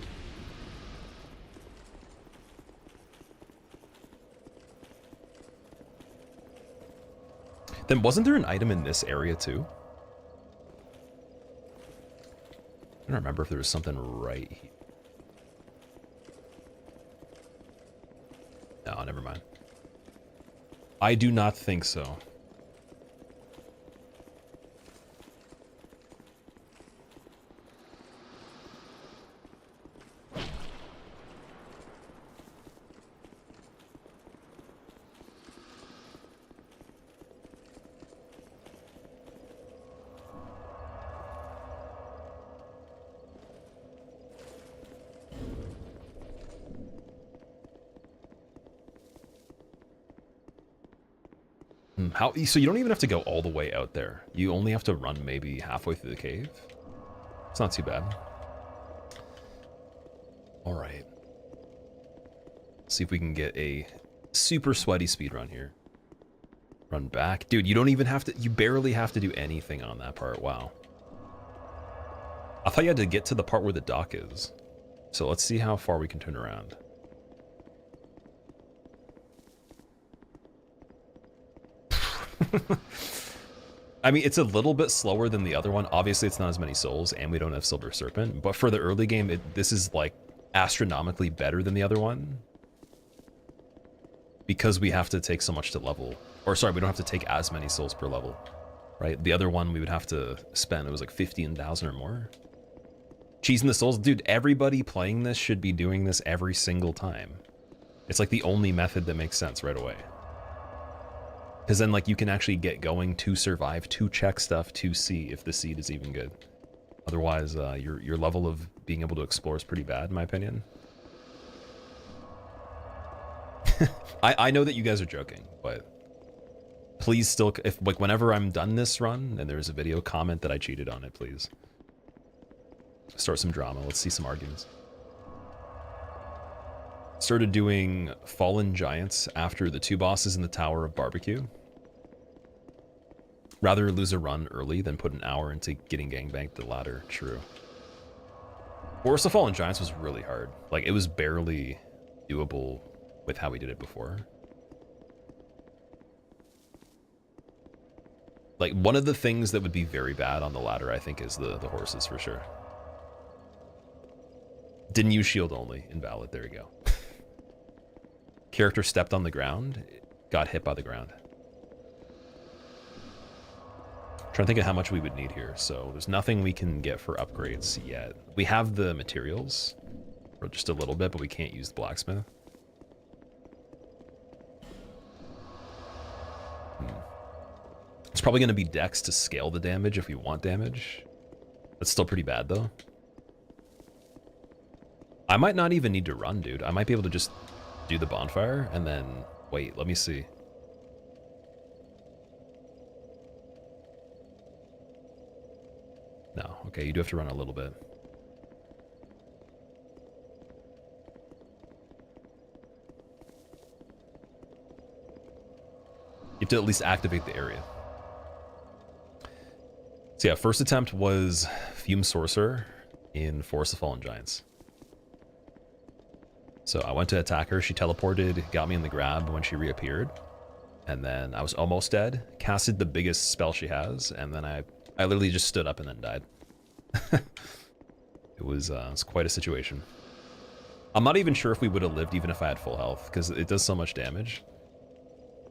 Then wasn't there an item in this area too? I don't remember if there was something right here. No, never mind. I do not think so. So you don't even have to go all the way out there. You only have to run maybe halfway through the cave. It's not too bad. All right. Let's see if we can get a super sweaty speed run here. Run back. Dude, you don't even have to, you barely have to do anything on that part. Wow. I thought you had to get to the part where the dock is. So let's see how far we can turn around. I mean, it's a little bit slower than the other one. Obviously, it's not as many souls, and we don't have Silver Serpent. But for the early game, this is like astronomically better than the other one. Because we have to take so much to level. Or sorry, we don't have to take as many souls per level. Right? The other one we would have to spend, it was like 15,000 or more. Cheesing the souls. Dude, everybody playing this should be doing this every single time. It's like the only method that makes sense right away. Because then, like, you can actually get going to survive, to check stuff, to see if the seed is even good. Otherwise, your level of being able to explore is pretty bad, in my opinion. I know that you guys are joking, but please still, if like whenever I'm done this run and there's a video, comment that I cheated on it, please. Start some drama. Let's see some arguments. Started doing Fallen Giants after the 2 bosses in the Tower of Barbecue. Rather lose a run early than put an hour into getting gangbanged the ladder. True. Wars of Fallen Giants was really hard. Like, it was barely doable with how we did it before. Like, one of the things that would be very bad on the ladder, I think, is the horses, for sure. Didn't use shield only. Invalid. There you go. Character stepped on the ground, got hit by the ground. Trying to think of how much we would need here. So there's nothing we can get for upgrades yet. We have the materials for just a little bit, but we can't use the blacksmith. It's probably going to be dex to scale the damage if we want damage. That's still pretty bad though. I might not even need to run, dude. I might be able to just do the bonfire and then wait, let me see. No, okay, you do have to run a little bit. You have to at least activate the area. So yeah, first attempt was Fume Sorcerer in Forest of Fallen Giants. So I went to attack her, she teleported, got me in the grab when she reappeared. And then I was almost dead, casted the biggest spell she has, and then I literally just stood up and then died. It was quite a situation. I'm not even sure if we would have lived even if I had full health, because it does so much damage.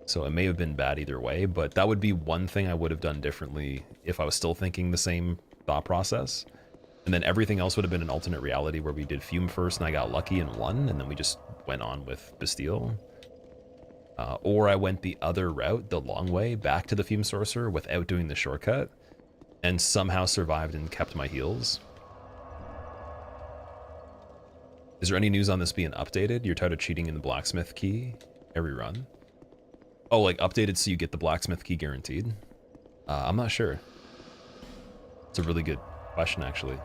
So it may have been bad either way, but that would be one thing I would have done differently if I was still thinking the same thought process. And then everything else would have been an alternate reality where we did Fume first and I got lucky and won, and then we just went on with Bastille. Or I went the other route, the long way, back to the Fume Sorcerer without doing the shortcut, and somehow survived and kept my heals. Is there any news on this being updated? You're tired of cheating in the blacksmith key every run? Oh, like updated so you get the blacksmith key guaranteed? I'm not sure. It's a really good question, actually.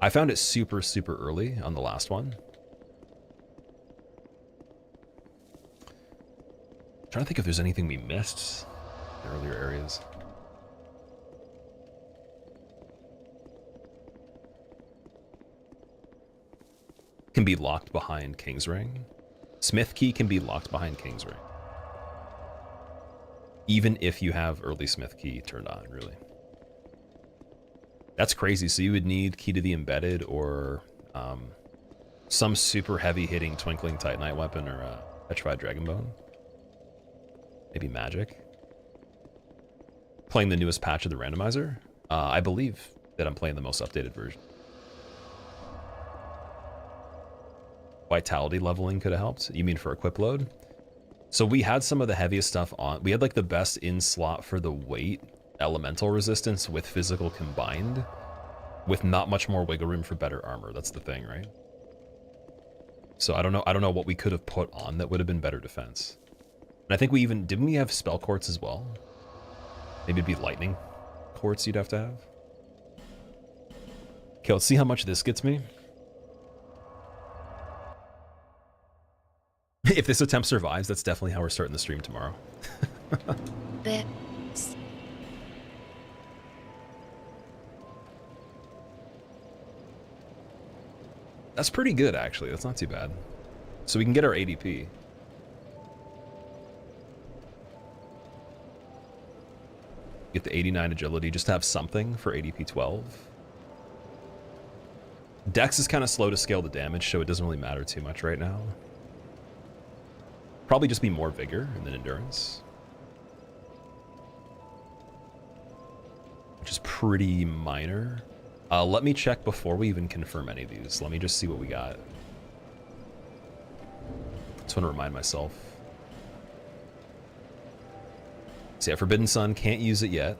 I found it super, super early on the last one. Trying to think if there's anything we missed in earlier areas. Can be locked behind King's Ring. Smith key can be locked behind King's Ring. Even if you have early Smith key turned on, really. That's crazy. So you would need Key to the Embedded or some super heavy hitting Twinkling Titanite weapon or Petrified Dragonbone. Maybe Magic. Playing the newest patch of the randomizer. I believe that I'm playing the most updated version. Vitality leveling could have helped. You mean for equip load? So we had some of the heaviest stuff on. We had like the best in slot for the weight elemental resistance with physical combined, with not much more wiggle room for better armor. That's the thing, right? So I don't know what we could have put on that would have been better defense. And I think we even, didn't we have spell quartz as well? Maybe it'd be lightning quartz you'd have to have. Okay, let's see how much this gets me. If this attempt survives, that's definitely how we're starting the stream tomorrow. There. That's pretty good, actually. That's not too bad. So we can get our ADP. Get the 89 agility, just to have something for ADP 12. Dex is kind of slow to scale the damage, so it doesn't really matter too much right now. Probably just be more vigor and then endurance. Which is pretty minor. Let me check before we even confirm any of these. Let me just see what we got. Just want to remind myself. So yeah, Forbidden Sun, can't use it yet.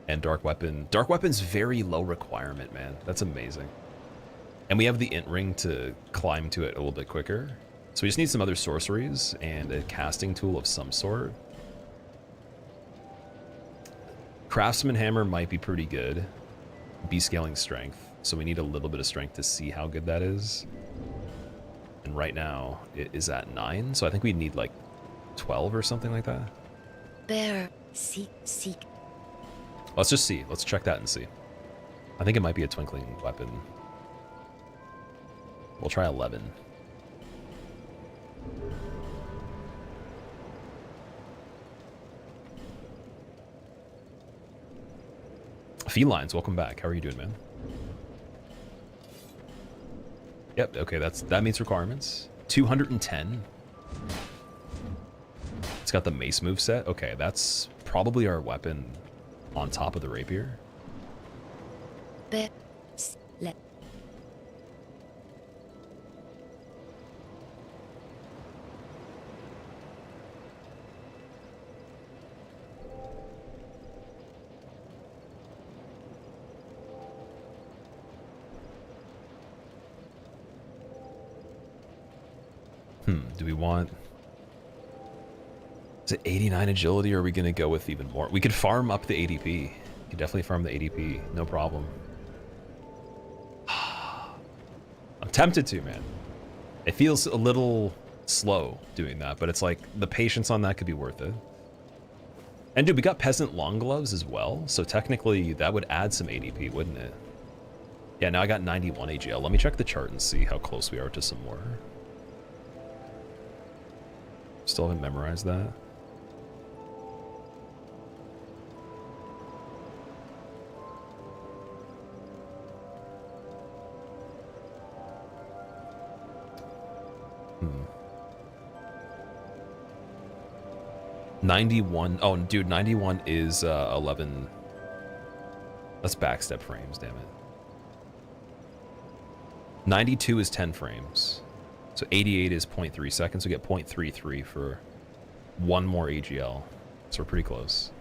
And Dark Weapon. Dark Weapon's very low requirement, man. That's amazing. And we have the Int Ring to climb to it a little bit quicker. So we just need some other sorceries and a casting tool of some sort. Craftsman Hammer might be pretty good. Be scaling strength. So we need a little bit of strength to see how good that is. And right now it is at 9. So I think we need like 12 or something like that. Bearer, seek. Let's just see. Let's check that and see. I think it might be a twinkling weapon. We'll try 11. Felines, welcome back. How are you doing, man? Yep, okay, that meets requirements. 210. It's got the mace moveset. Okay, that's probably our weapon on top of the rapier. Do we want... Is it 89 agility, or are we going to go with even more? We could farm up the ADP. We could definitely farm the ADP. No problem. I'm tempted to, man. It feels a little slow doing that, but it's like the patience on that could be worth it. And dude, we got Peasant Long Gloves as well, so technically that would add some ADP, wouldn't it? Yeah, now I got 91 AGL. Let me check the chart and see how close we are to some more. Still haven't memorized that. Hmm. 91. Oh, dude, 91 is 11. That's backstep frames, damn it. 92 is 10 frames. So 88 is 0.3 seconds. We get 0.33 for one more AGL. So we're pretty close.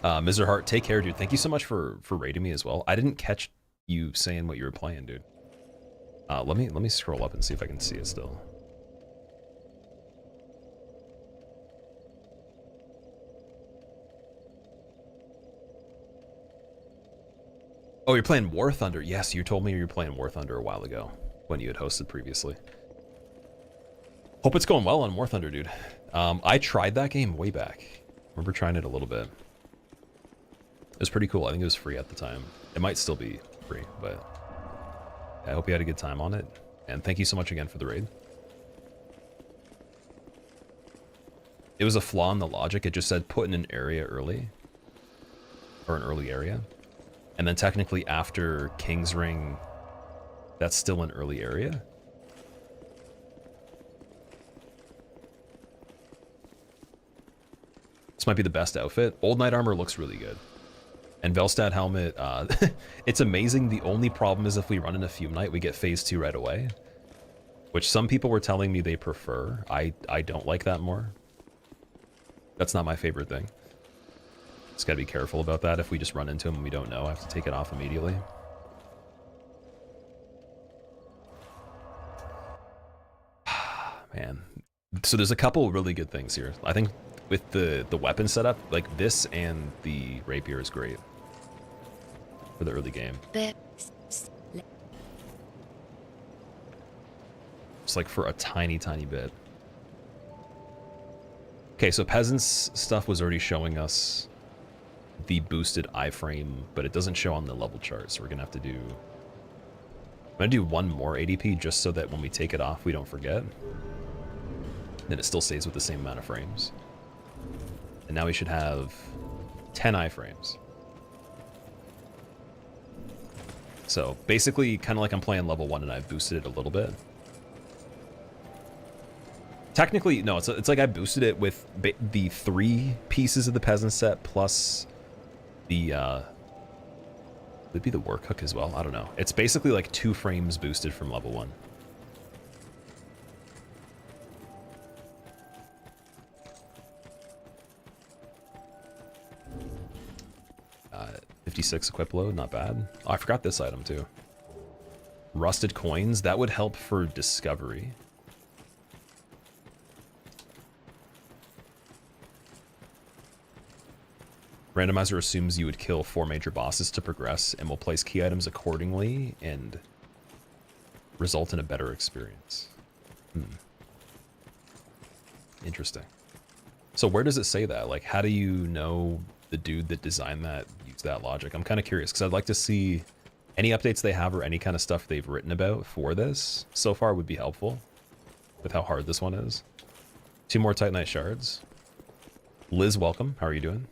Mr. Hart, take care, dude. Thank you so much for rating me as well. I didn't catch you saying what you were playing, dude. Let me scroll up and see if I can see it still. Oh, you're playing War Thunder. Yes, you told me you were playing War Thunder a while ago when you had hosted previously. Hope it's going well on War Thunder, dude. I tried that game way back. Remember trying it a little bit. It was pretty cool. I think it was free at the time. It might still be free, but I hope you had a good time on it. And thank you so much again for the raid. It was a flaw in the logic. It just said put in an area early. Or an early area. And then technically after King's Ring, that's still an early area. This might be the best outfit. Old Knight Armor looks really good. And Velstad Helmet, it's amazing. The only problem is if we run into Fume Knight, we get phase 2 right away. Which some people were telling me they prefer. I don't like that more. That's not my favorite thing. Just gotta be careful about that. If we just run into him and we don't know, I have to take it off immediately. Man. So there's a couple really good things here. I think with the weapon setup, like this and the rapier is great. for the early game. It's like for a tiny bit. Okay, so Peasants stuff was already showing us the boosted iframe, but it doesn't show on the level chart, so we're gonna have to do... I'm gonna do one more ADP just so that when we take it off, we don't forget. Then it still stays with the same amount of frames. And now we should have 10 iframes. So basically, kind of like I'm playing level 1 and I've boosted it a little bit. Technically, no, it's like I boosted it with the 3 pieces of the Peasant set plus the, would be the work hook as well? I don't know. It's basically like 2 frames boosted from level 1. 56 equip load, not bad. Oh, I forgot this item too. Rusted coins, that would help for discovery. Randomizer assumes you would kill 4 major bosses to progress and will place key items accordingly and result in a better experience. Interesting. So where does it say that? Like, how do you know the dude that designed that used that logic? I'm kind of curious because I'd like to see any updates they have or any kind of stuff they've written about for this so far would be helpful with how hard this one is. 2 more Titanite shards. Liz, welcome. How are you doing?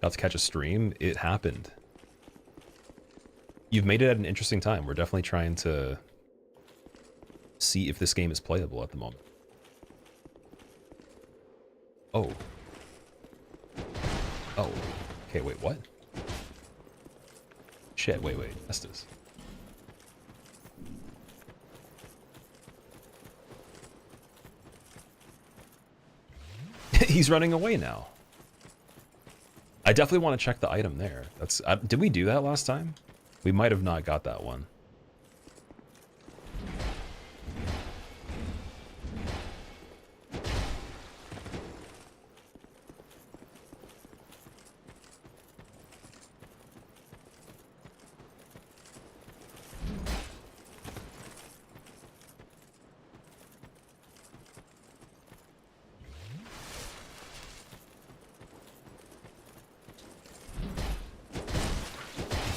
Got to catch a stream. It happened. You've made it at an interesting time. We're definitely trying to see if this game is playable at the moment. Oh. Oh. Okay, wait, what? Shit, wait. Estes. He's running away now. I definitely want to check the item there. That's did we do that last time? We might have not got that one.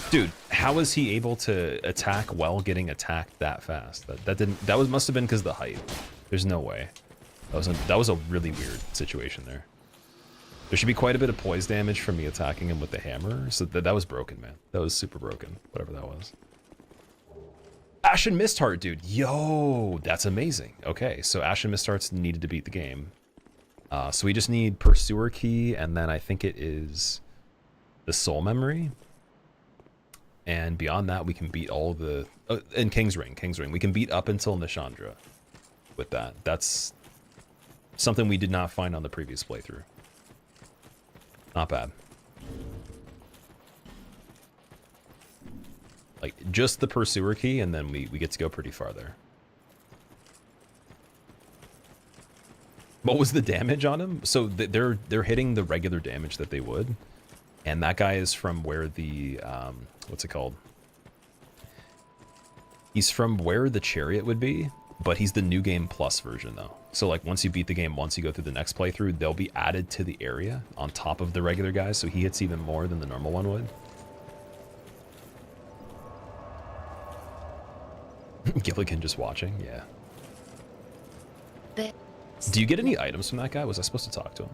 Dude, how is he able to attack while getting attacked that fast? That must have been because of the height. There's no way. That was a really weird situation there. There should be quite a bit of poise damage from me attacking him with the hammer. So that was broken, man. That was super broken. Whatever that was. Ashen Mistheart, dude. Yo, that's amazing. Okay, so Ashen Mistheart's needed to beat the game. So we just need Pursuer Key, and then I think it is the Soul Memory. And beyond that, we can beat all the... and King's Ring. We can beat up until Nishandra with that. That's something we did not find on the previous playthrough. Not bad. Like, just the Pursuer Key, and then we get to go pretty far there. What was the damage on him? So they're hitting the regular damage that they would. And that guy is from where the... what's it called? He's from where the Chariot would be, but he's the New Game Plus version, though. So, like, once you beat the game, once you go through the next playthrough, they'll be added to the area on top of the regular guys, so he hits even more than the normal one would. Gilligan just watching? Yeah. Do you get any items from that guy? Was I supposed to talk to him?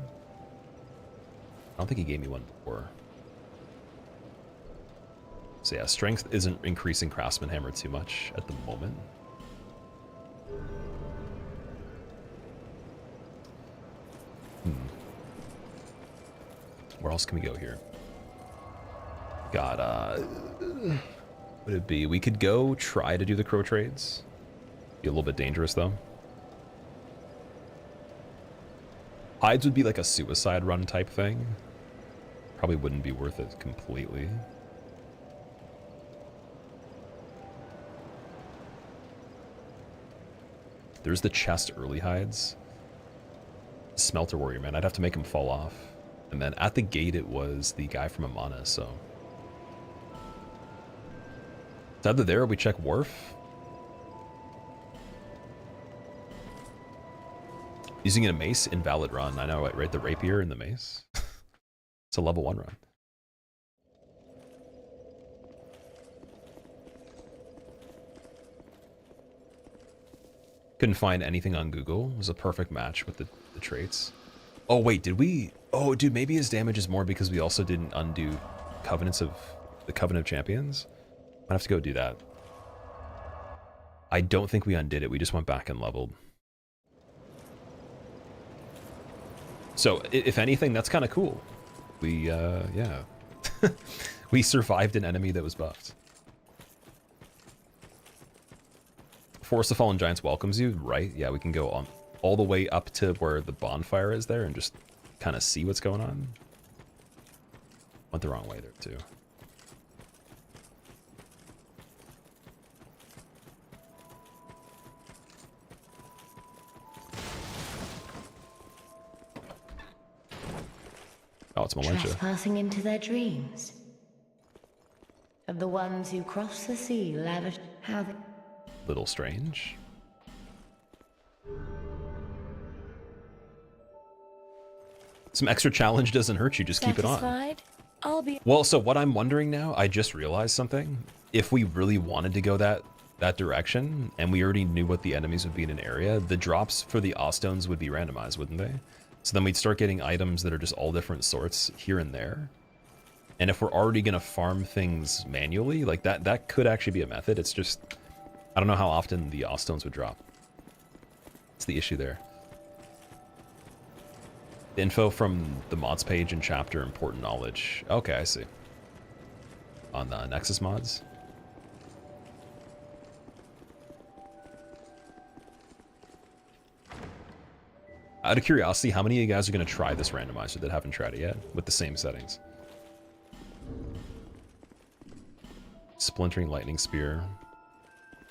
I don't think he gave me one before. So yeah, strength isn't increasing Craftsman Hammer too much at the moment. Where else can we go here? Got, what would it be? We could go try to do the crow trades. Be a little bit dangerous, though. Hides would be like a suicide run type thing. Probably wouldn't be worth it completely. There's the chest early hides. Smelter Warrior, man. I'd have to make him fall off. And then at the gate, it was the guy from Amana, so... It's either there or we check Wharf. Using a mace, invalid run. I know, right? The rapier and the mace. It's a level 1 run. Couldn't find anything on Google. It was a perfect match with the traits. Oh wait, did we? Oh dude, maybe his damage is more because we also didn't undo Covenant of Champions. Might have to go do that. I don't think we undid it. We just went back and leveled. So if anything, that's kind of cool. We yeah. We survived an enemy that was buffed. Forest of Fallen Giants welcomes you, right? Yeah, we can go on all the way up to where the bonfire is there and just kind of see what's going on. Went the wrong way there too. Oh, it's Malentia. Trespassing into their dreams. Of the ones who cross the sea, lavish how they... Little strange. Some extra challenge doesn't hurt you, just keep it on. Satisfied? I'll be... Well, so what I'm wondering now, I just realized something. If we really wanted to go that direction, and we already knew what the enemies would be in an area, the drops for the Ostones would be randomized, wouldn't they? So then we'd start getting items that are just all different sorts here and there. And if we're already going to farm things manually, like that could actually be a method. It's just, I don't know how often the Ostones would drop. It's the issue there. The info from the mods page and chapter, important knowledge. Okay, I see. On the Nexus mods. Out of curiosity, how many of you guys are going to try this randomizer that haven't tried it yet with the same settings? Splintering Lightning Spear.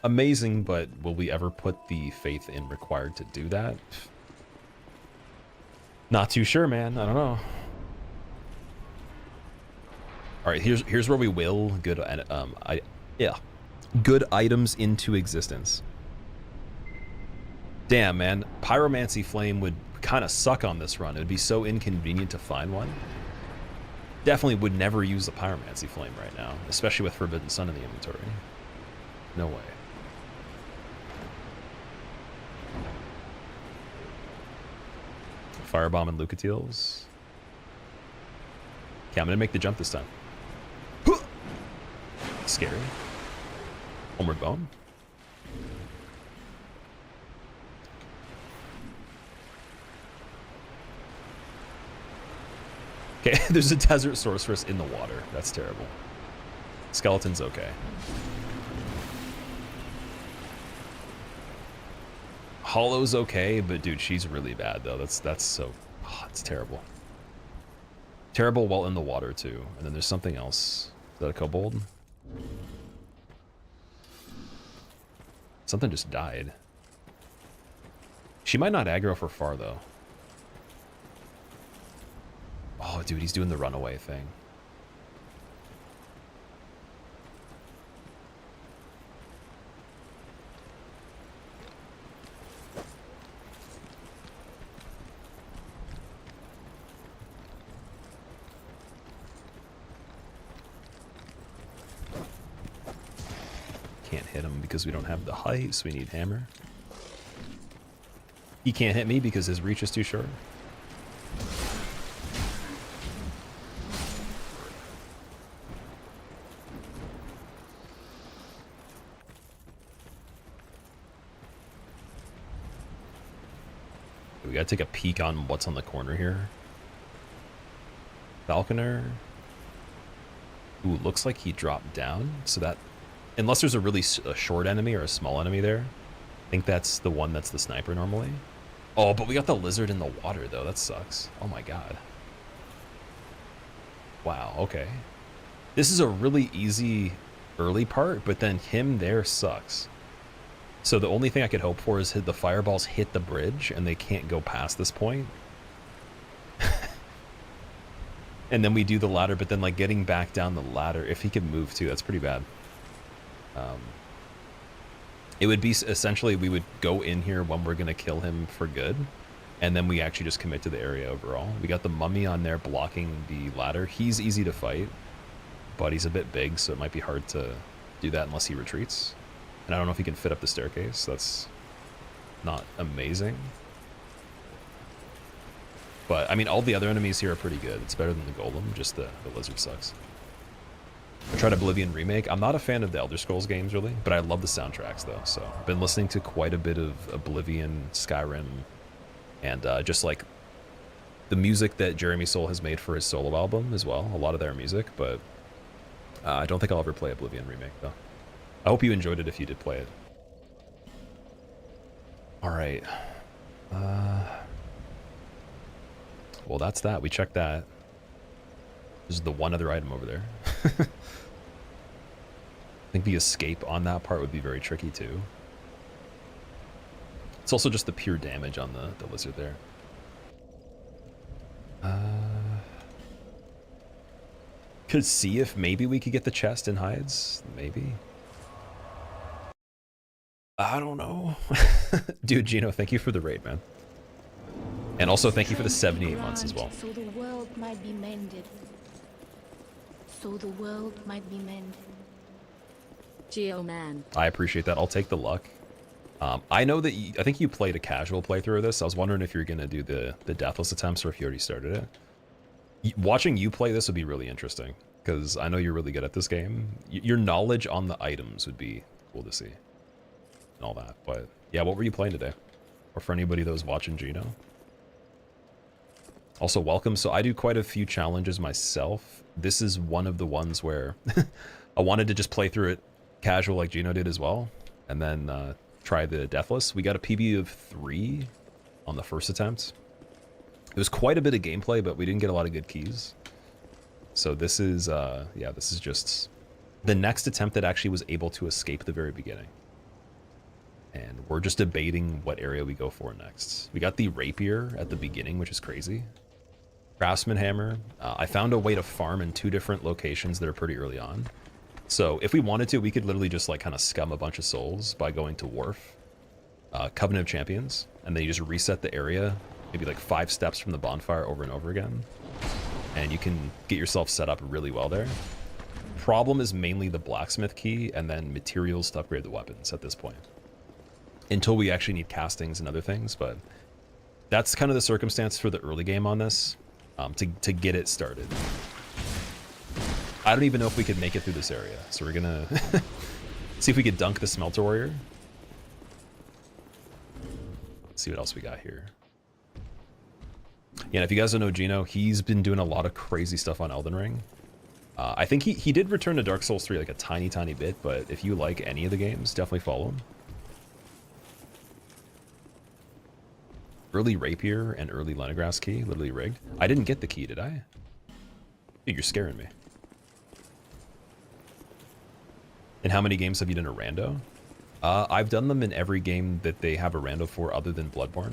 Amazing, but will we ever put the faith in required to do that? Not too sure, man. I don't know. All right, here's where we will good good items into existence. Damn, man, Pyromancy Flame would kind of suck on this run. It would be so inconvenient to find one. Definitely would never use the Pyromancy Flame right now, especially with Forbidden Sun in the inventory. No way. Firebomb and Lucatiles. Okay, I'm gonna make the jump this time. Scary. Homeward Bone. Okay, there's a desert sorceress in the water. That's terrible. Skeleton's okay. Hollow's okay, but dude, she's really bad though. That's so, oh, it's terrible. Terrible while in the water too. And then there's something else. Is that a kobold? Something just died. She might not aggro for far though. Oh, dude, he's doing the runaway thing. Can't hit him because we don't have the height, so we need hammer. He can't hit me because his reach is too short. We gotta take a peek on what's on the corner here. Falconer. Ooh, looks like he dropped down. So that, unless there's a really short enemy or a small enemy there, I think that's the one that's the sniper normally. Oh, but we got the lizard in the water though. That sucks. Oh my god. Wow, okay. This is a really easy early part, but then him there sucks. So the only thing I could hope for is the fireballs hit the bridge and they can't go past this point. And then we do the ladder, but then like getting back down the ladder, if he could move too, that's pretty bad. It would be essentially we would go in here when we're gonna kill him for good, and then we actually just commit to the area overall. We got the mummy on there blocking the ladder. He's easy to fight, but he's a bit big, so it might be hard to do that unless he retreats. And I don't know if he can fit up the staircase. That's not amazing. But, I mean, all the other enemies here are pretty good. It's better than the golem, just the lizard sucks. I tried Oblivion Remake. I'm not a fan of the Elder Scrolls games, really, but I love the soundtracks, though. So I've been listening to quite a bit of Oblivion, Skyrim, and just, like, the music that Jeremy Soule has made for his solo album as well. A lot of their music, but I don't think I'll ever play Oblivion Remake, though. I hope you enjoyed it if you did play it. All right. Well, that's that. We checked that. There's the one other item over there. I think the escape on that part would be very tricky, too. It's also just the pure damage on the lizard there. Could see if maybe we could get the chest in Heide's. Maybe. I don't know. Dude, Gino, thank you for the raid, man. And also thank you for the 78 months as well. So the world might be mended. So the world might be mended. Geo man. I appreciate that. I'll take the luck. I know that I think you played a casual playthrough of this. I was wondering if you're going to do the Deathless attempts or if you already started it. Watching you play this would be really interesting because I know you're really good at this game. Your knowledge on the items would be cool to see and all that. But yeah, what were you playing today? Or for anybody that was watching Gino? Also, welcome. So I do quite a few challenges myself. This is one of the ones where I wanted to just play through it casual like Gino did as well, and then try the Deathless. We got a PB of 3 on the first attempt. It was quite a bit of gameplay, but we didn't get a lot of good keys. So this is, yeah, this is just the next attempt that actually was able to escape the very beginning. And we're just debating what area we go for next. We got the rapier at the beginning, which is crazy. Craftsman hammer. I found a way to farm in 2 different locations that are pretty early on. So if we wanted to, we could literally just like kind of scum a bunch of souls by going to Wharf, Covenant of Champions, and then you just reset the area, maybe like 5 steps from the bonfire over and over again. And you can get yourself set up really well there. Problem is mainly the blacksmith key and then materials to upgrade the weapons at this point. Until we actually need castings and other things, but that's kind of the circumstance for the early game on this, to get it started. I don't even know if we could make it through this area, so we're gonna see if we could dunk the Smelter Warrior. Let's see what else we got here. Yeah, and if you guys don't know Gino, he's been doing a lot of crazy stuff on Elden Ring. I think he did return to Dark Souls 3 like a tiny bit, but if you like any of the games, definitely follow him. Early Rapier and early Leningrass key, literally rigged. I didn't get the key, did I? Dude, you're scaring me. And how many games have you done a rando? I've done them in every game that they have a rando for other than Bloodborne.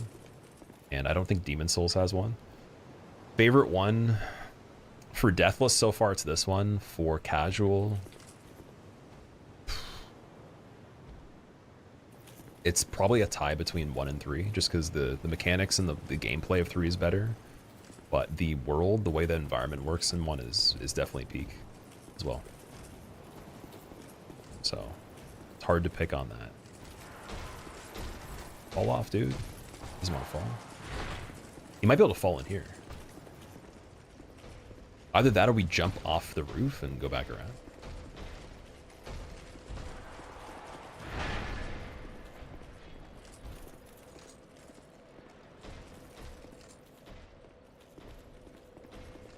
And I don't think Demon Souls has one. Favorite one for Deathless so far, it's this one. For casual, it's probably a tie between 1 and 3, just because the mechanics and the gameplay of 3 is better. But the world, the way the environment works in 1 is definitely peak as well. So it's hard to pick on that. Fall off, dude. Doesn't want to fall. He might be able to fall in here. Either that or we jump off the roof and go back around.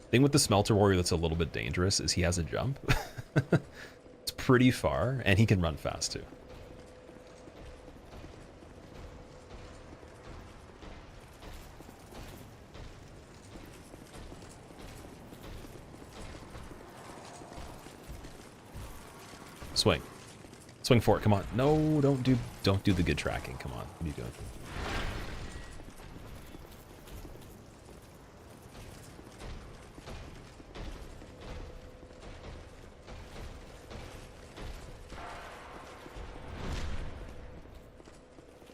Thing with the Smelter Warrior that's a little bit dangerous is he has a jump. It's pretty far, and he can run fast too. Swing. Swing for it, come on. No, don't do the good tracking, come on. What are you doing?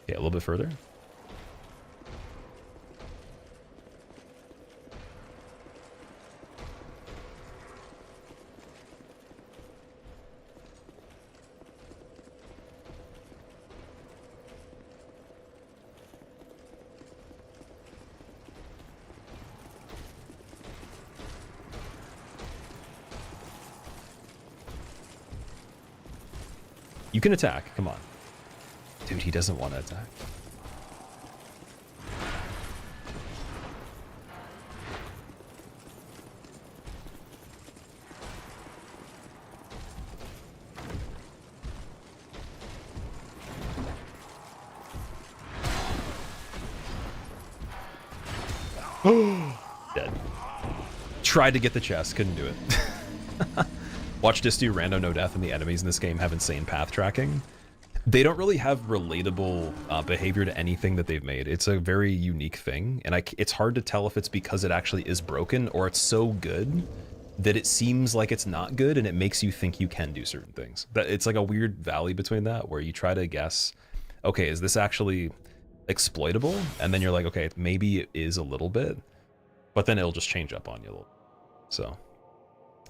Okay, a little bit further. You can attack. Come on. Dude, he doesn't want to attack. Dead. Tried to get the chest, couldn't do it. Watch just do random no death, and the enemies in this game have insane path tracking. They don't really have relatable behavior to anything that they've made. It's a very unique thing, and it's hard to tell if it's because it actually is broken or it's so good that it seems like it's not good, and it makes you think you can do certain things. It's like a weird valley between that, where you try to guess, okay, is this actually exploitable? And then you're like, okay, maybe it is a little bit, but then it'll just change up on you a little. So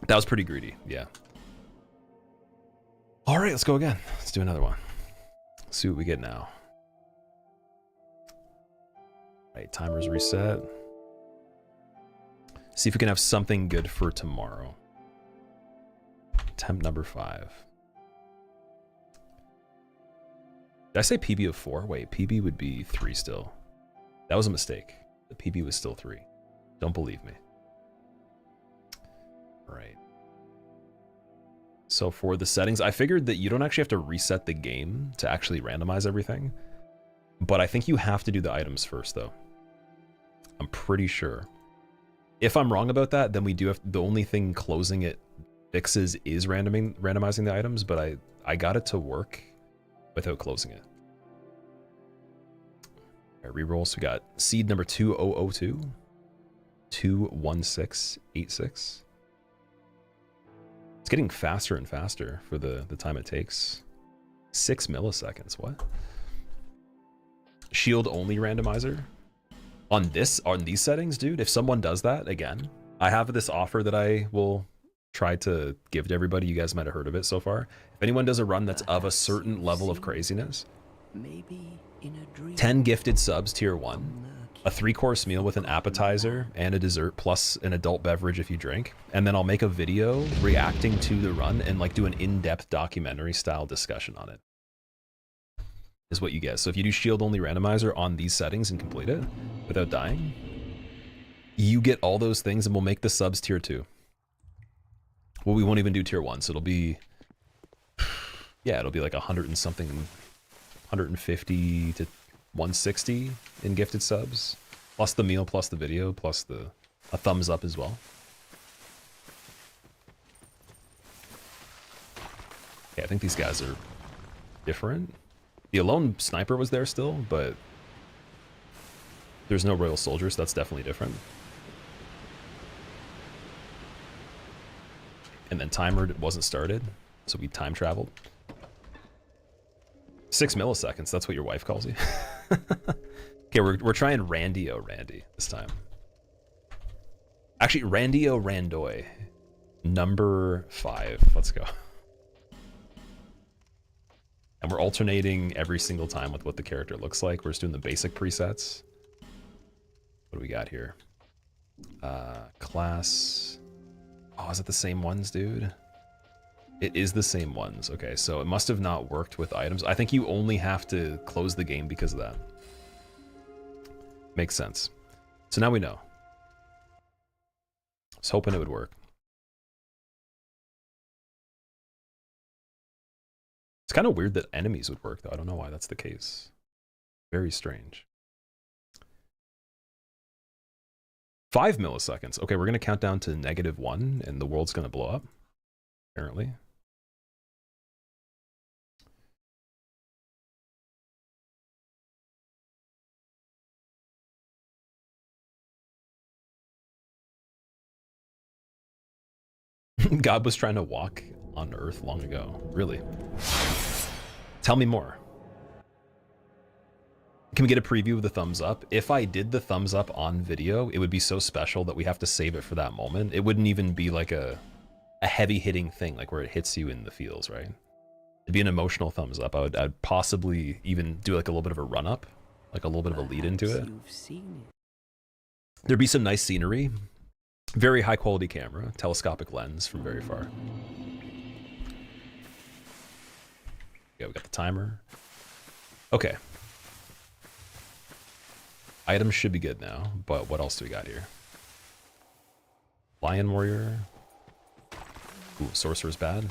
that was pretty greedy, yeah. All right, let's go again. Let's do another one. Let's see what we get now. All right, timer's reset. See if we can have something good for tomorrow. Attempt number 5. Did I say PB of 4? Wait, PB would be 3 still. That was a mistake. The PB was still 3. Don't believe me. All right. So for the settings, I figured that you don't actually have to reset the game to actually randomize everything. But I think you have to do the items first, though. I'm pretty sure. If I'm wrong about that, then we do have... The only thing closing it fixes is randomizing the items, but I got it to work without closing it. All right, rerolls. We got seed number 2002. 21686. It's getting faster and faster for the time it takes. 6 milliseconds, what? Shield only randomizer? On these settings, dude, if someone does that, again, I have this offer that I will try to give to everybody. You guys might have heard of it so far. If anyone does a run that's of a certain level of craziness, Maybe in a dream. 10 gifted subs tier 1, a 3-course meal with an appetizer and a dessert plus an adult beverage if you drink, and then I'll make a video reacting to the run and like do an in-depth documentary style discussion on it, is what you get. So if you do shield only randomizer on these settings and complete it without dying, you get all those things, and we'll make the subs tier 2. Well, we won't even do tier 1, so it'll be, yeah, it'll be like 100 and something, 150 to 160 in gifted subs, plus the meal, plus the video, plus a thumbs up as well. Yeah, I think these guys are different. The alone sniper was there still, but there's no royal soldier, so that's definitely different. And then timer wasn't started, so we time traveled. 6 milliseconds, that's what your wife calls you. Okay, we're trying Randy-o Randy this time. Actually, Randy-o Randoy. Number 5. Let's go. And we're alternating every single time with what the character looks like. We're just doing the basic presets. What do we got here? Class. Oh, is it the same ones, dude? It is the same ones. Okay, so it must have not worked with items. I think you only have to close the game because of that. Makes sense. So now we know. I was hoping it would work. It's kind of weird that enemies would work, though. I don't know why that's the case. Very strange. 5 milliseconds. Okay, we're going to count down to -1, and the world's going to blow up, apparently. God was trying to walk on Earth long ago. Really? Tell me more. Can we get a preview of the thumbs up? If I did the thumbs up on video, it would be so special that we have to save it for that moment. It wouldn't even be like a heavy hitting thing, like where it hits you in the feels, right? It'd be an emotional thumbs up. I'd possibly even do like a little bit of a run up, like a little bit of a lead into it. You've seen it. There'd be some nice scenery, very high quality camera, telescopic lens from very far. Yeah, we got the timer. Okay. Items should be good now, but what else do we got here? Lion Warrior. Ooh, Sorcerer's bad.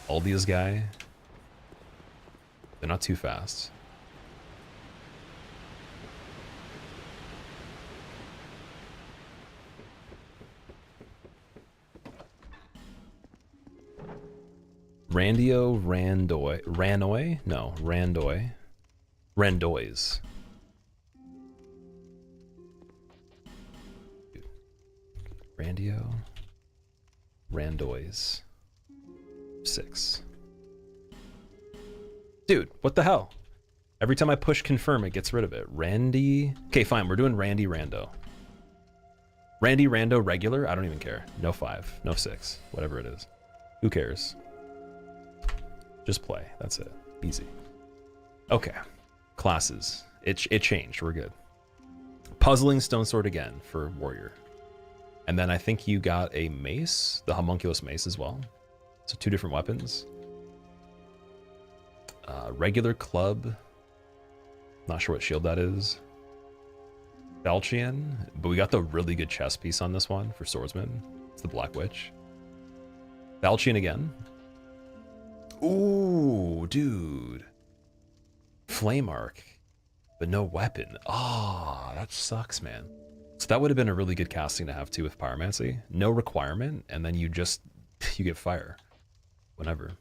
Aldia's guy. They're not too fast. Randoy? No, Randoy. Randoys. Randoys. 6. Dude, what the hell? Every time I push confirm, it gets rid of it. Randy. Okay, fine. We're doing Randy Rando. Randy Rando regular? I don't even care. No 5, no 6, whatever it is. Who cares? Just play. That's it. Easy. Okay. Classes. It changed. We're good. Puzzling Stone Sword again for Warrior. And then I think you got a mace, the homunculus mace as well. So 2 different weapons. Regular club. Not sure what shield that is. Falchion, but we got the really good chest piece on this one for swordsman. It's the Black Witch. Falchion again. Ooh, dude. Flame arc, but no weapon. Ah, that sucks, man. So that would have been a really good casting to have too with pyromancy. No requirement, and then you get fire whenever.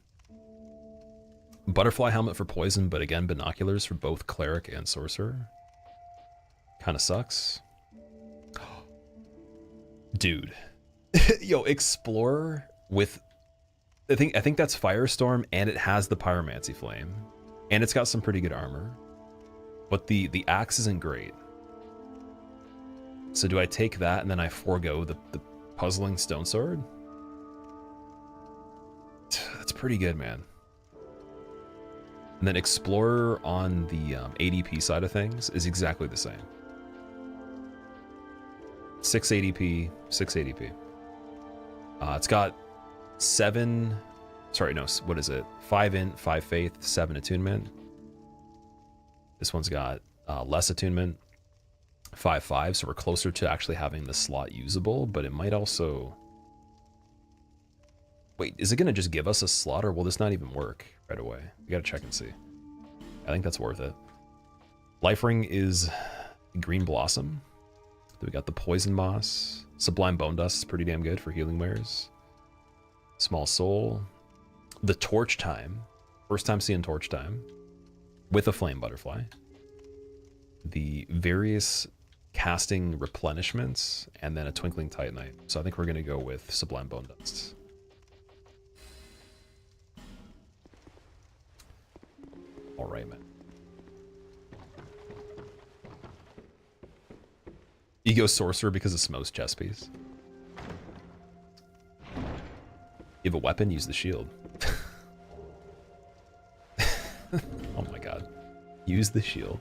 Butterfly helmet for poison, but again binoculars for both cleric and sorcerer. Kind of sucks. Dude. Yo, explorer with I think that's Firestorm, and it has the pyromancy flame. And it's got some pretty good armor. But the axe isn't great. So do I take that and then I forego the puzzling stone sword? That's pretty good, man. And then Explorer on the ADP side of things is exactly the same. 6 ADP, 6 ADP. It's got 7... Sorry, no, what is it? 5 int, 5 faith, 7 attunement. This one's got less attunement. 5/5, so we're closer to actually having the slot usable, but it might also... Wait, is it going to just give us a slot, or will this not even work right away? We got to check and see. I think that's worth it. Life Ring is Green Blossom. Then we got the Poison Moss. Sublime Bone Dust is pretty damn good for healing wares. Small Soul. The Torch Time. First time seeing Torch Time. With a Flame Butterfly. The various casting replenishments, and then a Twinkling Titanite. So I think we're going to go with Sublime Bone Dust. All right, man. You go Sorcerer because it's most chess piece. You have a weapon, use the shield. Oh my god. Use the shield.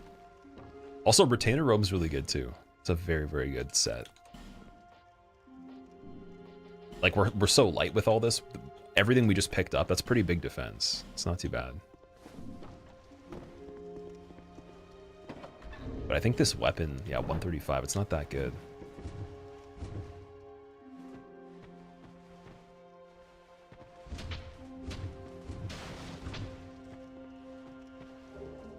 Also, Retainer Robe's really good too. It's a very, very good set. Like, we're so light with all this. Everything we just picked up, that's pretty big defense. It's not too bad. But I think this weapon, yeah, 135, it's not that good.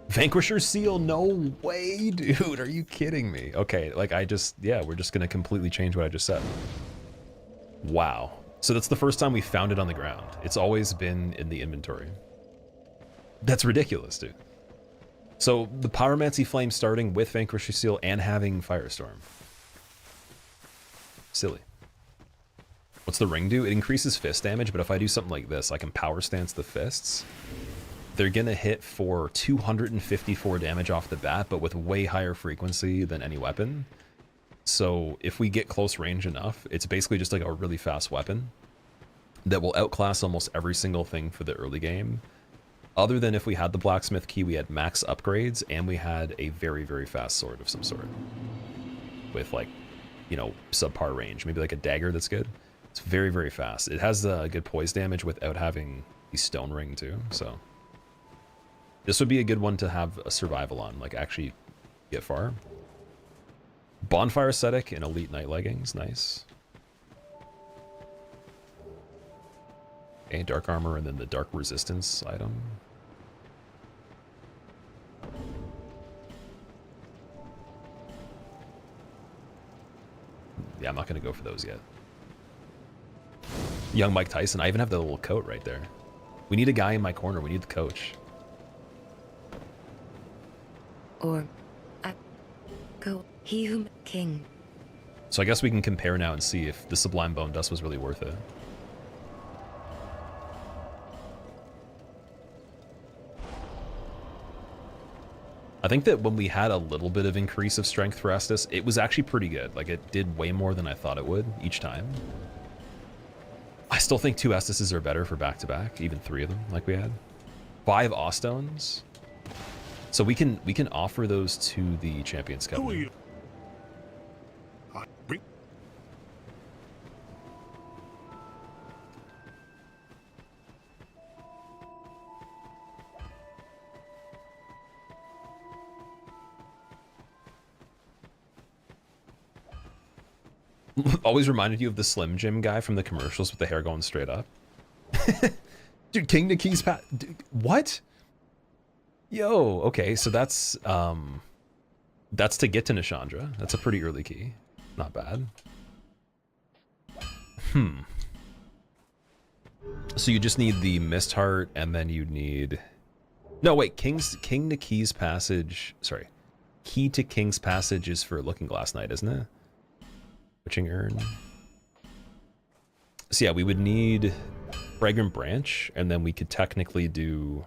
Vanquisher Seal? No way, dude. Are you kidding me? Okay, like yeah, we're just gonna completely change what I just said. Wow. So that's the first time we found it on the ground. It's always been in the inventory. That's ridiculous, dude. So the Pyromancy Flame starting with Vanquisher Seal and having Firestorm. Silly. What's the ring do? It increases fist damage, but if I do something like this, I can power stance the fists. they're gonna hit for 254 damage off the bat, but with way higher frequency than any weapon. So if we get close range enough, it's basically just like a really fast weapon that will outclass almost every single thing for the early game. Other than if we had the blacksmith key, we had max upgrades, and we had a very, very fast sword of some sort. With like, you know, subpar range. Maybe like a dagger that's good. It's very, very fast. It has good poise damage without having the stone ring too, so. This would be a good one to have a survival on, like actually get far. Bonfire ascetic and elite knight leggings, nice. Okay, dark armor and then the dark resistance item. Yeah, I'm not gonna go for those yet. Young Mike Tyson, I even have the little coat right there. We need a guy in my corner, we need the coach. Or go he whom king. So I guess we can compare now and see if the Sublime Bone Dust was really worth it. I think that when we had a little bit of increase of strength for Estus, it was actually pretty good. Like, it did way more than I thought it would each time. I still think 2 Estuses are better for back-to-back, even 3 of them, like we had. 5 Awstones. So we can offer those to the Champions Covenant. Who are you? Always reminded you of the Slim Jim guy from the commercials with the hair going straight up. Dude, King Niki's pat. What? Yo, okay, so that's to get to Nishandra. That's a pretty early key. Not bad. So you just need the Mist Heart, and then you need... No, wait, King Niki's Passage... Sorry. Key to King's Passage is for Looking Glass Knight, isn't it? Witching Urn. So yeah, we would need Fragrant Branch, and then we could technically do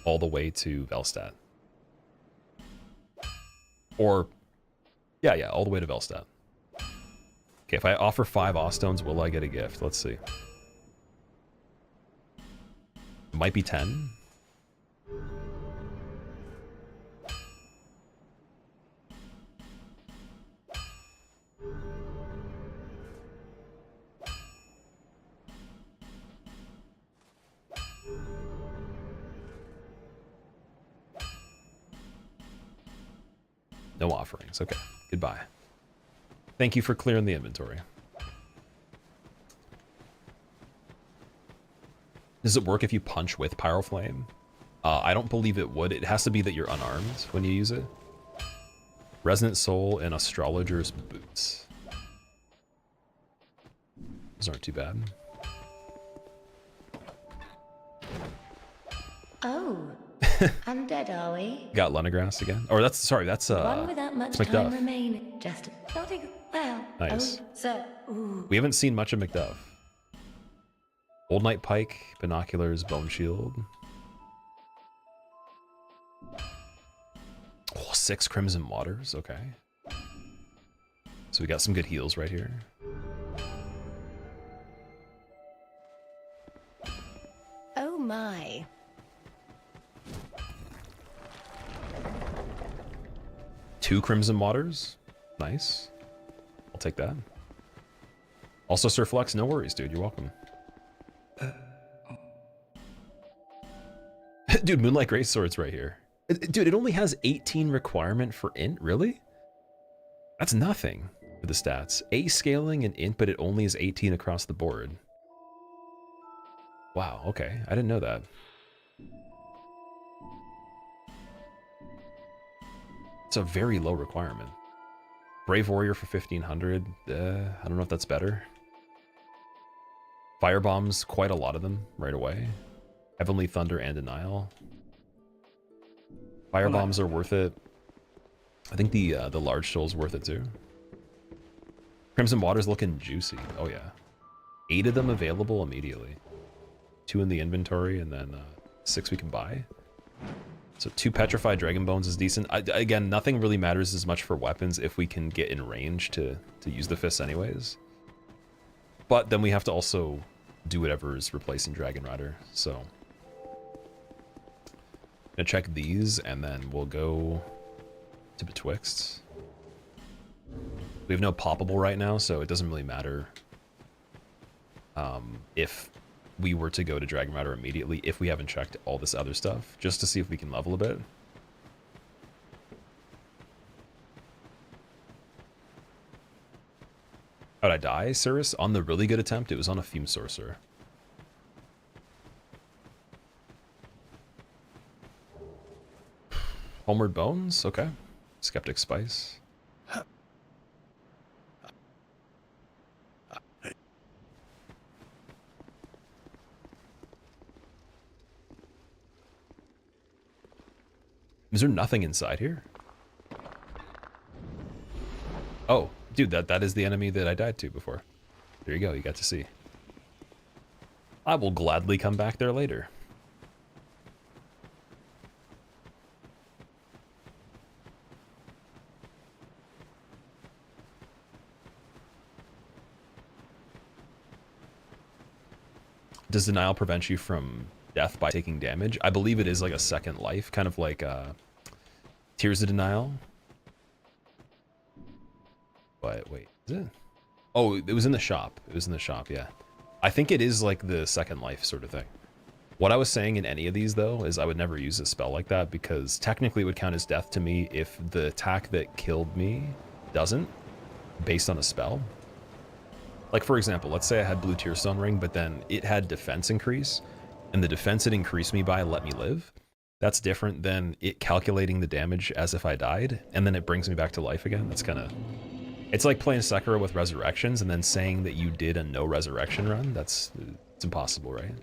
all the way to Velstadt. Or, yeah, all the way to Velstadt. Okay, if I offer 5 Awstones, will I get a gift? Let's see. It might be 10. No offerings. Okay. Goodbye. Thank you for clearing the inventory. Does it work if you punch with Pyroflame? I don't believe it would. It has to be that you're unarmed when you use it. Resonant Soul and Astrologer's Boots. Those aren't too bad. Oh, undead, are we? Got Lunagras again. Or that's One without much time Macduff. remaining. Just nodding. Well. Nice. Oh, so. Ooh. We haven't seen much of Macduff. Old Knight Pike, Binoculars, Bone Shield. Oh, 6 Crimson Waters. Okay. So we got some good heals right here. Oh my. Two Crimson Waters. Nice. I'll take that. Also, Sir Flex, no worries, dude. You're welcome. Dude, Moonlight Greatsword's right here. Dude, it only has 18 requirement for int? Really? That's nothing for the stats. A scaling and int, but it only is 18 across the board. Wow, okay. I didn't know that. It's a very low requirement. Brave Warrior for 1500. I don't know if that's better. Firebombs, quite a lot of them right away. Heavenly Thunder and Denial. Firebombs are worth it. I think the large soul's worth it too. Crimson Water's looking juicy. Oh yeah. 8 of them available immediately. 2 in the inventory and then 6 we can buy. So 2 petrified dragon bones is decent. Again, nothing really matters as much for weapons if we can get in range to use the fists anyways. But then we have to also do whatever is replacing Dragon Rider. So I'm gonna check these and then we'll go to Betwixt. We have no poppable right now, so it doesn't really matter if we were to go to Dragon Rider immediately if we haven't checked all this other stuff, just to see if we can level a bit. How'd I die, Cirrus? On the really good attempt, it was on a Fume Sorcerer. Homeward Bones? Okay. Skeptic Spice. Is there nothing inside here? Oh, dude, that is the enemy that I died to before. There you go, you got to see. I will gladly come back there later. Does denial prevent you from death by taking damage? I believe it is like a second life, kind of like Tears of Denial. But wait, is it? Oh, it was in the shop. It was in the shop, yeah. I think it is like the second life sort of thing. What I was saying in any of these, though, is I would never use a spell like that because technically it would count as death to me if the attack that killed me doesn't, based on a spell. Like, for example, let's say I had Blue Tearstone Ring, but then it had defense increase, and the defense it increased me by let me live. That's different than it calculating the damage as if I died, and then it brings me back to life again. That's kind of... It's like playing Sekiro with resurrections, and then saying that you did a no resurrection run. It's impossible, right?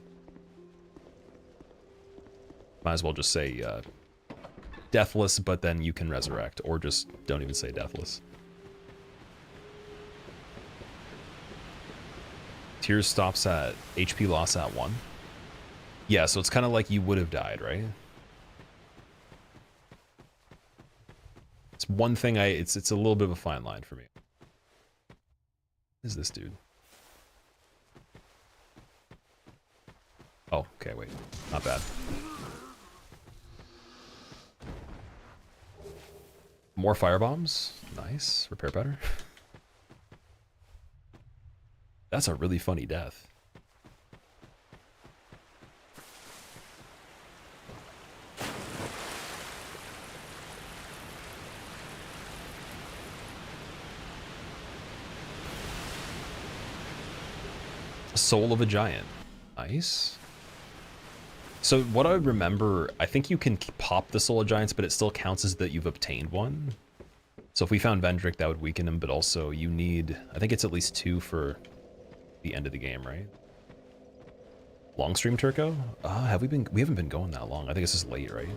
Might as well just say deathless, but then you can resurrect, or just don't even say deathless. Tears stops at HP loss at 1. Yeah, so it's kind of like you would have died, right? It's one thing it's a little bit of a fine line for me. What is this dude? Oh, okay, wait. Not bad. More firebombs. Nice. Repair better. That's a really funny death. Soul of a Giant. Nice. So what I remember, I think you can pop the Soul of Giants, but it still counts as that you've obtained one. So if we found Vendrick, that would weaken him, but also you need, I think it's at least 2 for the end of the game, right? Long stream Turco? We haven't been going that long. I think it's just late, right?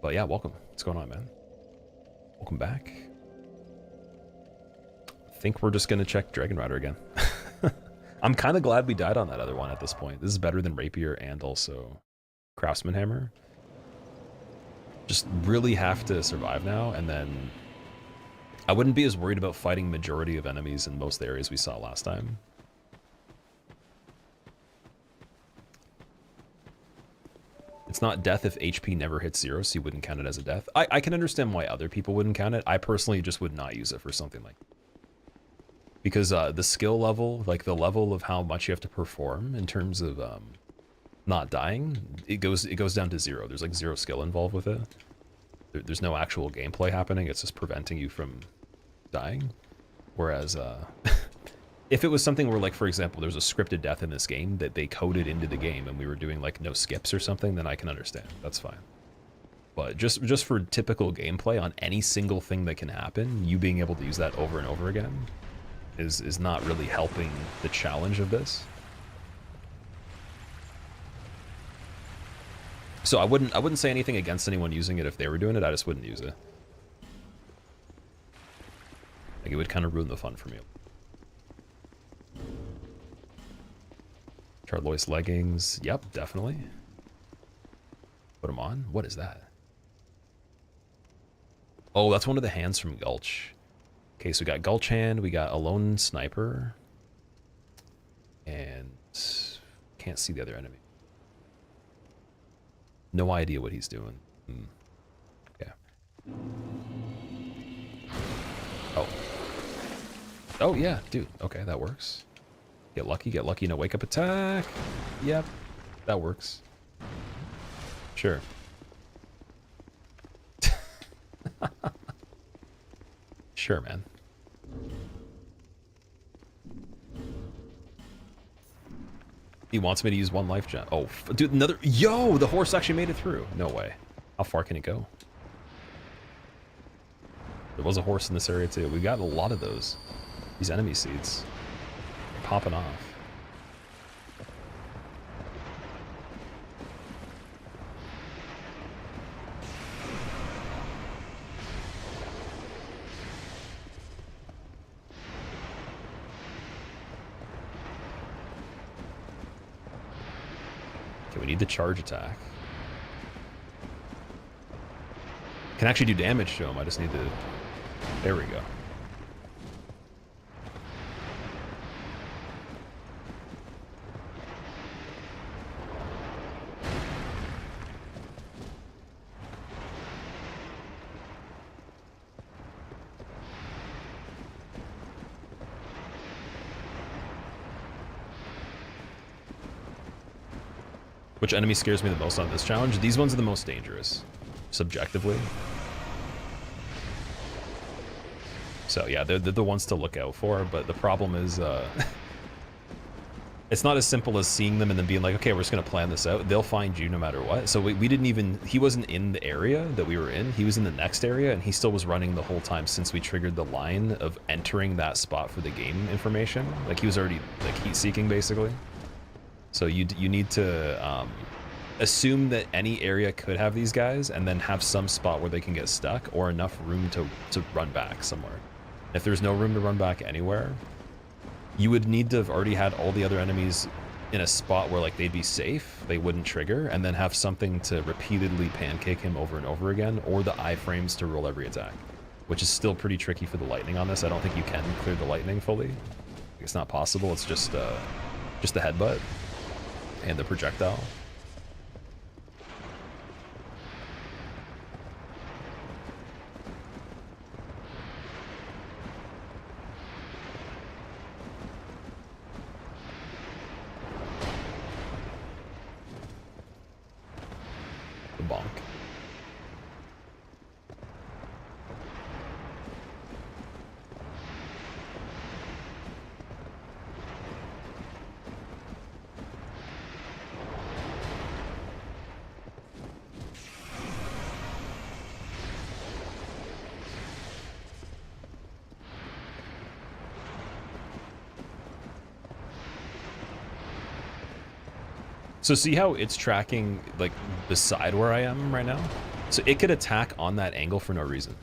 But yeah, welcome. What's going on, man? Welcome back. I think we're just gonna check Dragon Rider again. I'm kind of glad we died on that other one at this point. This is better than Rapier and also Craftsman Hammer. Just really have to survive now, and then I wouldn't be as worried about fighting majority of enemies in most areas we saw last time. It's not death if HP never hits 0, so you wouldn't count it as a death. I can understand why other people wouldn't count it. I personally just would not use it for something like that. Because the skill level, like the level of how much you have to perform in terms of not dying, it goes down to 0. There's like 0 skill involved with it. There's no actual gameplay happening. It's just preventing you from dying. Whereas if it was something where, like, for example, there's a scripted death in this game that they coded into the game and we were doing like no skips or something, then I can understand. That's fine. But just for typical gameplay on any single thing that can happen, you being able to use that over and over again is not really helping the challenge of this. So I wouldn't say anything against anyone using it if they were doing it. I just wouldn't use it. Like, it would kind of ruin the fun for me. Charlois leggings. Yep, definitely. Put them on. What is that? Oh, that's one of the hands from Gulch. Okay, so we got Gulch hand, we got a lone sniper, and can't see the other enemy. No idea what he's doing. Okay. Oh. Oh, yeah, dude. Okay, that works. Get lucky, no wake-up attack. Yep, that works. Sure. Sure, man. He wants me to use one life gem. Oh, dude, another. Yo, the horse actually made it through. No way. How far can it go? There was a horse in this area too. We got a lot of those. These enemy seeds. Popping off. Okay, we need the charge attack. Can actually do damage to him. I just need to... There we go. Which enemy scares me the most on this challenge? These ones are the most dangerous, subjectively. So yeah, they're the ones to look out for, but the problem is it's not as simple as seeing them and then being like, okay, we're just gonna plan this out. They'll find you no matter what. So we didn't even, he wasn't in the area that we were in, he was in the next area, and he still was running the whole time since we triggered the line of entering that spot for the game information. Like he was already like heat seeking basically. So you need to assume that any area could have these guys and then have some spot where they can get stuck or enough room to run back somewhere. If there's no room to run back anywhere, you would need to have already had all the other enemies in a spot where like they'd be safe, they wouldn't trigger, and then have something to repeatedly pancake him over and over again, or the iframes to roll every attack, which is still pretty tricky for the lightning on this. I don't think you can clear the lightning fully. It's not possible. It's just the headbutt and the projectile. The bonk. So see how it's tracking like beside where I am right now? So it could attack on that angle for no reason.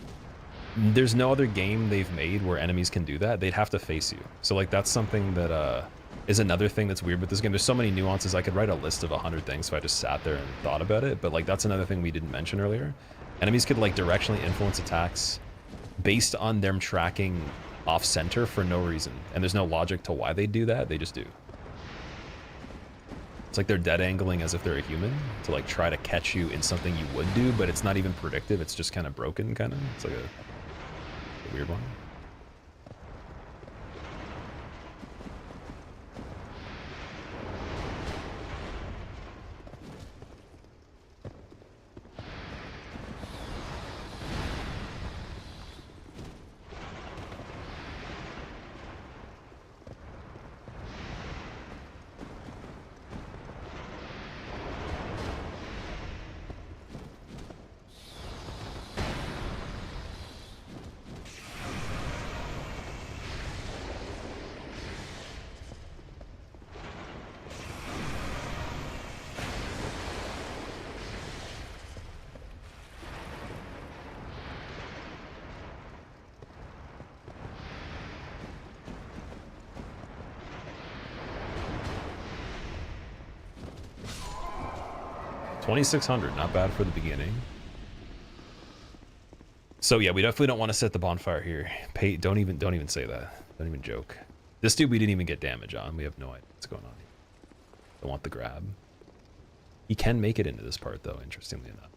There's no other game they've made where enemies can do that. They'd have to face you. So like that's something that is another thing that's weird with this game. There's so many nuances. I could write a list of 100 things if I just sat there and thought about it. But like that's another thing we didn't mention earlier. Enemies could like directionally influence attacks based on them tracking off center for no reason. And there's no logic to why they do that. They just do. It's like they're dead angling as if they're a human to like try to catch you in something you would do, but it's not even predictive. It's just kind of broken, kind of. It's like a weird one. 2,600, not bad for the beginning. So yeah, we definitely don't want to set the bonfire here. Don't even say that. Don't even joke. This dude we didn't even get damage on. We have no idea what's going on here. Don't want the grab. He can make it into this part though, interestingly enough.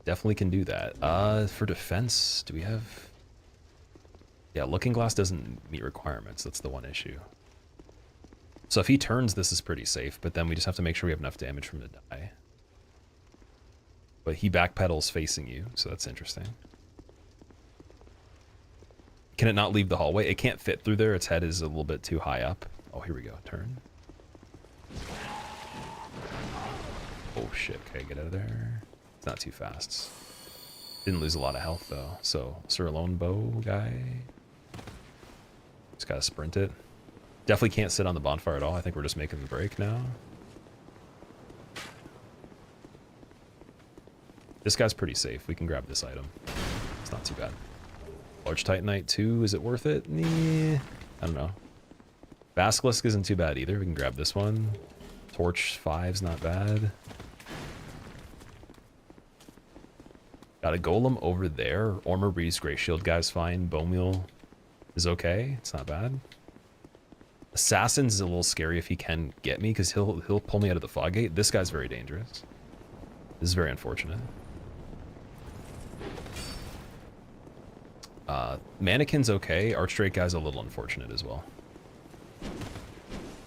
Definitely can do that. For defense, do we have... Yeah, Looking Glass doesn't meet requirements. That's the one issue. So if he turns, this is pretty safe, but then we just have to make sure we have enough damage from him to die. But he backpedals facing you, so that's interesting. Can it not leave the hallway? It can't fit through there. Its head is a little bit too high up. Oh, here we go. Turn. Oh, shit. Okay, get out of there. It's not too fast. Didn't lose a lot of health, though. So, Sir Lone Bow guy. Just gotta sprint it. Definitely can't sit on the bonfire at all. I think we're just making the break now. This guy's pretty safe. We can grab this item. It's not too bad. Large Titanite 2, is it worth it? Nah, I don't know. Basilisk isn't too bad either. We can grab this one. Torch 5's not bad. Got a golem over there. Ormur Breeze Grey Shield guy's fine. Bone Wheel is okay. It's not bad. Assassin's is a little scary if he can get me, because he'll pull me out of the fog gate. This guy's very dangerous. This is very unfortunate. Mannequin's okay. Archdrake guy's a little unfortunate as well.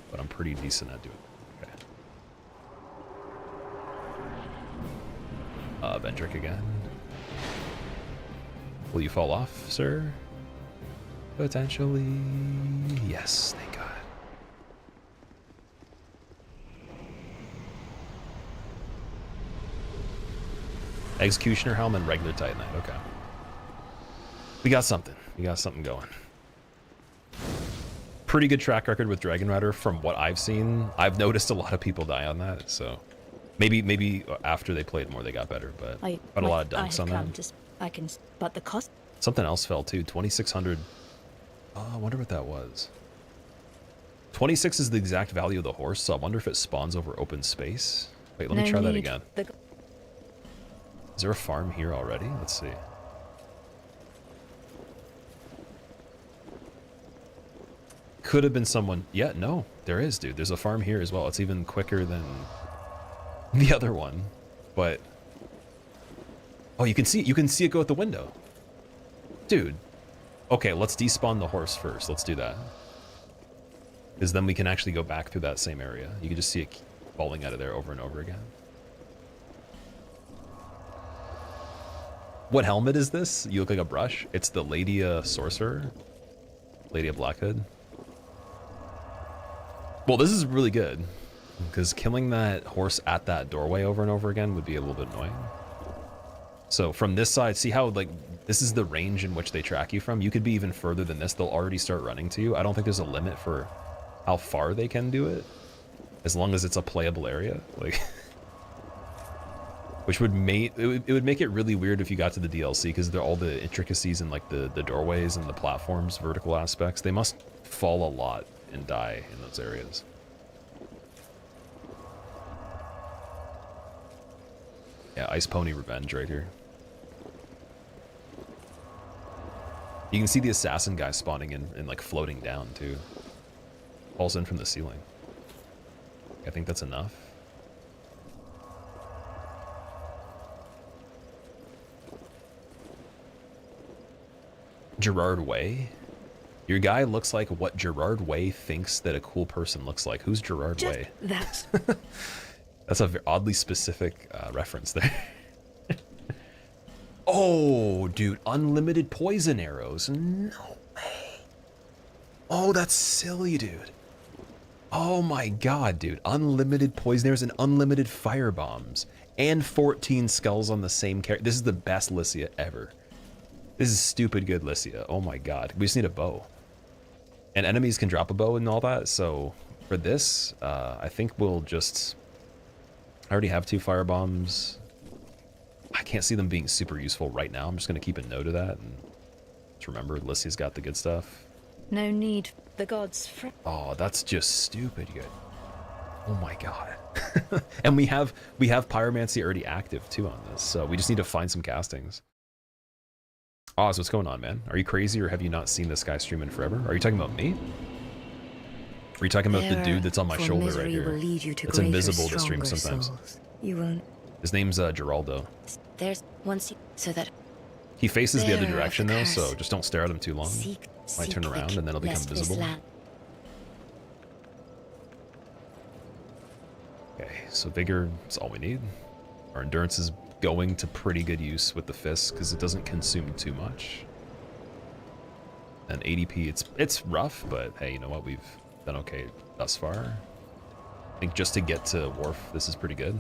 But I'm pretty decent at doing it. Okay. Vendrick again. Will you fall off, sir? Potentially. Yes, thank God. Executioner Helm and regular Titanite. Okay. We got something. We got something going. Pretty good track record with Dragon Rider from what I've seen. I've noticed a lot of people die on that, so maybe after they played more they got better, but got a lot of dunks on that. But the cost. Something else fell too. 2,600. Oh, I wonder what that was. 26 is the exact value of the horse, so I wonder if it spawns over open space. Wait, let me try that again. Is there a farm here already? Let's see. Could have been someone. Yeah, no, there is, dude. There's a farm here as well. It's even quicker than the other one, but oh, you can see it go out the window, dude. Okay, let's despawn the horse first. Let's do that, because then we can actually go back through that same area. You can just see it falling out of there over and over again. What helmet is this? You look like a brush. It's the Ladia Sorcerer, Ladia Blackhood. Well, this is really good, because killing that horse at that doorway over and over again would be a little bit annoying. So from this side, see how, like, this is the range in which they track you from? You could be even further than this. They'll already start running to you. I don't think there's a limit for how far they can do it, as long as it's a playable area. Like, which would make it would make it really weird if you got to the DLC, because all the intricacies and like the doorways and the platforms, vertical aspects, they must fall a lot and die in those areas. Yeah, Ice Pony Revenge right here. You can see the assassin guy spawning in and like floating down too. Falls in from the ceiling. I think that's enough. Gerard Way? Your guy looks like what Gerard Way thinks that a cool person looks like. Who's Gerard Way? That. That's a very oddly specific reference there. Oh, dude, unlimited poison arrows. No way. Oh, that's silly, dude. Oh my God, dude. Unlimited poison arrows and unlimited fire bombs. And 14 skulls on the same character. This is the best Lycia ever. This is stupid good Lycia. Oh my God. We just need a bow. And enemies can drop a bow and all that. So for this, I think we'll just... I already have 2 fire bombs. I can't see them being super useful right now. I'm just going to keep a note of that. And just remember, Lycia's got the good stuff. No need. The gods... Oh, that's just stupid good. Oh my god. And we have pyromancy already active too on this, so we just need to find some castings. Oz, what's going on, man? Are you crazy, or have you not seen this guy stream in forever? Are you talking about me? Are you talking about the dude that's on my shoulder right here? That's invisible to stream sometimes. You won't. His name's Geraldo. There's once you so that He faces the other direction though, so just don't stare at him too long. Might turn around and then it'll become visible. Okay, so vigor is all we need. Our endurance is going to pretty good use with the fist because it doesn't consume too much. And ADP, it's rough, but hey, you know what? We've done okay thus far. I think just to get to Wharf, this is pretty good.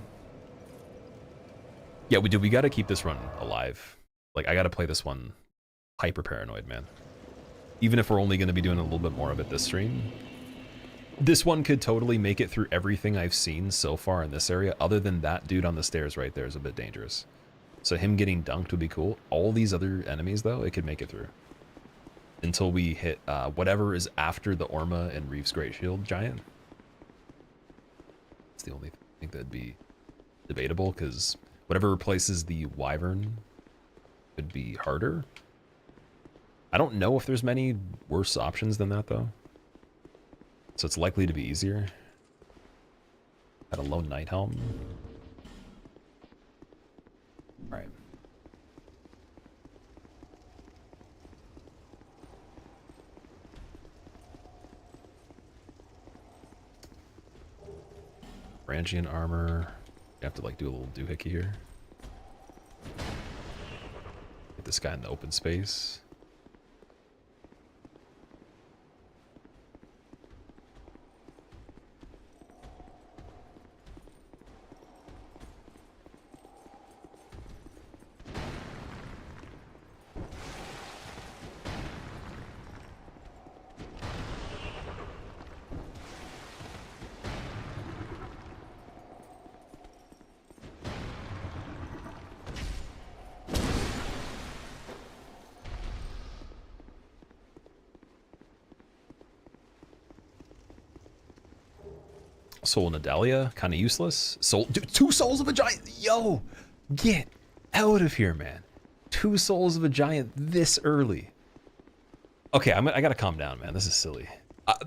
Yeah, we got to keep this run alive. Like, I got to play this one hyper paranoid, man. Even if we're only going to be doing a little bit more of it this stream. This one could totally make it through everything I've seen so far in this area, other than that dude on the stairs right there is a bit dangerous. So him getting dunked would be cool. All these other enemies, though, it could make it through. Until we hit whatever is after the Orma and Reeves Great Shield Giant. It's the only thing that'd be debatable, because whatever replaces the Wyvern could be harder. I don't know if there's many worse options than that, though. So it's likely to be easier. Had a lone Knight Helm. Alright. Brangian armor. You have to like do a little doohickey here. Get this guy in the open space. Soul Nadalia, kind of useless. Soul, dude, 2 souls of a giant. Yo, get out of here, man. 2 souls of a giant this early. Okay, I gotta calm down, man. This is silly.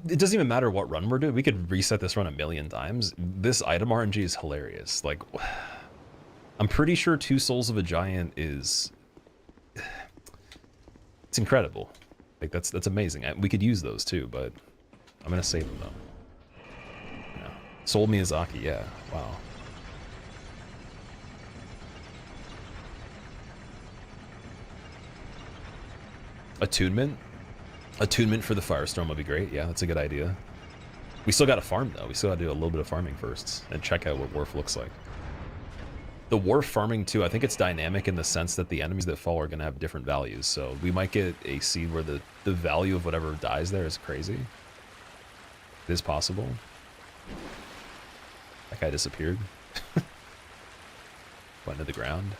It doesn't even matter what run we're doing. We could reset this run 1,000,000 times. This item RNG is hilarious. Like, I'm pretty sure 2 souls of a giant is... It's incredible. Like, that's amazing. We could use those too, but I'm gonna save them though. Soul Miyazaki, yeah. Wow. Attunement? Attunement for the Firestorm would be great. Yeah, that's a good idea. We still got to farm, though. We still got to do a little bit of farming first and check out what Wharf looks like. The Wharf farming, too, I think it's dynamic in the sense that the enemies that fall are going to have different values. So we might get a seed where the value of whatever dies there is crazy. It is possible. That guy disappeared. Went to the ground.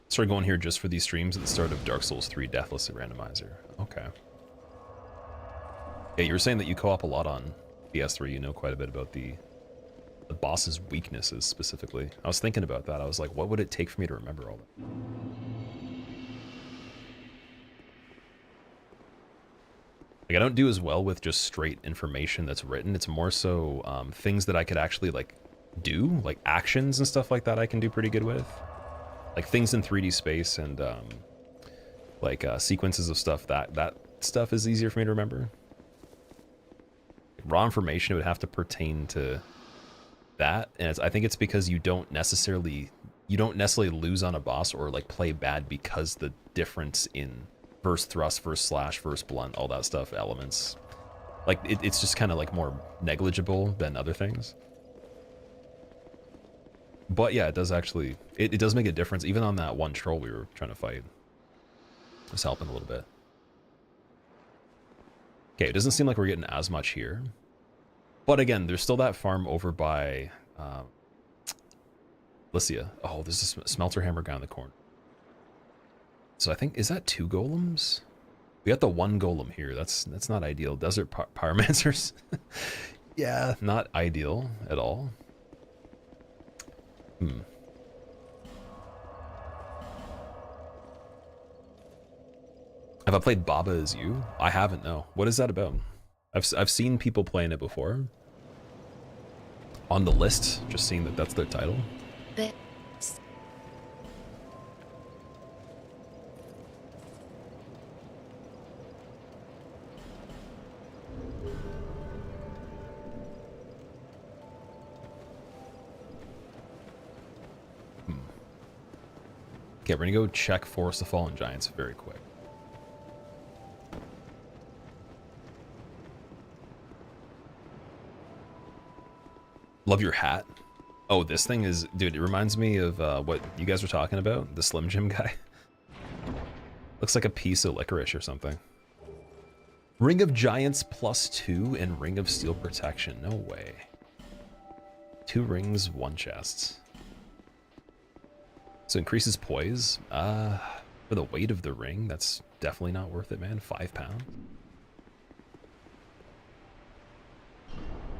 Started going here just for these streams at the start of Dark Souls 3 Deathless and Randomizer. Okay. Yeah, you were saying that you co-op a lot on PS3, you know quite a bit about the boss's weaknesses specifically. I was thinking about that. I was like, what would it take for me to remember all that? Like, I don't do as well with just straight information that's written. It's more so things that I could actually like do, like actions and stuff like that I can do pretty good with. Like things in 3D space and like sequences of stuff, that stuff is easier for me to remember. Raw information would have to pertain to that, and I think it's because you don't necessarily lose on a boss or like play bad because the difference in verse thrust, verse slash, verse blunt, all that stuff, elements, like it's just kind of like more negligible than other things. But yeah, it does actually, it does make a difference. Even on that one troll we were trying to fight, it was helping a little bit. Okay, it doesn't seem like we're getting as much here. But again, there's still that farm over by Lycia. Oh, there's a smelter hammer guy in the corner. So I think, is that 2 golems? We got the 1 golem here. That's not ideal. Desert pyromancers. Yeah, not ideal at all. Have I played Baba as you? I haven't, no. What is that about? I've seen people playing it before. On the list, just seeing that that's their title. Okay, we're gonna go check Forest of Fallen Giants very quick. Love your hat. Oh, this thing is, dude, it reminds me of what you guys were talking about, the Slim Jim guy. Looks like a piece of licorice or something. Ring of Giants +2 and Ring of Steel Protection. No way. 2 rings, 1 chest. So increases poise. For the weight of the ring, that's definitely not worth it, man. 5 pounds.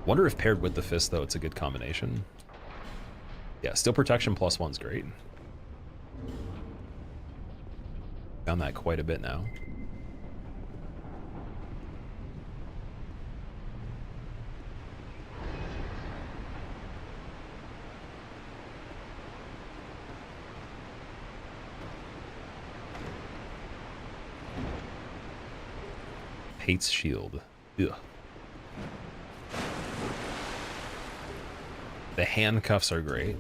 Wonder if paired with the fist, though, it's a good combination. Yeah, Steel Protection +1's great. Found that quite a bit now. Hates shield. Ugh. The handcuffs are great.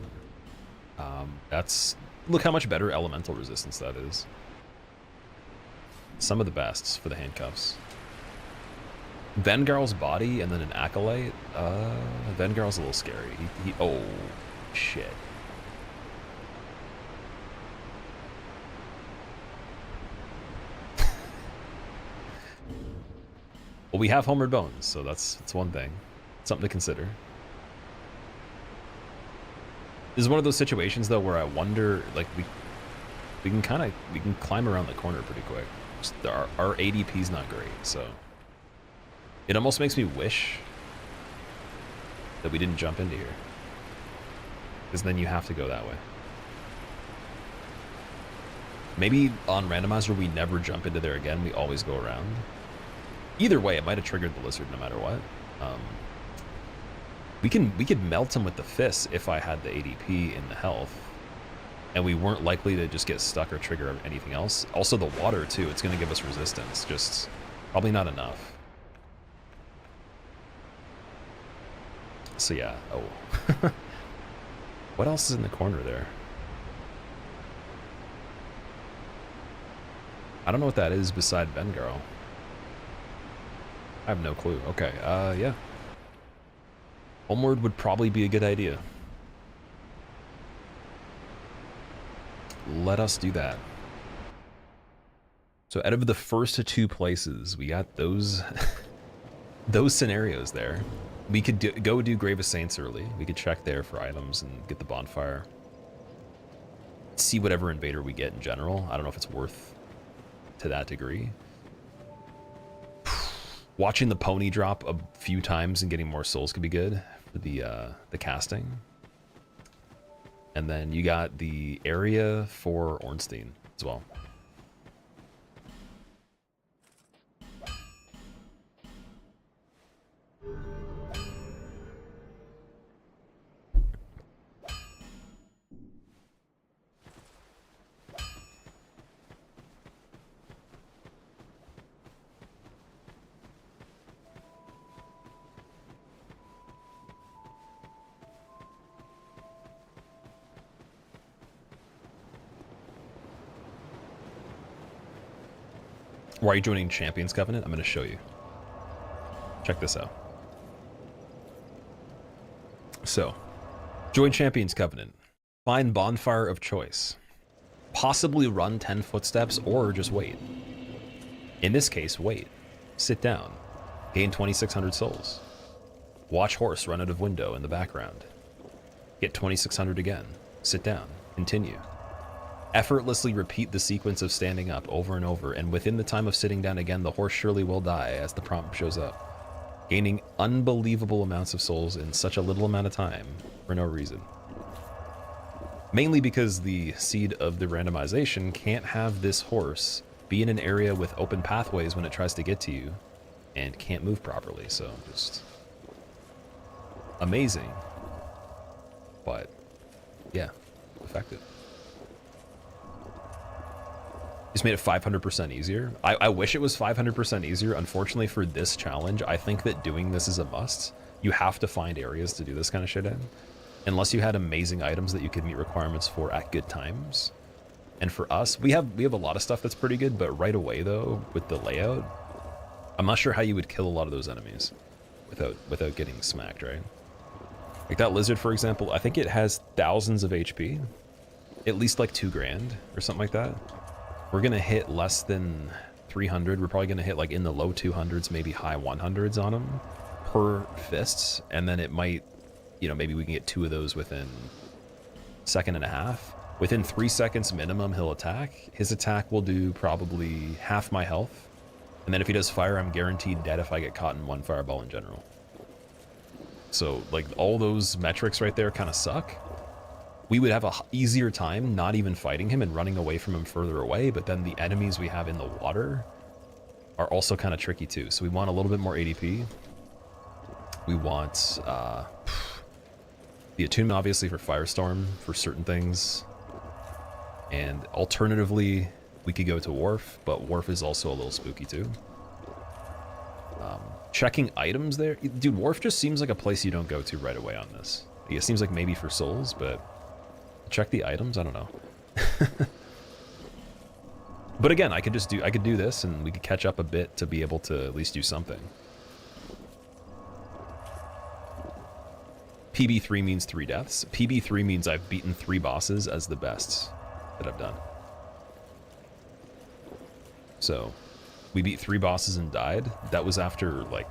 Look how much better elemental resistance that is. Some of the best for the handcuffs. Vengarl's body and then an acolyte. Vengarl's a little scary. Oh shit. Well, we have Homered Bones, so that's one thing. Something to consider. This is one of those situations though where I wonder, like we can climb around the corner pretty quick. Just our ADP's not great, so it almost makes me wish that we didn't jump into here, because then you have to go that way. Maybe on Randomizer we never jump into there again. We always go around. Either way, it might have triggered the lizard no matter what. We could melt him with the fists if I had the ADP in the health, and we weren't likely to just get stuck or trigger anything else. Also the water too, it's gonna give us resistance, just probably not enough. So yeah, oh. What else is in the corner there? I don't know what that is beside Vengarl. I have no clue. Okay, yeah. Homeward would probably be a good idea. Let us do that. So out of the first 2 places, we got those those scenarios there. We could go do Grave of Saints early. We could check there for items and get the bonfire. See whatever invader we get in general. I don't know if it's worth to that degree. Watching the pony drop a few times and getting more souls could be good for the casting. And then you got the area for Ornstein as well. Why are you joining Champions Covenant? I'm going to show you. Check this out. So, join Champions Covenant. Find Bonfire of Choice. Possibly run 10 footsteps or just wait. In this case, wait. Sit down. Gain 2,600 souls. Watch horse run out of window in the background. Get 2600 again. Sit down. Continue. Effortlessly repeat the sequence of standing up over and over, and within the time of sitting down again, the horse surely will die as the prompt shows up, gaining unbelievable amounts of souls in such a little amount of time for no reason. Mainly because the seed of the randomization can't have this horse be in an area with open pathways when it tries to get to you and can't move properly, so just amazing. But yeah, effective. Just made it 500% easier. I wish it was 500% easier. Unfortunately for this challenge, I think that doing this is a must. You have to find areas to do this kind of shit in. Unless you had amazing items that you could meet requirements for at good times. And for us, we have a lot of stuff that's pretty good, but right away though, with the layout, I'm not sure how you would kill a lot of those enemies without getting smacked, right? Like that lizard, for example, I think it has thousands of HP. At least like 2 grand or something like that. We're gonna hit less than 300. We're probably gonna hit like in the low 200s, maybe high 100s on him per fists. And then it might, you know, maybe we can get 2 of those within a second and a half. Within 3 seconds minimum, he'll attack. His attack will do probably half my health. And then if he does fire, I'm guaranteed dead if I get caught in one fireball in general. So like all those metrics right there kind of suck. We would have a easier time not even fighting him and running away from him further away, but then the enemies we have in the water are also kind of tricky too. So we want a little bit more ADP. We want the attunement obviously for Firestorm for certain things. And alternatively, we could go to Wharf, but Wharf is also a little spooky too. Checking items there. Dude, Wharf just seems like a place you don't go to right away on this. It seems like maybe for souls, but check the items? I don't know. But again, I could do this and we could catch up a bit to be able to at least do something. PB3 means 3 deaths. PB3 means I've beaten 3 bosses as the best that I've done. So, we beat 3 bosses and died. That was after, like,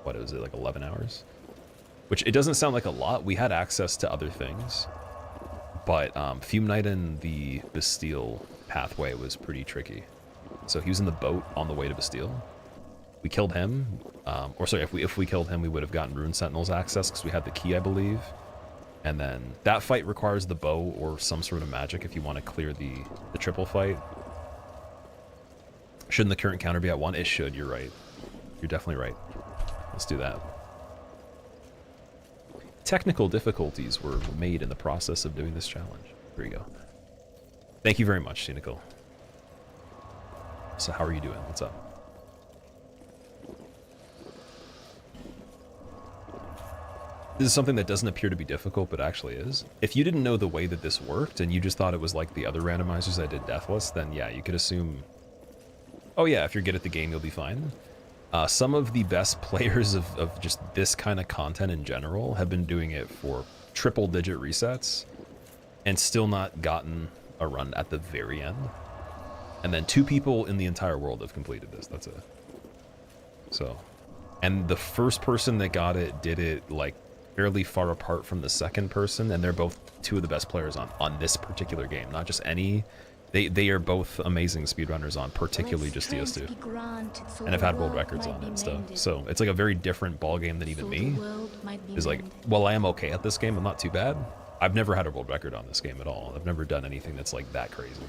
what was it, like 11 hours? Which, it doesn't sound like a lot. We had access to other things. But Fume Knight and the Bastille pathway was pretty tricky. So he was in the boat on the way to Bastille. We killed him. Or sorry, if we killed him, we would have gotten Rune Sentinel's access because we had the key, I believe. And then that fight requires the bow or some sort of magic if you want to clear the triple fight. Shouldn't the current counter be at 1? It should, you're right. You're definitely right. Let's do that. Technical difficulties were made in the process of doing this challenge. There you go. Thank you very much, Cynical. So how are you doing? What's up? This is something that doesn't appear to be difficult, but actually is. If you didn't know the way that this worked, and you just thought it was like the other randomizers I did Deathless, then yeah, you could assume, oh yeah, if you're good at the game, you'll be fine. Some of the best players of just this kind of content in general have been doing it for triple-digit resets and still not gotten a run at the very end. And then 2 people in the entire world have completed this. That's it. So, and the first person that got it did it like fairly far apart from the second person, and they're both 2 of the best players on this particular game. Not just any. They are both amazing speedrunners on particularly just DS2. And I've had world records on it and stuff. So it's like a very different ball game than even me. Is like, well, I am okay at this game. I'm not too bad. I've never had a world record on this game at all. I've never done anything that's like that crazy.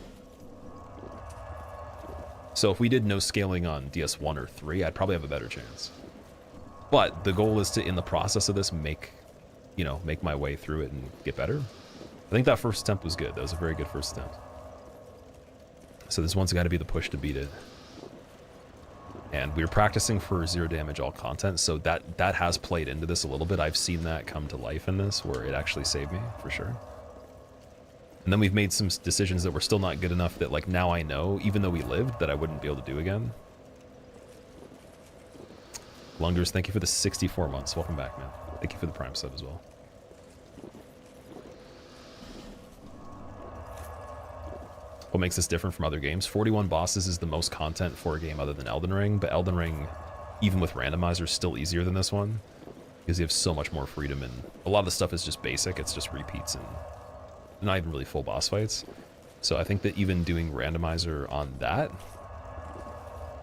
So if we did no scaling on DS1 or 3, I'd probably have a better chance. But the goal is to, in the process of this, make my way through it and get better. I think that first attempt was good. That was a very good first attempt. So this one's got to be the push to beat it. And we were practicing for 0 damage all content, so that has played into this a little bit. I've seen that come to life in this, where it actually saved me, for sure. And then we've made some decisions that were still not good enough that, like, now I know, even though we lived, that I wouldn't be able to do again. Lungers, thank you for the 64 months. Welcome back, man. Thank you for the Prime sub as well. What makes this different from other games? 41 bosses is the most content for a game other than Elden Ring, but Elden Ring, even with randomizer, is still easier than this one. because you have so much more freedom, and a lot of the stuff is just basic. It's just repeats and not even really full boss fights. So I think that even doing randomizer on that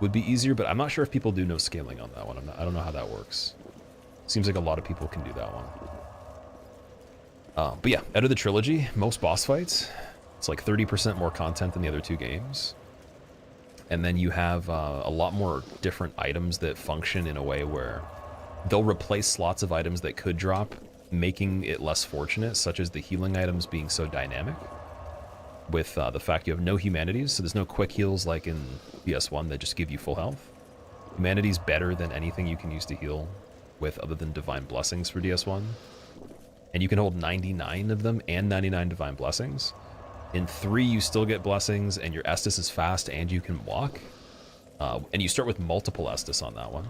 would be easier, but I'm not sure if people do no scaling on that one. I don't know how that works. Seems like a lot of people can do that one. But yeah, out of the trilogy, most boss fights, it's like 30% more content than the other two games. And then you have a lot more different items that function in a way where they'll replace slots of items that could drop, making it less fortunate, such as the healing items being so dynamic. With the fact you have no humanities, so there's no quick heals like in PS1 that just give you full health. Humanity's better than anything you can use to heal with other than Divine Blessings for DS1. And you can hold 99 of them and 99 Divine Blessings. In 3, you still get Blessings, and your Estus is fast, and you can walk. And you start with multiple Estus on that one.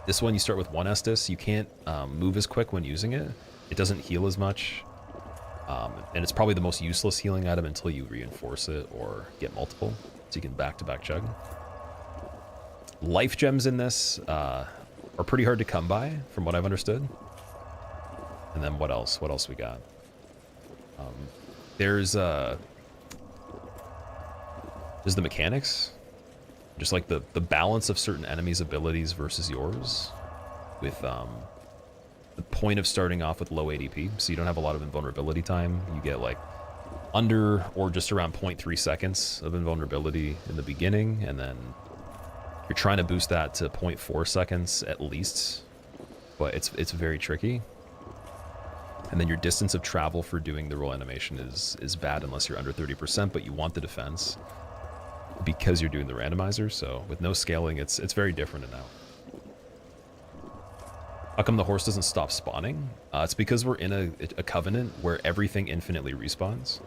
This one, you start with 1 Estus. You can't move as quick when using it. It doesn't heal as much. And it's probably the most useless healing item until you reinforce it or get multiple. So you can back-to-back chug. Life gems in this are pretty hard to come by, from what I've understood. And then what else? What else we got? There's the mechanics. Just like the balance of certain enemies' abilities versus yours. With the point of starting off with low ADP, so you don't have a lot of invulnerability time. You get like under or just around 0.3 seconds of invulnerability in the beginning, and then you're trying to boost that to 0.4 seconds at least, but it's very tricky. And then your distance of travel for doing the roll animation is bad unless you're under 30%, but you want the defense because you're doing the randomizer. So with no scaling, it's very different now. How come the horse doesn't stop spawning? It's because we're in a covenant where everything infinitely respawns.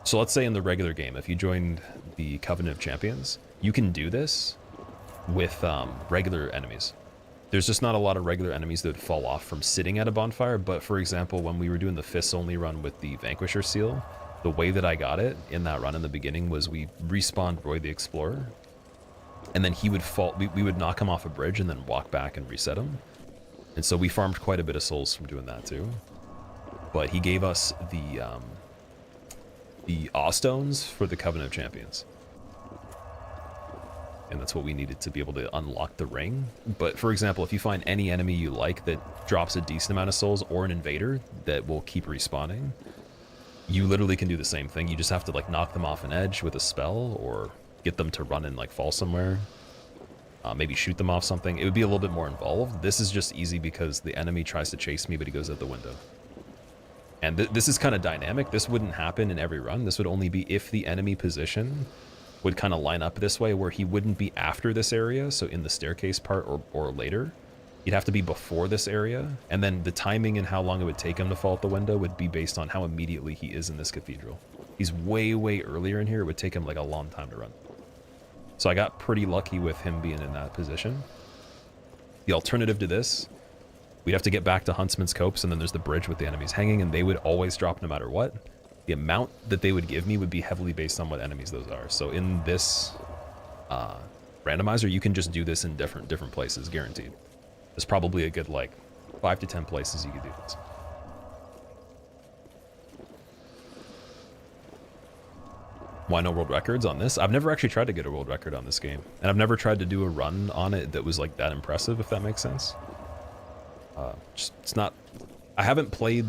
So let's say in the regular game, if you joined the Covenant of Champions, you can do this with regular enemies. There's just not a lot of regular enemies that would fall off from sitting at a bonfire, but for example, when we were doing the Fists only run with the Vanquisher seal, the way that I got it in that run in the beginning was we respawned Roy the Explorer, and then he would fall, we would knock him off a bridge and then walk back and reset him. And so we farmed quite a bit of souls from doing that too. But he gave us the Awe Stones for the Covenant of Champions. And that's what we needed to be able to unlock the ring. But for example, if you find any enemy you like that drops a decent amount of souls, or an invader that will keep respawning, you literally can do the same thing. You just have to like knock them off an edge with a spell, or get them to run and like fall somewhere. Maybe shoot them off something. It would be a little bit more involved. This is just easy because the enemy tries to chase me, but he goes out the window. And this is kind of dynamic. This wouldn't happen in every run. This would only be if the enemy position would kind of line up this way, where he wouldn't be after this area, so in the staircase part or later. He'd have to be before this area, and then the timing and how long it would take him to fall out the window would be based on how immediately he is in this cathedral. He's way, way earlier in here. It would take him like a long time to run. So I got pretty lucky with him being in that position. The alternative to this, we'd have to get back to Huntsman's Copse, and then there's the bridge with the enemies hanging, and they would always drop no matter what. The amount that they would give me would be heavily based on what enemies those are. So in this randomizer, you can just do this in different places, guaranteed. There's probably a good like 5 to 10 places you could do this. Why no world records on this? I've never actually tried to get a world record on this game, and I've never tried to do a run on it that was like that impressive, if that makes sense. It's not. I haven't played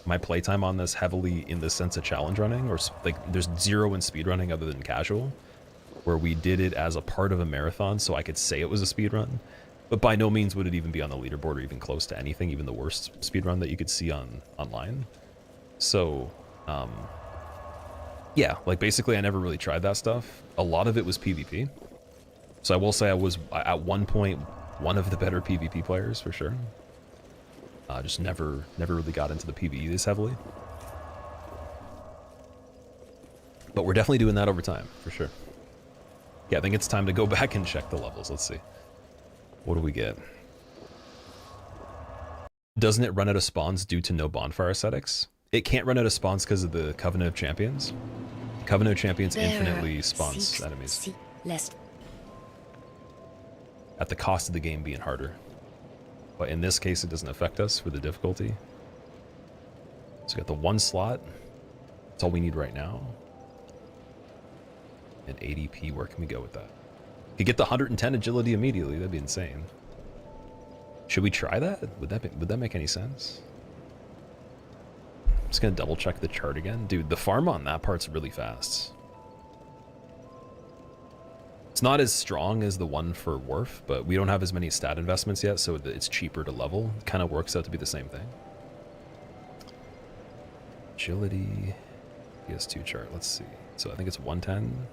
my playtime on this heavily in the sense of challenge running, or like there's zero in speed running other than casual, where we did it as a part of a marathon, so I could say it was a speed run, but by no means would it even be on the leaderboard or even close to anything, even the worst speed run that you could see online. So yeah, like basically I never really tried that stuff. A lot of it was PvP, so I will say I was at one point one of the better PvP players for sure. Just never really got into the PvE this heavily. But we're definitely doing that over time, for sure. Yeah, I think it's time to go back and check the levels. Let's see. What do we get? Doesn't it run out of spawns due to no bonfire ascetics? It can't run out of spawns because of the Covenant of Champions. Covenant of Champions infinitely spawns enemies. At the cost of the game being harder. But in this case, it doesn't affect us for the difficulty. So we got the 1 slot. That's all we need right now. And ADP, where can we go with that? Could get the 110 agility immediately. That'd be insane. Should we try that? Would that make any sense? I'm just gonna double check the chart again. Dude, the farm on that part's really fast. It's not as strong as the one for Wharf, but we don't have as many stat investments yet, so it's cheaper to level. Kind of works out to be the same thing. Agility, PS2 chart, let's see. So I think it's 110.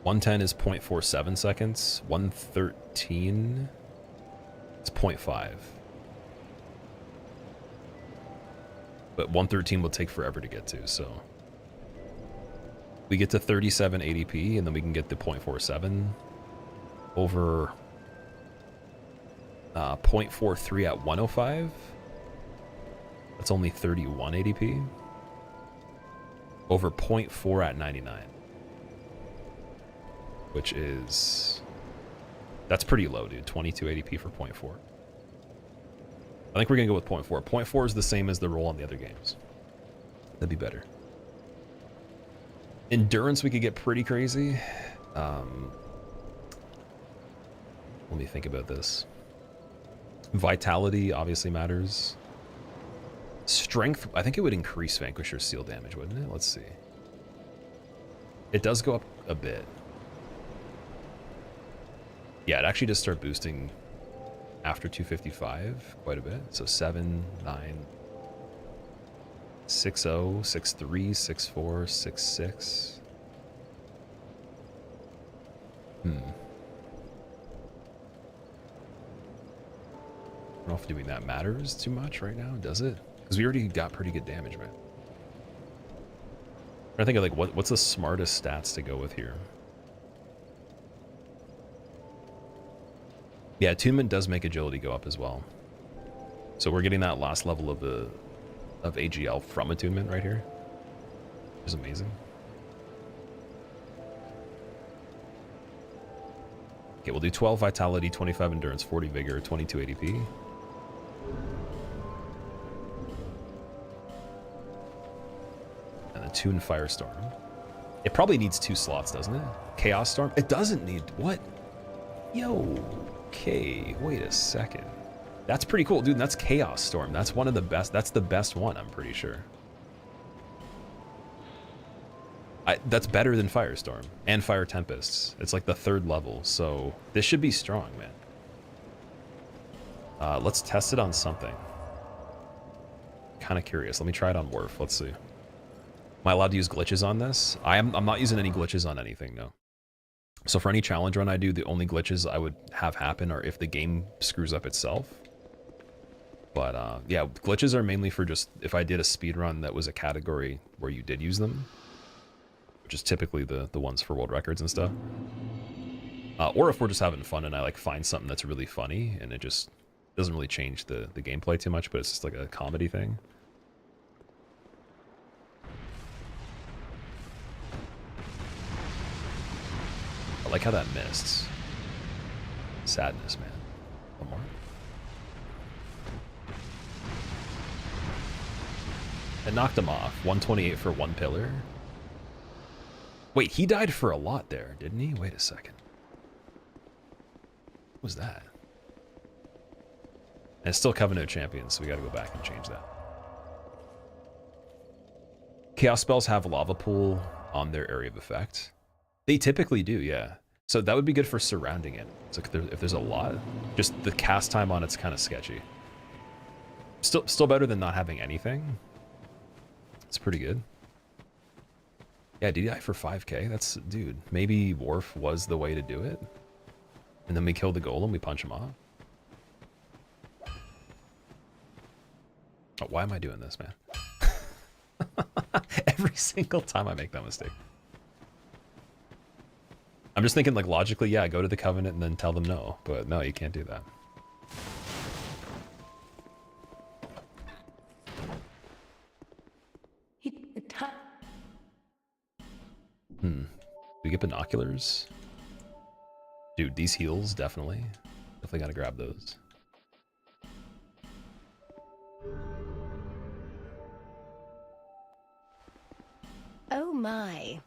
.110 is 0.47 seconds. 113 is 0.5. But 113 will take forever to get to, so we get to 37 ADP, and then we can get the 0.47 over 0.43 at 105. That's only 31 ADP over 0.4 at 99. Which is, that's pretty low, dude. 22 ADP for 0.4. I think we're gonna go with 0.4. 0.4 is the same as the roll on the other games. That'd be better. Endurance, we could get pretty crazy. Let me think about this. Vitality obviously matters. Strength, I think it would increase Vanquisher's seal damage, wouldn't it? Let's see. It does go up a bit. Yeah, it actually does start boosting after 255 quite a bit. So 7, 9, 6-0, 6-3, 6-4, 6-6. I don't know if doing that matters too much right now, does it? Because we already got pretty good damage, man. I think of like what's the smartest stats to go with here. Yeah, attunement does make agility go up as well. So we're getting that last level of AGL from attunement right here. Which is amazing. Okay, we'll do 12 vitality, 25 endurance, 40 vigor, 22 ADP. And then tune Firestorm. It probably needs 2 slots, doesn't it? Chaos Storm? It doesn't need, what? Yo. Okay, wait a second. That's pretty cool, dude. That's Chaos Storm. That's one of the best. That's the best one, I'm pretty sure. That's better than Firestorm and Fire Tempests. It's like the 3rd level, so this should be strong, man. Let's test it on something. Kind of curious. Let me try it on Wharf. Let's see. Am I allowed to use glitches on this? I'm not using any glitches on anything, no. So for any challenge run I do, the only glitches I would have happen are if the game screws up itself. But yeah, glitches are mainly for just if I did a speed run that was a category where you did use them, which is typically the ones for world records and stuff. Or if we're just having fun and I like find something that's really funny and it just doesn't really change the gameplay too much, but it's just like a comedy thing. I like how that missed. Sadness, man. One more. It knocked him off. 128 for 1 pillar. Wait, he died for a lot there, didn't he? Wait a second. What was that? And it's still Covenant Champions, so we gotta go back and change that. Chaos spells have lava pool on their area of effect. They typically do, yeah. So that would be good for surrounding it. So if there's a lot, just the cast time on it's kind of sketchy. Still better than not having anything. It's pretty good. Yeah, DDI for 5k. That's, dude, maybe Wharf was the way to do it. And then we kill the golem, we punch him off. Oh, why am I doing this, man? Every single time I make that mistake. I'm just thinking, like, logically, yeah, go to the Covenant and then tell them no. But no, you can't do that. Do we get binoculars? Dude, these heals, definitely. Definitely gotta grab those. Oh my.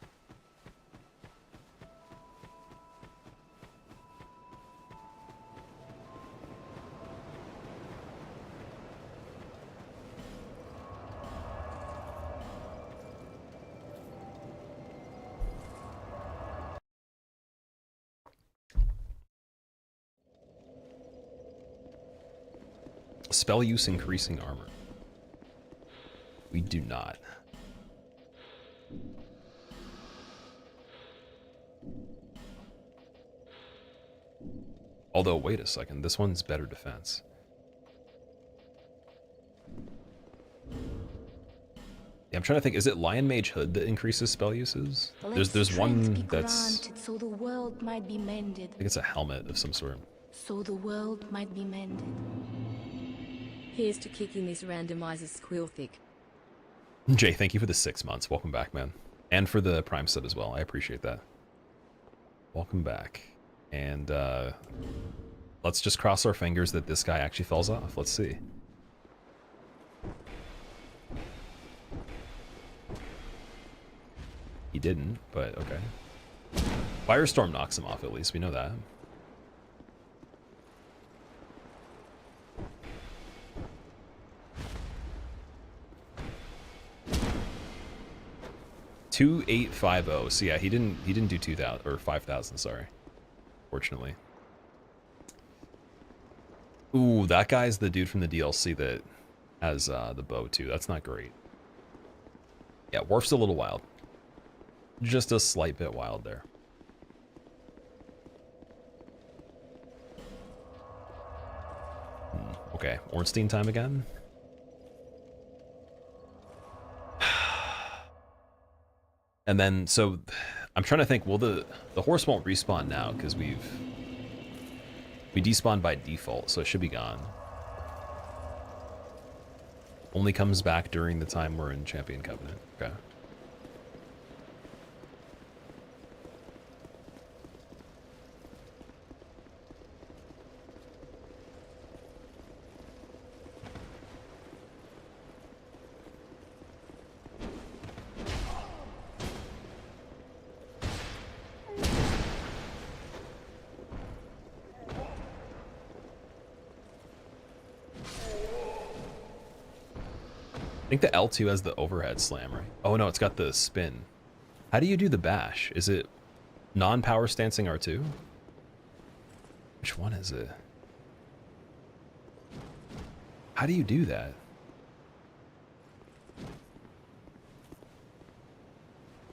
Spell use increasing armor. We do not. Although, wait a second, this one's better defense. Yeah, I'm trying to think, is it Lion Mage Hood that increases spell uses? There's one that's... So the world might be mended. I think it's a helmet of some sort. So the world might be mended. Here's to kicking this randomizer squeal thick. Jay, thank you for the 6 months. Welcome back, man. And for the Prime sub as well. I appreciate that. Welcome back. And let's just cross our fingers that this guy actually falls off. Let's see. He didn't, but okay. Firestorm knocks him off at least. We know that. $2,850. So yeah, he didn't do 2,000 or 5,000. Sorry, fortunately. Ooh, that guy's the dude from the DLC that has the bow too. That's not great. Yeah, Wharf's a little wild. Just a slight bit wild there. Okay, Ornstein time again. And then, so I'm trying to think, well, the horse won't respawn now because we despawned by default, so it should be gone. Only comes back during the time we're in Champion Covenant. Okay. I think the L2 has the overhead slam, right? Oh no, it's got the spin. How do you do the bash? Is it non-power stancing R2? Which one is it? How do you do that?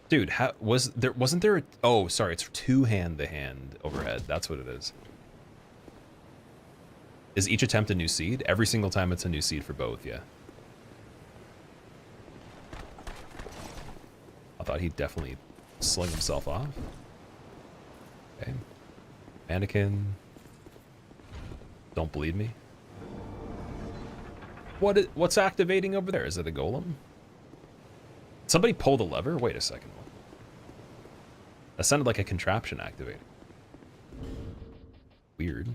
Dude, wasn't there a, oh, sorry, it's two-hand the hand overhead. That's what it is. Is each attempt a new seed? Every single time it's a new seed for both, yeah. I thought he'd definitely sling himself off. Okay. Mannequin. Don't bleed me. What's activating over there? Is it a golem? Somebody pull the lever? Wait a second. That sounded like a contraption activating. Weird.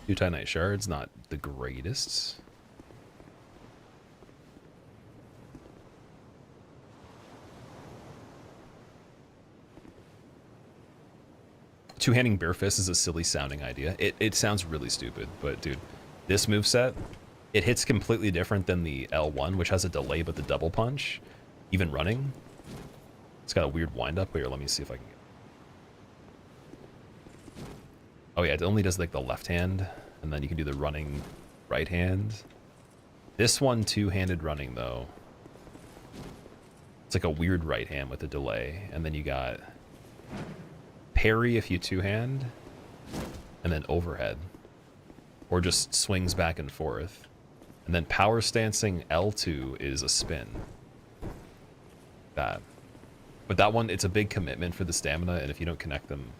Two Titanite shards, not the greatest. Two-handing Bare Fist is a silly sounding idea. It sounds really stupid, but dude, this moveset, it hits completely different than the L1, which has a delay but the double punch, even running. It's got a weird wind-up. Here, let me see if I can get... Oh yeah, it only does like the left hand, and then you can do the running right hand. This one, two-handed running though. It's like a weird right hand with a delay, and then you got parry if you two-hand, and then overhead, or just swings back and forth. And then power stancing L2 is a spin. That. But that one, it's a big commitment for the stamina, and if you don't connect them,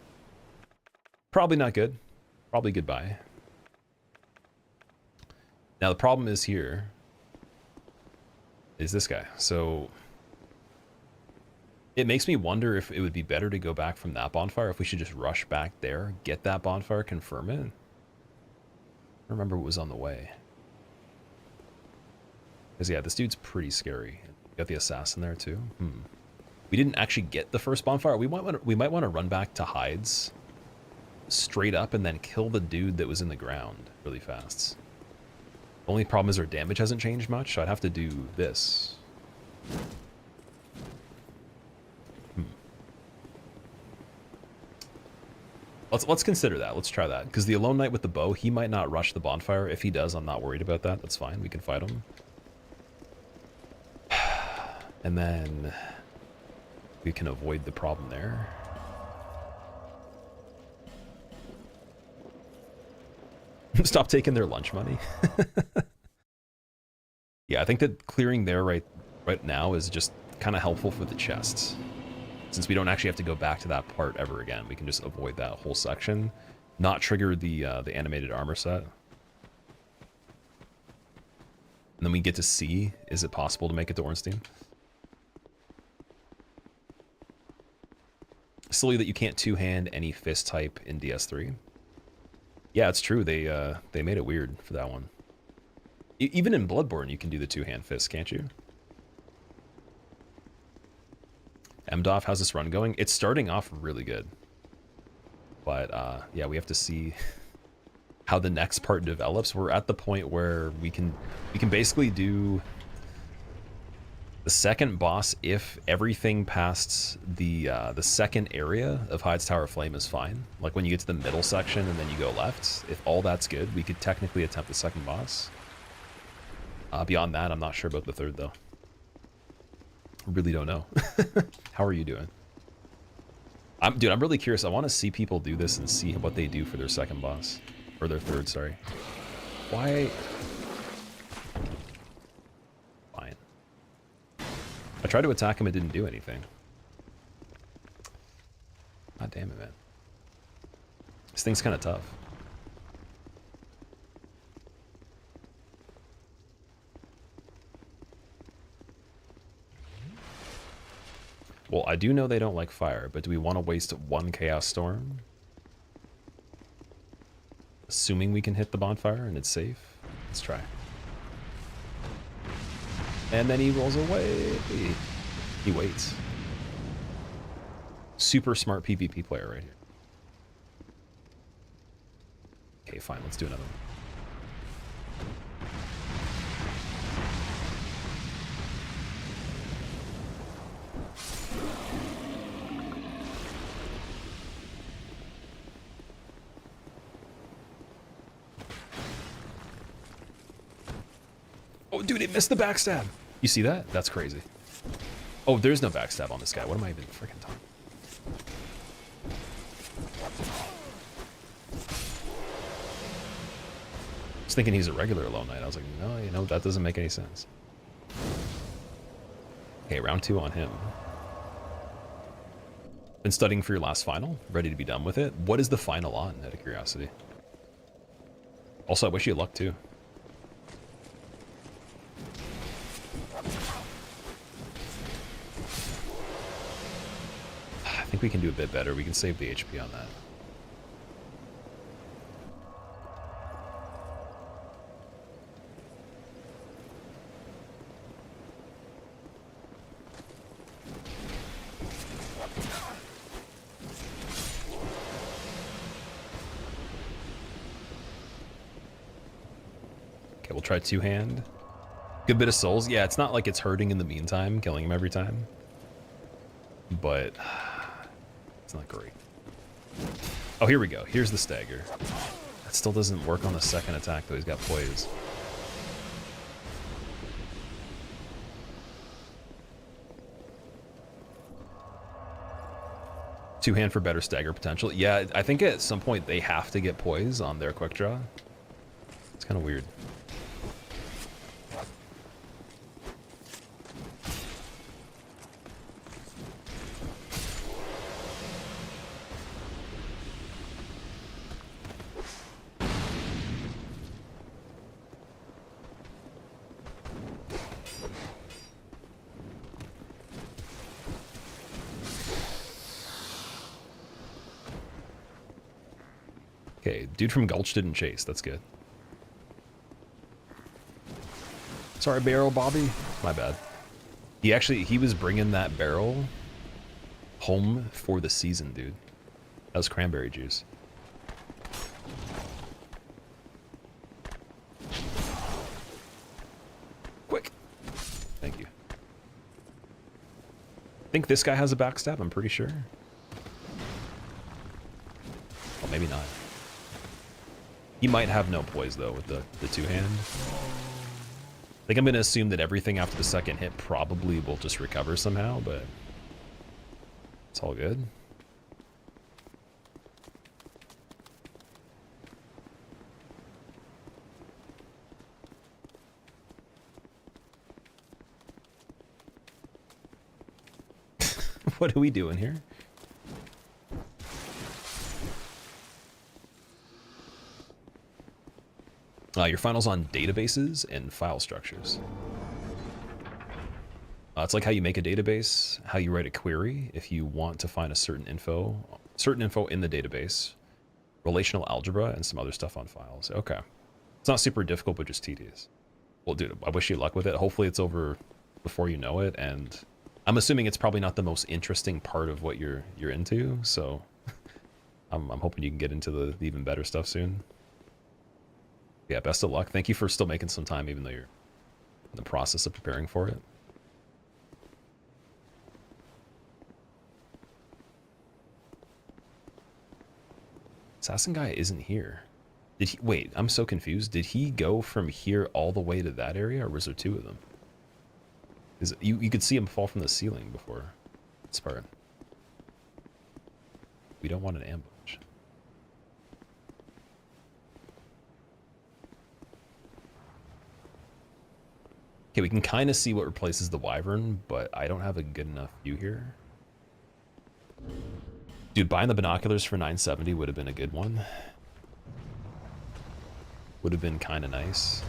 probably not good. Probably goodbye. Now the problem is here, is this guy. So it makes me wonder if it would be better to go back from that bonfire, if we should just rush back there, get that bonfire, confirm it. I don't remember what was on the way. Because yeah, this dude's pretty scary. Got the assassin there too. We didn't actually get the first bonfire. We might want to run back to Heide's straight up and then kill the dude that was in the ground really fast. Only problem is our damage hasn't changed much, so I'd have to do this. Let's consider that. Let's try that. Because the Alone Knight with the bow, he might not rush the bonfire. If he does, I'm not worried about that. That's fine. We can fight him. And then we can avoid the problem there. Stop taking their lunch money. Yeah, I think that clearing there right now is just kind of helpful for the chests. Since we don't actually have to go back to that part ever again, we can just avoid that whole section, not trigger the animated armor set. And then we get to see, is it possible to make it to Ornstein? Silly that you can't two-hand any fist type in DS3. Yeah, it's true. They made it weird for that one. Even in Bloodborne, you can do the two-hand fist, can't you? MDOF, how's this run going? It's starting off really good. But, yeah, we have to see how the next part develops. We're at the point where we can basically do the second boss if everything past the second area of Heide's Tower of Flame is fine. Like when you get to the middle section and then you go left, if all that's good, we could technically attempt the second boss. Beyond that, I'm not sure about the third, though. Really don't know. How are you doing? Dude, I'm really curious. I want to see people do this and see what they do for their second boss. Or their third, sorry. Why? Fine. I tried to attack him, it didn't do anything. God damn it, man. This thing's kind of tough. Well, I do know they don't like fire, but do we want to waste one Chaos Storm? Assuming we can hit the bonfire and it's safe. Let's try. And then he rolls away. He waits. Super smart PvP player right here. Okay, fine. Let's do another one. Oh, dude, it missed the backstab. You see that? That's crazy. Oh, there's no backstab on this guy. What am I even freaking talking? I was thinking he's a regular Alone Knight. I was like, no, you know, that doesn't make any sense. Okay, round 2 on him. Been studying for your last final? Ready to be done with it? What is the final on, out of curiosity? Also, I wish you luck, too. I think we can do a bit better. We can save the HP on that. Okay, we'll try two-hand. Good bit of souls. Yeah, it's not like it's hurting in the meantime, killing him every time. But it's not great. Oh, here we go. Here's the stagger. That still doesn't work on the second attack, though. He's got poise. Two-hand for better stagger potential. Yeah, I think at some point they have to get poise on their quick draw. It's kind of weird. Okay, dude from Gulch didn't chase. That's good. Sorry, barrel, Bobby. My bad. He was bringing that barrel home for the season, dude. That was cranberry juice. Quick. Thank you. I think this guy has a backstab, I'm pretty sure. Well, maybe not. He might have no poise, though, with the two-hand. I think I'm going to assume that everything after the second hit probably will just recover somehow, but it's all good. What are we doing here? Your finals on databases and file structures. It's like how you make a database, how you write a query if you want to find a certain info in the database, relational algebra, and some other stuff on files. Okay. It's not super difficult, but just tedious. Well, dude, I wish you luck with it. Hopefully it's over before you know it, and I'm assuming it's probably not the most interesting part of what you're into, so I'm hoping you can get into the even better stuff soon. Yeah, best of luck. Thank you for still making some time, even though you're in the process of preparing for it. Assassin guy isn't here. Did he? Wait, I'm so confused. Did he go from here all the way to that area, or was there two of them? You could see him fall from the ceiling before this part. We don't want an ambush. Okay, we can kind of see what replaces the Wyvern, but I don't have a good enough view here. Dude, buying the binoculars for 970 would have been a good one. Would have been kind of nice.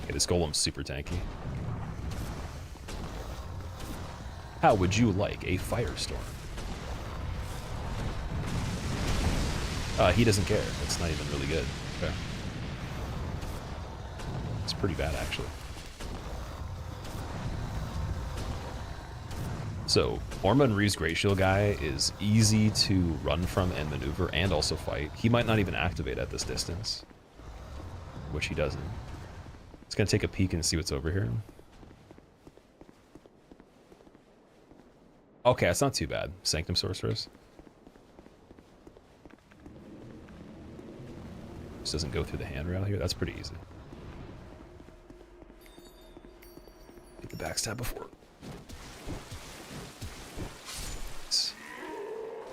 Okay, this golem's super tanky. How would you like a firestorm? He doesn't care. It's not even really good. Okay. It's pretty bad, actually. So, Orma and Reeve's Great Shield guy is easy to run from and maneuver and also fight. He might not even activate at this distance, which he doesn't. It's going to take a peek and see what's over here. Okay, it's not too bad. Sanctum Sorceress. Just doesn't go through the handrail here. That's pretty easy. Get the backstab before.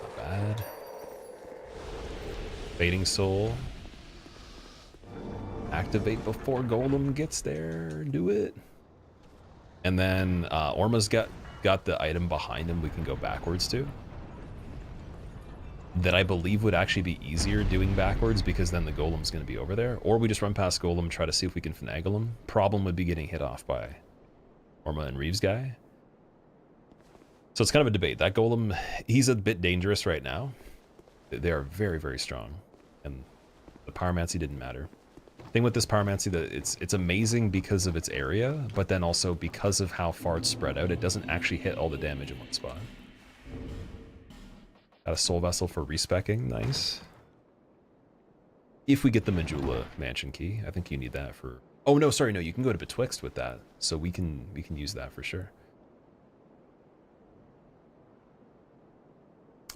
Not bad. Fading Soul. Activate before Golem gets there. Do it. And then Orma's got the item behind him we can go backwards to. That I believe would actually be easier doing backwards because then the Golem's going to be over there. Or we just run past Golem, try to see if we can finagle him. Problem would be getting hit off by Orma and Reeve's guy. So it's kind of a debate. That Golem, he's a bit dangerous right now. They are very, very strong. And the Pyromancy didn't matter. Thing with this Pyromancy, that it's amazing because of its area, but then also because of how far it's spread out, it doesn't actually hit all the damage in one spot. Got a Soul Vessel for respecking, nice. If we get the Majula Mansion Key, I think you need that for... Oh no, sorry, no, you can go to Betwixt with that, so we can use that for sure.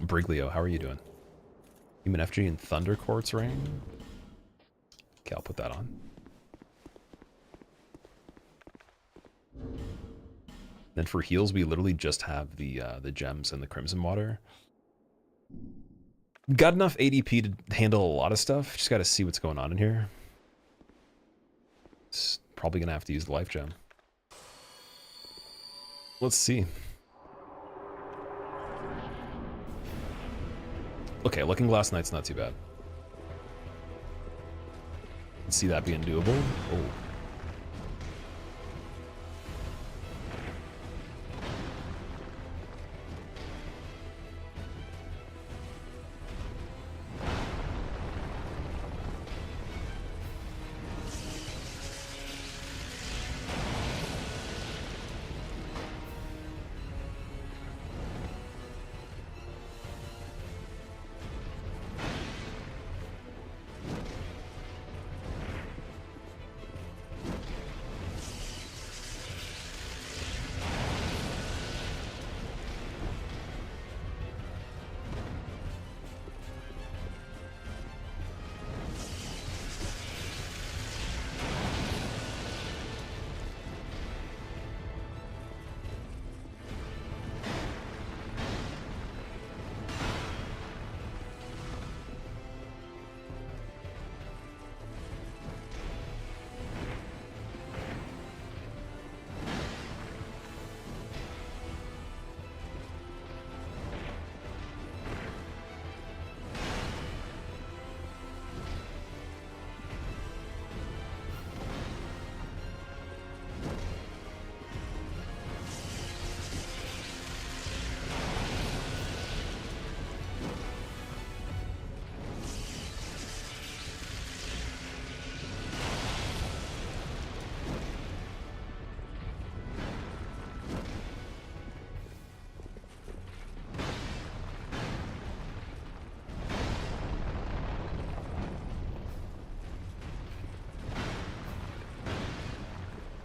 Briglio, how are you doing? Human FG and Thunder Quartz Ring. Okay, I'll put that on. Then for heals, we literally just have the gems and the crimson water. Got enough ADP to handle a lot of stuff. Just got to see what's going on in here. It's probably gonna have to use the life gem. Let's see. Okay, Looking Glass Knight's not too bad. Can see that being doable. Oh.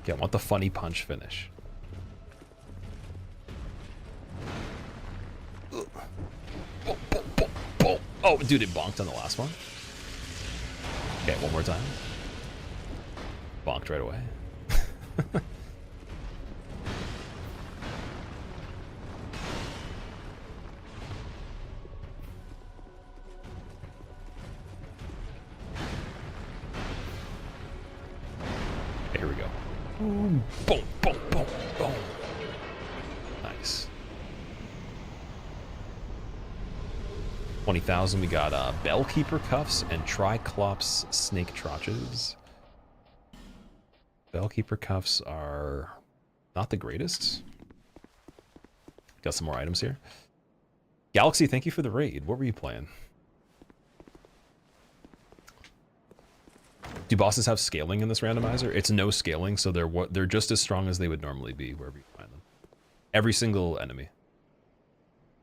Yeah, I want the funny punch finish. Oh, dude, it bonked on the last one. Okay, one more time. Bonked right away. Okay, here we go. Boom, boom, boom, boom. Nice. 20,000. We got Bellkeeper Cuffs and Triclops Snake Trotches. Bellkeeper Cuffs are not the greatest. Got some more items here. Galaxy, thank you for the raid. What were you playing? Do bosses have scaling in this randomizer? It's no scaling, so they're just as strong as they would normally be wherever you find them. Every single enemy.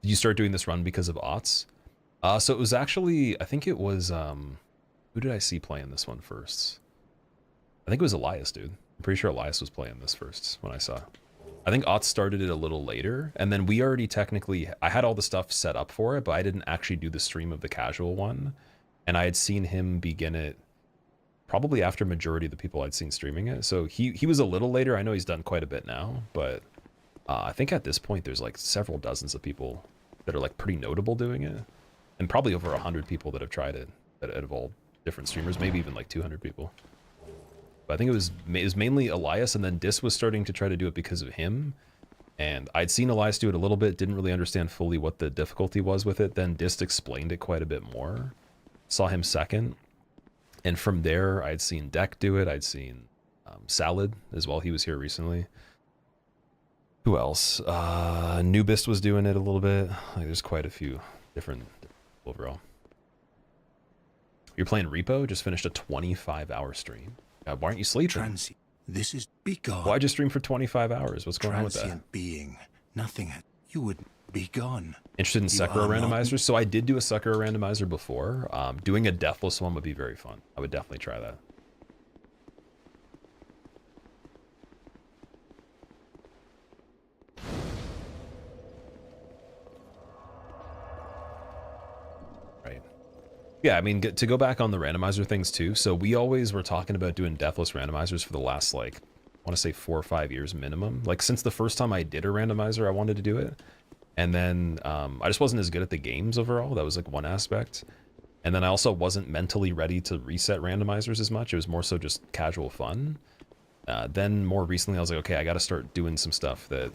Did you start doing this run because of Ots? So it was actually, I think it was, who did I see playing this one first? I think it was Elias, dude. I'm pretty sure Elias was playing this first when I saw. I think Ots started it a little later, and then we already technically, I had all the stuff set up for it, but I didn't actually do the stream of the casual one, and I had seen him begin it probably after majority of the people I'd seen streaming it. So he was a little later. I know he's done quite a bit now, but I think at this point there's like several dozens of people that are like pretty notable doing it, and probably over 100 people that have tried it that have all different streamers, maybe even like 200 people. But I think it was mainly Elias, and then Dis was starting to try to do it because of him. And I'd seen Elias do it a little bit, didn't really understand fully what the difficulty was with it. Then Dis explained it quite a bit more. Saw him second. And from there, I'd seen Deck do it. I'd seen Salad as well. He was here recently. Who else? Nubist was doing it a little bit. Like, there's quite a few different overall. You're playing Repo? Just finished a 25-hour stream. Why aren't you sleeping? This is be gone. Why'd you stream for 25 hours? What's going on with that? Transient being. Nothing. You would be gone. Interested in Sekiro randomizers? So I did do a Sekiro randomizer before. Doing a Deathless one would be very fun. I would definitely try that. Right. Yeah, I mean, to go back on the randomizer things too. So we always were talking about doing Deathless randomizers for the last like want to say 4 or 5 years minimum. Like since the first time I did a randomizer, I wanted to do it. And then I just wasn't as good at the games overall. That was like one aspect. And then I also wasn't mentally ready to reset randomizers as much. It was more so just casual fun. Then more recently, I was like, okay, I got to start doing some stuff that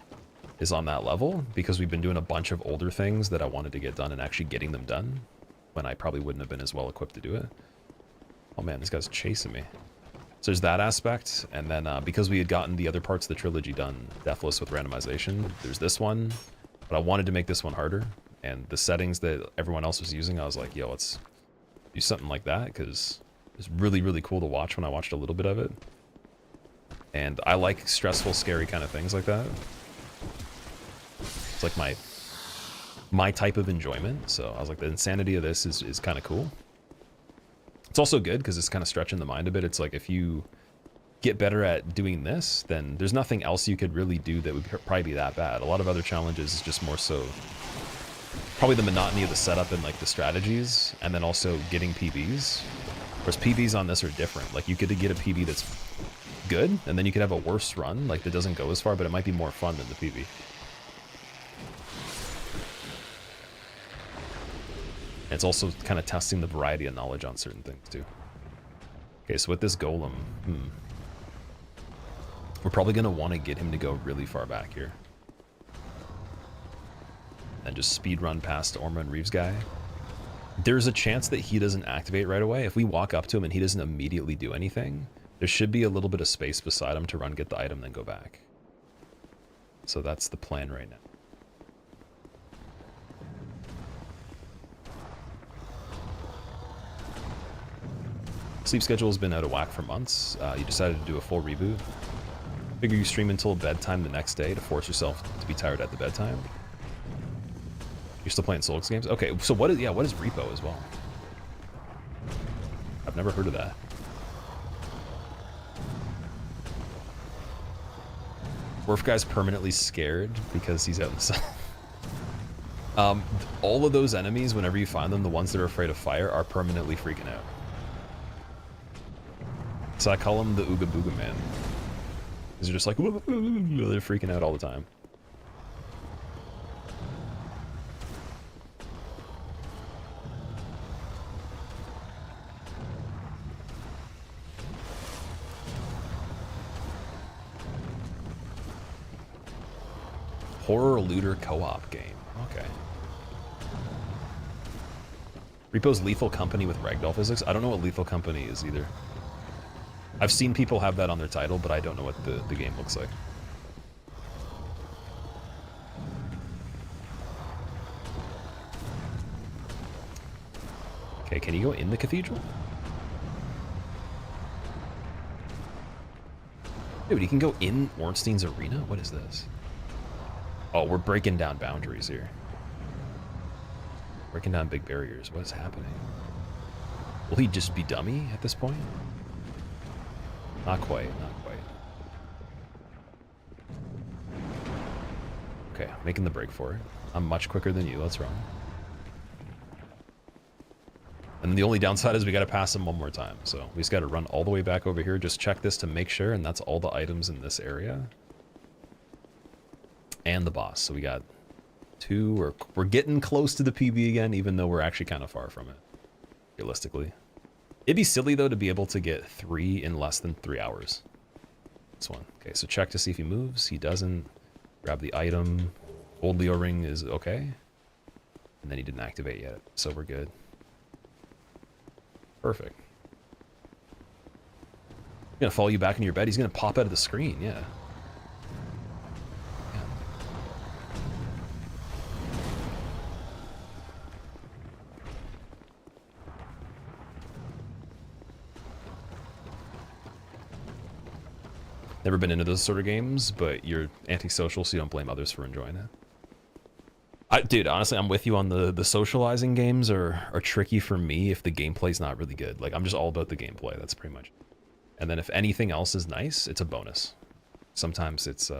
is on that level, because we've been doing a bunch of older things that I wanted to get done and actually getting them done when I probably wouldn't have been as well equipped to do it. Oh man, this guy's chasing me. So there's that aspect. And then because we had gotten the other parts of the trilogy done, Deathless with randomization, there's this one. But I wanted to make this one harder. And the settings that everyone else was using, I was like, yo, let's do something like that, because it's really, really cool to watch when I watched a little bit of it. And I like stressful, scary kind of things like that. It's like my type of enjoyment. So I was like, the insanity of this is kind of cool. It's also good because it's kind of stretching the mind a bit. It's like if you get better at doing this, then there's nothing else you could really do that would probably be that bad. A lot of other challenges is just more so probably the monotony of the setup and like the strategies, and then also getting PBs. Whereas PBs on this are different. Like you could get a PB that's good, and then you could have a worse run, like that doesn't go as far, but it might be more fun than the PB. It's also kind of testing the variety of knowledge on certain things too. Okay, so with this golem, we're probably going to want to get him to go really far back here. And just speed run past Orma and Reeves guy. There's a chance that he doesn't activate right away. If we walk up to him and he doesn't immediately do anything, there should be a little bit of space beside him to run, get the item, then go back. So that's the plan right now. Sleep schedule has been out of whack for months. You decided to do a full reboot. Figure you stream until bedtime the next day to force yourself to be tired at the bedtime. You're still playing Souls games? Okay, so what is Repo as well? I've never heard of that. Wharf guy's permanently scared because he's out in the sun. All of those enemies, whenever you find them, the ones that are afraid of fire, are permanently freaking out. So I call him the Ooga Booga Man. They're just like, they're freaking out all the time. Horror looter co-op game. Okay. Repo's Lethal Company with ragdoll physics. I don't know what Lethal Company is either. I've seen people have that on their title, but I don't know what the game looks like. Okay, can you go in the cathedral? Dude, you can go in Ornstein's arena? What is this? Oh, we're breaking down boundaries here. Breaking down big barriers. What is happening? Will he just be dummy at this point? Not quite, not quite. Okay, making the break for it. I'm much quicker than you, let's run. And the only downside is we gotta pass him one more time. So we just gotta run all the way back over here, just check this to make sure, and that's all the items in this area. And the boss, so we got 2, we're getting close to the PB again, even though we're actually kind of far from it, realistically. It'd be silly, though, to be able to get 3 in less than 3 hours. This one. Okay, so check to see if he moves. He doesn't. Grab the item. Old Leo ring is okay. And then he didn't activate yet, so we're good. Perfect. He's gonna follow you back into your bed. He's gonna pop out of the screen, yeah. Never been into those sort of games, but you're antisocial, so you don't blame others for enjoying it. Dude, honestly, I'm with you on the socializing games are tricky for me if the gameplay's not really good. Like, I'm just all about the gameplay. That's pretty much. And then if anything else is nice, it's a bonus. Sometimes it's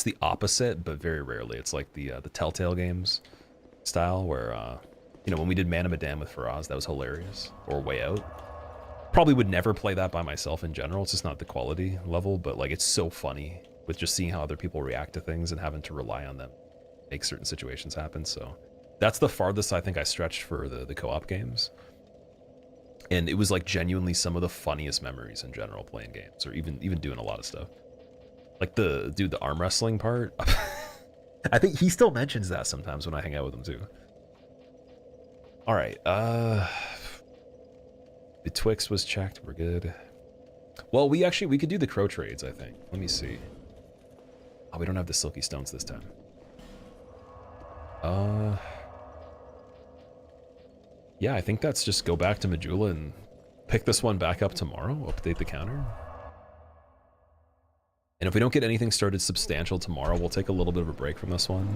the opposite, but very rarely. It's like the Telltale games style, where you know, when we did Man of Medan with Faraz, that was hilarious. Or Way Out. Probably would never play that by myself in general. It's just not the quality level, but like it's so funny with just seeing how other people react to things and having to rely on them make certain situations happen. So that's the farthest I think I stretched for the co-op games. And it was like genuinely some of the funniest memories in general playing games, or even doing a lot of stuff. Like the arm wrestling part. I think he still mentions that sometimes when I hang out with him too. All right, Betwixt was checked, we're good. Well, we could do the crow trades, I think. Let me see. Oh, we don't have the silky stones this time. Yeah, I think that's just go back to Majula and pick this one back up tomorrow, update the counter. And if we don't get anything started substantial tomorrow, we'll take a little bit of a break from this one.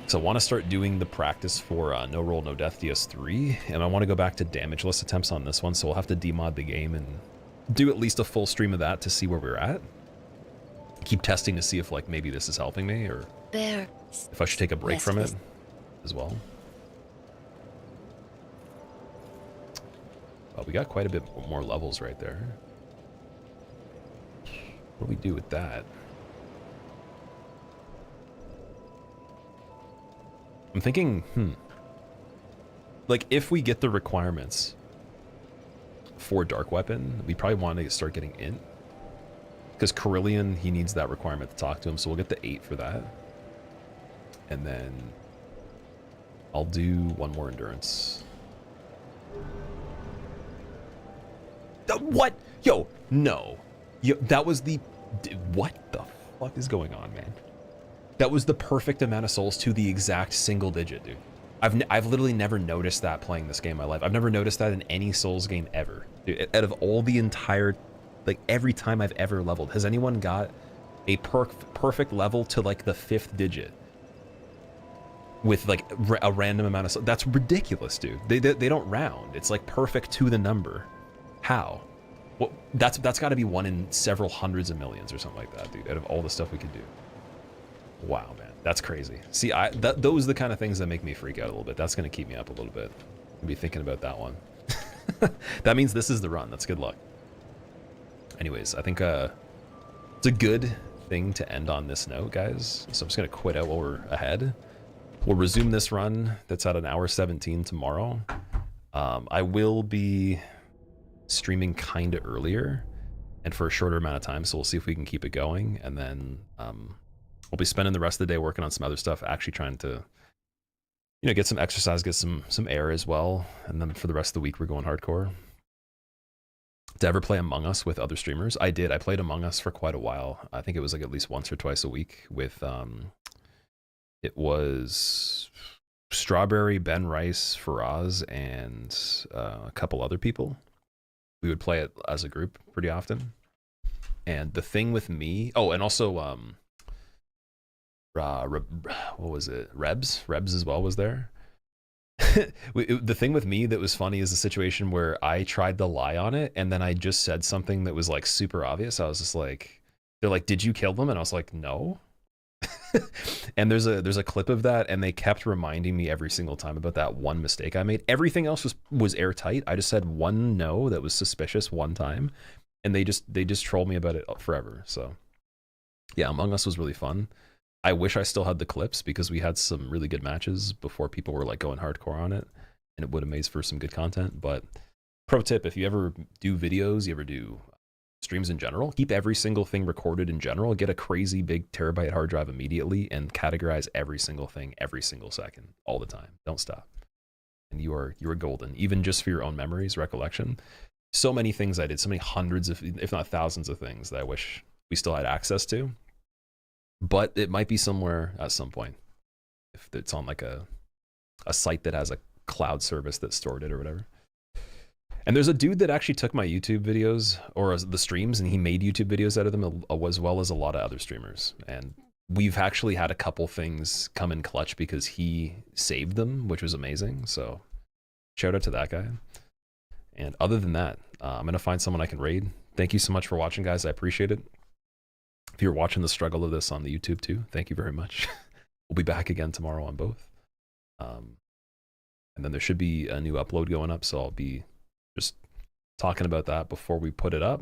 So I want to start doing the practice for No Roll, No Death DS3, and I want to go back to damageless attempts on this one, so we'll have to demod the game and do at least a full stream of that to see where we're at. Keep testing to see if like maybe this is helping me, or if I should take a break from it as well. We got quite a bit more levels right there. What do we do with that? I'm thinking, like if we get the requirements for Dark Weapon, we probably want to start getting Int. Because Carillion, he needs that requirement to talk to him, so we'll get the 8 for that. And then I'll do one more Endurance. What? Yo, no. Yo, that was the... What the fuck is going on, man? That was the perfect amount of souls to the exact single digit, dude. I've literally never noticed that playing this game in my life. I've never noticed that in any Souls game ever. Dude, out of all the entire... Like, every time I've ever leveled, has anyone got a perfect level to, like, the 5th digit? With, like, a random amount of souls? That's ridiculous, dude. They don't round. It's, like, perfect to the number. How? Well, that's got to be one in several hundreds of millions or something like that, dude, out of all the stuff we could do. Wow, man, that's crazy. See, those are the kind of things that make me freak out a little bit. That's going to keep me up a little bit. I'll be thinking about that one. That means this is the run. That's good luck. Anyways, I think it's a good thing to end on this note, guys. So I'm just going to quit out while we're ahead. We'll resume this run that's at an hour 17 tomorrow. I will be streaming kind of earlier and for a shorter amount of time, so we'll see if we can keep it going. And then we'll be spending the rest of the day working on some other stuff, actually trying to, you know, get some exercise, get some air as well. And then for the rest of the week, we're going hardcore. To ever play Among Us with other streamers? I did. I played Among Us for quite a while. I think it was like at least once or twice a week with, it was Strawberry, Ben Rice, Faraz, and a couple other people. We would play it as a group pretty often. And the thing with me, oh, and also, what was it? Rebs as well was there. The thing with me that was funny is the situation where I tried to lie on it, and then I just said something that was like super obvious. I was just like, they're like, did you kill them? And I was like, no. And there's a clip of that, and they kept reminding me every single time about that one mistake I made. Everything else was airtight. I just said one no that was suspicious one time, and they just trolled me about it forever. So yeah, Among Us was really fun. I wish I still had the clips because we had some really good matches before people were like going hardcore on it, and it would have made for some good content. But pro tip, if you ever do videos, you ever do streams in general, keep every single thing recorded in general, get a crazy big terabyte hard drive immediately, and categorize every single thing every single second, all the time. Don't stop. And you are golden, even just for your own memories, recollection. So many things I did, so many hundreds of, if not thousands of things that I wish we still had access to. But it might be somewhere at some point, if it's on like a site that has a cloud service that stored it or whatever. And there's a dude that actually took my YouTube videos or the streams, and he made YouTube videos out of them, as well as a lot of other streamers. And we've actually had a couple things come in clutch because he saved them, which was amazing. So shout out to that guy. And other than that, I'm going to find someone I can raid. Thank you so much for watching, guys. I appreciate it. If you're watching the struggle of this on the YouTube too, thank you very much. We'll be back again tomorrow on both. And then there should be a new upload going up, so I'll be just talking about that before we put it up.